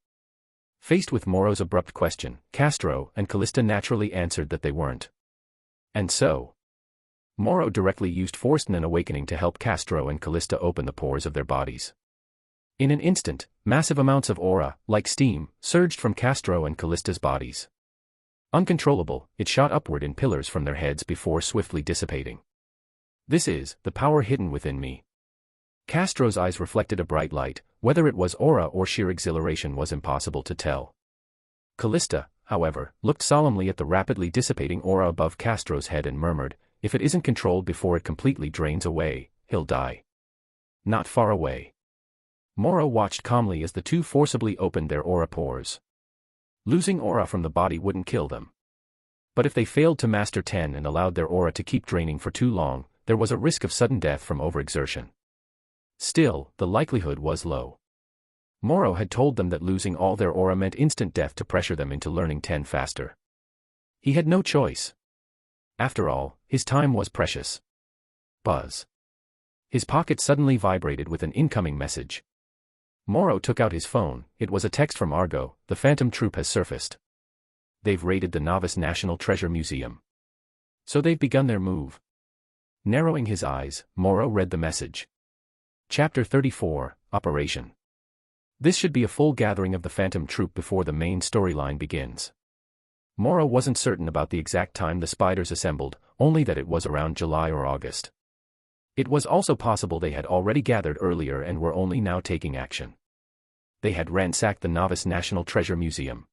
Speaker 1: Faced with Moro's abrupt question, Castro and Callista naturally answered that they weren't. And so, Moro directly used forced Nen awakening to help Castro and Callista open the pores of their bodies. In an instant, massive amounts of aura, like steam, surged from Castro and Callista's bodies. Uncontrollable, it shot upward in pillars from their heads before swiftly dissipating. This is the power hidden within me. Castro's eyes reflected a bright light. Whether it was aura or sheer exhilaration was impossible to tell. Callista, however, looked solemnly at the rapidly dissipating aura above Castro's head and murmured, if it isn't controlled before it completely drains away, he'll die. Not far away. Moro watched calmly as the two forcibly opened their aura pores. Losing aura from the body wouldn't kill them. But if they failed to master 10 and allowed their aura to keep draining for too long, there was a risk of sudden death from overexertion. Still, the likelihood was low. Moro had told them that losing all their aura meant instant death to pressure them into learning 10 faster. He had no choice. After all, his time was precious. Buzz. His pocket suddenly vibrated with an incoming message. Moro took out his phone. It was a text from Argo. The Phantom Troop has surfaced. They've raided the Novice National Treasure Museum. So they've begun their move. Narrowing his eyes, Moro read the message. Chapter 34, Operation. This should be a full gathering of the Phantom Troop before the main storyline begins. Moro wasn't certain about the exact time the spiders assembled, only that it was around July or August. It was also possible they had already gathered earlier and were only now taking action. They had ransacked the Novice National Treasure Museum.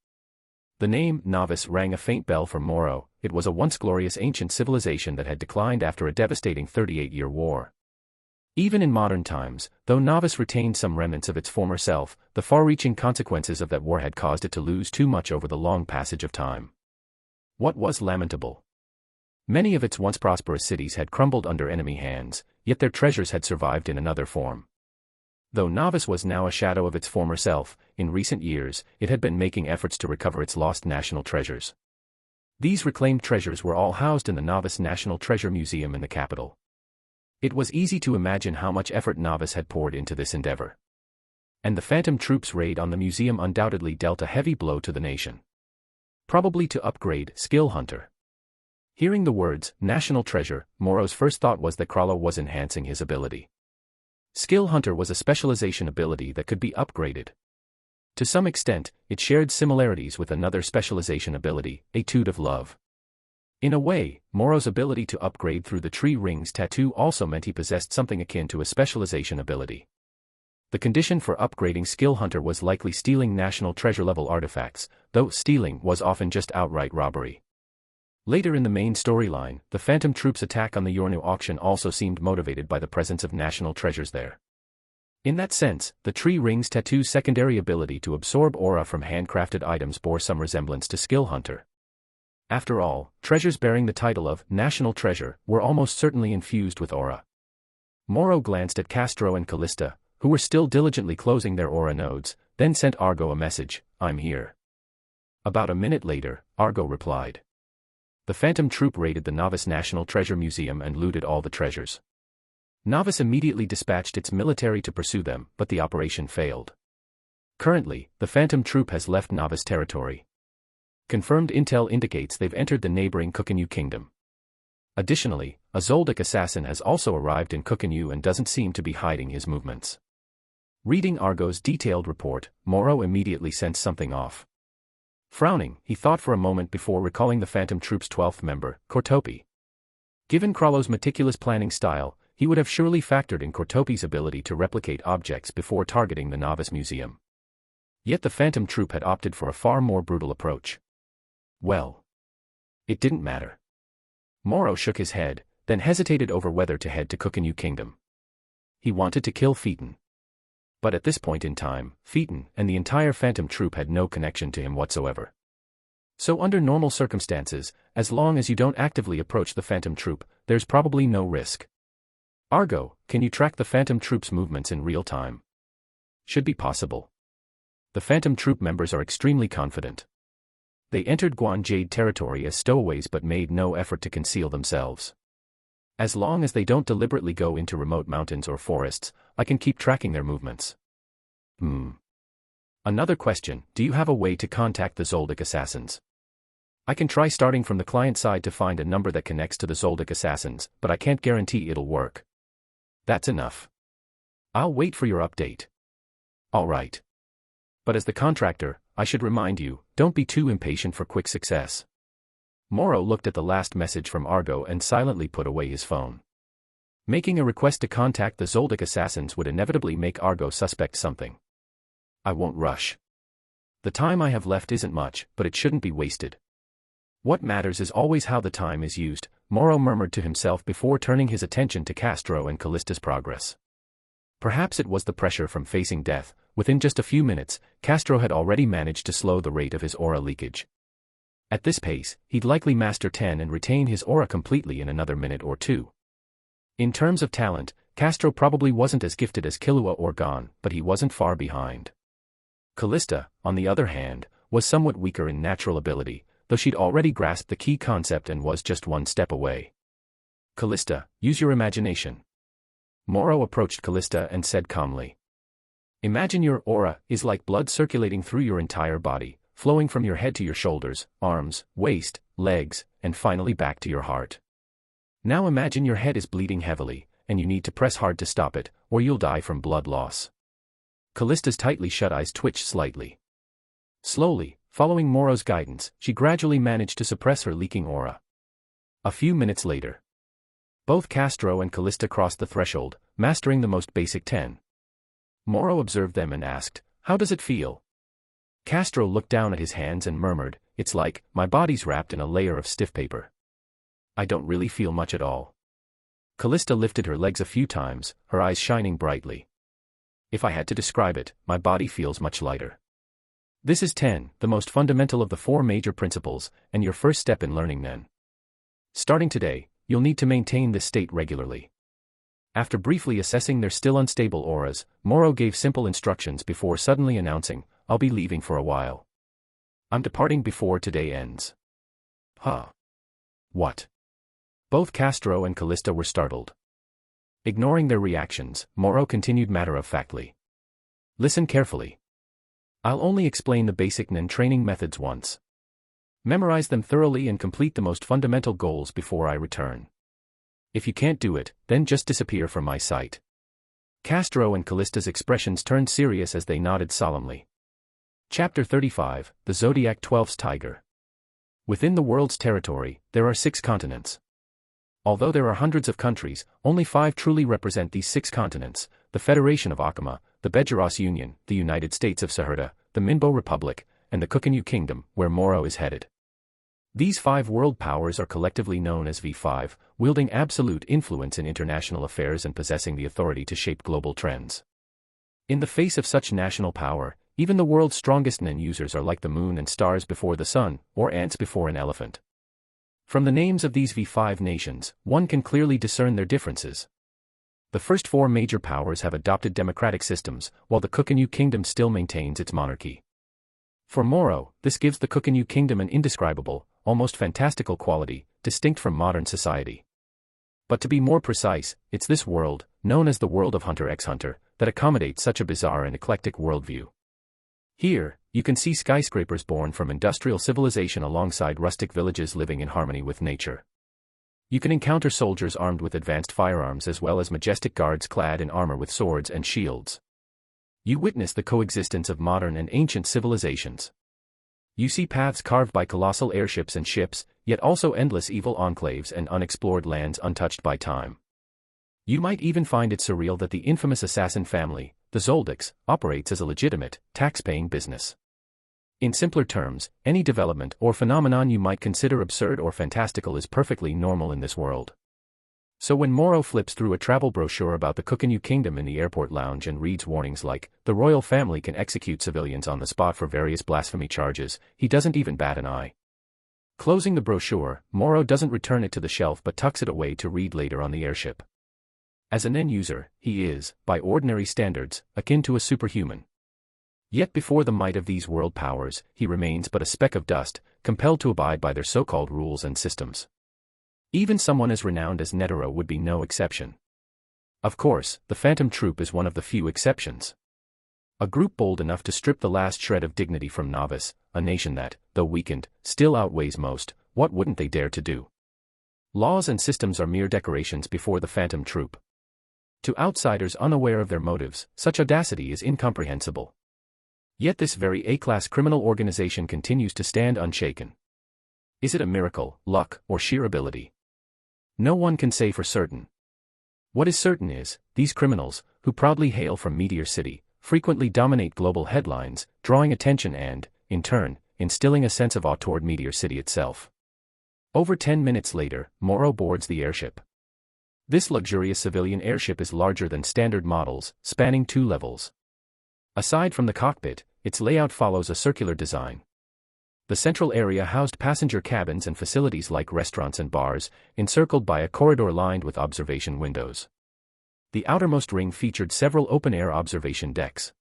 Speaker 1: The name Novice rang a faint bell for Moro. It was a once glorious ancient civilization that had declined after a devastating 38-year war. Even in modern times, though Novice retained some remnants of its former self, the far-reaching consequences of that war had caused it to lose too much over the long passage of time. What was lamentable? Many of its once prosperous cities had crumbled under enemy hands, yet their treasures had survived in another form. Though Novice was now a shadow of its former self, in recent years, it had been making efforts to recover its lost national treasures. These reclaimed treasures were all housed in the Novice National Treasure Museum in the capital. It was easy to imagine how much effort Novice had poured into this endeavor. And the Phantom Troop's raid on the museum undoubtedly dealt a heavy blow to the nation. Probably to upgrade Skill Hunter. Hearing the words, National Treasure, Moro's first thought was that Krallo was enhancing his ability. Skill Hunter was a specialization ability that could be upgraded. To some extent, it shared similarities with another specialization ability, Etude of Love. In a way, Moro's ability to upgrade through the Tree Rings tattoo also meant he possessed something akin to a specialization ability. The condition for upgrading Skill Hunter was likely stealing National Treasure-level artifacts, though stealing was often just outright robbery. Later in the main storyline, the Phantom Troop's attack on the Yornu auction also seemed motivated by the presence of national treasures there. In that sense, the Tree Rings tattoo's secondary ability to absorb aura from handcrafted items bore some resemblance to Skill Hunter. After all, treasures bearing the title of National Treasure were almost certainly infused with aura. Moro glanced at Castro and Callista, who were still diligently closing their aura nodes, then sent Argo a message, I'm here. About a minute later, Argo replied. The Phantom Troop raided the Novice National Treasure Museum and looted all the treasures. Novice immediately dispatched its military to pursue them, but the operation failed. Currently, the Phantom Troop has left Novice territory. Confirmed intel indicates they've entered the neighboring Kukenyu kingdom. Additionally, a Zoldyck assassin has also arrived in Kukenyu and doesn't seem to be hiding his movements. Reading Argo's detailed report, Moro immediately sensed something off. Frowning, he thought for a moment before recalling the Phantom Troop's 12th member, Kortopi. Given Krallo's meticulous planning style, he would have surely factored in Kortopi's ability to replicate objects before targeting the Novice Museum. Yet the Phantom Troop had opted for a far more brutal approach. Well, it didn't matter. Moro shook his head, then hesitated over whether to head to Kukenyu Kingdom. He wanted to kill Phaeton. But at this point in time, Phaeton and the entire Phantom Troop had no connection to him whatsoever. So under normal circumstances, as long as you don't actively approach the Phantom Troop, there's probably no risk. Argo, can you track the Phantom Troop's movements in real time? Should be possible. The Phantom Troop members are extremely confident. They entered Guanjade territory as stowaways but made no effort to conceal themselves. As long as they don't deliberately go into remote mountains or forests, I can keep tracking their movements. Another question, do you have a way to contact the Zoldyck assassins? I can try starting from the client side to find a number that connects to the Zoldyck assassins, but I can't guarantee it'll work. That's enough. I'll wait for your update. All right. But as the contractor, I should remind you, don't be too impatient for quick success. Moro looked at the last message from Argo and silently put away his phone. Making a request to contact the Zoldyck assassins would inevitably make Argo suspect something. I won't rush. The time I have left isn't much, but it shouldn't be wasted. What matters is always how the time is used, Moro murmured to himself before turning his attention to Castro and Callista's progress. Perhaps it was the pressure from facing death. Within just a few minutes, Castro had already managed to slow the rate of his aura leakage. At this pace, he'd likely master 10 and retain his aura completely in another minute or two. In terms of talent, Castro probably wasn't as gifted as Killua or Gon, but he wasn't far behind. Callista, on the other hand, was somewhat weaker in natural ability, though she'd already grasped the key concept and was just one step away. Callista, use your imagination. Moro approached Callista and said calmly. Imagine your aura is like blood circulating through your entire body, flowing from your head to your shoulders, arms, waist, legs, and finally back to your heart. Now imagine your head is bleeding heavily, and you need to press hard to stop it, or you'll die from blood loss. Callista's tightly shut eyes twitched slightly. Slowly, following Moro's guidance, she gradually managed to suppress her leaking aura. A few minutes later, both Castro and Callista crossed the threshold, mastering the most basic 10. Moro observed them and asked, "How does it feel?" Castro looked down at his hands and murmured, "It's like, my body's wrapped in a layer of stiff paper. I don't really feel much at all." Callista lifted her legs a few times, her eyes shining brightly. "If I had to describe it, my body feels much lighter." This is 10, the most fundamental of the 4 major principles, and your first step in learning them. Starting today, you'll need to maintain this state regularly. After briefly assessing their still unstable auras, Moro gave simple instructions before suddenly announcing, "I'll be leaving for a while. I'm departing before today ends." Huh? What? Both Castro and Callista were startled. Ignoring their reactions, Moro continued matter-of-factly. "Listen carefully. I'll only explain the basic Nen training methods once. Memorize them thoroughly and complete the most fundamental goals before I return. If you can't do it, then just disappear from my sight." Castro and Callista's expressions turned serious as they nodded solemnly. Chapter 35, The Zodiac 12's Tiger. Within the world's territory, there are 6 continents. Although there are hundreds of countries, only 5 truly represent these 6 continents: the Federation of Akama, the Bejaros Union, the United States of Saherda, the Minbo Republic, and the Kukenyu Kingdom, where Moro is headed. These 5 world powers are collectively known as V5, wielding absolute influence in international affairs and possessing the authority to shape global trends. In the face of such national power, even the world's strongest Nen users are like the moon and stars before the sun, or ants before an elephant. From the names of these V5 nations, one can clearly discern their differences. The first 4 major powers have adopted democratic systems, while the Kukenyu Kingdom still maintains its monarchy. For Moro, this gives the Kukenyu Kingdom an indescribable, almost fantastical quality, distinct from modern society. But to be more precise, it's this world, known as the world of HxH, that accommodates such a bizarre and eclectic worldview. Here, you can see skyscrapers born from industrial civilization alongside rustic villages living in harmony with nature. You can encounter soldiers armed with advanced firearms as well as majestic guards clad in armor with swords and shields. You witness the coexistence of modern and ancient civilizations. You see paths carved by colossal airships and ships, yet also endless evil enclaves and unexplored lands untouched by time. You might even find it surreal that the infamous assassin family, the Zoldycks, operates as a legitimate, tax-paying business. In simpler terms, any development or phenomenon you might consider absurd or fantastical is perfectly normal in this world. So when Morrow flips through a travel brochure about the Cookinu Kingdom in the airport lounge and reads warnings like, the royal family can execute civilians on the spot for various blasphemy charges, he doesn't even bat an eye. Closing the brochure, Morrow doesn't return it to the shelf but tucks it away to read later on the airship. As an end user, he is, by ordinary standards, akin to a superhuman. Yet before the might of these world powers, he remains but a speck of dust, compelled to abide by their so-called rules and systems. Even someone as renowned as Netero would be no exception. Of course, the Phantom Troop is one of the few exceptions. A group bold enough to strip the last shred of dignity from novice, a nation that, though weakened, still outweighs most. What wouldn't they dare to do? Laws and systems are mere decorations before the Phantom Troop. To outsiders unaware of their motives, such audacity is incomprehensible. Yet this very A-class criminal organization continues to stand unshaken. Is it a miracle, luck, or sheer ability? No one can say for certain. What is certain is, these criminals, who proudly hail from Meteor City, frequently dominate global headlines, drawing attention and, in turn, instilling a sense of awe toward Meteor City itself. Over 10 minutes later, Morrow boards the airship. This luxurious civilian airship is larger than standard models, spanning 2 levels. Aside from the cockpit, its layout follows a circular design. The central area housed passenger cabins and facilities like restaurants and bars, encircled by a corridor lined with observation windows. The outermost ring featured several open-air observation decks.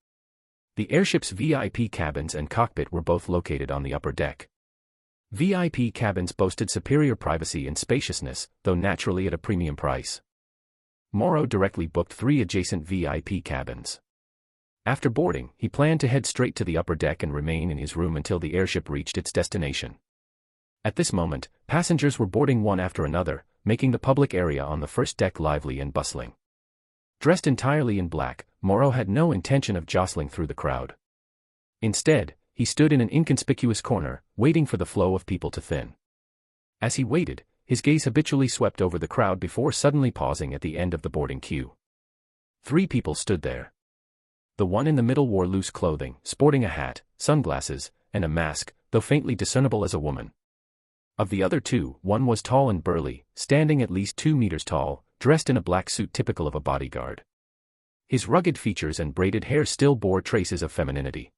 Speaker 1: The airship's VIP cabins and cockpit were both located on the upper deck. VIP cabins boasted superior privacy and spaciousness, though naturally at a premium price. Morrow directly booked 3 adjacent VIP cabins. After boarding, he planned to head straight to the upper deck and remain in his room until the airship reached its destination. At this moment, passengers were boarding one after another, making the public area on the first deck lively and bustling. Dressed entirely in black, Morrow had no intention of jostling through the crowd. Instead, he stood in an inconspicuous corner, waiting for the flow of people to thin. As he waited, his gaze habitually swept over the crowd before suddenly pausing at the end of the boarding queue. 3 people stood there. The one in the middle wore loose clothing, sporting a hat, sunglasses, and a mask, though faintly discernible as a woman. Of the other 2, one was tall and burly, standing at least 2 meters tall, dressed in a black suit typical of a bodyguard. His rugged features and braided hair still bore traces of femininity.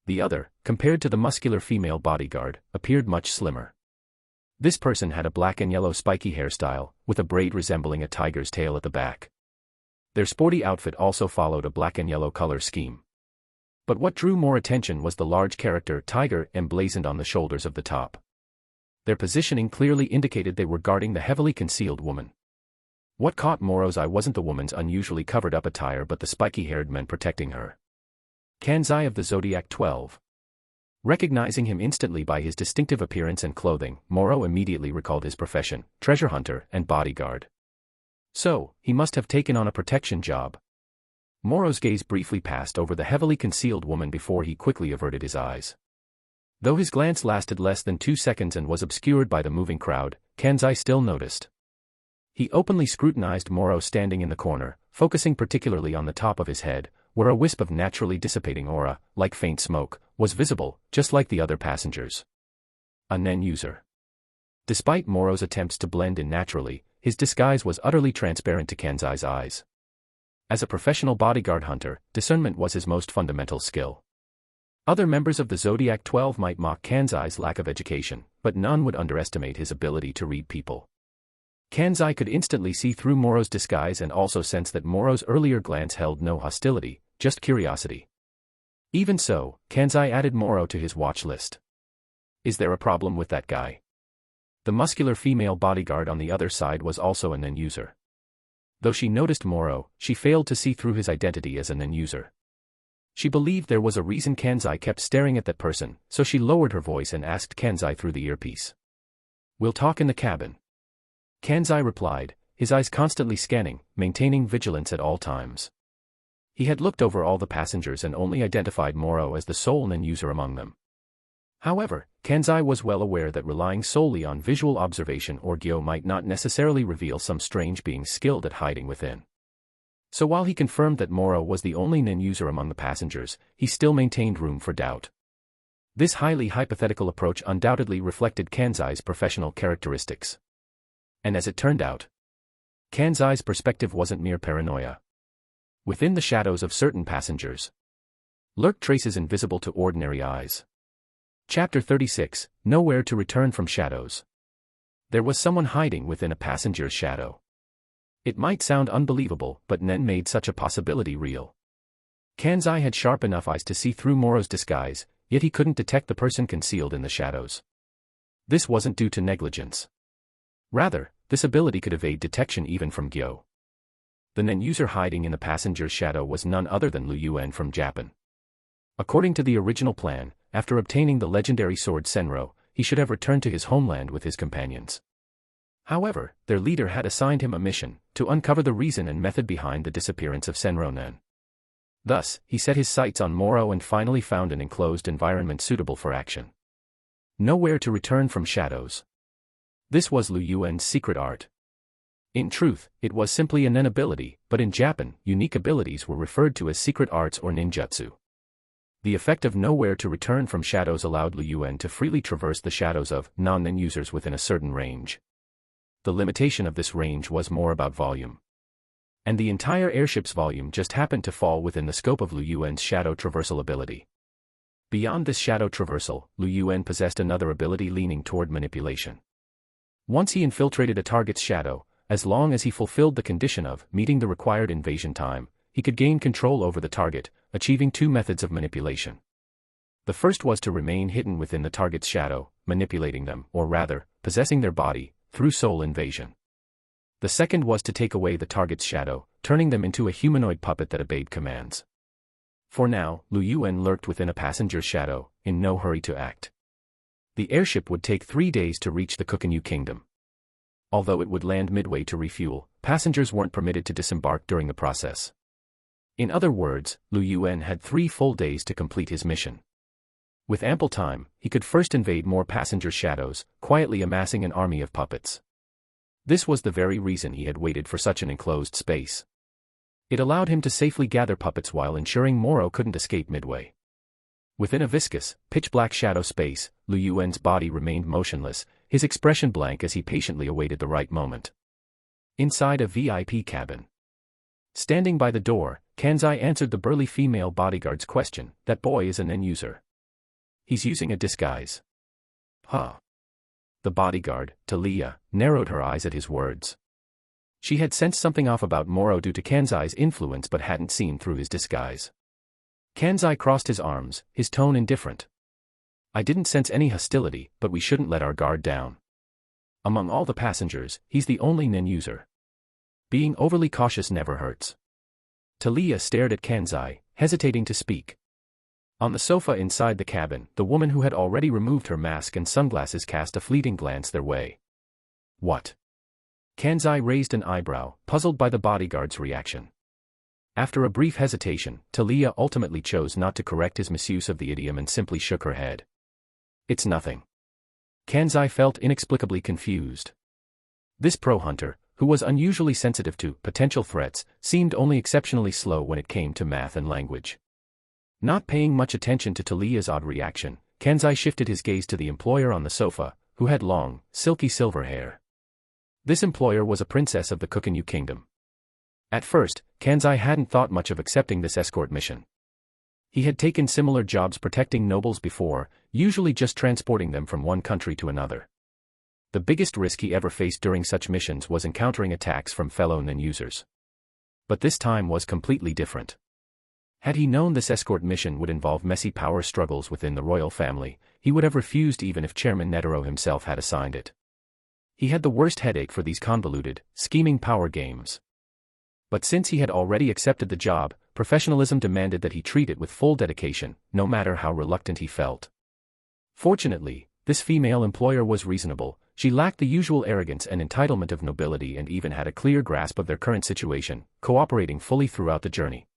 Speaker 1: The other, compared to the muscular female bodyguard, appeared much slimmer. This person had a black and yellow spiky hairstyle, with a braid resembling a tiger's tail at the back. Their sporty outfit also followed a black and yellow color scheme. But what drew more attention was the large character tiger emblazoned on the shoulders of the top. Their positioning clearly indicated they were guarding the heavily concealed woman. What caught Morrow's eye wasn't the woman's unusually covered-up attire but the spiky-haired men protecting her. Kanzai of the Zodiac 12. Recognizing him instantly by his distinctive appearance and clothing, Morrow immediately recalled his profession, treasure hunter and bodyguard. So, he must have taken on a protection job. Morrow's gaze briefly passed over the heavily concealed woman before he quickly averted his eyes. Though his glance lasted less than 2 seconds and was obscured by the moving crowd, Kanzai still noticed. He openly scrutinized Morrow standing in the corner, focusing particularly on the top of his head, where a wisp of naturally dissipating aura, like faint smoke, was visible, just like the other passengers. A Nen user. Despite Morrow's attempts to blend in naturally, his disguise was utterly transparent to Kanzai's eyes. As a professional bodyguard hunter, discernment was his most fundamental skill. Other members of the Zodiac 12 might mock Kanzai's lack of education, but none would underestimate his ability to read people. Kanzai could instantly see through Morrow's disguise and also sense that Morrow's earlier glance held no hostility, just curiosity. Even so, Kanzai added Morrow to his watch list. Is there a problem with that guy? The muscular female bodyguard on the other side was also a nen user. Though she noticed Moro, she failed to see through his identity as a nen user. She believed there was a reason Kanzai kept staring at that person, so she lowered her voice and asked Kanzai through the earpiece. "We'll talk in the cabin." Kanzai replied, his eyes constantly scanning, maintaining vigilance at all times. He had looked over all the passengers and only identified Moro as the sole nen user among them. However, Kanzai was well aware that relying solely on visual observation or gyo might not necessarily reveal some strange being skilled at hiding within. So while he confirmed that Moro was the only nen user among the passengers, he still maintained room for doubt. This highly hypothetical approach undoubtedly reflected Kanzai's professional characteristics. And as it turned out, Kanzai's perspective wasn't mere paranoia. Within the shadows of certain passengers lurked traces invisible to ordinary eyes. Chapter 36, Nowhere to Return from Shadows. There was someone hiding within a passenger's shadow. It might sound unbelievable, but Nen made such a possibility real. Kanzai had sharp enough eyes to see through Moro's disguise, yet he couldn't detect the person concealed in the shadows. This wasn't due to negligence. Rather, this ability could evade detection even from Gyo. The Nen user hiding in the passenger's shadow was none other than Liu Yuan from Japan. According to the original plan, after obtaining the legendary sword Senro, he should have returned to his homeland with his companions. However, their leader had assigned him a mission, to uncover the reason and method behind the disappearance of Senro Nen. Thus, he set his sights on Moro and finally found an enclosed environment suitable for action. Nowhere to return from shadows. This was Liu Yuan's secret art. In truth, it was simply a nen ability, but in Japan, unique abilities were referred to as secret arts or ninjutsu. The effect of nowhere to return from shadows allowed Liu Yuan to freely traverse the shadows of non-nen users within a certain range. The limitation of this range was more about volume. And the entire airship's volume just happened to fall within the scope of Liu Yuan's shadow traversal ability. Beyond this shadow traversal, Liu Yuan possessed another ability leaning toward manipulation. Once he infiltrated a target's shadow, as long as he fulfilled the condition of meeting the required invasion time, he could gain control over the target, achieving two methods of manipulation. The first was to remain hidden within the target's shadow, manipulating them, or rather, possessing their body, through soul invasion. The second was to take away the target's shadow, turning them into a humanoid puppet that obeyed commands. For now, Liu Yuan lurked within a passenger's shadow, in no hurry to act. The airship would take 3 days to reach the Kukenyu Kingdom. Although it would land midway to refuel, passengers weren't permitted to disembark during the process. In other words, Liu Yuan had 3 full days to complete his mission. With ample time, he could first invade more passenger shadows, quietly amassing an army of puppets. This was the very reason he had waited for such an enclosed space. It allowed him to safely gather puppets while ensuring Moro couldn't escape midway. Within a viscous, pitch-black shadow space, Liu Yuan's body remained motionless, his expression blank as he patiently awaited the right moment. Inside a VIP cabin. Standing by the door, Kanzai answered the burly female bodyguard's question. "That boy is a nen user. He's using a disguise." "Huh." The bodyguard, Talia, narrowed her eyes at his words. She had sensed something off about Moro due to Kanzai's influence but hadn't seen through his disguise. Kanzai crossed his arms, his tone indifferent. "I didn't sense any hostility, but we shouldn't let our guard down. Among all the passengers, he's the only nen user. Being overly cautious never hurts." Talia stared at Kanzai, hesitating to speak. On the sofa inside the cabin, the woman who had already removed her mask and sunglasses cast a fleeting glance their way. "What?" Kanzai raised an eyebrow, puzzled by the bodyguard's reaction. After a brief hesitation, Talia ultimately chose not to correct his misuse of the idiom and simply shook her head. "It's nothing." Kanzai felt inexplicably confused. This pro-hunter, who was unusually sensitive to potential threats, seemed only exceptionally slow when it came to math and language. Not paying much attention to Talia's odd reaction, Kanzai shifted his gaze to the employer on the sofa, who had long, silky silver hair. This employer was a princess of the Kukenyu Kingdom. At first, Kanzai hadn't thought much of accepting this escort mission. He had taken similar jobs protecting nobles before, usually just transporting them from one country to another. The biggest risk he ever faced during such missions was encountering attacks from fellow nen users. But this time was completely different. Had he known this escort mission would involve messy power struggles within the royal family, he would have refused even if Chairman Netero himself had assigned it. He had the worst headache for these convoluted, scheming power games. But since he had already accepted the job, professionalism demanded that he treat it with full dedication, no matter how reluctant he felt. Fortunately, this female employer was reasonable. She lacked the usual arrogance and entitlement of nobility and even had a clear grasp of their current situation, cooperating fully throughout the journey.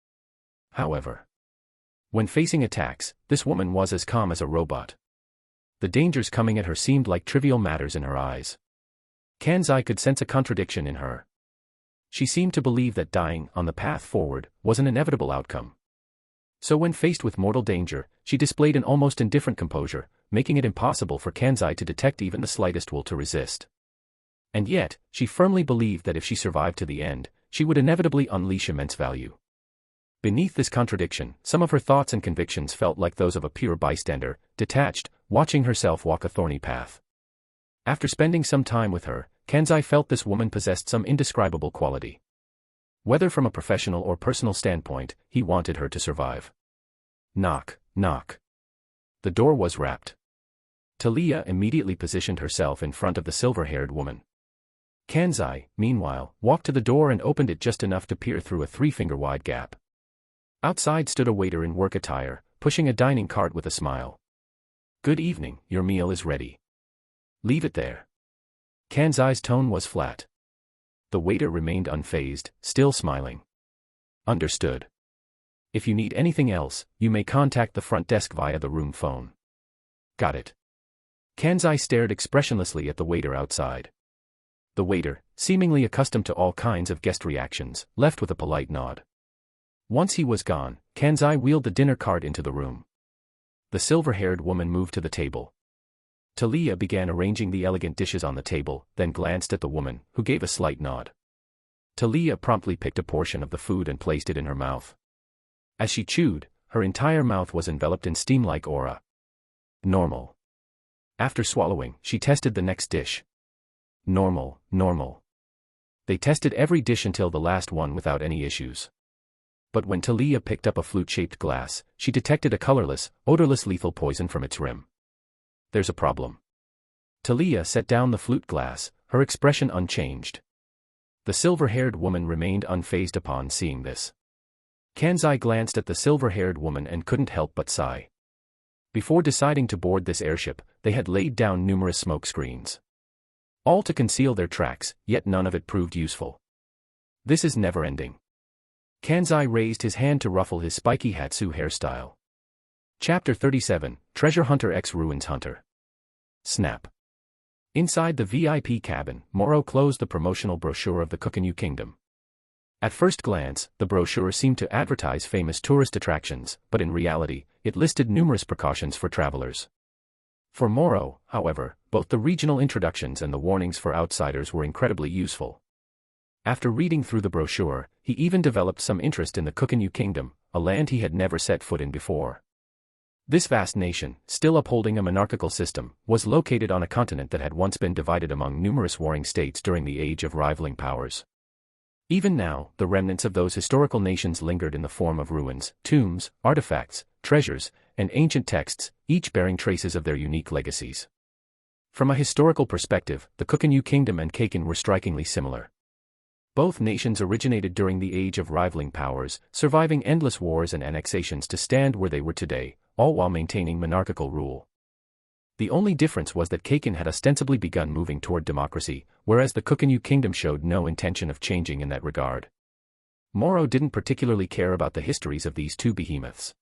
Speaker 1: However, when facing attacks, this woman was as calm as a robot. The dangers coming at her seemed like trivial matters in her eyes. Kanzai could sense a contradiction in her. She seemed to believe that dying, on the path forward, was an inevitable outcome. So when faced with mortal danger, she displayed an almost indifferent composure, making it impossible for Kanzai to detect even the slightest will to resist. And yet, she firmly believed that if she survived to the end, she would inevitably unleash immense value. Beneath this contradiction, some of her thoughts and convictions felt like those of a pure bystander, detached, watching herself walk a thorny path. After spending some time with her, Kanzai felt this woman possessed some indescribable quality. Whether from a professional or personal standpoint, he wanted her to survive. Knock, knock. The door was rapped. Talia immediately positioned herself in front of the silver-haired woman. Kanzai, meanwhile, walked to the door and opened it just enough to peer through a 3-finger-wide gap. Outside stood a waiter in work attire, pushing a dining cart with a smile. "Good evening, your meal is ready." "Leave it there." Kanzai's tone was flat. The waiter remained unfazed, still smiling. "Understood. If you need anything else, you may contact the front desk via the room phone." "Got it." Kanzai stared expressionlessly at the waiter outside. The waiter, seemingly accustomed to all kinds of guest reactions, left with a polite nod. Once he was gone, Kanzai wheeled the dinner cart into the room. The silver-haired woman moved to the table. Talia began arranging the elegant dishes on the table, then glanced at the woman, who gave a slight nod. Talia promptly picked a portion of the food and placed it in her mouth. As she chewed, her entire mouth was enveloped in steam-like aura. Normal. After swallowing, she tested the next dish. Normal, normal. They tested every dish until the last one without any issues. But when Talia picked up a flute-shaped glass, she detected a colorless, odorless lethal poison from its rim. "There's a problem." Talia set down the flute glass, her expression unchanged. The silver-haired woman remained unfazed upon seeing this. Kanzai glanced at the silver-haired woman and couldn't help but sigh. Before deciding to board this airship, they had laid down numerous smoke screens. All to conceal their tracks, yet none of it proved useful. This is never-ending. Kanzai raised his hand to ruffle his spiky Hatsu hairstyle. Chapter 37, Treasure Hunter x Ruins Hunter. Snap. Inside the VIP cabin, Moro closed the promotional brochure of the Kukinyu Kingdom. At first glance, the brochure seemed to advertise famous tourist attractions, but in reality, it listed numerous precautions for travelers. For Moro, however, both the regional introductions and the warnings for outsiders were incredibly useful. After reading through the brochure, he even developed some interest in the Kukinyu Kingdom, a land he had never set foot in before. This vast nation, still upholding a monarchical system, was located on a continent that had once been divided among numerous warring states during the age of rivaling powers. Even now, the remnants of those historical nations lingered in the form of ruins, tombs, artifacts, treasures, and ancient texts, each bearing traces of their unique legacies. From a historical perspective, the Kukinyu Kingdom and Kaken were strikingly similar. Both nations originated during the age of rivaling powers, surviving endless wars and annexations to stand where they were today, all while maintaining monarchical rule. The only difference was that Kaken had ostensibly begun moving toward democracy, whereas the Kukinyu Kingdom showed no intention of changing in that regard. Moro didn't particularly care about the histories of these two behemoths.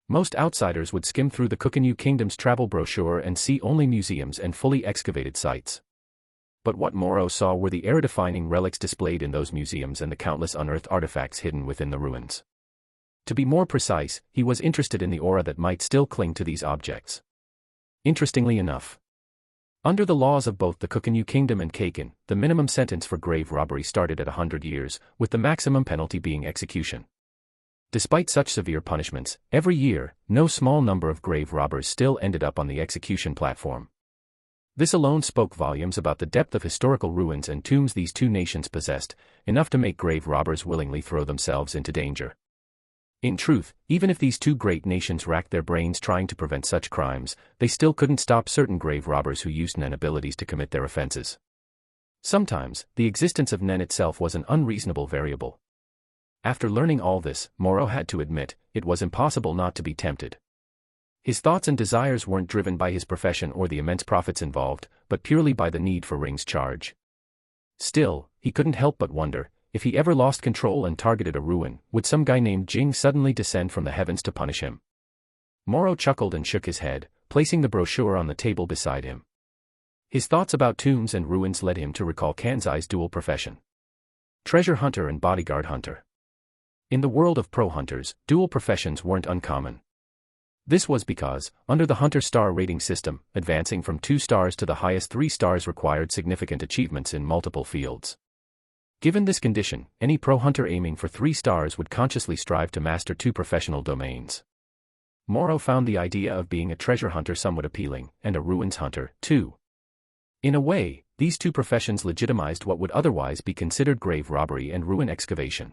Speaker 1: Most outsiders would skim through the Kukinyu Kingdom's travel brochure and see only museums and fully excavated sites. But what Moro saw were the era-defining relics displayed in those museums and the countless unearthed artifacts hidden within the ruins. To be more precise, he was interested in the aura that might still cling to these objects. Interestingly enough, under the laws of both the Kukinyu Kingdom and Kaken, the minimum sentence for grave robbery started at 100 years, with the maximum penalty being execution. Despite such severe punishments, every year, no small number of grave robbers still ended up on the execution platform. This alone spoke volumes about the depth of historical ruins and tombs these two nations possessed, enough to make grave robbers willingly throw themselves into danger. In truth, even if these two great nations racked their brains trying to prevent such crimes, they still couldn't stop certain grave robbers who used Nen abilities to commit their offenses. Sometimes, the existence of Nen itself was an unreasonable variable. After learning all this, Morrow had to admit, it was impossible not to be tempted. His thoughts and desires weren't driven by his profession or the immense profits involved, but purely by the need for Ring's charge. Still, he couldn't help but wonder, if he ever lost control and targeted a ruin, would some guy named Jing suddenly descend from the heavens to punish him? Morrow chuckled and shook his head, placing the brochure on the table beside him. His thoughts about tombs and ruins led him to recall Kanzai's dual profession: treasure hunter and bodyguard hunter. In the world of pro hunters, dual professions weren't uncommon. This was because, under the Hunter star rating system, advancing from 2 stars to the highest 3 stars required significant achievements in multiple fields. Given this condition, any pro hunter aiming for 3 stars would consciously strive to master 2 professional domains. Morrow found the idea of being a treasure hunter somewhat appealing, and a ruins hunter, too. In a way, these 2 professions legitimized what would otherwise be considered grave robbery and ruin excavation.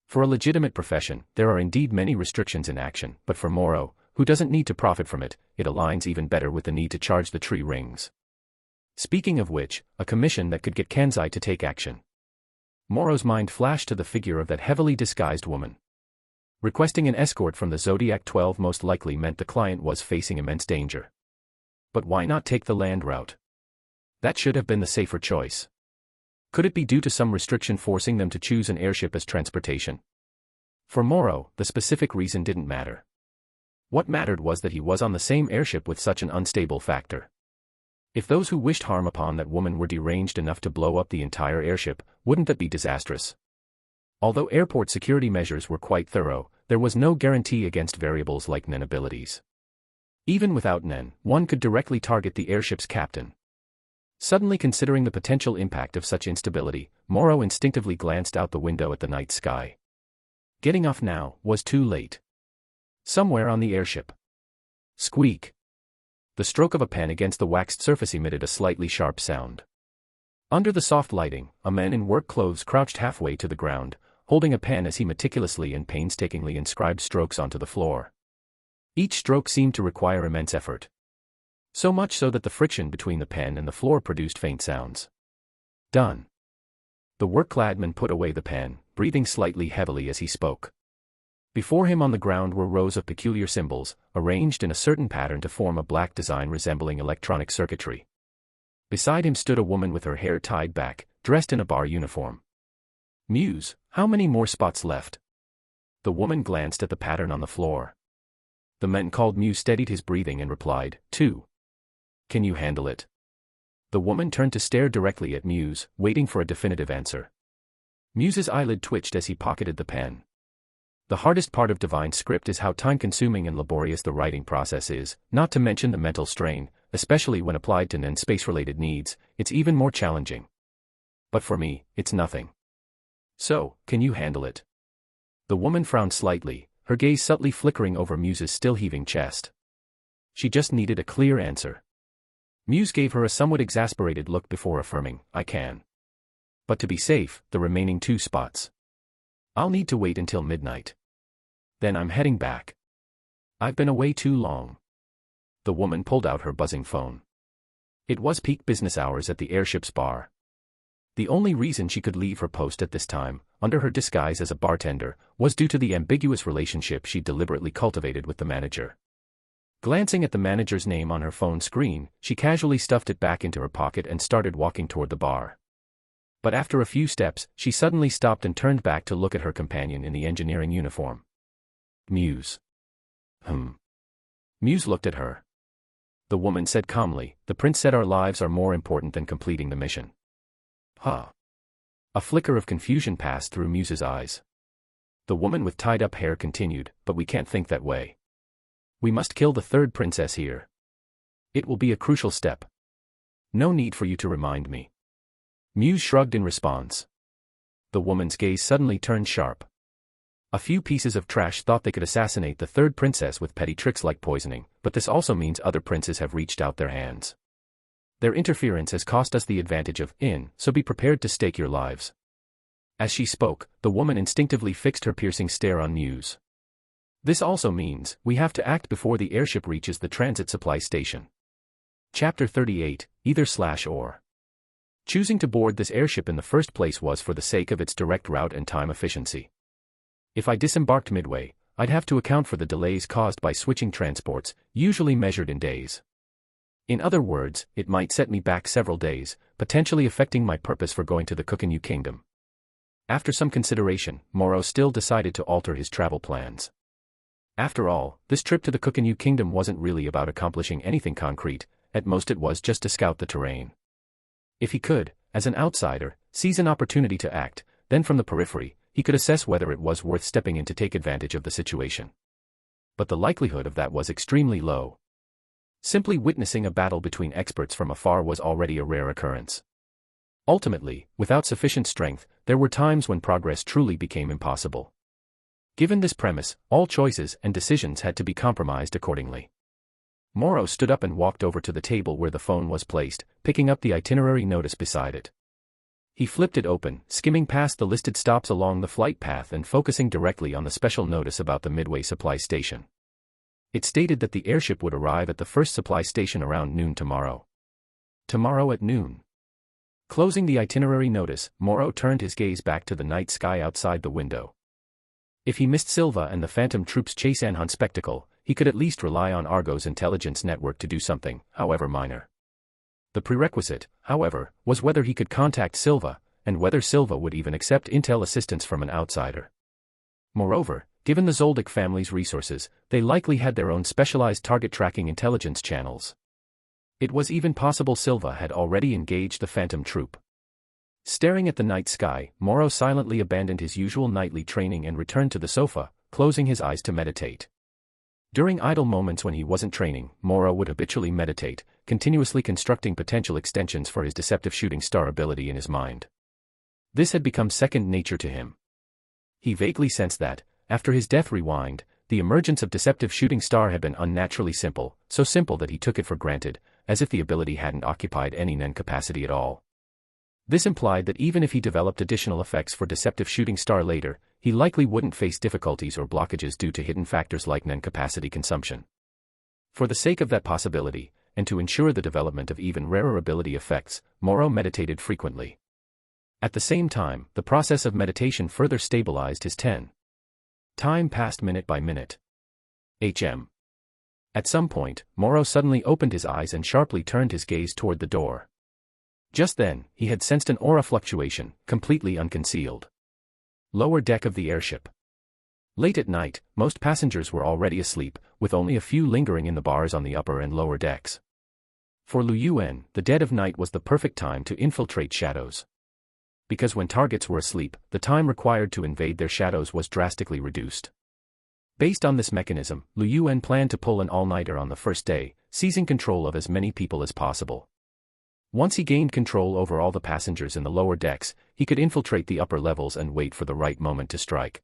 Speaker 1: For a legitimate profession, there are indeed many restrictions in action, but for Morrow, who doesn't need to profit from it, it aligns even better with the need to charge the tree rings. Speaking of which, a commission that could get Kanzai to take action. Morrow's mind flashed to the figure of that heavily disguised woman. Requesting an escort from the Zodiac 12 most likely meant the client was facing immense danger. But why not take the land route? That should have been the safer choice. Could it be due to some restriction forcing them to choose an airship as transportation? For Morrow, the specific reason didn't matter. What mattered was that he was on the same airship with such an unstable factor. If those who wished harm upon that woman were deranged enough to blow up the entire airship, wouldn't that be disastrous? Although airport security measures were quite thorough, there was no guarantee against variables like Nen abilities. Even without Nen, one could directly target the airship's captain. Suddenly considering the potential impact of such instability, Morrow instinctively glanced out the window at the night sky. Getting off now was too late. Somewhere on the airship. Squeak. The stroke of a pen against the waxed surface emitted a slightly sharp sound. Under the soft lighting, a man in work clothes crouched halfway to the ground, holding a pen as he meticulously and painstakingly inscribed strokes onto the floor. Each stroke seemed to require immense effort. So much so that the friction between the pen and the floor produced faint sounds. Done. The work-clad man put away the pen, breathing slightly heavily as he spoke. Before him on the ground were rows of peculiar symbols, arranged in a certain pattern to form a black design resembling electronic circuitry. Beside him stood a woman with her hair tied back, dressed in a bar uniform. Muse, how many more spots left? The woman glanced at the pattern on the floor. The man called Muse steadied his breathing and replied, 2. Can you handle it? The woman turned to stare directly at Muse, waiting for a definitive answer. Muse's eyelid twitched as he pocketed the pen. The hardest part of divine script is how time-consuming and laborious the writing process is, not to mention the mental strain, especially when applied to Nen space-related needs. It's even more challenging. But for me, it's nothing. So, can you handle it? The woman frowned slightly, her gaze subtly flickering over Muse's still-heaving chest. She just needed a clear answer. Muse gave her a somewhat exasperated look before affirming, I can. But to be safe, the remaining 2 spots. I'll need to wait until midnight. Then I'm heading back. I've been away too long. The woman pulled out her buzzing phone. It was peak business hours at the airship's bar. The only reason she could leave her post at this time, under her disguise as a bartender, was due to the ambiguous relationship she deliberately cultivated with the manager. Glancing at the manager's name on her phone screen, she casually stuffed it back into her pocket and started walking toward the bar. But after a few steps, she suddenly stopped and turned back to look at her companion in the engineering uniform. Muse. Muse looked at her. The woman said calmly, the prince said our lives are more important than completing the mission. Huh. A flicker of confusion passed through Muse's eyes. The woman with tied-up hair continued, but we can't think that way. We must kill the 3rd princess here. It will be a crucial step. No need for you to remind me. Muse shrugged in response. The woman's gaze suddenly turned sharp. A few pieces of trash thought they could assassinate the 3rd princess with petty tricks like poisoning, but this also means other princes have reached out their hands. Their interference has cost us the advantage of so be prepared to stake your lives. As she spoke, the woman instinctively fixed her piercing stare on Muse. This also means, we have to act before the airship reaches the transit supply station. Chapter 38, Either/or. Choosing to board this airship in the first place was for the sake of its direct route and time efficiency. If I disembarked midway, I'd have to account for the delays caused by switching transports, usually measured in days. In other words, it might set me back several days, potentially affecting my purpose for going to the Coconut Kingdom. After some consideration, Morrow still decided to alter his travel plans. After all, this trip to the Coconut Kingdom wasn't really about accomplishing anything concrete, at most it was just to scout the terrain. If he could, as an outsider, seize an opportunity to act, then from the periphery, he could assess whether it was worth stepping in to take advantage of the situation. But the likelihood of that was extremely low. Simply witnessing a battle between experts from afar was already a rare occurrence. Ultimately, without sufficient strength, there were times when progress truly became impossible. Given this premise, all choices and decisions had to be compromised accordingly. Morrow stood up and walked over to the table where the phone was placed, picking up the itinerary notice beside it. He flipped it open, skimming past the listed stops along the flight path and focusing directly on the special notice about the Midway supply station. It stated that the airship would arrive at the first supply station around noon tomorrow. Tomorrow at noon. Closing the itinerary notice, Morrow turned his gaze back to the night sky outside the window. If he missed Silva and the Phantom Troop's chase and hunt spectacle, he could at least rely on Argo's intelligence network to do something, however minor. The prerequisite, however, was whether he could contact Silva, and whether Silva would even accept intel assistance from an outsider. Moreover, given the Zoldyck family's resources, they likely had their own specialized target tracking intelligence channels. It was even possible Silva had already engaged the Phantom Troop. Staring at the night sky, Morrow silently abandoned his usual nightly training and returned to the sofa, closing his eyes to meditate. During idle moments when he wasn't training, Morrow would habitually meditate, continuously constructing potential extensions for his deceptive shooting star ability in his mind. This had become second nature to him. He vaguely sensed that, after his death rewind, the emergence of deceptive shooting star had been unnaturally simple, so simple that he took it for granted, as if the ability hadn't occupied any NEN capacity at all. This implied that even if he developed additional effects for deceptive shooting star later, he likely wouldn't face difficulties or blockages due to hidden factors like NEN capacity consumption. For the sake of that possibility, and to ensure the development of even rarer ability effects, Morrow meditated frequently. At the same time, the process of meditation further stabilized his time passed minute by minute. At some point, Morrow suddenly opened his eyes and sharply turned his gaze toward the door. Just then, he had sensed an aura fluctuation, completely unconcealed. Lower deck of the airship. Late at night, most passengers were already asleep, with only a few lingering in the bars on the upper and lower decks. For Liu Yuan, the dead of night was the perfect time to infiltrate shadows. Because when targets were asleep, the time required to invade their shadows was drastically reduced. Based on this mechanism, Liu Yuan planned to pull an all-nighter on the first day, seizing control of as many people as possible. Once he gained control over all the passengers in the lower decks, he could infiltrate the upper levels and wait for the right moment to strike.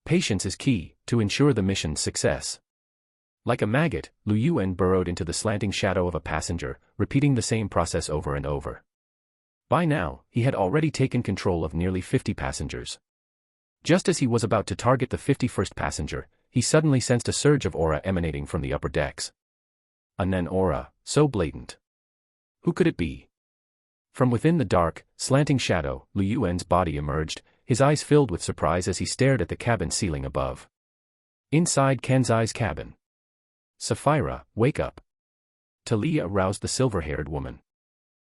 Speaker 1: Patience is key to ensure the mission's success. Like a maggot, Liu Yuan burrowed into the slanting shadow of a passenger, repeating the same process over and over. By now, he had already taken control of nearly 50 passengers. Just as he was about to target the 51st passenger, he suddenly sensed a surge of aura emanating from the upper decks. A NEN aura, so blatant. Who could it be? From within the dark, slanting shadow, Liu Yuan's body emerged, his eyes filled with surprise as he stared at the cabin ceiling above. Inside Kenzai's cabin. Sapphira, wake up. Talia roused the silver-haired woman.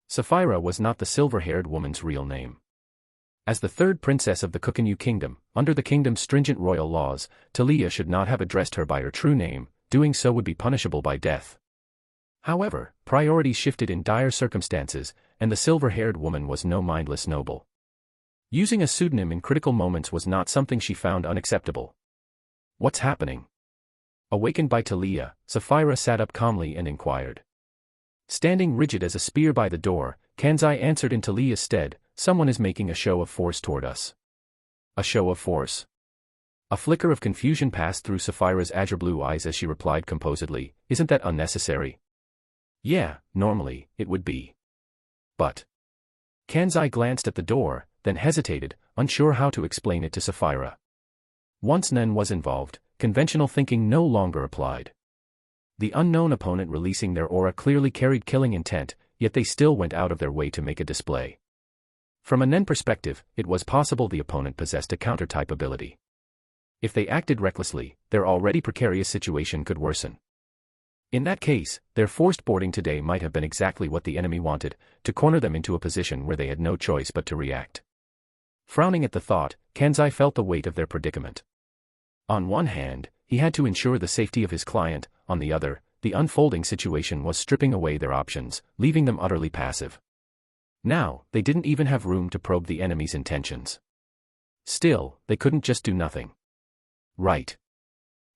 Speaker 1: Sapphira was not the silver-haired woman's real name. As the third princess of the Coconut Kingdom, under the kingdom's stringent royal laws, Talia should not have addressed her by her true name, doing so would be punishable by death. However, priorities shifted in dire circumstances, and the silver-haired woman was no mindless noble. Using a pseudonym in critical moments was not something she found unacceptable. What's happening? Awakened by Talia, Sapphira sat up calmly and inquired. Standing rigid as a spear by the door, Kenzai answered in Talia's stead, someone is making a show of force toward us. A show of force? A flicker of confusion passed through Sapphira's azure blue eyes as she replied composedly, isn't that unnecessary? Yeah, normally, it would be. But. Kenzai glanced at the door, then hesitated, unsure how to explain it to Sapphira. Once NEN was involved, conventional thinking no longer applied. The unknown opponent releasing their aura clearly carried killing intent, yet they still went out of their way to make a display. From a Nen perspective, it was possible the opponent possessed a counter-type ability. If they acted recklessly, their already precarious situation could worsen. In that case, their forced boarding today might have been exactly what the enemy wanted, to corner them into a position where they had no choice but to react. Frowning at the thought, Kanzai felt the weight of their predicament. On one hand, he had to ensure the safety of his client, on the other, the unfolding situation was stripping away their options, leaving them utterly passive. Now, they didn't even have room to probe the enemy's intentions. Still, they couldn't just do nothing. Right.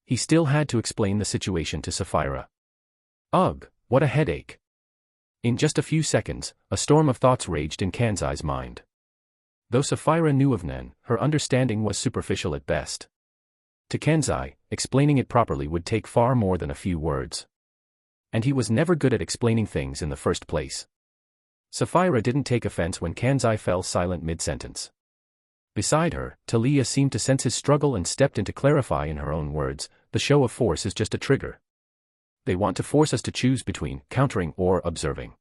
Speaker 1: He still had to explain the situation to Sapphira. Ugh, what a headache. In just a few seconds, a storm of thoughts raged in Kanzai's mind. Though Sapphira knew of Nen, her understanding was superficial at best. To Kanzai, explaining it properly would take far more than a few words. And he was never good at explaining things in the first place. Sapphira didn't take offense when Kanzai fell silent mid-sentence. Beside her, Talia seemed to sense his struggle and stepped in to clarify in her own words, the show of force is just a trigger. They want to force us to choose between countering or observing.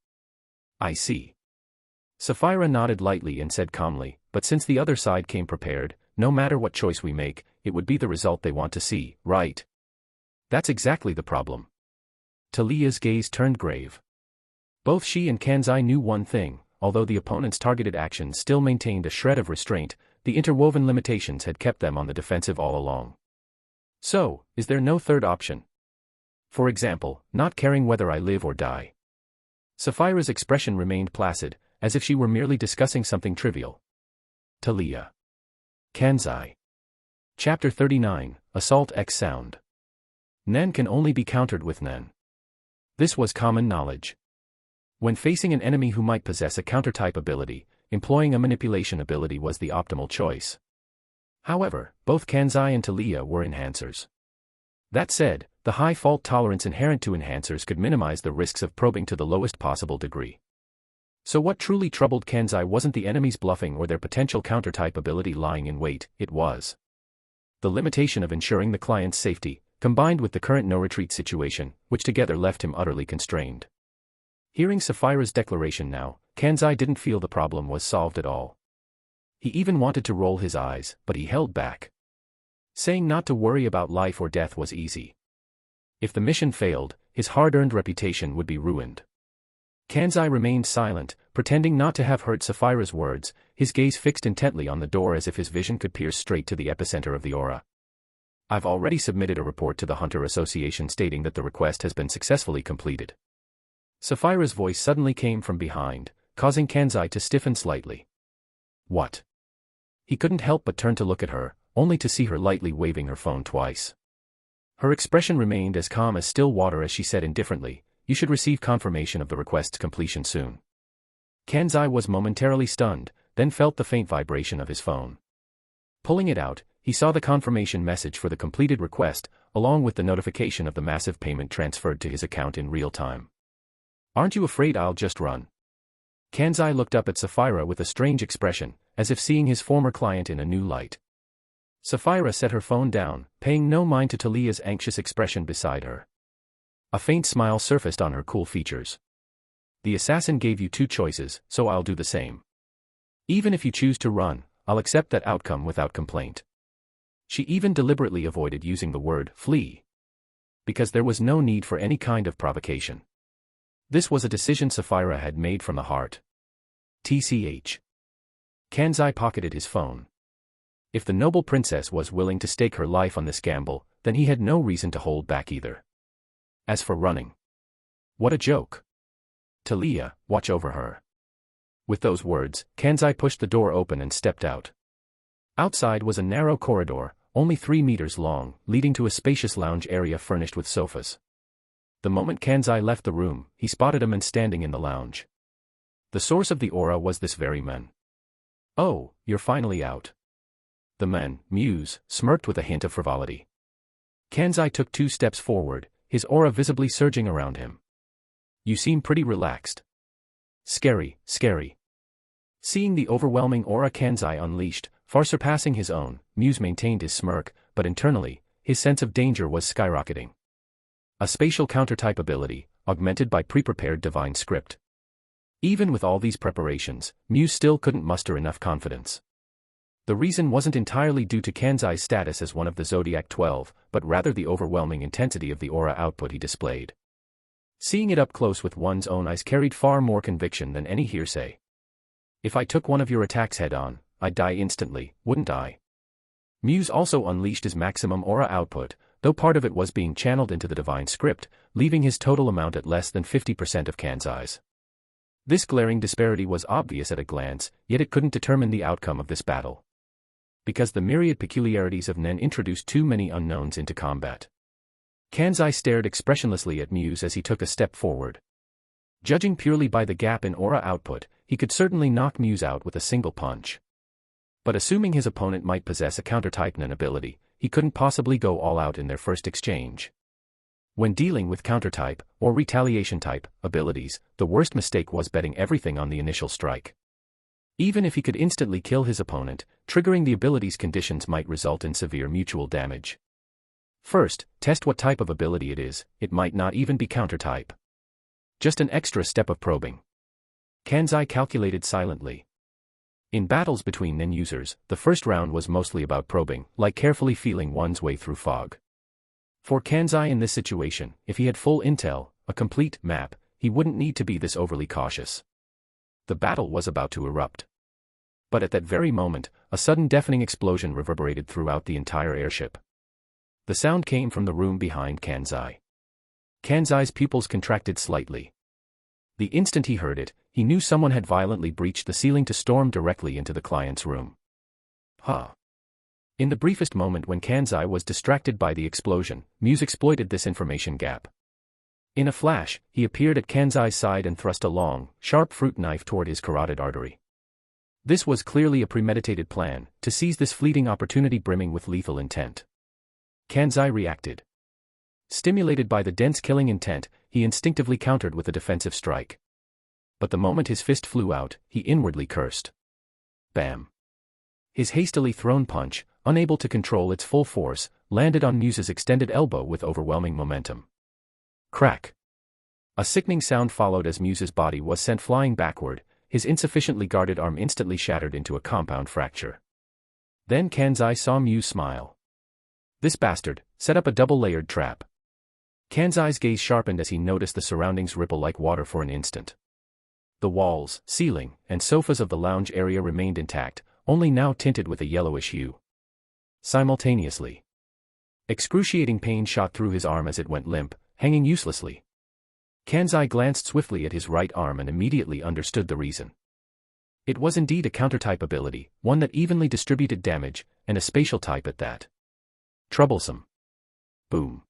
Speaker 1: I see. Sapphira nodded lightly and said calmly, but since the other side came prepared, no matter what choice we make, it would be the result they want to see, right? That's exactly the problem. Talia's gaze turned grave. Both she and Kanzai knew one thing, although the opponent's targeted actions still maintained a shred of restraint, the interwoven limitations had kept them on the defensive all along. So, is there no third option? For example, not caring whether I live or die. Sapphira's expression remained placid, as if she were merely discussing something trivial. Talia. Kanzai. Chapter 39, Assault X Sound. Nen can only be countered with Nen. This was common knowledge. When facing an enemy who might possess a counter-type ability, employing a manipulation ability was the optimal choice. However, both Kanzai and Talia were enhancers. That said, the high fault tolerance inherent to enhancers could minimize the risks of probing to the lowest possible degree. So what truly troubled Kanzai wasn't the enemy's bluffing or their potential counter-type ability lying in wait, it was the limitation of ensuring the client's safety, combined with the current no-retreat situation, which together left him utterly constrained. Hearing Sapphira's declaration now, Kanzai didn't feel the problem was solved at all. He even wanted to roll his eyes, but he held back. Saying not to worry about life or death was easy. If the mission failed, his hard-earned reputation would be ruined. Kanzai remained silent, pretending not to have heard Sapphira's words, his gaze fixed intently on the door as if his vision could pierce straight to the epicenter of the aura. I've already submitted a report to the Hunter Association stating that the request has been successfully completed. Sapphira's voice suddenly came from behind, causing Kanzai to stiffen slightly. What? He couldn't help but turn to look at her, only to see her lightly waving her phone twice. Her expression remained as calm as still water as she said indifferently, you should receive confirmation of the request's completion soon. Kanzai was momentarily stunned, then felt the faint vibration of his phone. Pulling it out, he saw the confirmation message for the completed request, along with the notification of the massive payment transferred to his account in real time. Aren't you afraid I'll just run? Kanzai looked up at Sapphira with a strange expression, as if seeing his former client in a new light. Sapphira set her phone down, paying no mind to Talia's anxious expression beside her. A faint smile surfaced on her cool features. The assassin gave you two choices, so I'll do the same. Even if you choose to run, I'll accept that outcome without complaint. She even deliberately avoided using the word flee. Because there was no need for any kind of provocation. This was a decision Sapphira had made from the heart. TCH. Kanzai pocketed his phone. If the noble princess was willing to stake her life on this gamble, then he had no reason to hold back either. As for running. What a joke. Talia, watch over her. With those words, Kanzai pushed the door open and stepped out. Outside was a narrow corridor, only 3 meters long, leading to a spacious lounge area furnished with sofas. The moment Kanzai left the room, he spotted a man standing in the lounge. The source of the aura was this very man. Oh, you're finally out. The man, Muse, smirked with a hint of frivolity. Kanzai took 2 steps forward, his aura visibly surging around him. You seem pretty relaxed. Scary, scary. Seeing the overwhelming aura Kanzai unleashed, far surpassing his own, Muse maintained his smirk, but internally, his sense of danger was skyrocketing. A spatial counter-type ability, augmented by pre-prepared divine script. Even with all these preparations, Muse still couldn't muster enough confidence. The reason wasn't entirely due to Kanzai's status as one of the Zodiac 12, but rather the overwhelming intensity of the aura output he displayed. Seeing it up close with one's own eyes carried far more conviction than any hearsay. If I took one of your attacks head-on, I'd die instantly, wouldn't I? Muse also unleashed his maximum aura output, though part of it was being channeled into the divine script, leaving his total amount at less than 50% of Kanzai's. This glaring disparity was obvious at a glance, yet it couldn't determine the outcome of this battle. Because the myriad peculiarities of Nen introduced too many unknowns into combat. Kanzai stared expressionlessly at Muse as he took a step forward. Judging purely by the gap in aura output, he could certainly knock Muse out with a single punch. But assuming his opponent might possess a counter-type Nen ability, he couldn't possibly go all out in their first exchange. When dealing with counter-type, or retaliation-type, abilities, the worst mistake was betting everything on the initial strike. Even if he could instantly kill his opponent, triggering the ability's conditions might result in severe mutual damage. First, test what type of ability it is. It might not even be counter-type. Just an extra step of probing. Kanzai calculated silently. In battles between Nen users, the first round was mostly about probing, like carefully feeling one's way through fog. For Kanzai in this situation, if he had full intel, a complete map, he wouldn't need to be this overly cautious. The battle was about to erupt. But at that very moment, a sudden deafening explosion reverberated throughout the entire airship. The sound came from the room behind Kanzai. Kanzai's pupils contracted slightly. The instant he heard it, he knew someone had violently breached the ceiling to storm directly into the client's room. In the briefest moment when Kanzai was distracted by the explosion, Muse exploited this information gap. In a flash, he appeared at Kanzai's side and thrust a long, sharp fruit knife toward his carotid artery. This was clearly a premeditated plan, to seize this fleeting opportunity brimming with lethal intent. Kanzai reacted. Stimulated by the dense killing intent, he instinctively countered with a defensive strike. But the moment his fist flew out, he inwardly cursed. Bam! His hastily thrown punch, unable to control its full force, landed on Muse's extended elbow with overwhelming momentum. Crack! A sickening sound followed as Muse's body was sent flying backward, his insufficiently guarded arm instantly shattered into a compound fracture. Then Kanzai saw Muse smile. This bastard set up a double-layered trap. Kanzai's gaze sharpened as he noticed the surroundings ripple like water for an instant. The walls, ceiling, and sofas of the lounge area remained intact, only now tinted with a yellowish hue. Simultaneously, excruciating pain shot through his arm as it went limp, hanging uselessly. Kanzai glanced swiftly at his right arm and immediately understood the reason. It was indeed a counter-type ability, one that evenly distributed damage, and a spatial type at that. Troublesome. Boom.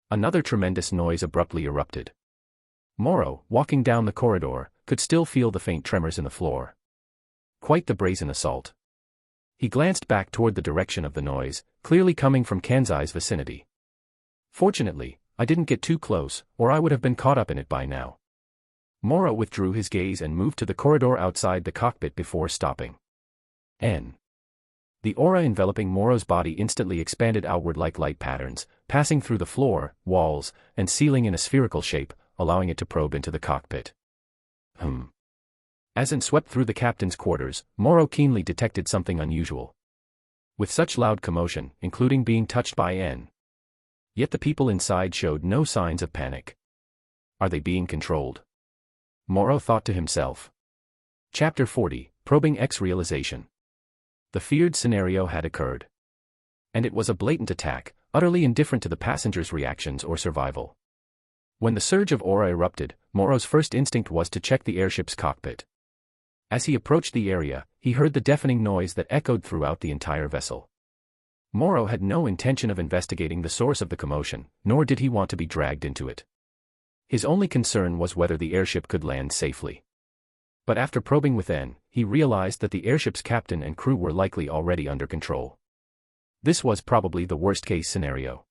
Speaker 1: Another tremendous noise abruptly erupted. Moro, walking down the corridor, could still feel the faint tremors in the floor. Quite the brazen assault. He glanced back toward the direction of the noise, clearly coming from Kanzai's vicinity. Fortunately, I didn't get too close, or I would have been caught up in it by now. Moro withdrew his gaze and moved to the corridor outside the cockpit before stopping. The aura enveloping Moro's body instantly expanded outward like light patterns, passing through the floor, walls, and ceiling in a spherical shape, allowing it to probe into the cockpit. As it swept through the captain's quarters, Moro keenly detected something unusual. With such loud commotion, including being touched by N. Yet the people inside showed no signs of panic. Are they being controlled? Moro thought to himself. Chapter 40, Probing X-Realization. The feared scenario had occurred. And it was a blatant attack, utterly indifferent to the passengers' reactions or survival. When the surge of aura erupted, Moro's first instinct was to check the airship's cockpit. As he approached the area, he heard the deafening noise that echoed throughout the entire vessel. Moro had no intention of investigating the source of the commotion, nor did he want to be dragged into it. His only concern was whether the airship could land safely. But after probing within, he realized that the airship's captain and crew were likely already under control. This was probably the worst-case scenario.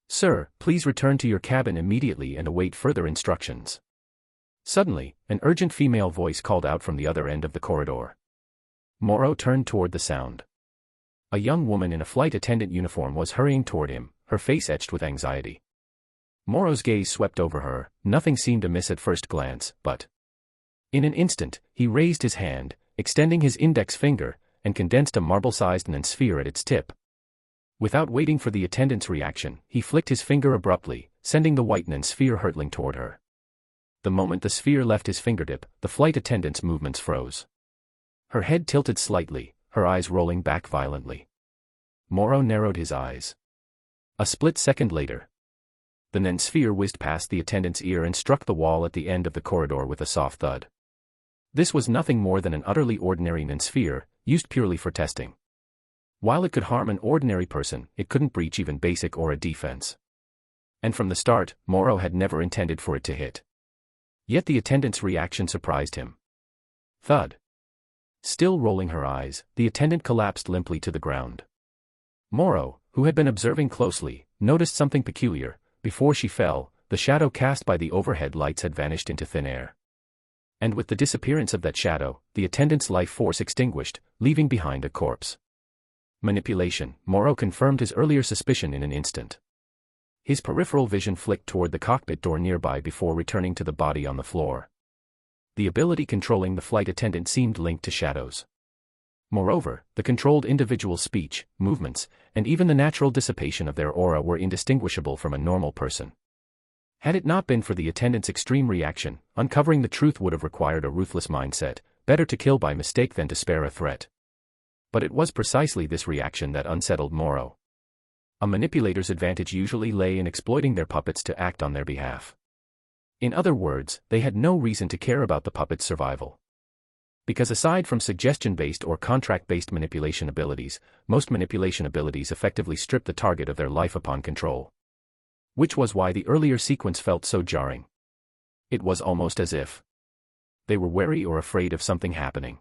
Speaker 1: "Sir, please return to your cabin immediately and await further instructions." Suddenly, an urgent female voice called out from the other end of the corridor. Moro turned toward the sound. A young woman in a flight attendant uniform was hurrying toward him, her face etched with anxiety. Moro's gaze swept over her, nothing seemed amiss at first glance, but In an instant, he raised his hand, extending his index finger, and condensed a marble-sized sphere at its tip. Without waiting for the attendant's reaction, he flicked his finger abruptly, sending the white sphere hurtling toward her. The moment the sphere left his fingertip, the flight attendant's movements froze. Her head tilted slightly, her eyes rolling back violently. Morrow narrowed his eyes. A split second later, the sphere whizzed past the attendant's ear and struck the wall at the end of the corridor with a soft thud. This was nothing more than an utterly ordinary sphere, used purely for testing. While it could harm an ordinary person, it couldn't breach even basic aura defense. And from the start, Morrow had never intended for it to hit. Yet the attendant's reaction surprised him. Thud. Still rolling her eyes, the attendant collapsed limply to the ground. Morrow, who had been observing closely, noticed something peculiar. Before she fell, the shadow cast by the overhead lights had vanished into thin air. And with the disappearance of that shadow, the attendant's life force extinguished, leaving behind a corpse. Manipulation. Morrow confirmed his earlier suspicion in an instant. His peripheral vision flicked toward the cockpit door nearby before returning to the body on the floor. The ability controlling the flight attendant seemed linked to shadows. Moreover, the controlled individual's speech, movements, and even the natural dissipation of their aura were indistinguishable from a normal person. Had it not been for the attendant's extreme reaction, uncovering the truth would have required a ruthless mindset, better to kill by mistake than to spare a threat. But it was precisely this reaction that unsettled Morrow. A manipulator's advantage usually lay in exploiting their puppets to act on their behalf. In other words, they had no reason to care about the puppet's survival. Because aside from suggestion-based or contract-based manipulation abilities, most manipulation abilities effectively strip the target of their life upon control. Which was why the earlier sequence felt so jarring. It was almost as if they were wary or afraid of something happening.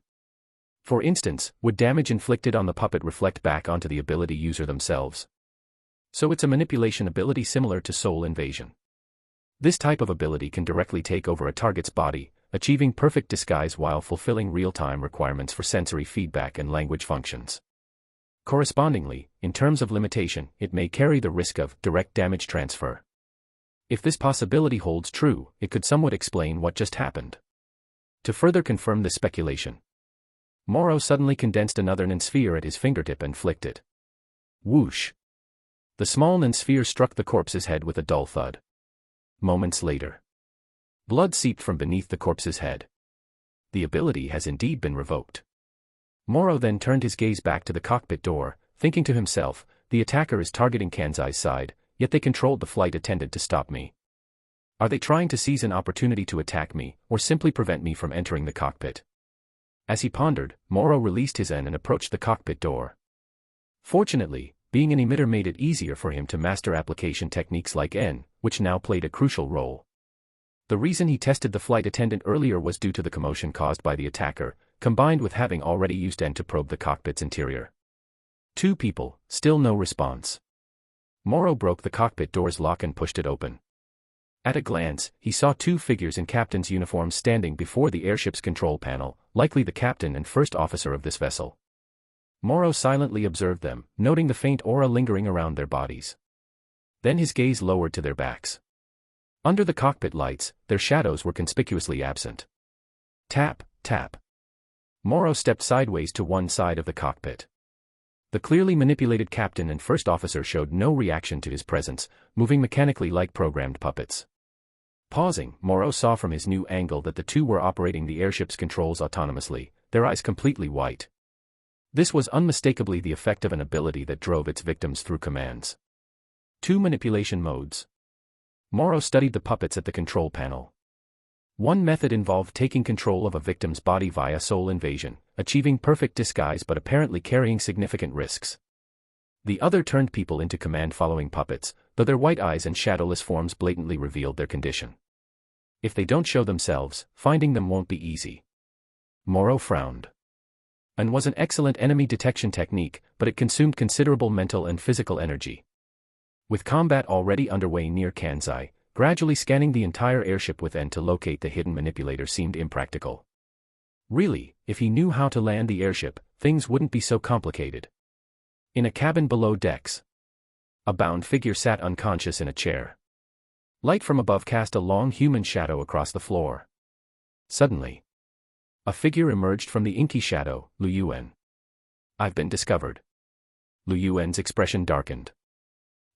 Speaker 1: For instance, would damage inflicted on the puppet reflect back onto the ability user themselves? So it's a manipulation ability similar to soul invasion. This type of ability can directly take over a target's body, achieving perfect disguise while fulfilling real-time requirements for sensory feedback and language functions. Correspondingly, in terms of limitation, it may carry the risk of direct damage transfer. If this possibility holds true, it could somewhat explain what just happened. To further confirm this speculation, Morrow suddenly condensed another sphere at his fingertip and flicked it. Whoosh! The small sphere struck the corpse's head with a dull thud. Moments later, blood seeped from beneath the corpse's head. The ability has indeed been revoked. Morrow then turned his gaze back to the cockpit door, thinking to himself, the attacker is targeting Kanzai's side, yet they controlled the flight attendant to stop me. Are they trying to seize an opportunity to attack me, or simply prevent me from entering the cockpit? As he pondered, Morrow released his N and approached the cockpit door. Fortunately, being an emitter made it easier for him to master application techniques like N, which now played a crucial role. The reason he tested the flight attendant earlier was due to the commotion caused by the attacker, combined with having already used N to probe the cockpit's interior. 2 people, still no response. Morrow broke the cockpit door's lock and pushed it open. At a glance, he saw 2 figures in captain's uniforms standing before the airship's control panel, likely the captain and first officer of this vessel. Morrow silently observed them, noting the faint aura lingering around their bodies. Then his gaze lowered to their backs. Under the cockpit lights, their shadows were conspicuously absent. Tap, tap. Morrow stepped sideways to one side of the cockpit. The clearly manipulated captain and first officer showed no reaction to his presence, moving mechanically like programmed puppets. Pausing, Morrow saw from his new angle that the 2 were operating the airship's controls autonomously, their eyes completely white. This was unmistakably the effect of an ability that drove its victims through commands. 2 manipulation modes. Morrow studied the puppets at the control panel. One method involved taking control of a victim's body via soul invasion, achieving perfect disguise but apparently carrying significant risks. The other turned people into command-following puppets, though their white eyes and shadowless forms blatantly revealed their condition. If they don't show themselves, finding them won't be easy. Morrow frowned. N was an excellent enemy detection technique, but it consumed considerable mental and physical energy. With combat already underway near Kanzai, gradually scanning the entire airship with N to locate the hidden manipulator seemed impractical. Really, if he knew how to land the airship, things wouldn't be so complicated. In a cabin below decks, a bound figure sat unconscious in a chair. Light from above cast a long human shadow across the floor. Suddenly, A figure emerged from the inky shadow, Lu Yuan. I've been discovered. Lu Yuan's expression darkened.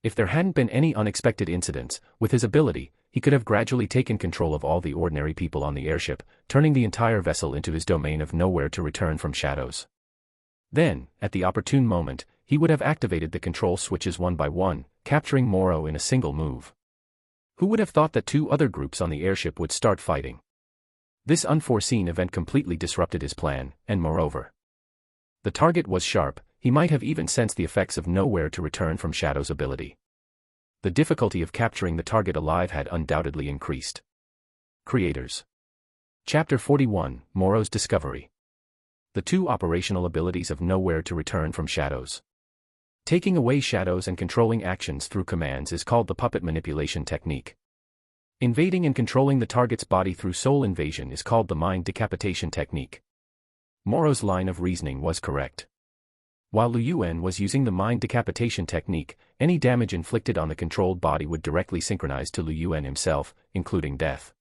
Speaker 1: If there hadn't been any unexpected incidents, with his ability, he could have gradually taken control of all the ordinary people on the airship, turning the entire vessel into his domain of nowhere to return from shadows. Then, at the opportune moment, he would have activated the control switches one by one, capturing Moro in a single move. Who would have thought that two other groups on the airship would start fighting? This unforeseen event completely disrupted his plan, and moreover, the target was sharp. He might have even sensed the effects of nowhere to return from Shadow's ability. The difficulty of capturing the target alive had undoubtedly increased. Creators. Chapter 41, Moro's Discovery. The two operational abilities of nowhere to return from shadows. Taking away shadows and controlling actions through commands is called the puppet manipulation technique. Invading and controlling the target's body through soul invasion is called the mind decapitation technique. Moro's line of reasoning was correct. While Lu Yuan was using the mind decapitation technique, any damage inflicted on the controlled body would directly synchronize to Lu Yuan himself, including death.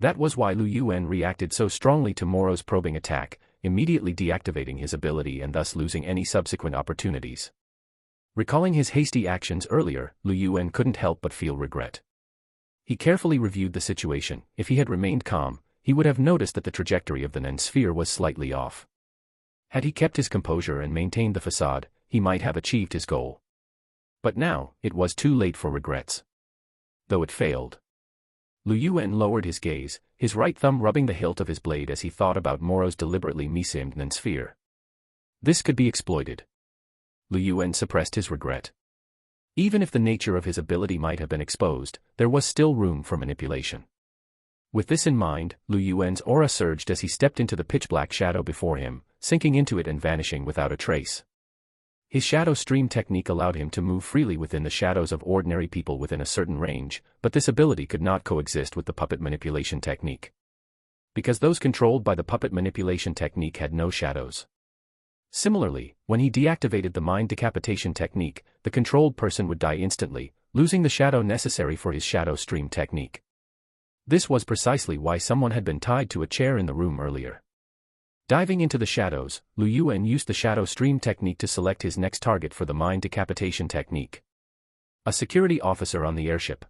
Speaker 1: That was why Lu Yuan reacted so strongly to Moro's probing attack, immediately deactivating his ability and thus losing any subsequent opportunities. Recalling his hasty actions earlier, Lu Yuan couldn't help but feel regret. He carefully reviewed the situation. If he had remained calm, he would have noticed that the trajectory of the Nen sphere was slightly off. Had he kept his composure and maintained the facade, he might have achieved his goal. But now, it was too late for regrets. Though it failed. Lu Yuan lowered his gaze, his right thumb rubbing the hilt of his blade as he thought about Moro's deliberately mistimed Nen sphere. This could be exploited. Lu Yuan suppressed his regret. Even if the nature of his ability might have been exposed, there was still room for manipulation. With this in mind, Lu Yuan's aura surged as he stepped into the pitch-black shadow before him, sinking into it and vanishing without a trace. His shadow stream technique allowed him to move freely within the shadows of ordinary people within a certain range, but this ability could not coexist with the puppet manipulation technique. Because those controlled by the puppet manipulation technique had no shadows. Similarly, when he deactivated the mind decapitation technique, the controlled person would die instantly, losing the shadow necessary for his shadow stream technique. This was precisely why someone had been tied to a chair in the room earlier. Diving into the shadows, Lu Yuan used the shadow stream technique to select his next target for the mind decapitation technique. A security officer on the airship.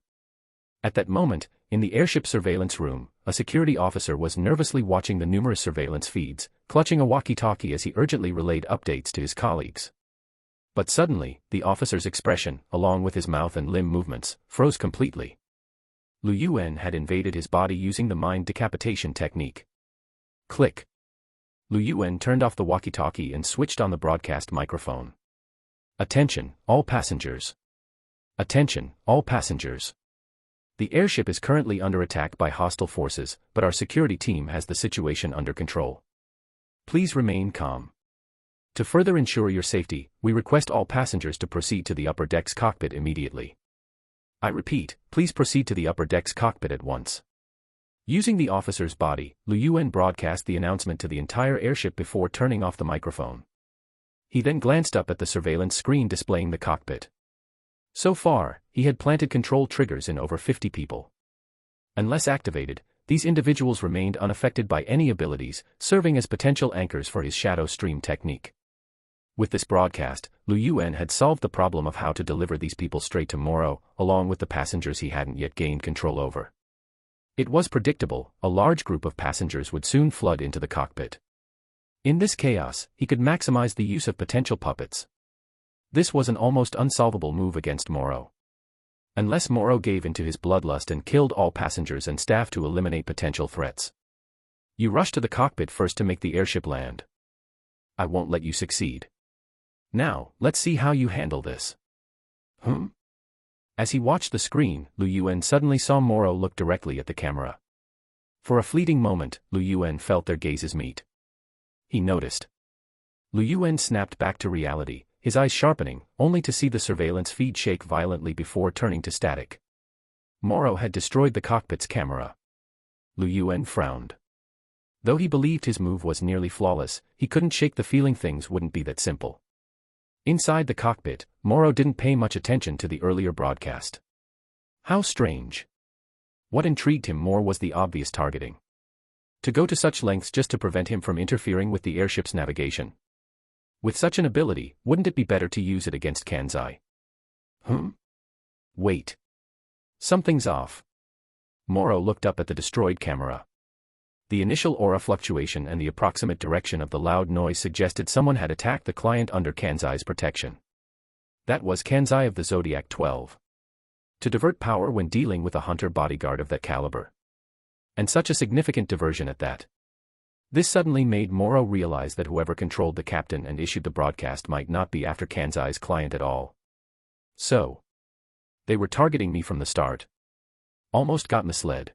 Speaker 1: At that moment, in the airship surveillance room, a security officer was nervously watching the numerous surveillance feeds, clutching a walkie-talkie as he urgently relayed updates to his colleagues. But suddenly, the officer's expression, along with his mouth and limb movements, froze completely. Lu Yuan had invaded his body using the mind decapitation technique. Click. Lu Yuan turned off the walkie-talkie and switched on the broadcast microphone. Attention, all passengers. Attention, all passengers. The airship is currently under attack by hostile forces, but our security team has the situation under control. Please remain calm. To further ensure your safety, we request all passengers to proceed to the upper deck's cockpit immediately. I repeat, please proceed to the upper deck's cockpit at once. Using the officer's body, Lu Yuan broadcast the announcement to the entire airship before turning off the microphone. He then glanced up at the surveillance screen displaying the cockpit. So far, he had planted control triggers in over 50 people. Unless activated, these individuals remained unaffected by any abilities, serving as potential anchors for his shadow stream technique. With this broadcast, Lu Yuan had solved the problem of how to deliver these people straight to Moro, along with the passengers he hadn't yet gained control over. It was predictable, a large group of passengers would soon flood into the cockpit. In this chaos, he could maximize the use of potential puppets. This was an almost unsolvable move against Moro. Unless Moro gave in to his bloodlust and killed all passengers and staff to eliminate potential threats. You rush to the cockpit first to make the airship land. I won't let you succeed. Now, let's see how you handle this. As he watched the screen, Lu Yuan suddenly saw Moro look directly at the camera. For a fleeting moment, Lu Yuan felt their gazes meet. He noticed. Lu Yuan snapped back to reality, his eyes sharpening, only to see the surveillance feed shake violently before turning to static. Moro had destroyed the cockpit's camera. Lu Yuan frowned. Though he believed his move was nearly flawless, he couldn't shake the feeling things wouldn't be that simple. Inside the cockpit, Moro didn't pay much attention to the earlier broadcast. How strange. What intrigued him more was the obvious targeting. To go to such lengths just to prevent him from interfering with the airship's navigation. With such an ability, wouldn't it be better to use it against Kanzai? Wait. Something's off. Moro looked up at the destroyed camera. The initial aura fluctuation and the approximate direction of the loud noise suggested someone had attacked the client under Kanzai's protection. That was Kanzai of the Zodiac 12. To divert power when dealing with a hunter bodyguard of that caliber. And such a significant diversion at that. This suddenly made Moro realize that whoever controlled the captain and issued the broadcast might not be after Kanzai's client at all. So. They were targeting me from the start. Almost got misled.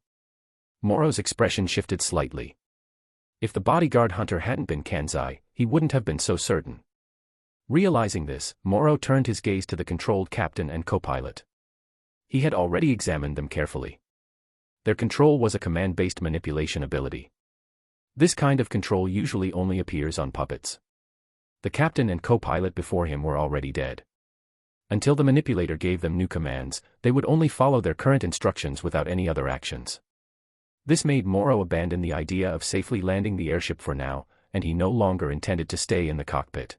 Speaker 1: Moro's expression shifted slightly. If the bodyguard hunter hadn't been Kanzai, he wouldn't have been so certain. Realizing this, Moro turned his gaze to the controlled captain and co-pilot. He had already examined them carefully. Their control was a command-based manipulation ability. This kind of control usually only appears on puppets. The captain and co-pilot before him were already dead. Until the manipulator gave them new commands, they would only follow their current instructions without any other actions. This made Moro abandon the idea of safely landing the airship for now, and he no longer intended to stay in the cockpit.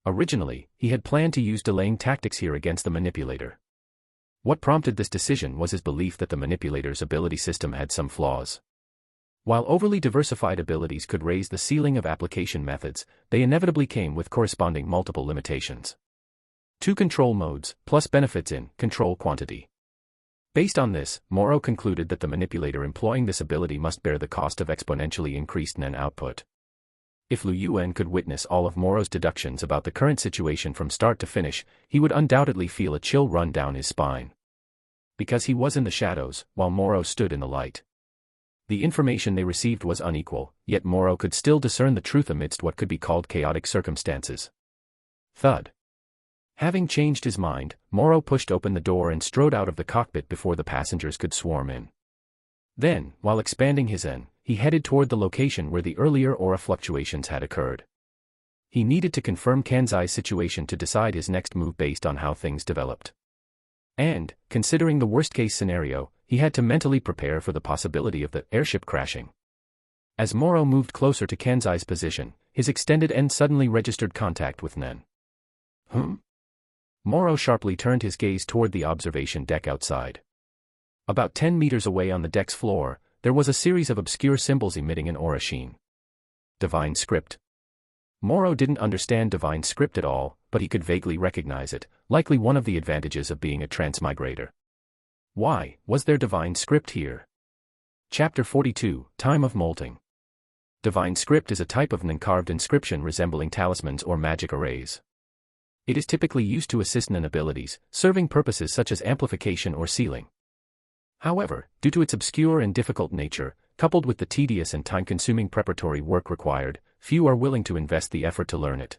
Speaker 1: Originally, he had planned to use delaying tactics here against the manipulator. What prompted this decision was his belief that the manipulator's ability system had some flaws. While overly diversified abilities could raise the ceiling of application methods, they inevitably came with corresponding multiple limitations. 2 control modes, plus benefits in control quantity. Based on this, Moro concluded that the manipulator employing this ability must bear the cost of exponentially increased NEN output. If Liu Yuan could witness all of Moro's deductions about the current situation from start to finish, he would undoubtedly feel a chill run down his spine. Because he was in the shadows, while Moro stood in the light. The information they received was unequal, yet Moro could still discern the truth amidst what could be called chaotic circumstances. Thud. Having changed his mind, Moro pushed open the door and strode out of the cockpit before the passengers could swarm in. Then, while expanding his N, he headed toward the location where the earlier aura fluctuations had occurred. He needed to confirm Kanzai's situation to decide his next move based on how things developed. And, considering the worst-case scenario, he had to mentally prepare for the possibility of the airship crashing. As Moro moved closer to Kanzai's position, his extended N suddenly registered contact with Nen. Moro sharply turned his gaze toward the observation deck outside. About 10 meters away on the deck's floor, there was a series of obscure symbols emitting an aura sheen. Divine script. Moro didn't understand divine script at all, but he could vaguely recognize it, likely one of the advantages of being a transmigrator. Why was there divine script here? Chapter 42, Time of Molting. Divine script is a type of NEN-carved inscription resembling talismans or magic arrays. It is typically used to assist NEN abilities, serving purposes such as amplification or sealing. However, due to its obscure and difficult nature, coupled with the tedious and time-consuming preparatory work required, few are willing to invest the effort to learn it.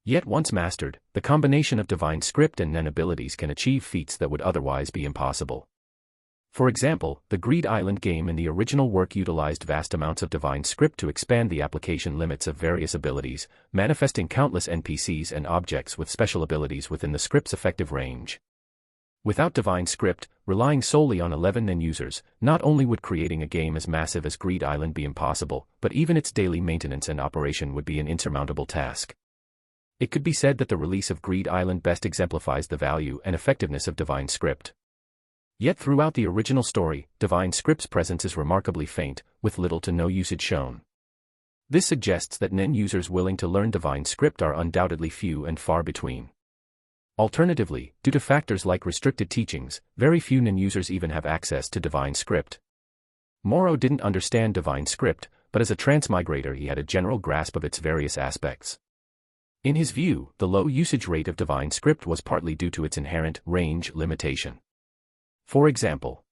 Speaker 1: Yet once mastered, the combination of divine script and NEN abilities can achieve feats that would otherwise be impossible. For example, the Greed Island game in the original work utilized vast amounts of divine script to expand the application limits of various abilities, manifesting countless NPCs and objects with special abilities within the script's effective range. Without divine script, relying solely on 11 NEN users, not only would creating a game as massive as Greed Island be impossible, but even its daily maintenance and operation would be an insurmountable task. It could be said that the release of Greed Island best exemplifies the value and effectiveness of divine script. Yet throughout the original story, divine script's presence is remarkably faint, with little to no usage shown. This suggests that NEN users willing to learn divine script are undoubtedly few and far between. Alternatively, due to factors like restricted teachings, very few NEN users even have access to divine script. Moro didn't understand divine script, but as a transmigrator he had a general grasp of its various aspects. In his view, the low usage rate of divine script was partly due to its inherent range limitation. For example,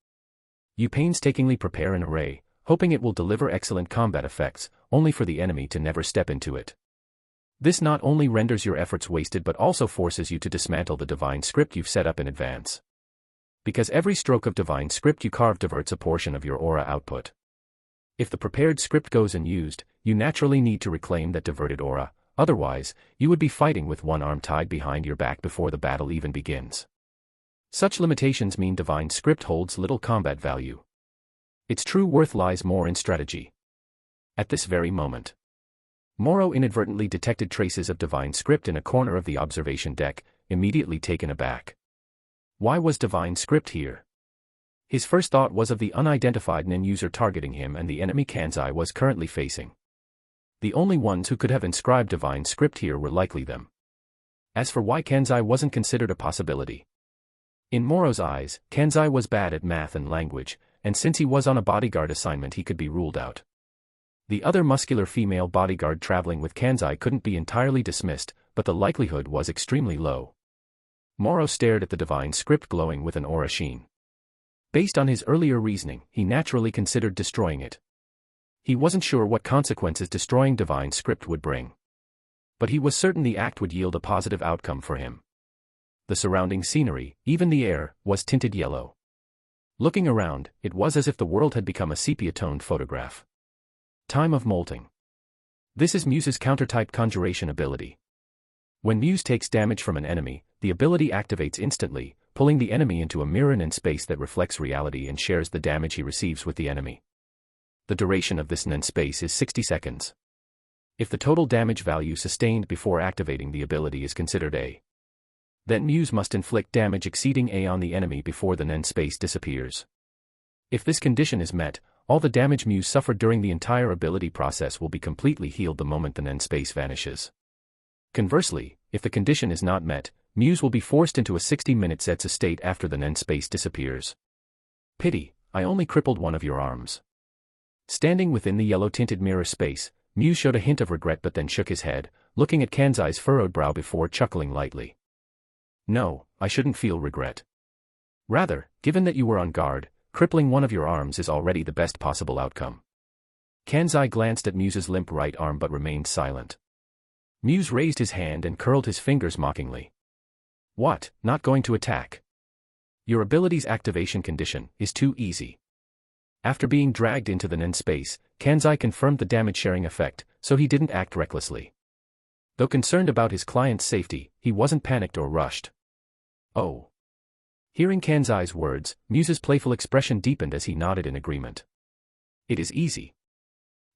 Speaker 1: you painstakingly prepare an array, hoping it will deliver excellent combat effects, only for the enemy to never step into it. This not only renders your efforts wasted but also forces you to dismantle the divine script you've set up in advance. Because every stroke of divine script you carve diverts a portion of your aura output. If the prepared script goes unused, you naturally need to reclaim that diverted aura, otherwise, you would be fighting with one arm tied behind your back before the battle even begins. Such limitations mean divine script holds little combat value. Its true worth lies more in strategy. At this very moment, Moro inadvertently detected traces of divine script in a corner of the observation deck, immediately taken aback. Why was divine script here? His first thought was of the unidentified NIN user targeting him and the enemy Kanzai was currently facing. The only ones who could have inscribed divine script here were likely them. As for why Kanzai wasn't considered a possibility. In Moro's eyes, Kanzai was bad at math and language, and since he was on a bodyguard assignment he could be ruled out. The other muscular female bodyguard traveling with Kanzai couldn't be entirely dismissed, but the likelihood was extremely low. Moro stared at the divine script glowing with an aura sheen. Based on his earlier reasoning, he naturally considered destroying it. He wasn't sure what consequences destroying divine script would bring. But he was certain the act would yield a positive outcome for him. The surrounding scenery, even the air, was tinted yellow. Looking around, it was as if the world had become a sepia-toned photograph. Time of molting. This is Muse's counter-type conjuration ability. When Muse takes damage from an enemy, the ability activates instantly, pulling the enemy into a mirror in space that reflects reality and shares the damage he receives with the enemy. The duration of this NAN space is 60 seconds. If the total damage value sustained before activating the ability is considered A, then Muse must inflict damage exceeding A on the enemy before the NAN space disappears. If this condition is met, all the damage Muse suffered during the entire ability process will be completely healed the moment the NAN space vanishes. Conversely, if the condition is not met, Muse will be forced into a 60-minute Zetsu state after the NAN space disappears. Pity, I only crippled one of your arms. Standing within the yellow-tinted mirror space, Muse showed a hint of regret but then shook his head, looking at Kanzai's furrowed brow before chuckling lightly. No, I shouldn't feel regret. Rather, given that you were on guard, crippling one of your arms is already the best possible outcome. Kanzai glanced at Muse's limp right arm but remained silent. Muse raised his hand and curled his fingers mockingly. What, not going to attack? Your ability's activation condition is too easy. After being dragged into the NAN space, Kanzai confirmed the damage-sharing effect, so he didn't act recklessly. Though concerned about his client's safety, he wasn't panicked or rushed. Oh. Hearing Kanzai's words, Muse's playful expression deepened as he nodded in agreement. It is easy.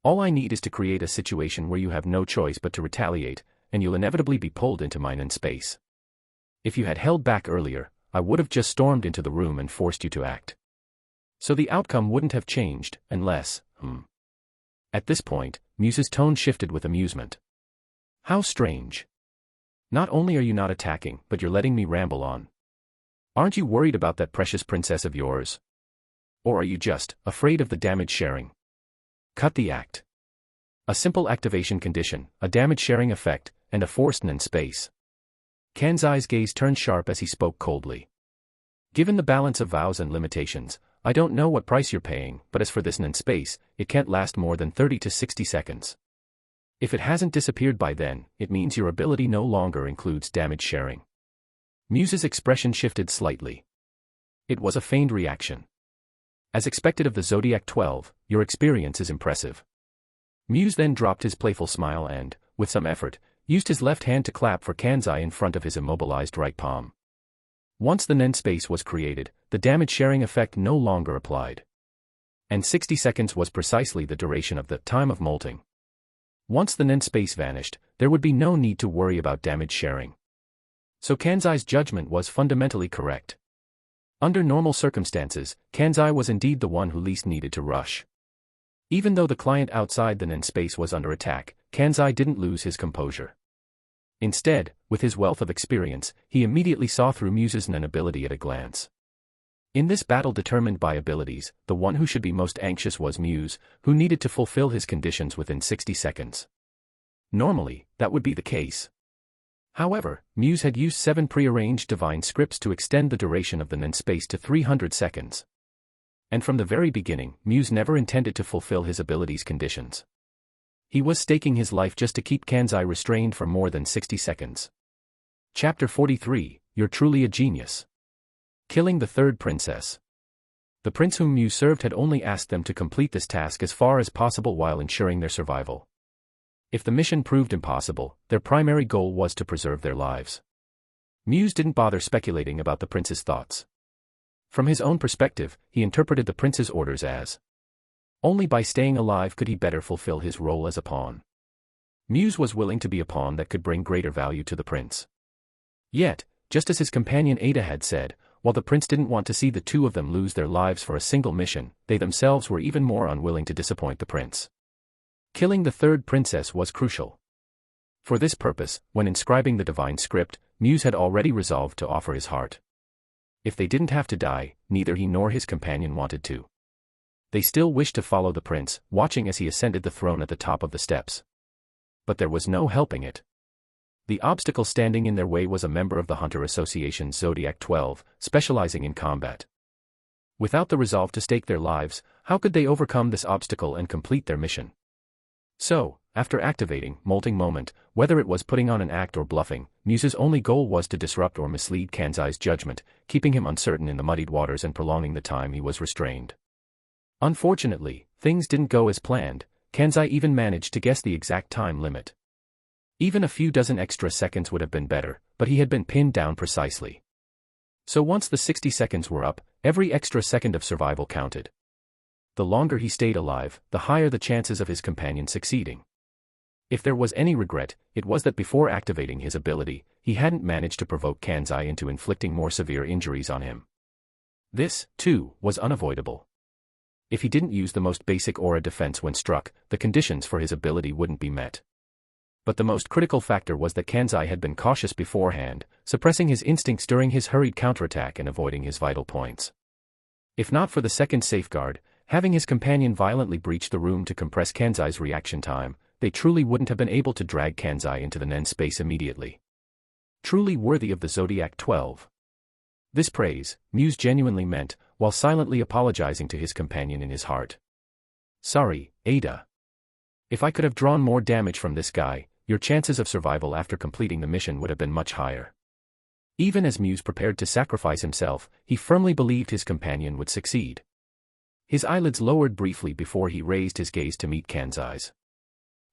Speaker 1: All I need is to create a situation where you have no choice but to retaliate, and you'll inevitably be pulled into my NAN space. If you had held back earlier, I would have just stormed into the room and forced you to act. So the outcome wouldn't have changed, unless, At this point, Muse's tone shifted with amusement. How strange. Not only are you not attacking, but you're letting me ramble on. Aren't you worried about that precious princess of yours? Or are you just afraid of the damage sharing? Cut the act. A simple activation condition, a damage sharing effect, and a forced NAN space. Kanzai's gaze turned sharp as he spoke coldly. Given the balance of vows and limitations, I don't know what price you're paying, but as for this NAN space, it can't last more than 30 to 60 seconds. If it hasn't disappeared by then, it means your ability no longer includes damage sharing. Muse's expression shifted slightly. It was a feigned reaction. As expected of the Zodiac 12, your experience is impressive. Muse then dropped his playful smile and, with some effort, used his left hand to clap for Kanzai in front of his immobilized right palm. Once the NAN space was created, the damage-sharing effect no longer applied. And 60 seconds was precisely the duration of the time of molting. Once the NAN space vanished, there would be no need to worry about damage sharing. So Kanzai's judgment was fundamentally correct. Under normal circumstances, Kanzai was indeed the one who least needed to rush. Even though the client outside the NAN space was under attack, Kanzai didn't lose his composure. Instead, with his wealth of experience, he immediately saw through Muse's NAN ability at a glance. In this battle determined by abilities, the one who should be most anxious was Muse, who needed to fulfill his conditions within 60 seconds. Normally, that would be the case. However, Muse had used 7 prearranged divine scripts to extend the duration of the NAN space to 300 seconds. And from the very beginning, Muse never intended to fulfill his abilities' conditions. He was staking his life just to keep Kanzai restrained for more than 60 seconds. Chapter 43, You're Truly a Genius. Killing the Third Princess. The prince whom Muse served had only asked them to complete this task as far as possible while ensuring their survival. If the mission proved impossible, their primary goal was to preserve their lives. Muse didn't bother speculating about the prince's thoughts. From his own perspective, he interpreted the prince's orders as Only by staying alive could he better fulfill his role as a pawn. Muse was willing to be a pawn that could bring greater value to the prince. Yet, just as his companion Ada had said, while the prince didn't want to see the two of them lose their lives for a single mission, they themselves were even more unwilling to disappoint the prince. Killing the third princess was crucial. For this purpose, when inscribing the divine script, Muse had already resolved to offer his heart. If they didn't have to die, neither he nor his companion wanted to. They still wished to follow the prince, watching as he ascended the throne at the top of the steps. But there was no helping it. The obstacle standing in their way was a member of the Hunter Association's Zodiac 12, specializing in combat. Without the resolve to stake their lives, how could they overcome this obstacle and complete their mission? So, after activating Molting Moment, whether it was putting on an act or bluffing, Muse's only goal was to disrupt or mislead Kanzai's judgment, keeping him uncertain in the muddied waters and prolonging the time he was restrained. Unfortunately, things didn't go as planned. Kanzai even managed to guess the exact time limit. Even a few dozen extra seconds would have been better, but he had been pinned down precisely. So once the 60 seconds were up, every extra second of survival counted. The longer he stayed alive, the higher the chances of his companion succeeding. If there was any regret, it was that before activating his ability, he hadn't managed to provoke Kanzai into inflicting more severe injuries on him. This, too, was unavoidable. If he didn't use the most basic aura defense when struck, the conditions for his ability wouldn't be met. But the most critical factor was that Kanzai had been cautious beforehand, suppressing his instincts during his hurried counterattack and avoiding his vital points. If not for the second safeguard, having his companion violently breach the room to compress Kanzai's reaction time, they truly wouldn't have been able to drag Kanzai into the Nen space immediately. Truly worthy of the Zodiac 12. This praise, Muse genuinely meant, while silently apologizing to his companion in his heart. Sorry, Ada. If I could have drawn more damage from this guy, your chances of survival after completing the mission would have been much higher. Even as Muse prepared to sacrifice himself, he firmly believed his companion would succeed. His eyelids lowered briefly before he raised his gaze to meet Kanzai's.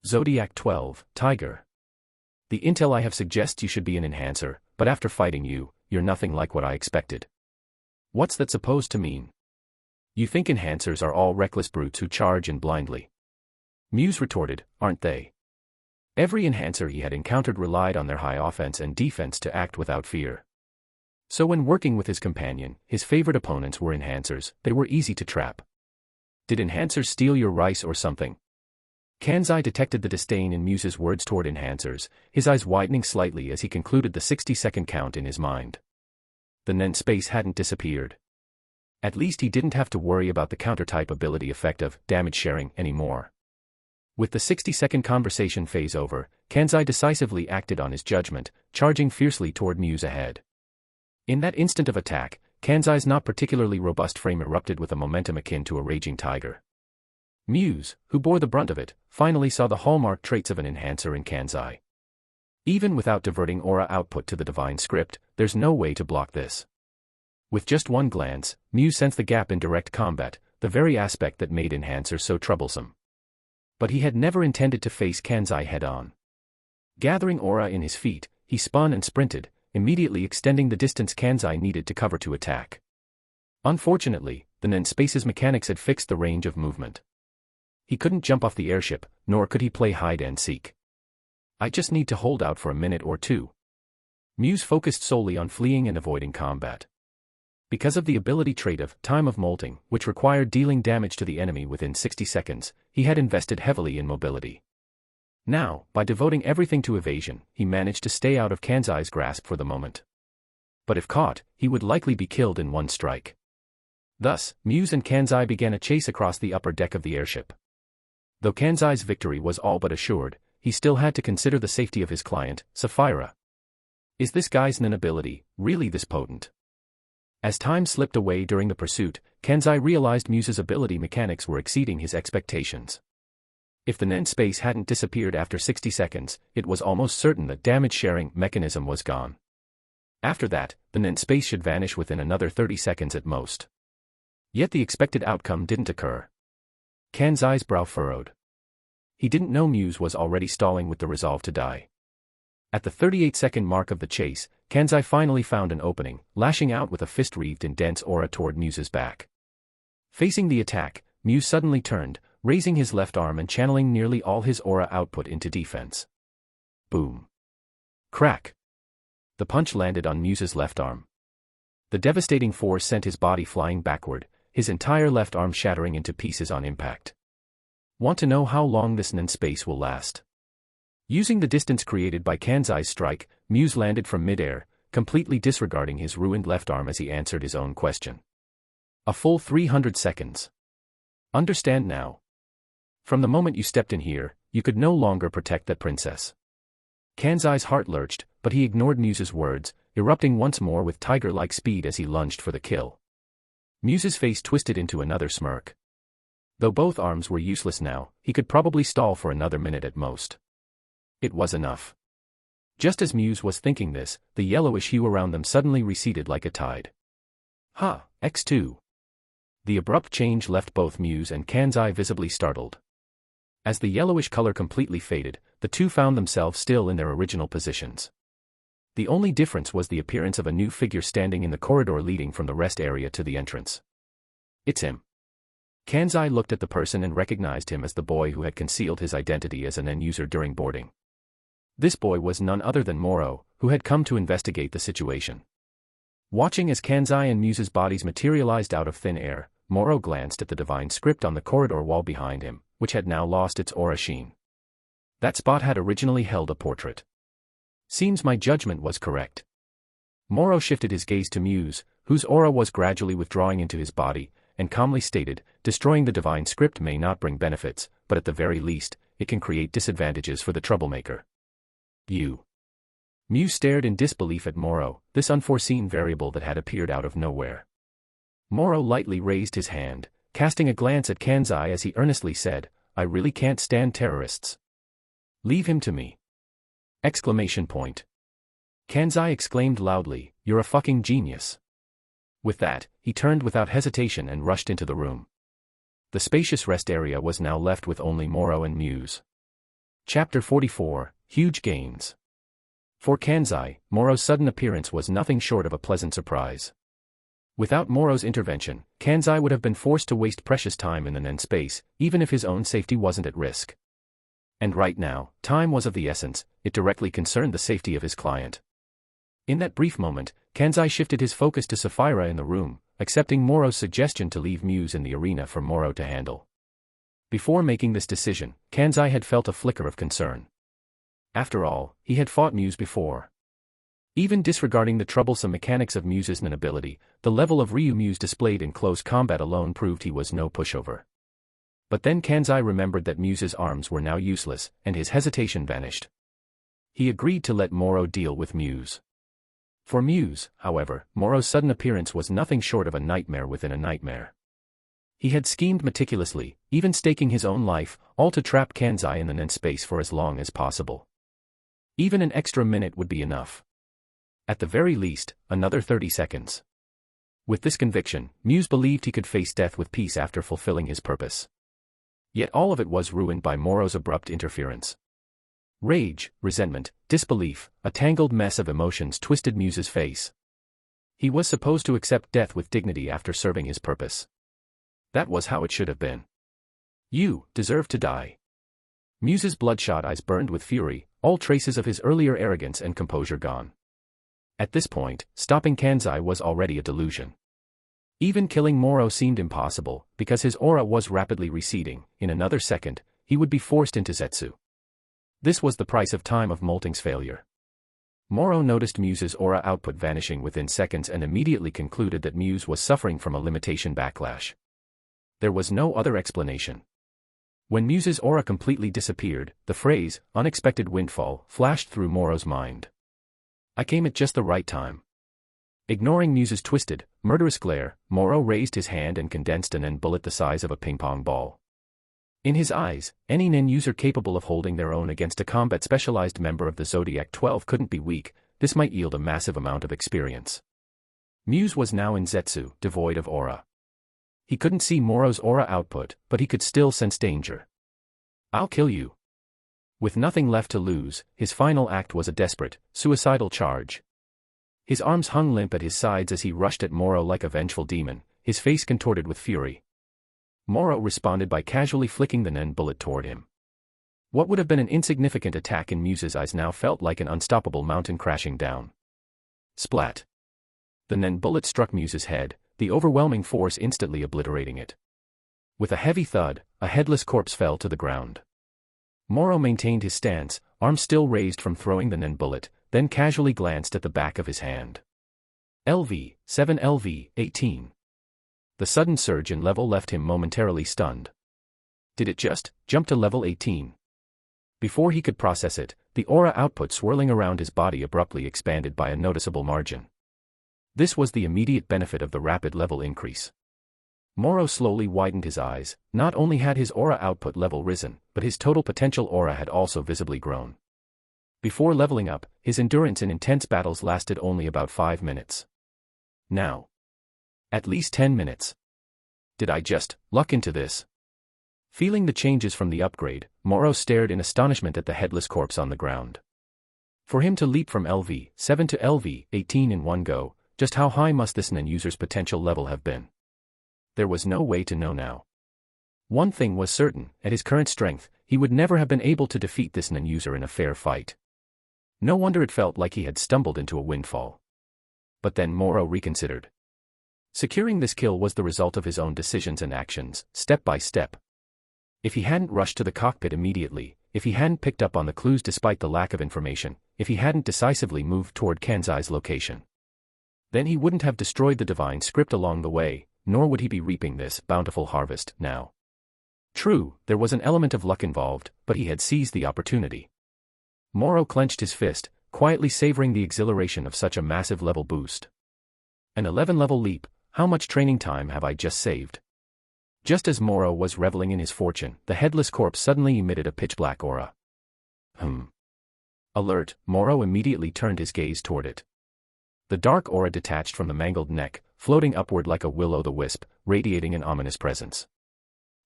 Speaker 1: Zodiac 12, Tiger. The intel I have suggests you should be an enhancer, but after fighting you, you're nothing like what I expected. What's that supposed to mean? You think enhancers are all reckless brutes who charge in blindly? Muse retorted, aren't they? Every enhancer he had encountered relied on their high offense and defense to act without fear. So when working with his companion, his favorite opponents were enhancers, they were easy to trap. Did enhancers steal your rice or something? Kanzai detected the disdain in Muse's words toward enhancers, his eyes widening slightly as he concluded the 60-second count in his mind. The Nen space hadn't disappeared. At least he didn't have to worry about the counter-type ability effect of damage sharing anymore. With the 60-second conversation phase over, Kanzai decisively acted on his judgment, charging fiercely toward Muse ahead. In that instant of attack, Kanzai's not particularly robust frame erupted with a momentum akin to a raging tiger. Muse, who bore the brunt of it, finally saw the hallmark traits of an enhancer in Kanzai. Even without diverting aura output to the divine script, there's no way to block this. With just one glance, Muse sensed the gap in direct combat, the very aspect that made enhancers so troublesome. But he had never intended to face Kanzai head-on. Gathering aura in his feet, he spun and sprinted, immediately extending the distance Kanzai needed to cover to attack. Unfortunately, the Nen space's mechanics had fixed the range of movement. He couldn't jump off the airship, nor could he play hide-and-seek. I just need to hold out for a minute or two. Muse focused solely on fleeing and avoiding combat. Because of the ability trait of Time of Molting, which required dealing damage to the enemy within 60 seconds, he had invested heavily in mobility. Now, by devoting everything to evasion, he managed to stay out of Kanzai's grasp for the moment. But if caught, he would likely be killed in one strike. Thus, Muse and Kanzai began a chase across the upper deck of the airship. Though Kanzai's victory was all but assured, he still had to consider the safety of his client, Sapphira. Is this guy's Nen ability really this potent? As time slipped away during the pursuit, Kanzai realized Muse's ability mechanics were exceeding his expectations. If the Nen space hadn't disappeared after 60 seconds, it was almost certain that damage-sharing mechanism was gone. After that, the Nen space should vanish within another 30 seconds at most. Yet the expected outcome didn't occur. Kanzai's brow furrowed. He didn't know Muse was already stalling with the resolve to die. At the 38-second mark of the chase, Kanzai finally found an opening, lashing out with a fist wreathed in dense aura toward Muse's back. Facing the attack, Muse suddenly turned, raising his left arm and channeling nearly all his aura output into defense. Boom. Crack. The punch landed on Muse's left arm. The devastating force sent his body flying backward, his entire left arm shattering into pieces on impact. Want to know how long this Nen space will last? Using the distance created by Kanzai's strike, Muse landed from midair, completely disregarding his ruined left arm as he answered his own question. A full 300 seconds. Understand now. From the moment you stepped in here, you could no longer protect that princess. Kanzai's heart lurched, but he ignored Muse's words, erupting once more with tiger-like speed as he lunged for the kill. Muse's face twisted into another smirk. Though both arms were useless now, he could probably stall for another minute at most. It was enough. Just as Muse was thinking this, the yellowish hue around them suddenly receded like a tide. HxH. The abrupt change left both Muse and Kanzai visibly startled. As the yellowish color completely faded, the two found themselves still in their original positions. The only difference was the appearance of a new figure standing in the corridor leading from the rest area to the entrance. It's him. Kanzai looked at the person and recognized him as the boy who had concealed his identity as an end user during boarding. This boy was none other than Moro, who had come to investigate the situation. Watching as Kanzai and Muse's bodies materialized out of thin air, Moro glanced at the divine script on the corridor wall behind him, which had now lost its aura sheen. That spot had originally held a portrait. Seems my judgment was correct. Moro shifted his gaze to Muse, whose aura was gradually withdrawing into his body, and calmly stated, destroying the divine script may not bring benefits, but at the very least, it can create disadvantages for the troublemaker. You. Muse stared in disbelief at Moro, this unforeseen variable that had appeared out of nowhere. Moro lightly raised his hand, casting a glance at Kanzai as he earnestly said, I really can't stand terrorists. Leave him to me. Exclamation point. Kanzai exclaimed loudly, you're a fucking genius. With that, he turned without hesitation and rushed into the room. The spacious rest area was now left with only Moro and Muse. Chapter 44, Huge Gains. For Kanzai, Moro's sudden appearance was nothing short of a pleasant surprise. Without Moro's intervention, Kanzai would have been forced to waste precious time in the Nen space, even if his own safety wasn't at risk. And right now, time was of the essence, it directly concerned the safety of his client. In that brief moment, Kanzai shifted his focus to Sapphira in the room, accepting Moro's suggestion to leave Muse in the arena for Moro to handle. Before making this decision, Kanzai had felt a flicker of concern. After all, he had fought Muse before. Even disregarding the troublesome mechanics of Muse's Nen ability, the level of Ryu Muse displayed in close combat alone proved he was no pushover. But then Kanzai remembered that Muse's arms were now useless, and his hesitation vanished. He agreed to let Moro deal with Muse. For Muse, however, Moro's sudden appearance was nothing short of a nightmare within a nightmare. He had schemed meticulously, even staking his own life, all to trap Kanzai in the Nen space for as long as possible. Even an extra minute would be enough. At the very least, another 30 seconds. With this conviction, Muse believed he could face death with peace after fulfilling his purpose. Yet all of it was ruined by Moro's abrupt interference. Rage, resentment, disbelief, a tangled mess of emotions twisted Muse's face. He was supposed to accept death with dignity after serving his purpose. That was how it should have been. You deserve to die. Muse's bloodshot eyes burned with fury, all traces of his earlier arrogance and composure gone. At this point, stopping Kanzai was already a delusion. Even killing Moro seemed impossible, because his aura was rapidly receding. In another second, he would be forced into Zetsu. This was the price of time of Molting's failure. Moro noticed Muse's aura output vanishing within seconds and immediately concluded that Muse was suffering from a limitation backlash. There was no other explanation. When Muse's aura completely disappeared, the phrase, unexpected windfall, flashed through Moro's mind. I came at just the right time. Ignoring Muse's twisted, murderous glare, Moro raised his hand and condensed a Nen bullet the size of a ping-pong ball. In his eyes, any Nen user capable of holding their own against a combat-specialized member of the Zodiac 12 couldn't be weak. This might yield a massive amount of experience. Muse was now in Zetsu, devoid of aura. He couldn't see Moro's aura output, but he could still sense danger. I'll kill you. With nothing left to lose, his final act was a desperate, suicidal charge. His arms hung limp at his sides as he rushed at Moro like a vengeful demon, his face contorted with fury. Moro responded by casually flicking the Nen bullet toward him. What would have been an insignificant attack in Muse's eyes now felt like an unstoppable mountain crashing down. Splat. The Nen bullet struck Muse's head, the overwhelming force instantly obliterating it. With a heavy thud, a headless corpse fell to the ground. Moro maintained his stance, arm still raised from throwing the Nen bullet, then casually glanced at the back of his hand. LV, 7 LV, 18. The sudden surge in level left him momentarily stunned. Did it just jump to level 18? Before he could process it, the aura output swirling around his body abruptly expanded by a noticeable margin. This was the immediate benefit of the rapid level increase. Moro slowly widened his eyes. Not only had his aura output level risen, but his total potential aura had also visibly grown. Before leveling up, his endurance in intense battles lasted only about 5 minutes. Now, at least 10 minutes. Did I just luck into this? Feeling the changes from the upgrade, Moro stared in astonishment at the headless corpse on the ground. For him to leap from LV 7 to LV 18 in one go, just how high must this Nen user's potential level have been? There was no way to know now. One thing was certain, at his current strength, he would never have been able to defeat this Nen user in a fair fight. No wonder it felt like he had stumbled into a windfall. But then Moro reconsidered. Securing this kill was the result of his own decisions and actions, step by step. If he hadn't rushed to the cockpit immediately, if he hadn't picked up on the clues despite the lack of information, if he hadn't decisively moved toward Kanzai's location, then he wouldn't have destroyed the divine script along the way, nor would he be reaping this bountiful harvest now. True, there was an element of luck involved, but he had seized the opportunity. Moro clenched his fist, quietly savoring the exhilaration of such a massive level boost. An 11-level leap, how much training time have I just saved? Just as Moro was reveling in his fortune, the headless corpse suddenly emitted a pitch-black aura. Alert, Moro immediately turned his gaze toward it. The dark aura detached from the mangled neck, floating upward like a will-o'-the-wisp, radiating an ominous presence.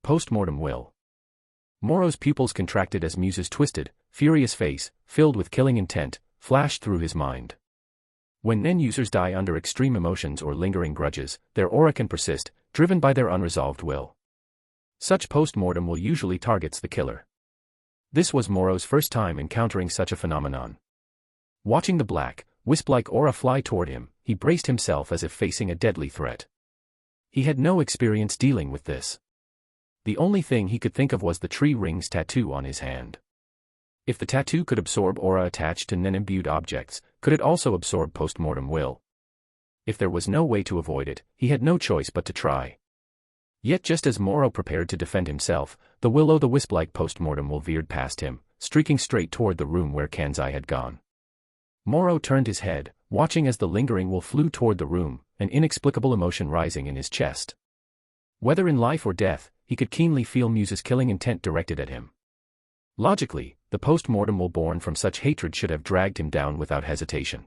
Speaker 1: Post-mortem will. Moro's pupils contracted as Muse's twisted, furious face, filled with killing intent, flashed through his mind. When Nen users die under extreme emotions or lingering grudges, their aura can persist, driven by their unresolved will. Such post-mortem will usually targets the killer. This was Moro's first time encountering such a phenomenon. Watching the black, wisp-like aura fly toward him, he braced himself as if facing a deadly threat. He had no experience dealing with this. The only thing he could think of was the tree rings tattoo on his hand. If the tattoo could absorb aura attached to Nen-imbued objects, could it also absorb post-mortem will? If there was no way to avoid it, he had no choice but to try. Yet just as Moro prepared to defend himself, the will-o'-the-wisp-like post-mortem will veered past him, streaking straight toward the room where Kanzai had gone. Moro turned his head, watching as the lingering will flew toward the room, an inexplicable emotion rising in his chest. Whether in life or death, he could keenly feel Muse's killing intent directed at him. Logically, the post-mortem will born from such hatred should have dragged him down without hesitation.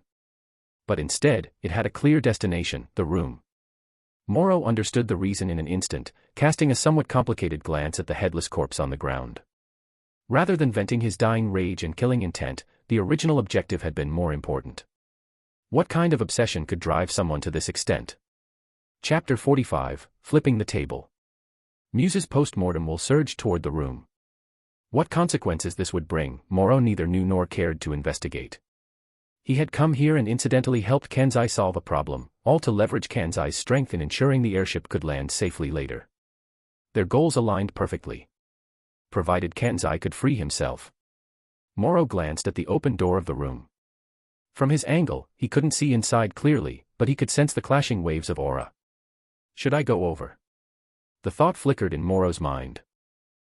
Speaker 1: But instead, it had a clear destination, the room. Moro understood the reason in an instant, casting a somewhat complicated glance at the headless corpse on the ground. Rather than venting his dying rage and killing intent, the original objective had been more important. What kind of obsession could drive someone to this extent? Chapter 45, Flipping the Table. Muse's post-mortem will surge toward the room. What consequences this would bring, Moro neither knew nor cared to investigate. He had come here and incidentally helped Kanzai solve a problem, all to leverage Kanzai's strength in ensuring the airship could land safely later. Their goals aligned perfectly. Provided Kanzai could free himself. Moro glanced at the open door of the room. From his angle, he couldn't see inside clearly, but he could sense the clashing waves of aura. Should I go over? The thought flickered in Moro's mind.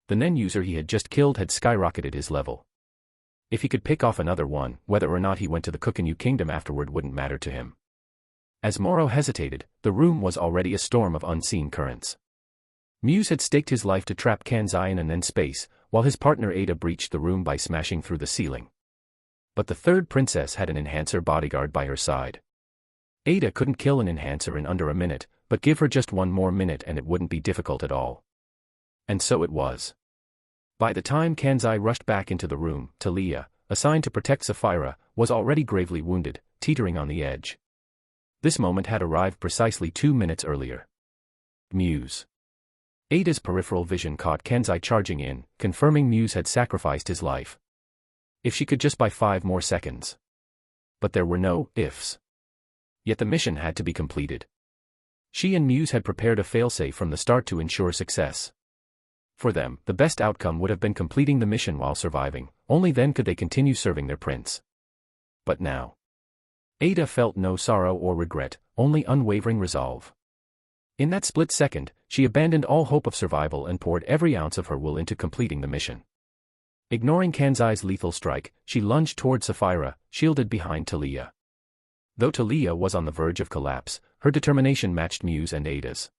Speaker 1: The Nen user he had just killed had skyrocketed his level. If he could pick off another one, whether or not he went to the Kukinyu kingdom afterward wouldn't matter to him. As Moro hesitated, the room was already a storm of unseen currents. Muse had staked his life to trap Kanzai in a Nen space, while his partner Ada breached the room by smashing through the ceiling. But the third princess had an enhancer bodyguard by her side. Ada couldn't kill an enhancer in under a minute, but give her just one more minute and it wouldn't be difficult at all. And so it was. By the time Kanzai rushed back into the room, Talia, assigned to protect Sapphira, was already gravely wounded, teetering on the edge. This moment had arrived precisely 2 minutes earlier. Muse. Ada's peripheral vision caught Kenzai charging in, confirming Muse had sacrificed his life. If she could just buy 5 more seconds. But there were no ifs. Yet the mission had to be completed. She and Muse had prepared a failsafe from the start to ensure success. For them, the best outcome would have been completing the mission while surviving, only then could they continue serving their prince. But now. Ada felt no sorrow or regret, only unwavering resolve. In that split second, she abandoned all hope of survival and poured every ounce of her will into completing the mission. Ignoring Kenzai's lethal strike, she lunged toward Sapphira, shielded behind Talia. Though Talia was on the verge of collapse, her determination matched Muse and Ada's.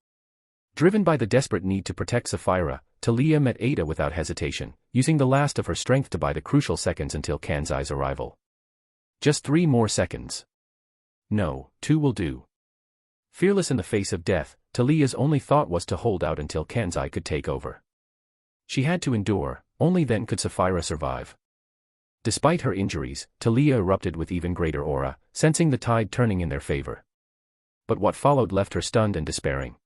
Speaker 1: Driven by the desperate need to protect Sapphira, Talia met Ada without hesitation, using the last of her strength to buy the crucial seconds until Kenzai's arrival. Just 3 more seconds. No, 2 will do. Fearless in the face of death, Talia's only thought was to hold out until Kenzai could take over. She had to endure, only then could Sapphira survive. Despite her injuries, Talia erupted with even greater aura, sensing the tide turning in their favor. But what followed left her stunned and despairing.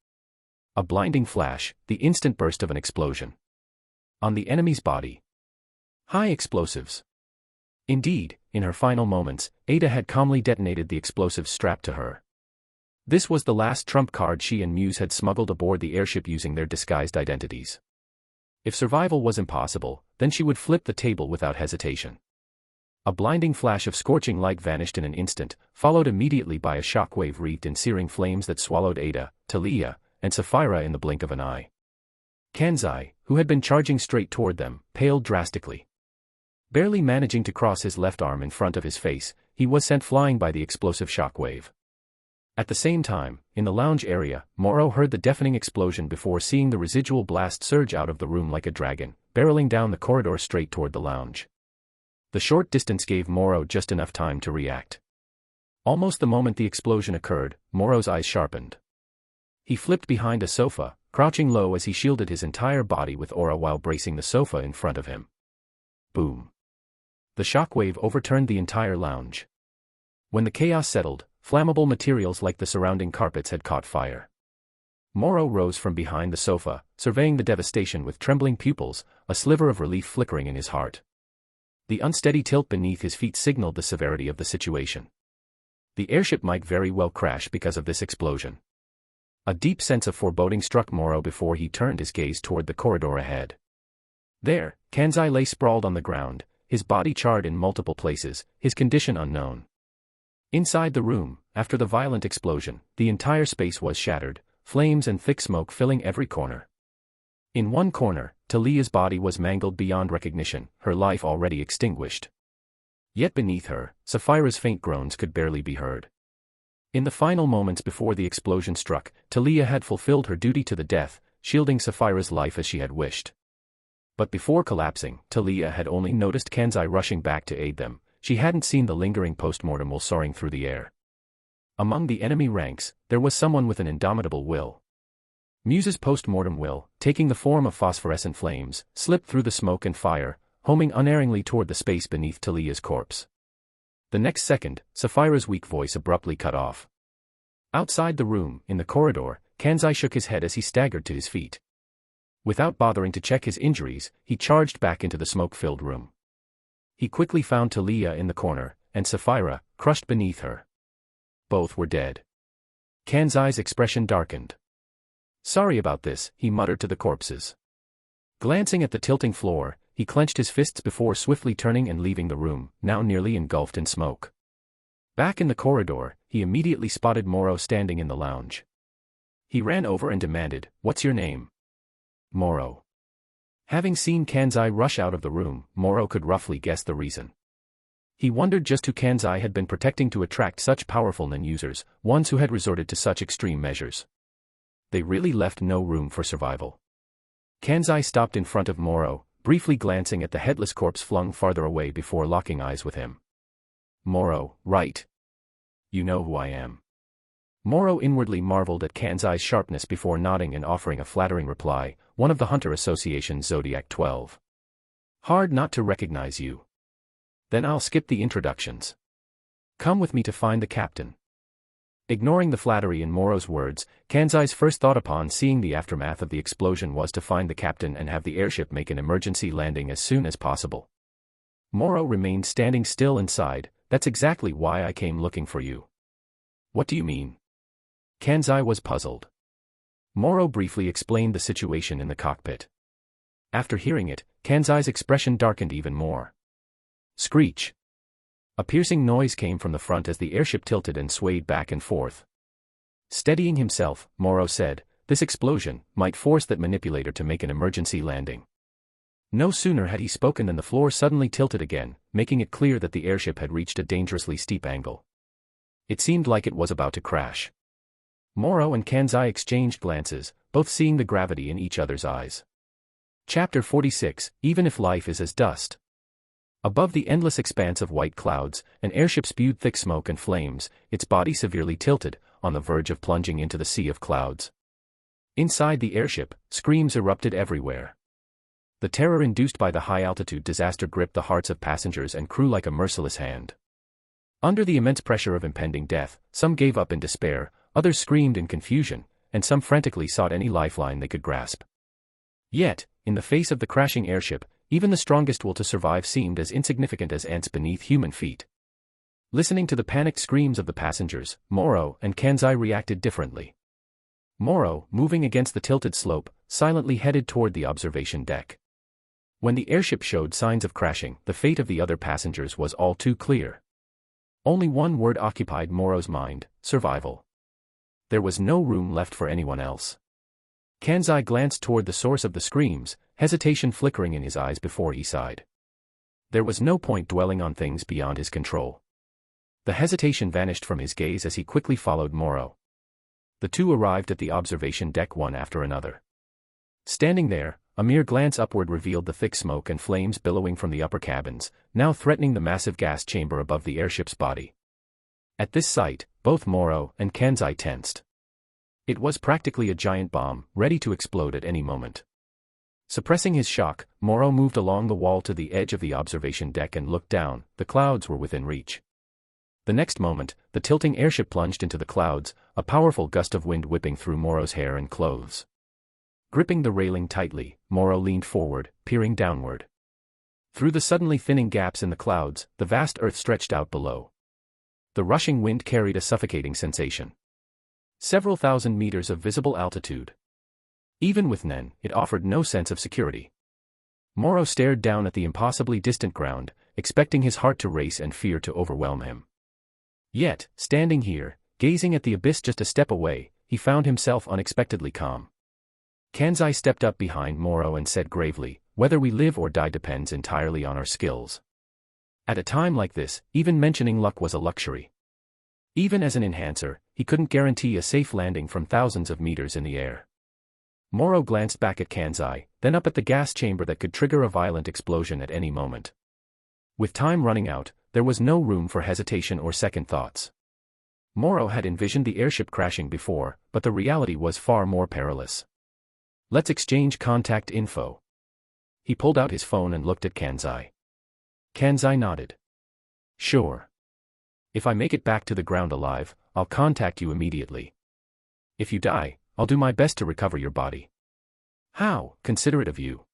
Speaker 1: A blinding flash, the instant burst of an explosion. On the enemy's body. High explosives. Indeed, in her final moments, Ada had calmly detonated the explosives strapped to her. This was the last trump card she and Muse had smuggled aboard the airship using their disguised identities. If survival was impossible, then she would flip the table without hesitation. A blinding flash of scorching light vanished in an instant, followed immediately by a shockwave wreathed in searing flames that swallowed Ada, Talia, and Sapphira in the blink of an eye. Kenzai, who had been charging straight toward them, paled drastically. Barely managing to cross his left arm in front of his face, he was sent flying by the explosive shockwave. At the same time, in the lounge area, Moro heard the deafening explosion before seeing the residual blast surge out of the room like a dragon, barreling down the corridor straight toward the lounge. The short distance gave Moro just enough time to react. Almost the moment the explosion occurred, Moro's eyes sharpened. He flipped behind a sofa, crouching low as he shielded his entire body with aura while bracing the sofa in front of him. Boom. The shockwave overturned the entire lounge. When the chaos settled, flammable materials like the surrounding carpets had caught fire. Moro rose from behind the sofa, surveying the devastation with trembling pupils, a sliver of relief flickering in his heart. The unsteady tilt beneath his feet signaled the severity of the situation. The airship might very well crash because of this explosion. A deep sense of foreboding struck Moro before he turned his gaze toward the corridor ahead. There, Kenzai lay sprawled on the ground, his body charred in multiple places, his condition unknown. Inside the room, after the violent explosion, the entire space was shattered, flames and thick smoke filling every corner. In one corner, Talia's body was mangled beyond recognition, her life already extinguished. Yet beneath her, Sapphira's faint groans could barely be heard. In the final moments before the explosion struck, Talia had fulfilled her duty to the death, shielding Sapphira's life as she had wished. But before collapsing, Talia had only noticed Kenzai rushing back to aid them. She hadn't seen the lingering post-mortem while soaring through the air. Among the enemy ranks, there was someone with an indomitable will. Muse's post-mortem will, taking the form of phosphorescent flames, slipped through the smoke and fire, homing unerringly toward the space beneath Talia's corpse. The next second, Sapphira's weak voice abruptly cut off. Outside the room, in the corridor, Kenzai shook his head as he staggered to his feet. Without bothering to check his injuries, he charged back into the smoke-filled room. He quickly found Talia in the corner, and Sapphira, crushed beneath her. Both were dead. Kenzai's expression darkened. "Sorry about this," he muttered to the corpses. Glancing at the tilting floor, he clenched his fists before swiftly turning and leaving the room, now nearly engulfed in smoke. Back in the corridor, he immediately spotted Moro standing in the lounge. He ran over and demanded, "What's your name?" Moro. Having seen Kenzai rush out of the room, Moro could roughly guess the reason. He wondered just who Kenzai had been protecting to attract such powerful non-users, ones who had resorted to such extreme measures. They really left no room for survival. Kenzai stopped in front of Moro, briefly glancing at the headless corpse flung farther away before locking eyes with him. "Moro, right. You know who I am." Moro inwardly marveled at Kenzai's sharpness before nodding and offering a flattering reply, "One of the Hunter Association's Zodiac 12. Hard not to recognize you. Then I'll skip the introductions. Come with me to find the captain." Ignoring the flattery in Moro's words, Kanzai's first thought upon seeing the aftermath of the explosion was to find the captain and have the airship make an emergency landing as soon as possible. Moro remained standing still inside. That's exactly why I came looking for you. What do you mean? Kanzai was puzzled. Moro briefly explained the situation in the cockpit. After hearing it, Kanzai's expression darkened even more. Screech. A piercing noise came from the front as the airship tilted and swayed back and forth. Steadying himself, Moro said, "This explosion might force that manipulator to make an emergency landing." No sooner had he spoken than the floor suddenly tilted again, making it clear that the airship had reached a dangerously steep angle. It seemed like it was about to crash. Moro and Kanzai exchanged glances, both seeing the gravity in each other's eyes. Chapter 46, Even if Life is as Dust. Above the endless expanse of white clouds, an airship spewed thick smoke and flames, its body severely tilted, on the verge of plunging into the sea of clouds. Inside the airship, screams erupted everywhere. The terror induced by the high-altitude disaster gripped the hearts of passengers and crew like a merciless hand. Under the immense pressure of impending death, some gave up in despair, others screamed in confusion, and some frantically sought any lifeline they could grasp. Yet, in the face of the crashing airship, even the strongest will to survive seemed as insignificant as ants beneath human feet. Listening to the panicked screams of the passengers, Moro and Kanzai reacted differently. Moro, moving against the tilted slope, silently headed toward the observation deck. When the airship showed signs of crashing, the fate of the other passengers was all too clear. Only one word occupied Moro's mind: survival. There was no room left for anyone else. Kanzai glanced toward the source of the screams, hesitation flickering in his eyes before he sighed. There was no point dwelling on things beyond his control. The hesitation vanished from his gaze as he quickly followed Moro. The two arrived at the observation deck one after another. Standing there, a mere glance upward revealed the thick smoke and flames billowing from the upper cabins, now threatening the massive gas chamber above the airship's body. At this sight, both Moro and Kanzai tensed. It was practically a giant bomb, ready to explode at any moment. Suppressing his shock, Moro moved along the wall to the edge of the observation deck and looked down. The clouds were within reach. The next moment, the tilting airship plunged into the clouds, a powerful gust of wind whipping through Moro's hair and clothes. Gripping the railing tightly, Moro leaned forward, peering downward. Through the suddenly thinning gaps in the clouds, the vast earth stretched out below. The rushing wind carried a suffocating sensation. Several thousand meters of visible altitude. Even with Nen, it offered no sense of security. Moro stared down at the impossibly distant ground, expecting his heart to race and fear to overwhelm him. Yet, standing here, gazing at the abyss just a step away, he found himself unexpectedly calm. Kanzai stepped up behind Moro and said gravely, "Whether we live or die depends entirely on our skills." At a time like this, even mentioning luck was a luxury. Even as an enhancer, he couldn't guarantee a safe landing from thousands of meters in the air. Moro glanced back at Kanzai, then up at the gas chamber that could trigger a violent explosion at any moment. With time running out, there was no room for hesitation or second thoughts. Moro had envisioned the airship crashing before, but the reality was far more perilous. "Let's exchange contact info." He pulled out his phone and looked at Kanzai. Kanzai nodded. "Sure. If I make it back to the ground alive, I'll contact you immediately. If you die, I'll do my best to recover your body." "How considerate of you."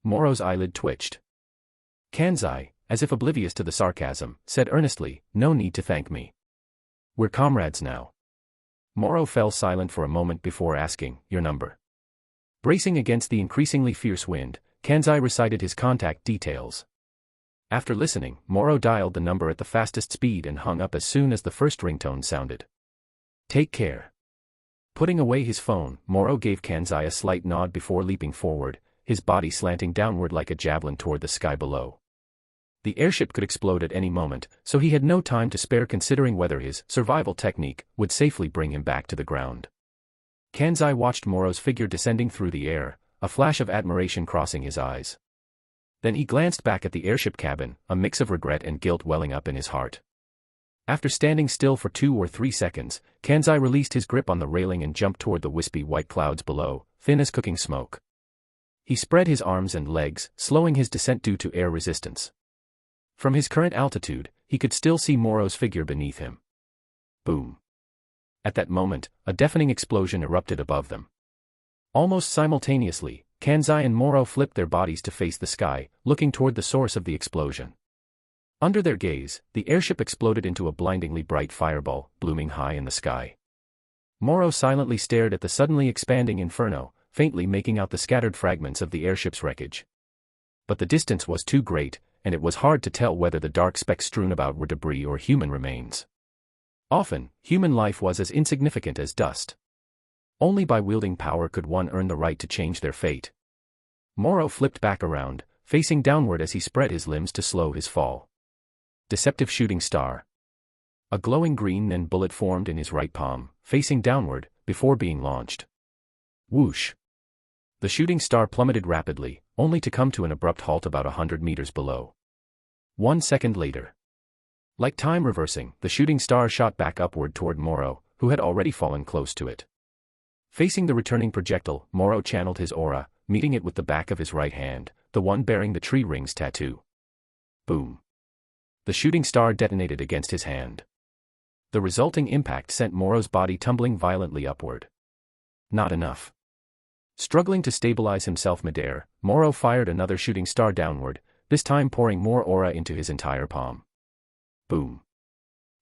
Speaker 1: Moro's eyelid twitched. Kanzai, as if oblivious to the sarcasm, said earnestly, "No need to thank me. We're comrades now." Moro fell silent for a moment before asking, "Your number?" Bracing against the increasingly fierce wind, Kanzai recited his contact details. After listening, Moro dialed the number at the fastest speed and hung up as soon as the first ringtone sounded. "Take care." Putting away his phone, Moro gave Kanzai a slight nod before leaping forward, his body slanting downward like a javelin toward the sky below. The airship could explode at any moment, so he had no time to spare considering whether his survival technique would safely bring him back to the ground. Kanzai watched Moro's figure descending through the air, a flash of admiration crossing his eyes. Then he glanced back at the airship cabin, a mix of regret and guilt welling up in his heart. After standing still for 2 or 3 seconds, Kanzai released his grip on the railing and jumped toward the wispy white clouds below, thin as cooking smoke. He spread his arms and legs, slowing his descent due to air resistance. From his current altitude, he could still see Moro's figure beneath him. Boom. At that moment, a deafening explosion erupted above them. Almost simultaneously, Kanzai and Moro flipped their bodies to face the sky, looking toward the source of the explosion. Under their gaze, the airship exploded into a blindingly bright fireball, blooming high in the sky. Moro silently stared at the suddenly expanding inferno, faintly making out the scattered fragments of the airship's wreckage. But the distance was too great, and it was hard to tell whether the dark specks strewn about were debris or human remains. Often, human life was as insignificant as dust. Only by wielding power could one earn the right to change their fate. Moro flipped back around, facing downward as he spread his limbs to slow his fall. Deceptive shooting star. A glowing green Nen bullet formed in his right palm, facing downward, before being launched. Whoosh! The shooting star plummeted rapidly, only to come to an abrupt halt about 100 meters below. 1 second later. Like time reversing, the shooting star shot back upward toward Moro, who had already fallen close to it. Facing the returning projectile, Moro channeled his aura, meeting it with the back of his right hand, the one bearing the tree rings tattoo. Boom. The shooting star detonated against his hand. The resulting impact sent Moro's body tumbling violently upward. Not enough. Struggling to stabilize himself midair, Moro fired another shooting star downward, this time pouring more aura into his entire palm. Boom.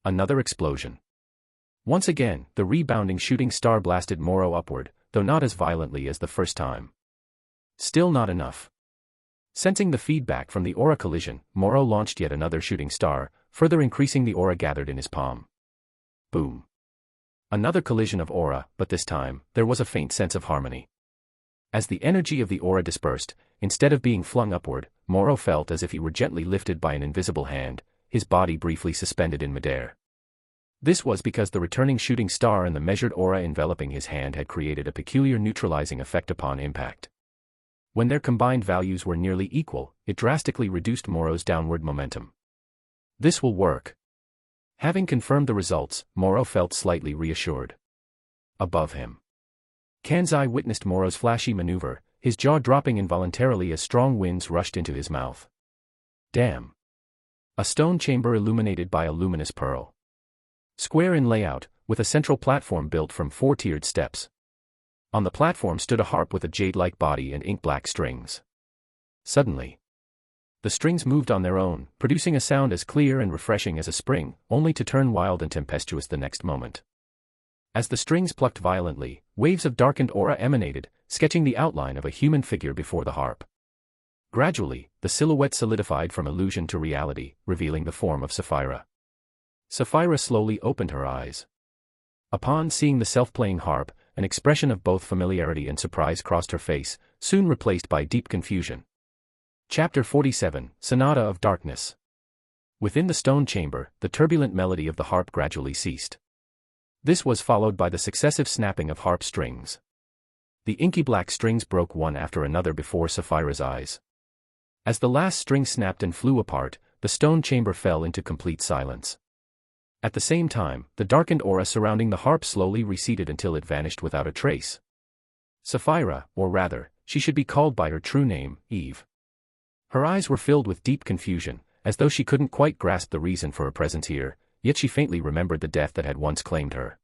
Speaker 1: Another explosion. Once again, the rebounding shooting star blasted Moro upward, though not as violently as the first time. Still not enough. Sensing the feedback from the aura collision, Moro launched yet another shooting star, further increasing the aura gathered in his palm. Boom. Another collision of aura, but this time, there was a faint sense of harmony. As the energy of the aura dispersed, instead of being flung upward, Moro felt as if he were gently lifted by an invisible hand, his body briefly suspended in midair. This was because the returning shooting star and the measured aura enveloping his hand had created a peculiar neutralizing effect upon impact. When their combined values were nearly equal, it drastically reduced Moro's downward momentum. This will work. Having confirmed the results, Moro felt slightly reassured. Above him, Kanzai witnessed Moro's flashy maneuver, his jaw dropping involuntarily as strong winds rushed into his mouth. Damn. A stone chamber illuminated by a luminous pearl. Square in layout, with a central platform built from 4-tiered steps. On the platform stood a harp with a jade-like body and ink-black strings. Suddenly, the strings moved on their own, producing a sound as clear and refreshing as a spring, only to turn wild and tempestuous the next moment. As the strings plucked violently, waves of darkened aura emanated, sketching the outline of a human figure before the harp. Gradually, the silhouette solidified from illusion to reality, revealing the form of Sapphira. Sapphira slowly opened her eyes. Upon seeing the self-playing harp, an expression of both familiarity and surprise crossed her face, soon replaced by deep confusion. Chapter 47, Sonata of Darkness. Within the stone chamber, the turbulent melody of the harp gradually ceased. This was followed by the successive snapping of harp strings. The inky black strings broke one after another before Sapphira's eyes. As the last string snapped and flew apart, the stone chamber fell into complete silence. At the same time, the darkened aura surrounding the harp slowly receded until it vanished without a trace. Sapphira, or rather, she should be called by her true name, Eve. Her eyes were filled with deep confusion, as though she couldn't quite grasp the reason for her presence here, yet she faintly remembered the death that had once claimed her.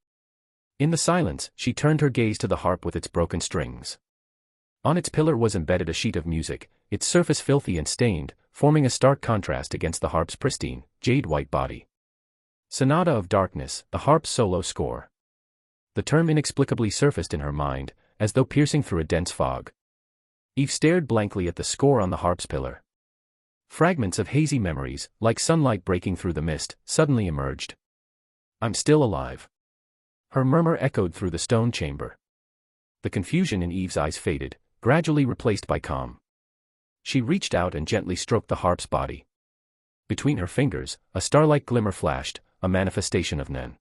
Speaker 1: In the silence, she turned her gaze to the harp with its broken strings. On its pillar was embedded a sheet of music, its surface filthy and stained, forming a stark contrast against the harp's pristine, jade-white body. Sonata of Darkness, the harp's solo score. The term inexplicably surfaced in her mind, as though piercing through a dense fog. Eve stared blankly at the score on the harp's pillar. Fragments of hazy memories, like sunlight breaking through the mist, suddenly emerged. I'm still alive. Her murmur echoed through the stone chamber. The confusion in Eve's eyes faded, gradually replaced by calm. She reached out and gently stroked the harp's body. Between her fingers, a starlight glimmer flashed, a manifestation of Nen.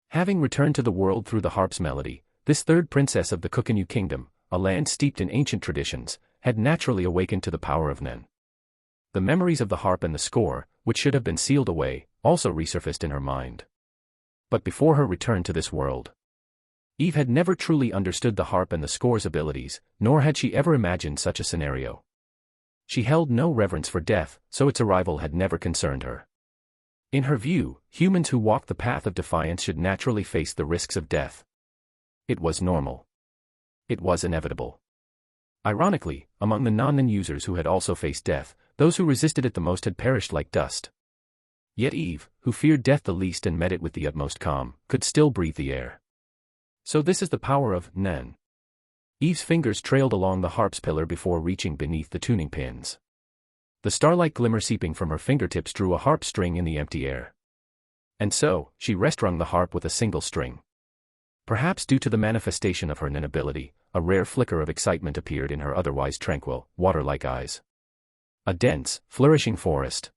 Speaker 1: Having returned to the world through the harp's melody, this third princess of the Kukinyu kingdom, a land steeped in ancient traditions, had naturally awakened to the power of Nen. The memories of the harp and the score, which should have been sealed away, also resurfaced in her mind. But before her return to this world, Eve had never truly understood the harp and the score's abilities, nor had she ever imagined such a scenario. She held no reverence for death, so its arrival had never concerned her. In her view, humans who walk the path of defiance should naturally face the risks of death. It was normal. It was inevitable. Ironically, among the non-Nen users who had also faced death, those who resisted it the most had perished like dust. Yet Eve, who feared death the least and met it with the utmost calm, could still breathe the air. So this is the power of Nen. Eve's fingers trailed along the harp's pillar before reaching beneath the tuning pins. The starlight glimmer seeping from her fingertips drew a harp string in the empty air. And so, she rest-strung the harp with a single string. Perhaps due to the manifestation of her Nen ability, a rare flicker of excitement appeared in her otherwise tranquil, water-like eyes. A dense, flourishing forest.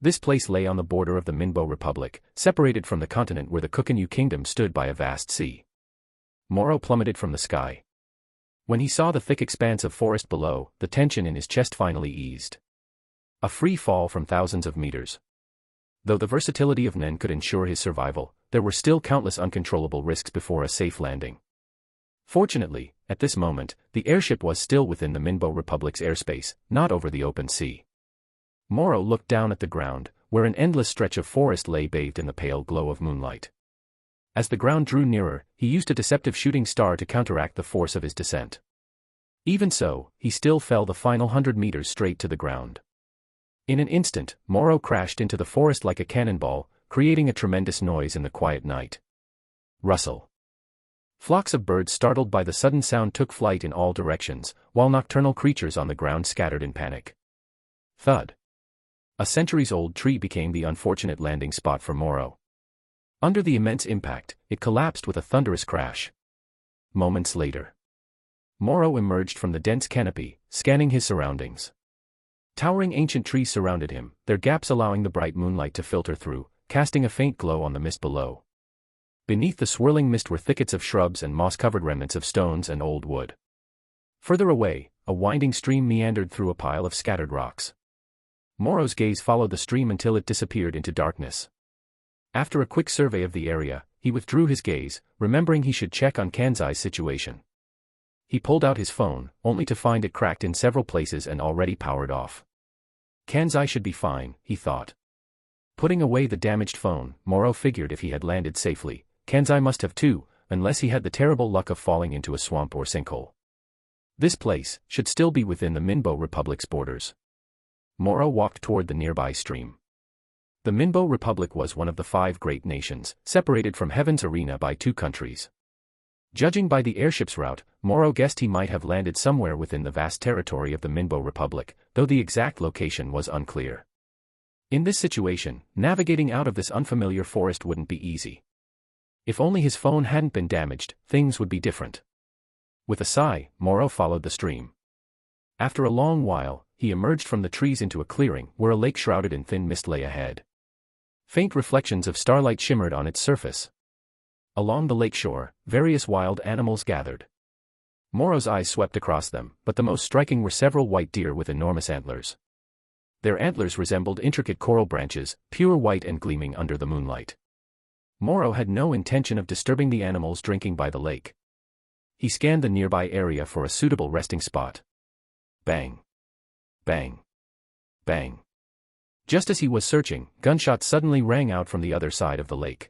Speaker 1: This place lay on the border of the Minbo Republic, separated from the continent where the Kukinyu Kingdom stood by a vast sea. Moro plummeted from the sky. When he saw the thick expanse of forest below, the tension in his chest finally eased. A free fall from thousands of meters. Though the versatility of Nen could ensure his survival, there were still countless uncontrollable risks before a safe landing. Fortunately, at this moment, the airship was still within the Minbo Republic's airspace, not over the open sea. Moro looked down at the ground, where an endless stretch of forest lay bathed in the pale glow of moonlight. As the ground drew nearer, he used a deceptive shooting star to counteract the force of his descent. Even so, he still fell the final 100 meters straight to the ground. In an instant, Moro crashed into the forest like a cannonball, creating a tremendous noise in the quiet night. Rustle. Flocks of birds startled by the sudden sound took flight in all directions, while nocturnal creatures on the ground scattered in panic. Thud. A centuries-old tree became the unfortunate landing spot for Moro. Under the immense impact, it collapsed with a thunderous crash. Moments later, Moro emerged from the dense canopy, scanning his surroundings. Towering ancient trees surrounded him, their gaps allowing the bright moonlight to filter through, casting a faint glow on the mist below. Beneath the swirling mist were thickets of shrubs and moss-covered remnants of stones and old wood. Further away, a winding stream meandered through a pile of scattered rocks. Moro's gaze followed the stream until it disappeared into darkness. After a quick survey of the area, he withdrew his gaze, remembering he should check on Kanzai's situation. He pulled out his phone, only to find it cracked in several places and already powered off. Kanzai should be fine, he thought. Putting away the damaged phone, Moro figured if he had landed safely, Kanzai must have too, unless he had the terrible luck of falling into a swamp or sinkhole. This place should still be within the Minbo Republic's borders. Moro walked toward the nearby stream. The Minbo Republic was one of the 5 great nations, separated from Heaven's arena by 2 countries. Judging by the airship's route, Moro guessed he might have landed somewhere within the vast territory of the Minbo Republic, though the exact location was unclear. In this situation, navigating out of this unfamiliar forest wouldn't be easy. If only his phone hadn't been damaged, things would be different. With a sigh, Moro followed the stream. After a long while, he emerged from the trees into a clearing where a lake shrouded in thin mist lay ahead. Faint reflections of starlight shimmered on its surface. Along the lake shore, various wild animals gathered. Moro's eyes swept across them, but the most striking were several white deer with enormous antlers. Their antlers resembled intricate coral branches, pure white and gleaming under the moonlight. Moro had no intention of disturbing the animals drinking by the lake. He scanned the nearby area for a suitable resting spot. Bang. Bang. Bang. Just as he was searching, gunshots suddenly rang out from the other side of the lake.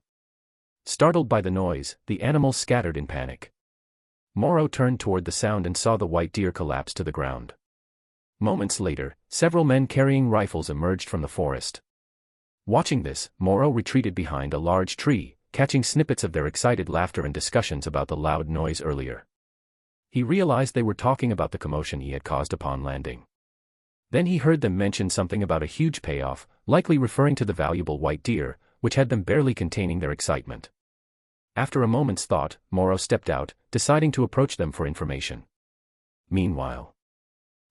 Speaker 1: Startled by the noise, the animals scattered in panic. Moro turned toward the sound and saw the white deer collapse to the ground. Moments later, several men carrying rifles emerged from the forest. Watching this, Moro retreated behind a large tree, catching snippets of their excited laughter and discussions about the loud noise earlier. He realized they were talking about the commotion he had caused upon landing. Then he heard them mention something about a huge payoff, likely referring to the valuable white deer, which had them barely containing their excitement. After a moment's thought, Moro stepped out, deciding to approach them for information. Meanwhile,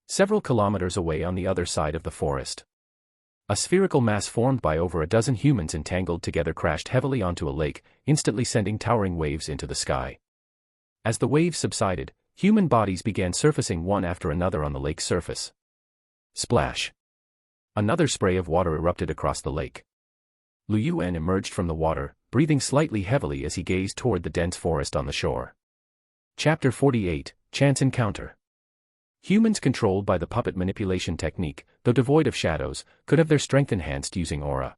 Speaker 1: several kilometers away on the other side of the forest, a spherical mass formed by over a dozen humans entangled together crashed heavily onto a lake, instantly sending towering waves into the sky. As the waves subsided, human bodies began surfacing one after another on the lake's surface. Splash! Another spray of water erupted across the lake. Lu Yuan emerged from the water, breathing slightly heavily as he gazed toward the dense forest on the shore. Chapter 48, Chance Encounter. Humans controlled by the puppet manipulation technique, though devoid of shadows, could have their strength enhanced using aura.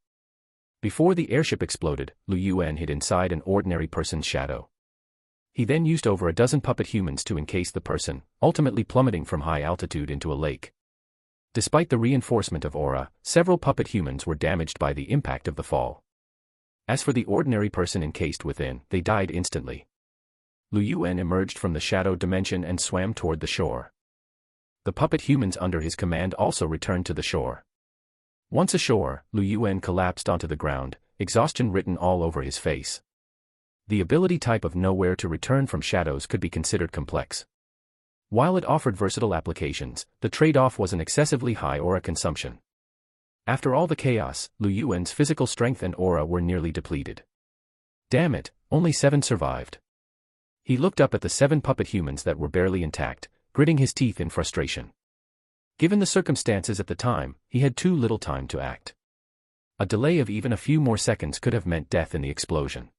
Speaker 1: Before the airship exploded, Lu Yuan hid inside an ordinary person's shadow. He then used over a dozen puppet humans to encase the person, ultimately plummeting from high altitude into a lake. Despite the reinforcement of aura, several puppet humans were damaged by the impact of the fall. As for the ordinary person encased within, they died instantly. Lu Yuan emerged from the shadow dimension and swam toward the shore. The puppet humans under his command also returned to the shore. Once ashore, Lu Yuan collapsed onto the ground, exhaustion written all over his face. The ability type of nowhere to return from shadows could be considered complex. While it offered versatile applications, the trade-off was an excessively high aura consumption. After all the chaos, Lu Yuan's physical strength and aura were nearly depleted. Damn it, only 7 survived. He looked up at the 7 puppet humans that were barely intact, gritting his teeth in frustration. Given the circumstances at the time, he had too little time to act. A delay of even a few more seconds could have meant death in the explosion.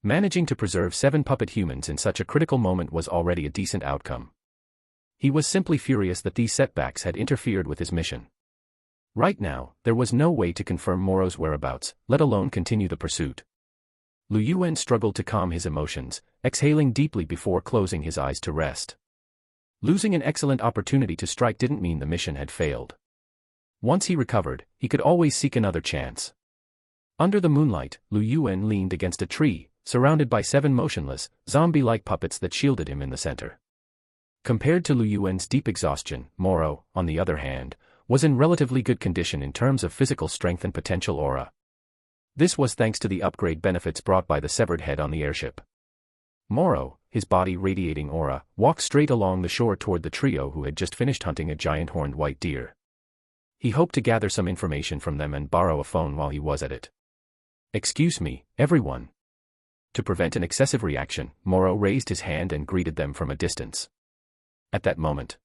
Speaker 1: Managing to preserve 7 puppet humans in such a critical moment was already a decent outcome. He was simply furious that these setbacks had interfered with his mission. Right now, there was no way to confirm Moro's whereabouts, let alone continue the pursuit. Lu Yuan struggled to calm his emotions, exhaling deeply before closing his eyes to rest. Losing an excellent opportunity to strike didn't mean the mission had failed. Once he recovered, he could always seek another chance. Under the moonlight, Lu Yuan leaned against a tree, surrounded by 7 motionless, zombie-like puppets that shielded him in the center. Compared to Lu Yuan's deep exhaustion, Moro, on the other hand, was in relatively good condition in terms of physical strength and potential aura. This was thanks to the upgrade benefits brought by the severed head on the airship. Moro, his body radiating aura, walked straight along the shore toward the trio who had just finished hunting a giant horned white deer. He hoped to gather some information from them and borrow a phone while he was at it. "Excuse me, everyone." To prevent an excessive reaction, Moro raised his hand and greeted them from a distance. At that moment,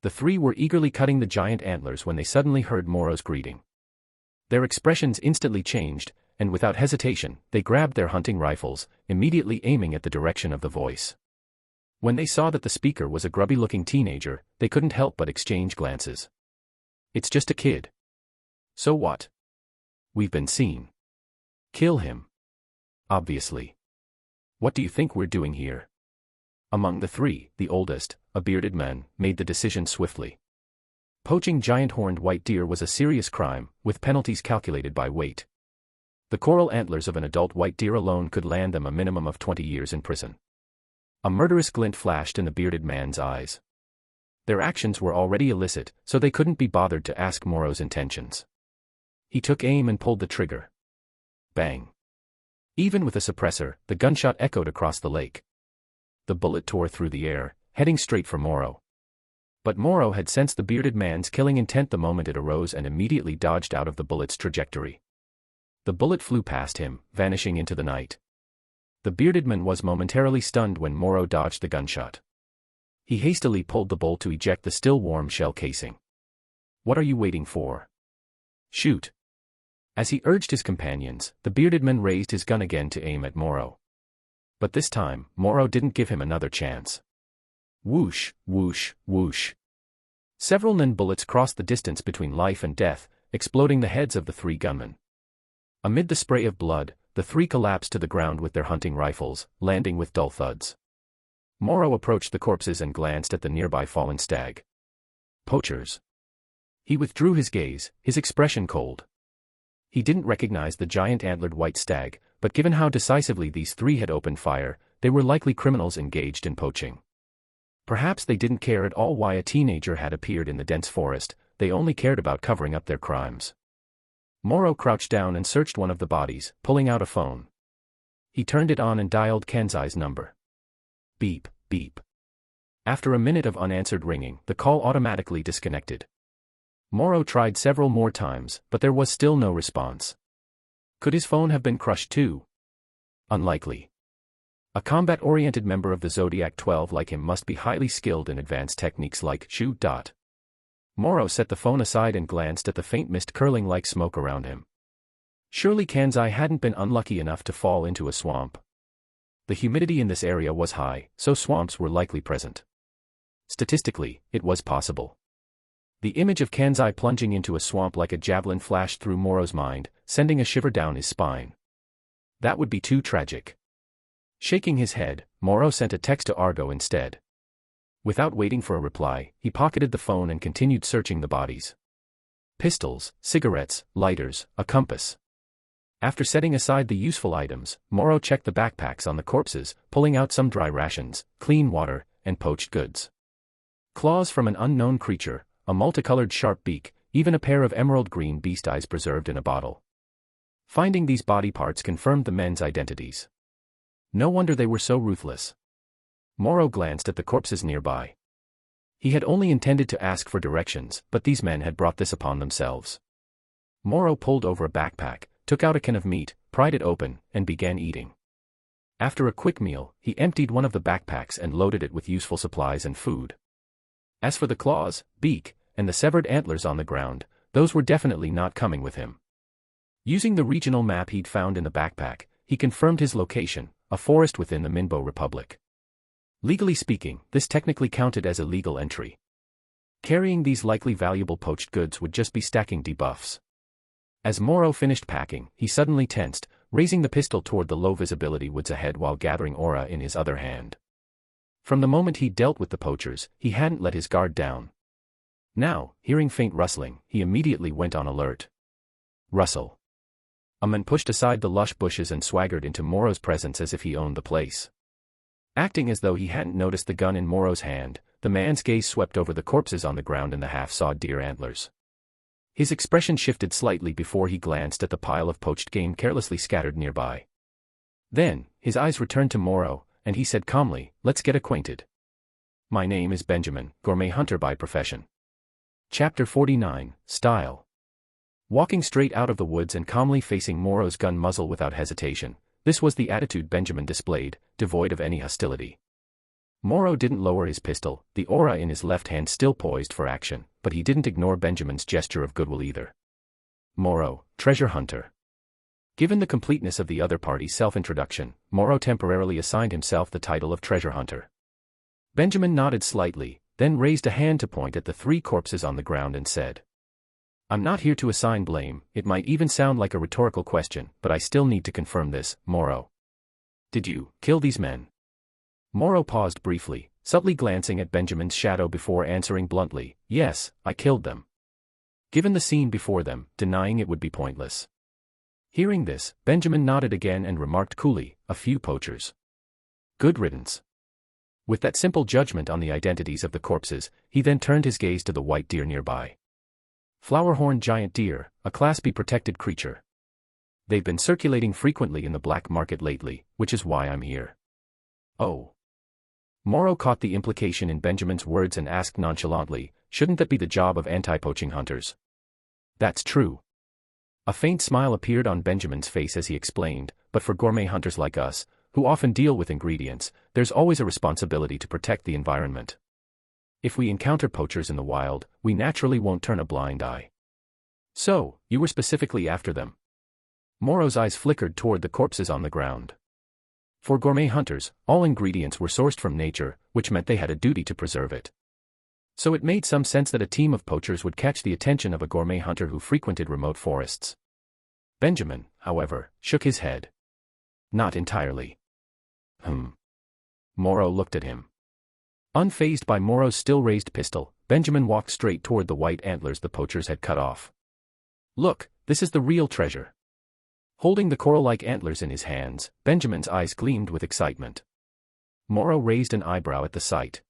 Speaker 1: the 3 were eagerly cutting the giant antlers when they suddenly heard Moro's greeting. Their expressions instantly changed, and without hesitation, they grabbed their hunting rifles, immediately aiming at the direction of the voice. When they saw that the speaker was a grubby-looking teenager, they couldn't help but exchange glances. "It's just a kid." "So what? We've been seen." "Kill him." "Obviously. What do you think we're doing here?" Among the 3, the oldest, a bearded man, made the decision swiftly. Poaching giant horned white deer was a serious crime, with penalties calculated by weight. The coral antlers of an adult white deer alone could land them a minimum of 20 years in prison. A murderous glint flashed in the bearded man's eyes. Their actions were already illicit, so they couldn't be bothered to ask Moro's intentions. He took aim and pulled the trigger. Bang. Even with a suppressor, the gunshot echoed across the lake. The bullet tore through the air, heading straight for Moro. But Moro had sensed the bearded man's killing intent the moment it arose and immediately dodged out of the bullet's trajectory. The bullet flew past him, vanishing into the night. The bearded man was momentarily stunned when Moro dodged the gunshot. He hastily pulled the bolt to eject the still warm shell casing. "What are you waiting for? Shoot." As he urged his companions, the bearded man raised his gun again to aim at Moro. But this time, Moro didn't give him another chance. Whoosh, whoosh, whoosh. Several Nin bullets crossed the distance between life and death, exploding the heads of the 3 gunmen. Amid the spray of blood, the 3 collapsed to the ground with their hunting rifles, landing with dull thuds. Moro approached the corpses and glanced at the nearby fallen stag. Poachers. He withdrew his gaze, his expression cold. He didn't recognize the giant antlered white stag, but given how decisively these 3 had opened fire, they were likely criminals engaged in poaching. Perhaps they didn't care at all why a teenager had appeared in the dense forest, they only cared about covering up their crimes. Moro crouched down and searched one of the bodies, pulling out a phone. He turned it on and dialed Kenzai's number. Beep, beep. After a minute of unanswered ringing, the call automatically disconnected. Moro tried several more times, but there was still no response. Could his phone have been crushed too? Unlikely. A combat-oriented member of the Zodiac 12 like him must be highly skilled in advanced techniques like shoot. Moro set the phone aside and glanced at the faint mist curling like smoke around him. Surely Kenzai hadn't been unlucky enough to fall into a swamp. The humidity in this area was high, so swamps were likely present. Statistically, it was possible. The image of Kanzai plunging into a swamp like a javelin flashed through Moro's mind, sending a shiver down his spine. That would be too tragic. Shaking his head, Moro sent a text to Argo instead. Without waiting for a reply, he pocketed the phone and continued searching the bodies. Pistols, cigarettes, lighters, a compass. After setting aside the useful items, Moro checked the backpacks on the corpses, pulling out some dry rations, clean water, and poached goods. Claws from an unknown creature, a multicolored sharp beak, even a pair of emerald green beast eyes preserved in a bottle. Finding these body parts confirmed the men's identities. No wonder they were so ruthless. Moro glanced at the corpses nearby. He had only intended to ask for directions, but these men had brought this upon themselves. Moro pulled over a backpack, took out a can of meat, pried it open, and began eating. After a quick meal, he emptied one of the backpacks and loaded it with useful supplies and food. As for the claws, beak, and the severed antlers on the ground, those were definitely not coming with him. Using the regional map he'd found in the backpack, he confirmed his location, a forest within the Minbo Republic. Legally speaking, this technically counted as a legal entry. Carrying these likely valuable poached goods would just be stacking debuffs. As Moro finished packing, he suddenly tensed, raising the pistol toward the low-visibility woods ahead while gathering aura in his other hand. From the moment he dealt with the poachers, he hadn't let his guard down. Now, hearing faint rustling, he immediately went on alert. Rustle. A man pushed aside the lush bushes and swaggered into Moro's presence as if he owned the place. Acting as though he hadn't noticed the gun in Moro's hand, the man's gaze swept over the corpses on the ground and the half-sawed deer antlers. His expression shifted slightly before he glanced at the pile of poached game carelessly scattered nearby. Then, his eyes returned to Moro, and he said calmly, "Let's get acquainted. My name is Benjamin, gourmet hunter by profession." Chapter 49, Style. Walking straight out of the woods and calmly facing Moro's gun muzzle without hesitation, this was the attitude Benjamin displayed, devoid of any hostility. Moro didn't lower his pistol, the aura in his left hand still poised for action, but he didn't ignore Benjamin's gesture of goodwill either. Moro, treasure hunter. Given the completeness of the other party's self-introduction, Moro temporarily assigned himself the title of treasure hunter. Benjamin nodded slightly, then raised a hand to point at the 3 corpses on the ground and said, "I'm not here to assign blame, it might even sound like a rhetorical question, but I still need to confirm this, Moro. Did you kill these men?" Moro paused briefly, subtly glancing at Benjamin's shadow before answering bluntly, "Yes, I killed them." Given the scene before them, denying it would be pointless. Hearing this, Benjamin nodded again and remarked coolly, "A few poachers. Good riddance." With that simple judgment on the identities of the corpses, he then turned his gaze to the white deer nearby. Flower-horned giant deer, a Class B protected creature. They've been circulating frequently in the black market lately, which is why I'm here. Oh. Moro caught the implication in Benjamin's words and asked nonchalantly, "Shouldn't that be the job of anti-poaching hunters?" "That's true." A faint smile appeared on Benjamin's face as he explained, "But for gourmet hunters like us, who often deal with ingredients, there's always a responsibility to protect the environment. If we encounter poachers in the wild, we naturally won't turn a blind eye." "So, you were specifically after them?" Moro's eyes flickered toward the corpses on the ground. For gourmet hunters, all ingredients were sourced from nature, which meant they had a duty to preserve it. So it made some sense that a team of poachers would catch the attention of a gourmet hunter who frequented remote forests. Benjamin, however, shook his head. "Not entirely." Moro looked at him. Unfazed by Moro's still-raised pistol, Benjamin walked straight toward the white antlers the poachers had cut off. "Look, this is the real treasure." Holding the coral-like antlers in his hands, Benjamin's eyes gleamed with excitement. Moro raised an eyebrow at the sight.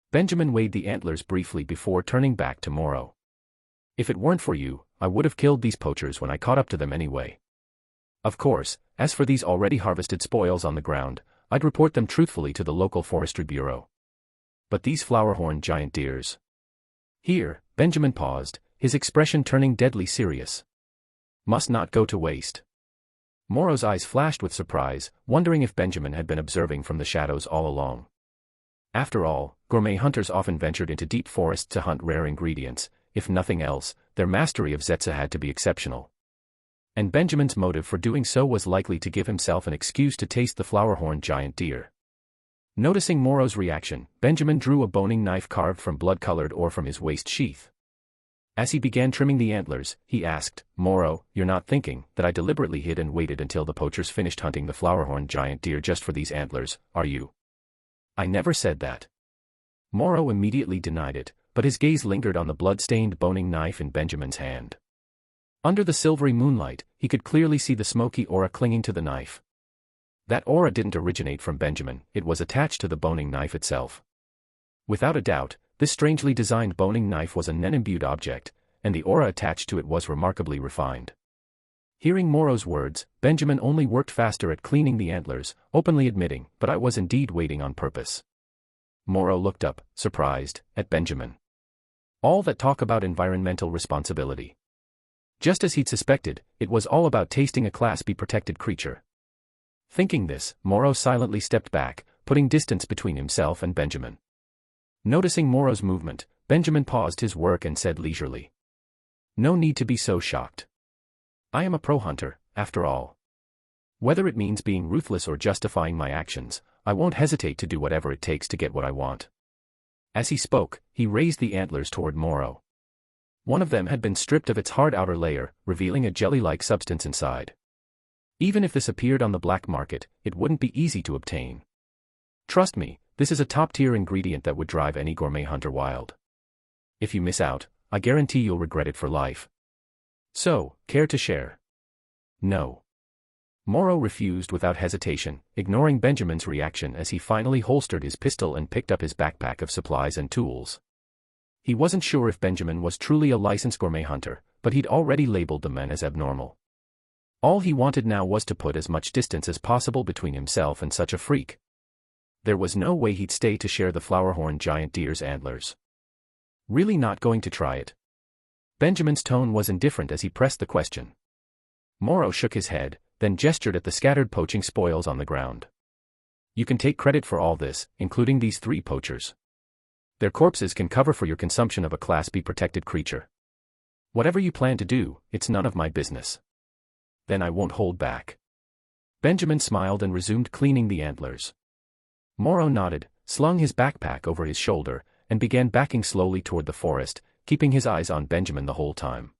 Speaker 1: Benjamin weighed the antlers briefly before turning back to Moro. "If it weren't for you, I would have killed these poachers when I caught up to them anyway. Of course, as for these already harvested spoils on the ground, I'd report them truthfully to the local forestry bureau. But these flower-horned giant deers..." Here, Benjamin paused, his expression turning deadly serious. "Must not go to waste." Moro's eyes flashed with surprise, wondering if Benjamin had been observing from the shadows all along. After all, gourmet hunters often ventured into deep forests to hunt rare ingredients. If nothing else, their mastery of Zetsa had to be exceptional. And Benjamin's motive for doing so was likely to give himself an excuse to taste the flower-horned giant deer. Noticing Moro's reaction, Benjamin drew a boning knife carved from blood-colored ore from his waist sheath. As he began trimming the antlers, he asked, "Moro, you're not thinking that I deliberately hid and waited until the poachers finished hunting the flowerhorn giant deer just for these antlers, are you?" "I never said that." Moro immediately denied it, but his gaze lingered on the blood-stained boning knife in Benjamin's hand. Under the silvery moonlight, he could clearly see the smoky aura clinging to the knife. That aura didn't originate from Benjamin, it was attached to the boning knife itself. Without a doubt, this strangely designed boning knife was a Nen-imbued object, and the aura attached to it was remarkably refined. Hearing Moro's words, Benjamin only worked faster at cleaning the antlers, openly admitting, "But I was indeed waiting on purpose." Moro looked up, surprised, at Benjamin. All that talk about environmental responsibility. Just as he'd suspected, it was all about tasting a Class B protected creature. Thinking this, Moro silently stepped back, putting distance between himself and Benjamin. Noticing Moro's movement, Benjamin paused his work and said leisurely, "No need to be so shocked. I am a pro hunter, after all. Whether it means being ruthless or justifying my actions, I won't hesitate to do whatever it takes to get what I want." As he spoke, he raised the antlers toward Moro. One of them had been stripped of its hard outer layer, revealing a jelly-like substance inside. Even if this appeared on the black market, it wouldn't be easy to obtain. Trust me, this is a top-tier ingredient that would drive any gourmet hunter wild. If you miss out, I guarantee you'll regret it for life. So, care to share? No. Moro refused without hesitation, ignoring Benjamin's reaction as he finally holstered his pistol and picked up his backpack of supplies and tools. He wasn't sure if Benjamin was truly a licensed gourmet hunter, but he'd already labeled the men as abnormal. All he wanted now was to put as much distance as possible between himself and such a freak. There was no way he'd stay to share the flowerhorn giant deer's antlers. Really not going to try it? Benjamin's tone was indifferent as he pressed the question. Moro shook his head, then gestured at the scattered poaching spoils on the ground. "You can take credit for all this, including these 3 poachers. Their corpses can cover for your consumption of a Class B protected creature. Whatever you plan to do, it's none of my business." "Then I won't hold back." Benjamin smiled and resumed cleaning the antlers. Moro nodded, slung his backpack over his shoulder, and began backing slowly toward the forest, keeping his eyes on Benjamin the whole time.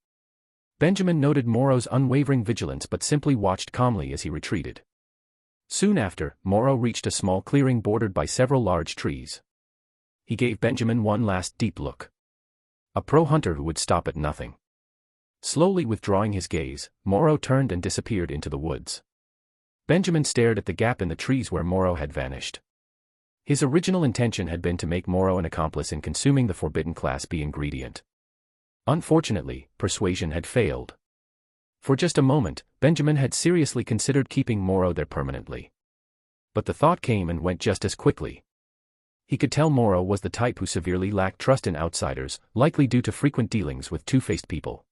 Speaker 1: Benjamin noted Moro's unwavering vigilance but simply watched calmly as he retreated. Soon after, Moro reached a small clearing bordered by several large trees. He gave Benjamin one last deep look. A pro hunter who would stop at nothing. Slowly withdrawing his gaze, Moro turned and disappeared into the woods. Benjamin stared at the gap in the trees where Moro had vanished. His original intention had been to make Moro an accomplice in consuming the forbidden Class B ingredient. Unfortunately, persuasion had failed. For just a moment, Benjamin had seriously considered keeping Moro there permanently. But the thought came and went just as quickly. He could tell Moro was the type who severely lacked trust in outsiders, likely due to frequent dealings with two-faced people.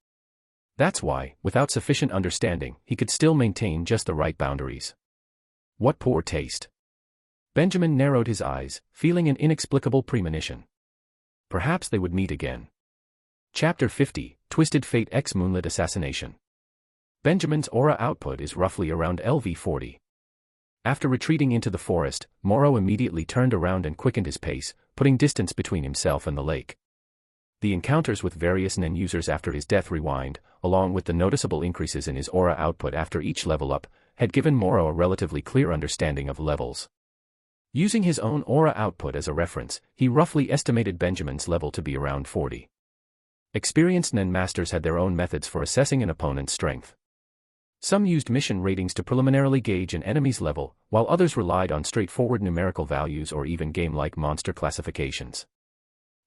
Speaker 1: That's why, without sufficient understanding, he could still maintain just the right boundaries. What poor taste. Benjamin narrowed his eyes, feeling an inexplicable premonition. Perhaps they would meet again. Chapter 50, Twisted Fate x Moonlit Assassination. Benjamin's aura output is roughly around LV 40. After retreating into the forest, Moro immediately turned around and quickened his pace, putting distance between himself and the lake. The encounters with various Nen users after his death rewind, along with the noticeable increases in his aura output after each level up, had given Moro a relatively clear understanding of levels. Using his own aura output as a reference, he roughly estimated Benjamin's level to be around 40. Experienced Nen masters had their own methods for assessing an opponent's strength. Some used mission ratings to preliminarily gauge an enemy's level, while others relied on straightforward numerical values or even game-like monster classifications.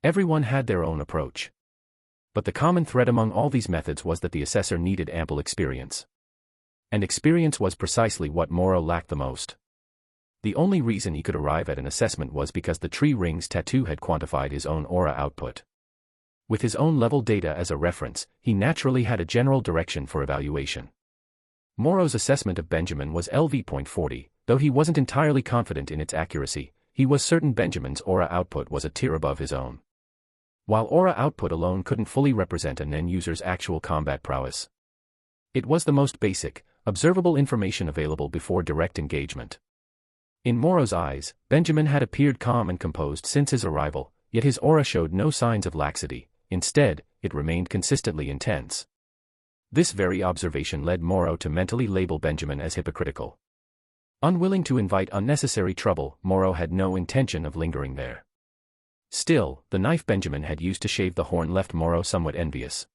Speaker 1: Everyone had their own approach. But the common thread among all these methods was that the assessor needed ample experience. And experience was precisely what Moro lacked the most. The only reason he could arrive at an assessment was because the tree ring's tattoo had quantified his own aura output. With his own level data as a reference, he naturally had a general direction for evaluation. Moro's assessment of Benjamin was LV.40, though he wasn't entirely confident in its accuracy. He was certain Benjamin's aura output was a tier above his own. While aura output alone couldn't fully represent a Nen user's actual combat prowess, it was the most basic, observable information available before direct engagement. In Moro's eyes, Benjamin had appeared calm and composed since his arrival, yet his aura showed no signs of laxity. instead, it remained consistently intense. This very observation led Morrow to mentally label Benjamin as hypocritical. Unwilling to invite unnecessary trouble, Morrow had no intention of lingering there. Still, the knife Benjamin had used to shave the horn left Morrow somewhat envious.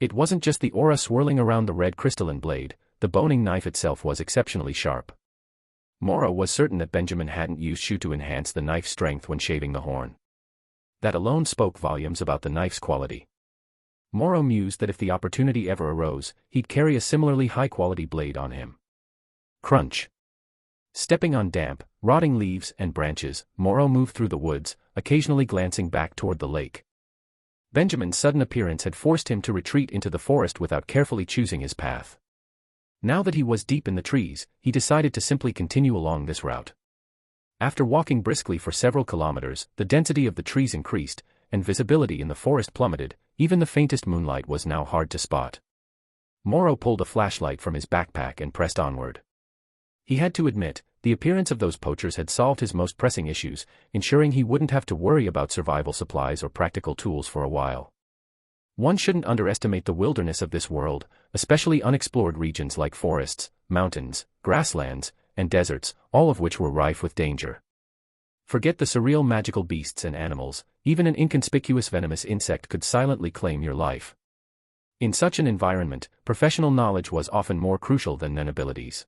Speaker 1: It wasn't just the aura swirling around the red crystalline blade, the boning knife itself was exceptionally sharp. Morrow was certain that Benjamin hadn't used HxH to enhance the knife's strength when shaving the horn. That alone spoke volumes about the knife's quality. Morrow mused that if the opportunity ever arose, he'd carry a similarly high-quality blade on him. Crunch. Stepping on damp, rotting leaves and branches, Morrow moved through the woods, occasionally glancing back toward the lake. Benjamin's sudden appearance had forced him to retreat into the forest without carefully choosing his path. Now that he was deep in the trees, he decided to simply continue along this route. After walking briskly for several kilometers, the density of the trees increased, and visibility in the forest plummeted. Even the faintest moonlight was now hard to spot. Morrow pulled a flashlight from his backpack and pressed onward. He had to admit, the appearance of those poachers had solved his most pressing issues, ensuring he wouldn't have to worry about survival supplies or practical tools for a while. One shouldn't underestimate the wilderness of this world, especially unexplored regions like forests, mountains, grasslands, and deserts, all of which were rife with danger. Forget the surreal magical beasts and animals, even an inconspicuous venomous insect could silently claim your life. In such an environment, professional knowledge was often more crucial than men abilities.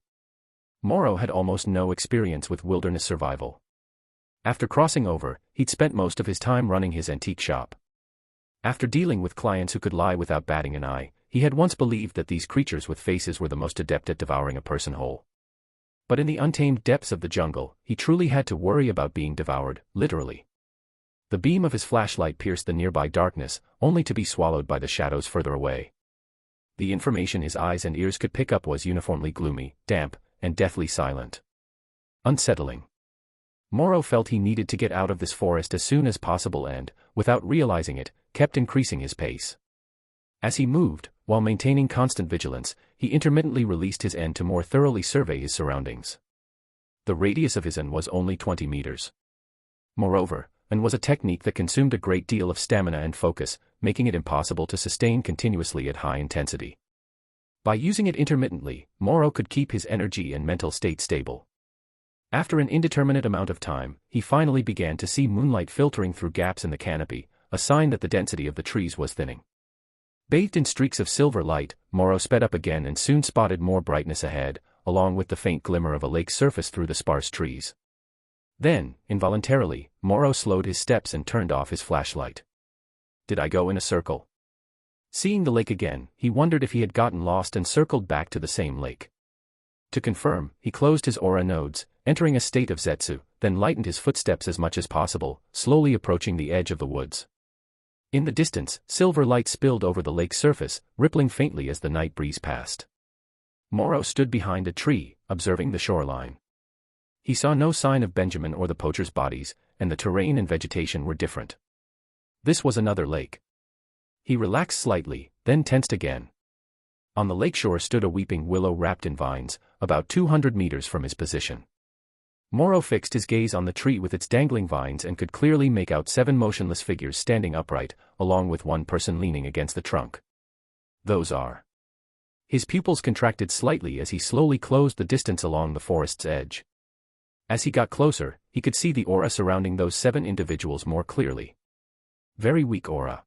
Speaker 1: Morrow had almost no experience with wilderness survival. After crossing over, he'd spent most of his time running his antique shop. After dealing with clients who could lie without batting an eye, he had once believed that these creatures with faces were the most adept at devouring a person whole. But in the untamed depths of the jungle, he truly had to worry about being devoured, literally. The beam of his flashlight pierced the nearby darkness, only to be swallowed by the shadows further away. The information his eyes and ears could pick up was uniformly gloomy, damp, and deathly silent. Unsettling. Morrow felt he needed to get out of this forest as soon as possible and, without realizing it, kept increasing his pace. As he moved, while maintaining constant vigilance, he intermittently released his N to more thoroughly survey his surroundings. The radius of his N was only 20 meters. Moreover, N was a technique that consumed a great deal of stamina and focus, making it impossible to sustain continuously at high intensity. By using it intermittently, Morrow could keep his energy and mental state stable. After an indeterminate amount of time, he finally began to see moonlight filtering through gaps in the canopy, a sign that the density of the trees was thinning. Bathed in streaks of silver light, Morrow sped up again and soon spotted more brightness ahead, along with the faint glimmer of a lake's surface through the sparse trees. Then, involuntarily, Morrow slowed his steps and turned off his flashlight. Did I go in a circle? Seeing the lake again, he wondered if he had gotten lost and circled back to the same lake. To confirm, he closed his aura nodes, entering a state of Zetsu, then lightened his footsteps as much as possible, slowly approaching the edge of the woods. In the distance, silver light spilled over the lake's surface, rippling faintly as the night breeze passed. Morrow stood behind a tree, observing the shoreline. He saw no sign of Benjamin or the poachers' bodies, and the terrain and vegetation were different. This was another lake. He relaxed slightly, then tensed again. On the lakeshore stood a weeping willow wrapped in vines, about 200 meters from his position. Morrow fixed his gaze on the tree with its dangling vines and could clearly make out 7 motionless figures standing upright, along with one person leaning against the trunk. Those are. His pupils contracted slightly as he slowly closed the distance along the forest's edge. As he got closer, he could see the aura surrounding those 7 individuals more clearly. Very weak aura.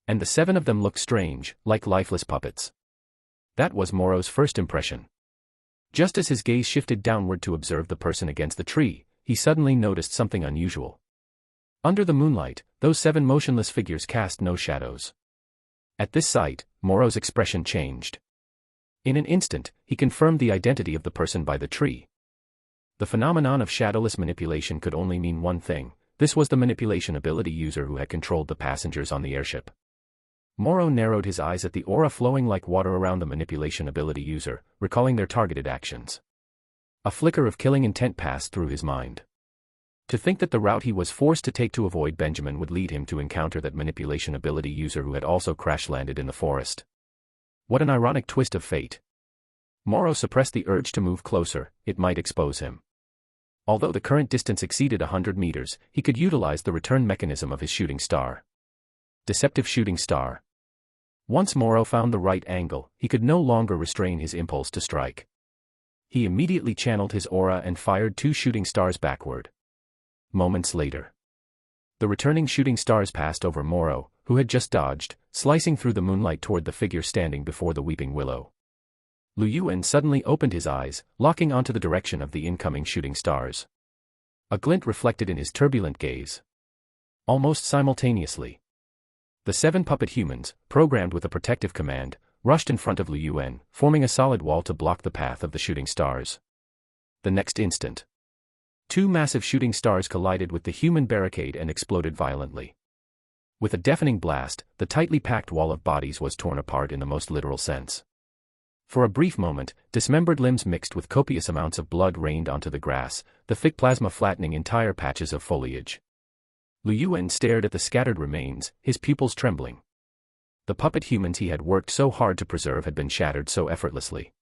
Speaker 1: And the 7 of them looked strange, like lifeless puppets. That was Morrow's first impression. Just as his gaze shifted downward to observe the person against the tree, he suddenly noticed something unusual. Under the moonlight, those 7 motionless figures cast no shadows. At this sight, Morrow's expression changed. In an instant, he confirmed the identity of the person by the tree. The phenomenon of shadowless manipulation could only mean one thing: this was the manipulation ability user who had controlled the passengers on the airship. Morrow narrowed his eyes at the aura flowing like water around the manipulation ability user, recalling their targeted actions. A flicker of killing intent passed through his mind. To think that the route he was forced to take to avoid Benjamin would lead him to encounter that manipulation ability user who had also crash-landed in the forest. What an ironic twist of fate. Morrow suppressed the urge to move closer; it might expose him. Although the current distance exceeded 100 meters, he could utilize the return mechanism of his shooting star. Deceptive shooting star. Once Moro found the right angle, he could no longer restrain his impulse to strike. He immediately channeled his aura and fired 2 shooting stars backward. Moments later, the returning shooting stars passed over Moro, who had just dodged, slicing through the moonlight toward the figure standing before the weeping willow. Lu Yuen suddenly opened his eyes, locking onto the direction of the incoming shooting stars. A glint reflected in his turbulent gaze. Almost simultaneously, the 7 puppet humans, programmed with a protective command, rushed in front of Lu Yuen, forming a solid wall to block the path of the shooting stars. The next instant, 2 massive shooting stars collided with the human barricade and exploded violently. With a deafening blast, the tightly packed wall of bodies was torn apart in the most literal sense. For a brief moment, dismembered limbs mixed with copious amounts of blood rained onto the grass, the thick plasma flattening entire patches of foliage. Lu Yuen stared at the scattered remains, his pupils trembling. The puppet humans he had worked so hard to preserve had been shattered so effortlessly.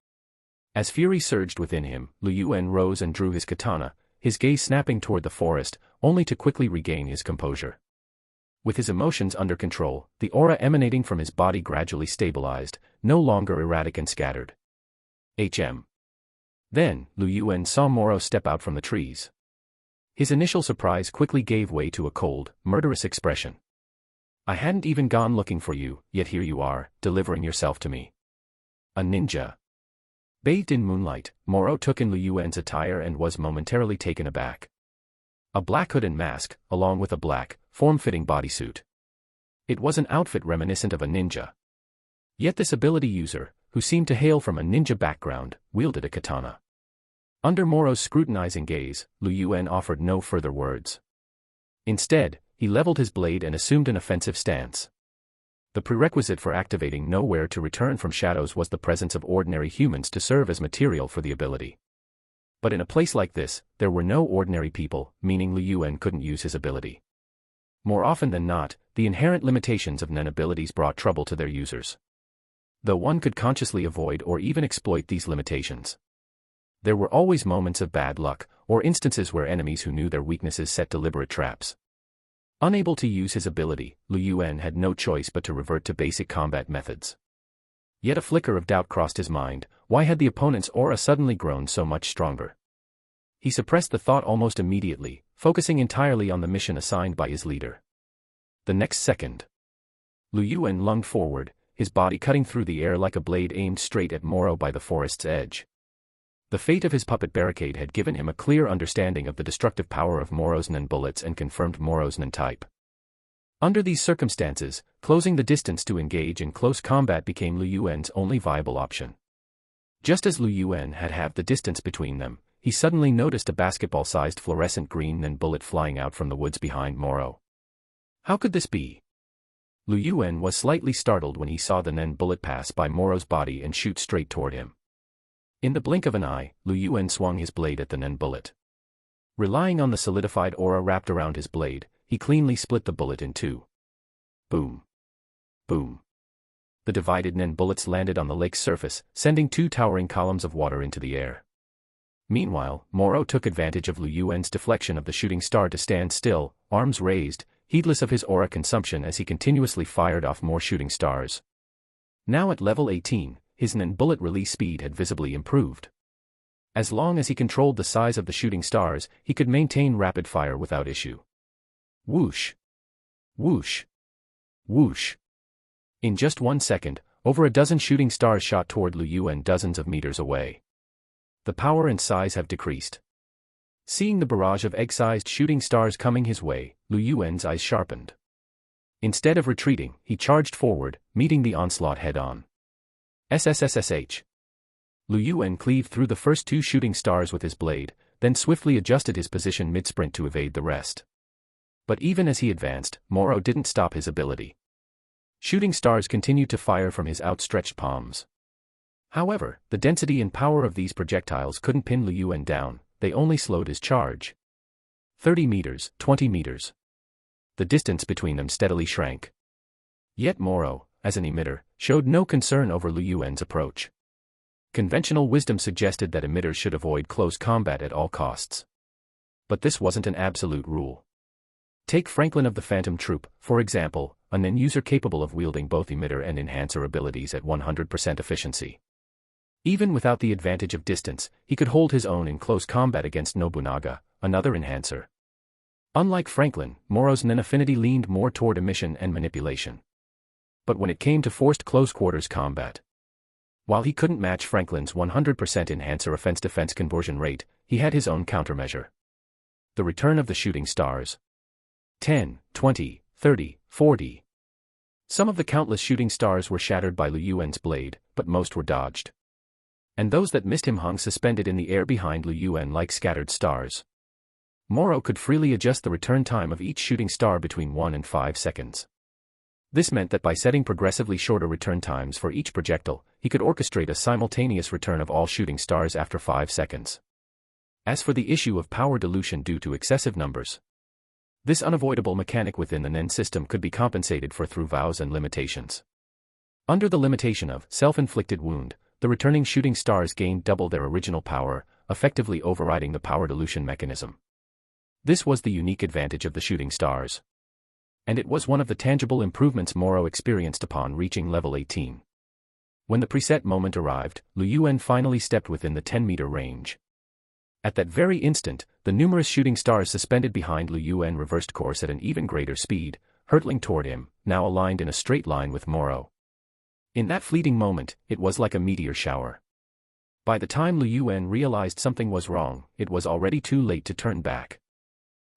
Speaker 1: As fury surged within him, Lu Yuen rose and drew his katana, his gaze snapping toward the forest, only to quickly regain his composure. With his emotions under control, the aura emanating from his body gradually stabilized, no longer erratic and scattered. Then, Lu Yuen saw Moro step out from the trees. His initial surprise quickly gave way to a cold, murderous expression. I hadn't even gone looking for you, yet here you are, delivering yourself to me. A ninja. Bathed in moonlight, Moro took in Lu Yuen's attire and was momentarily taken aback. A black hood and mask, along with a black, form-fitting bodysuit. It was an outfit reminiscent of a ninja. Yet this ability user, who seemed to hail from a ninja background, wielded a katana. Under Moro's scrutinizing gaze, Lu Yuen offered no further words. Instead, he leveled his blade and assumed an offensive stance. The prerequisite for activating Nowhere to return from shadows was the presence of ordinary humans to serve as material for the ability. But in a place like this, there were no ordinary people, meaning Lu Yuen couldn't use his ability. More often than not, the inherent limitations of Nen abilities brought trouble to their users. Though one could consciously avoid or even exploit these limitations, there were always moments of bad luck, or instances where enemies who knew their weaknesses set deliberate traps. Unable to use his ability, Lu Yuen had no choice but to revert to basic combat methods. Yet a flicker of doubt crossed his mind. Why had the opponent's aura suddenly grown so much stronger? He suppressed the thought almost immediately, focusing entirely on the mission assigned by his leader. The next second, Lu Yuen lunged forward, his body cutting through the air like a blade aimed straight at Moro by the forest's edge. The fate of his puppet barricade had given him a clear understanding of the destructive power of Moro's Nen bullets and confirmed Moro's Nen type. Under these circumstances, closing the distance to engage in close combat became Lu Yuen's only viable option. Just as Lu Yuen had halved the distance between them, he suddenly noticed a basketball-sized fluorescent green Nen bullet flying out from the woods behind Moro. How could this be? Lu Yuen was slightly startled when he saw the Nen bullet pass by Moro's body and shoot straight toward him. In the blink of an eye, Lu Yuen swung his blade at the Nen bullet. Relying on the solidified aura wrapped around his blade, he cleanly split the bullet in 2. Boom. Boom. The divided Nen bullets landed on the lake's surface, sending 2 towering columns of water into the air. Meanwhile, Moro took advantage of Lu Yuen's deflection of the shooting star to stand still, arms raised, heedless of his aura consumption as he continuously fired off more shooting stars. Now at level 18, his Nen bullet release speed had visibly improved. As long as he controlled the size of the shooting stars, he could maintain rapid fire without issue. Whoosh! Whoosh! Whoosh! In just 1 second, over a dozen shooting stars shot toward Lu Yuen dozens of meters away. The power and size have decreased. Seeing the barrage of egg-sized shooting stars coming his way, Lu Yuen's eyes sharpened. Instead of retreating, he charged forward, meeting the onslaught head-on. SSSSH. Lu Yuen cleaved through the first 2 shooting stars with his blade, then swiftly adjusted his position mid-sprint to evade the rest. But even as he advanced, Moro didn't stop his ability. Shooting stars continued to fire from his outstretched palms. However, the density and power of these projectiles couldn't pin Lu Yuen down, they only slowed his charge. 30 meters, 20 meters. The distance between them steadily shrank. Yet Moro, as an emitter, showed no concern over Lu Yuen's approach. Conventional wisdom suggested that emitters should avoid close combat at all costs. But this wasn't an absolute rule. Take Franklin of the Phantom Troop, for example, a NEN user capable of wielding both emitter and enhancer abilities at 100% efficiency. Even without the advantage of distance, he could hold his own in close combat against Nobunaga, another enhancer. Unlike Franklin, Moro's NEN affinity leaned more toward emission and manipulation. But when it came to forced close-quarters combat, while he couldn't match Franklin's 100% enhancer offense-defense conversion rate, he had his own countermeasure. The return of the shooting stars. 10, 20, 30, 40. Some of the countless shooting stars were shattered by Liu Yuan's blade, but most were dodged. And those that missed him hung suspended in the air behind Liu Yuan like scattered stars. Moro could freely adjust the return time of each shooting star between 1 and 5 seconds. This meant that by setting progressively shorter return times for each projectile, he could orchestrate a simultaneous return of all shooting stars after 5 seconds. As for the issue of power dilution due to excessive numbers, this unavoidable mechanic within the NEN system could be compensated for through vows and limitations. Under the limitation of self-inflicted wound, the returning shooting stars gained double their original power, effectively overriding the power dilution mechanism. This was the unique advantage of the shooting stars. And it was one of the tangible improvements Moro experienced upon reaching level 18. When the preset moment arrived, Liu Yuan finally stepped within the 10-meter range. At that very instant, the numerous shooting stars suspended behind Liu Yuan reversed course at an even greater speed, hurtling toward him, now aligned in a straight line with Moro. In that fleeting moment, it was like a meteor shower. By the time Liu Yuan realized something was wrong, it was already too late to turn back.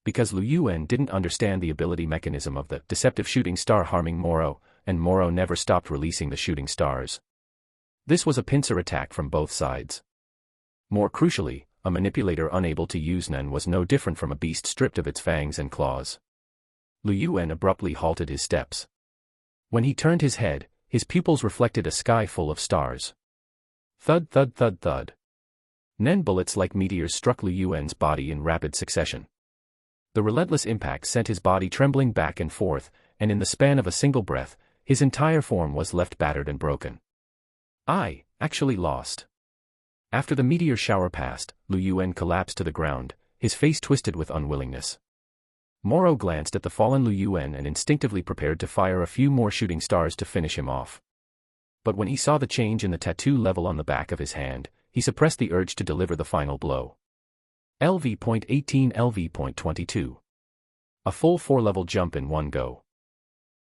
Speaker 1: Because Liu Yuan didn't understand the ability mechanism of the deceptive shooting star harming Moro, and Moro never stopped releasing the shooting stars. This was a pincer attack from both sides. More crucially, a manipulator unable to use NEN was no different from a beast stripped of its fangs and claws. Liu Yuan abruptly halted his steps. When he turned his head, his pupils reflected a sky full of stars. Thud thud thud thud. NEN bullets like meteors struck Liu Yuan's body in rapid succession. The relentless impact sent his body trembling back and forth, and in the span of a single breath, his entire form was left battered and broken. I actually lost. After the meteor shower passed, Liu Yuan collapsed to the ground, his face twisted with unwillingness. Moro glanced at the fallen Liu Yuan and instinctively prepared to fire a few more shooting stars to finish him off. But when he saw the change in the tattoo level on the back of his hand, he suppressed the urge to deliver the final blow. LV.18 LV.22. A full 4-level jump in one go.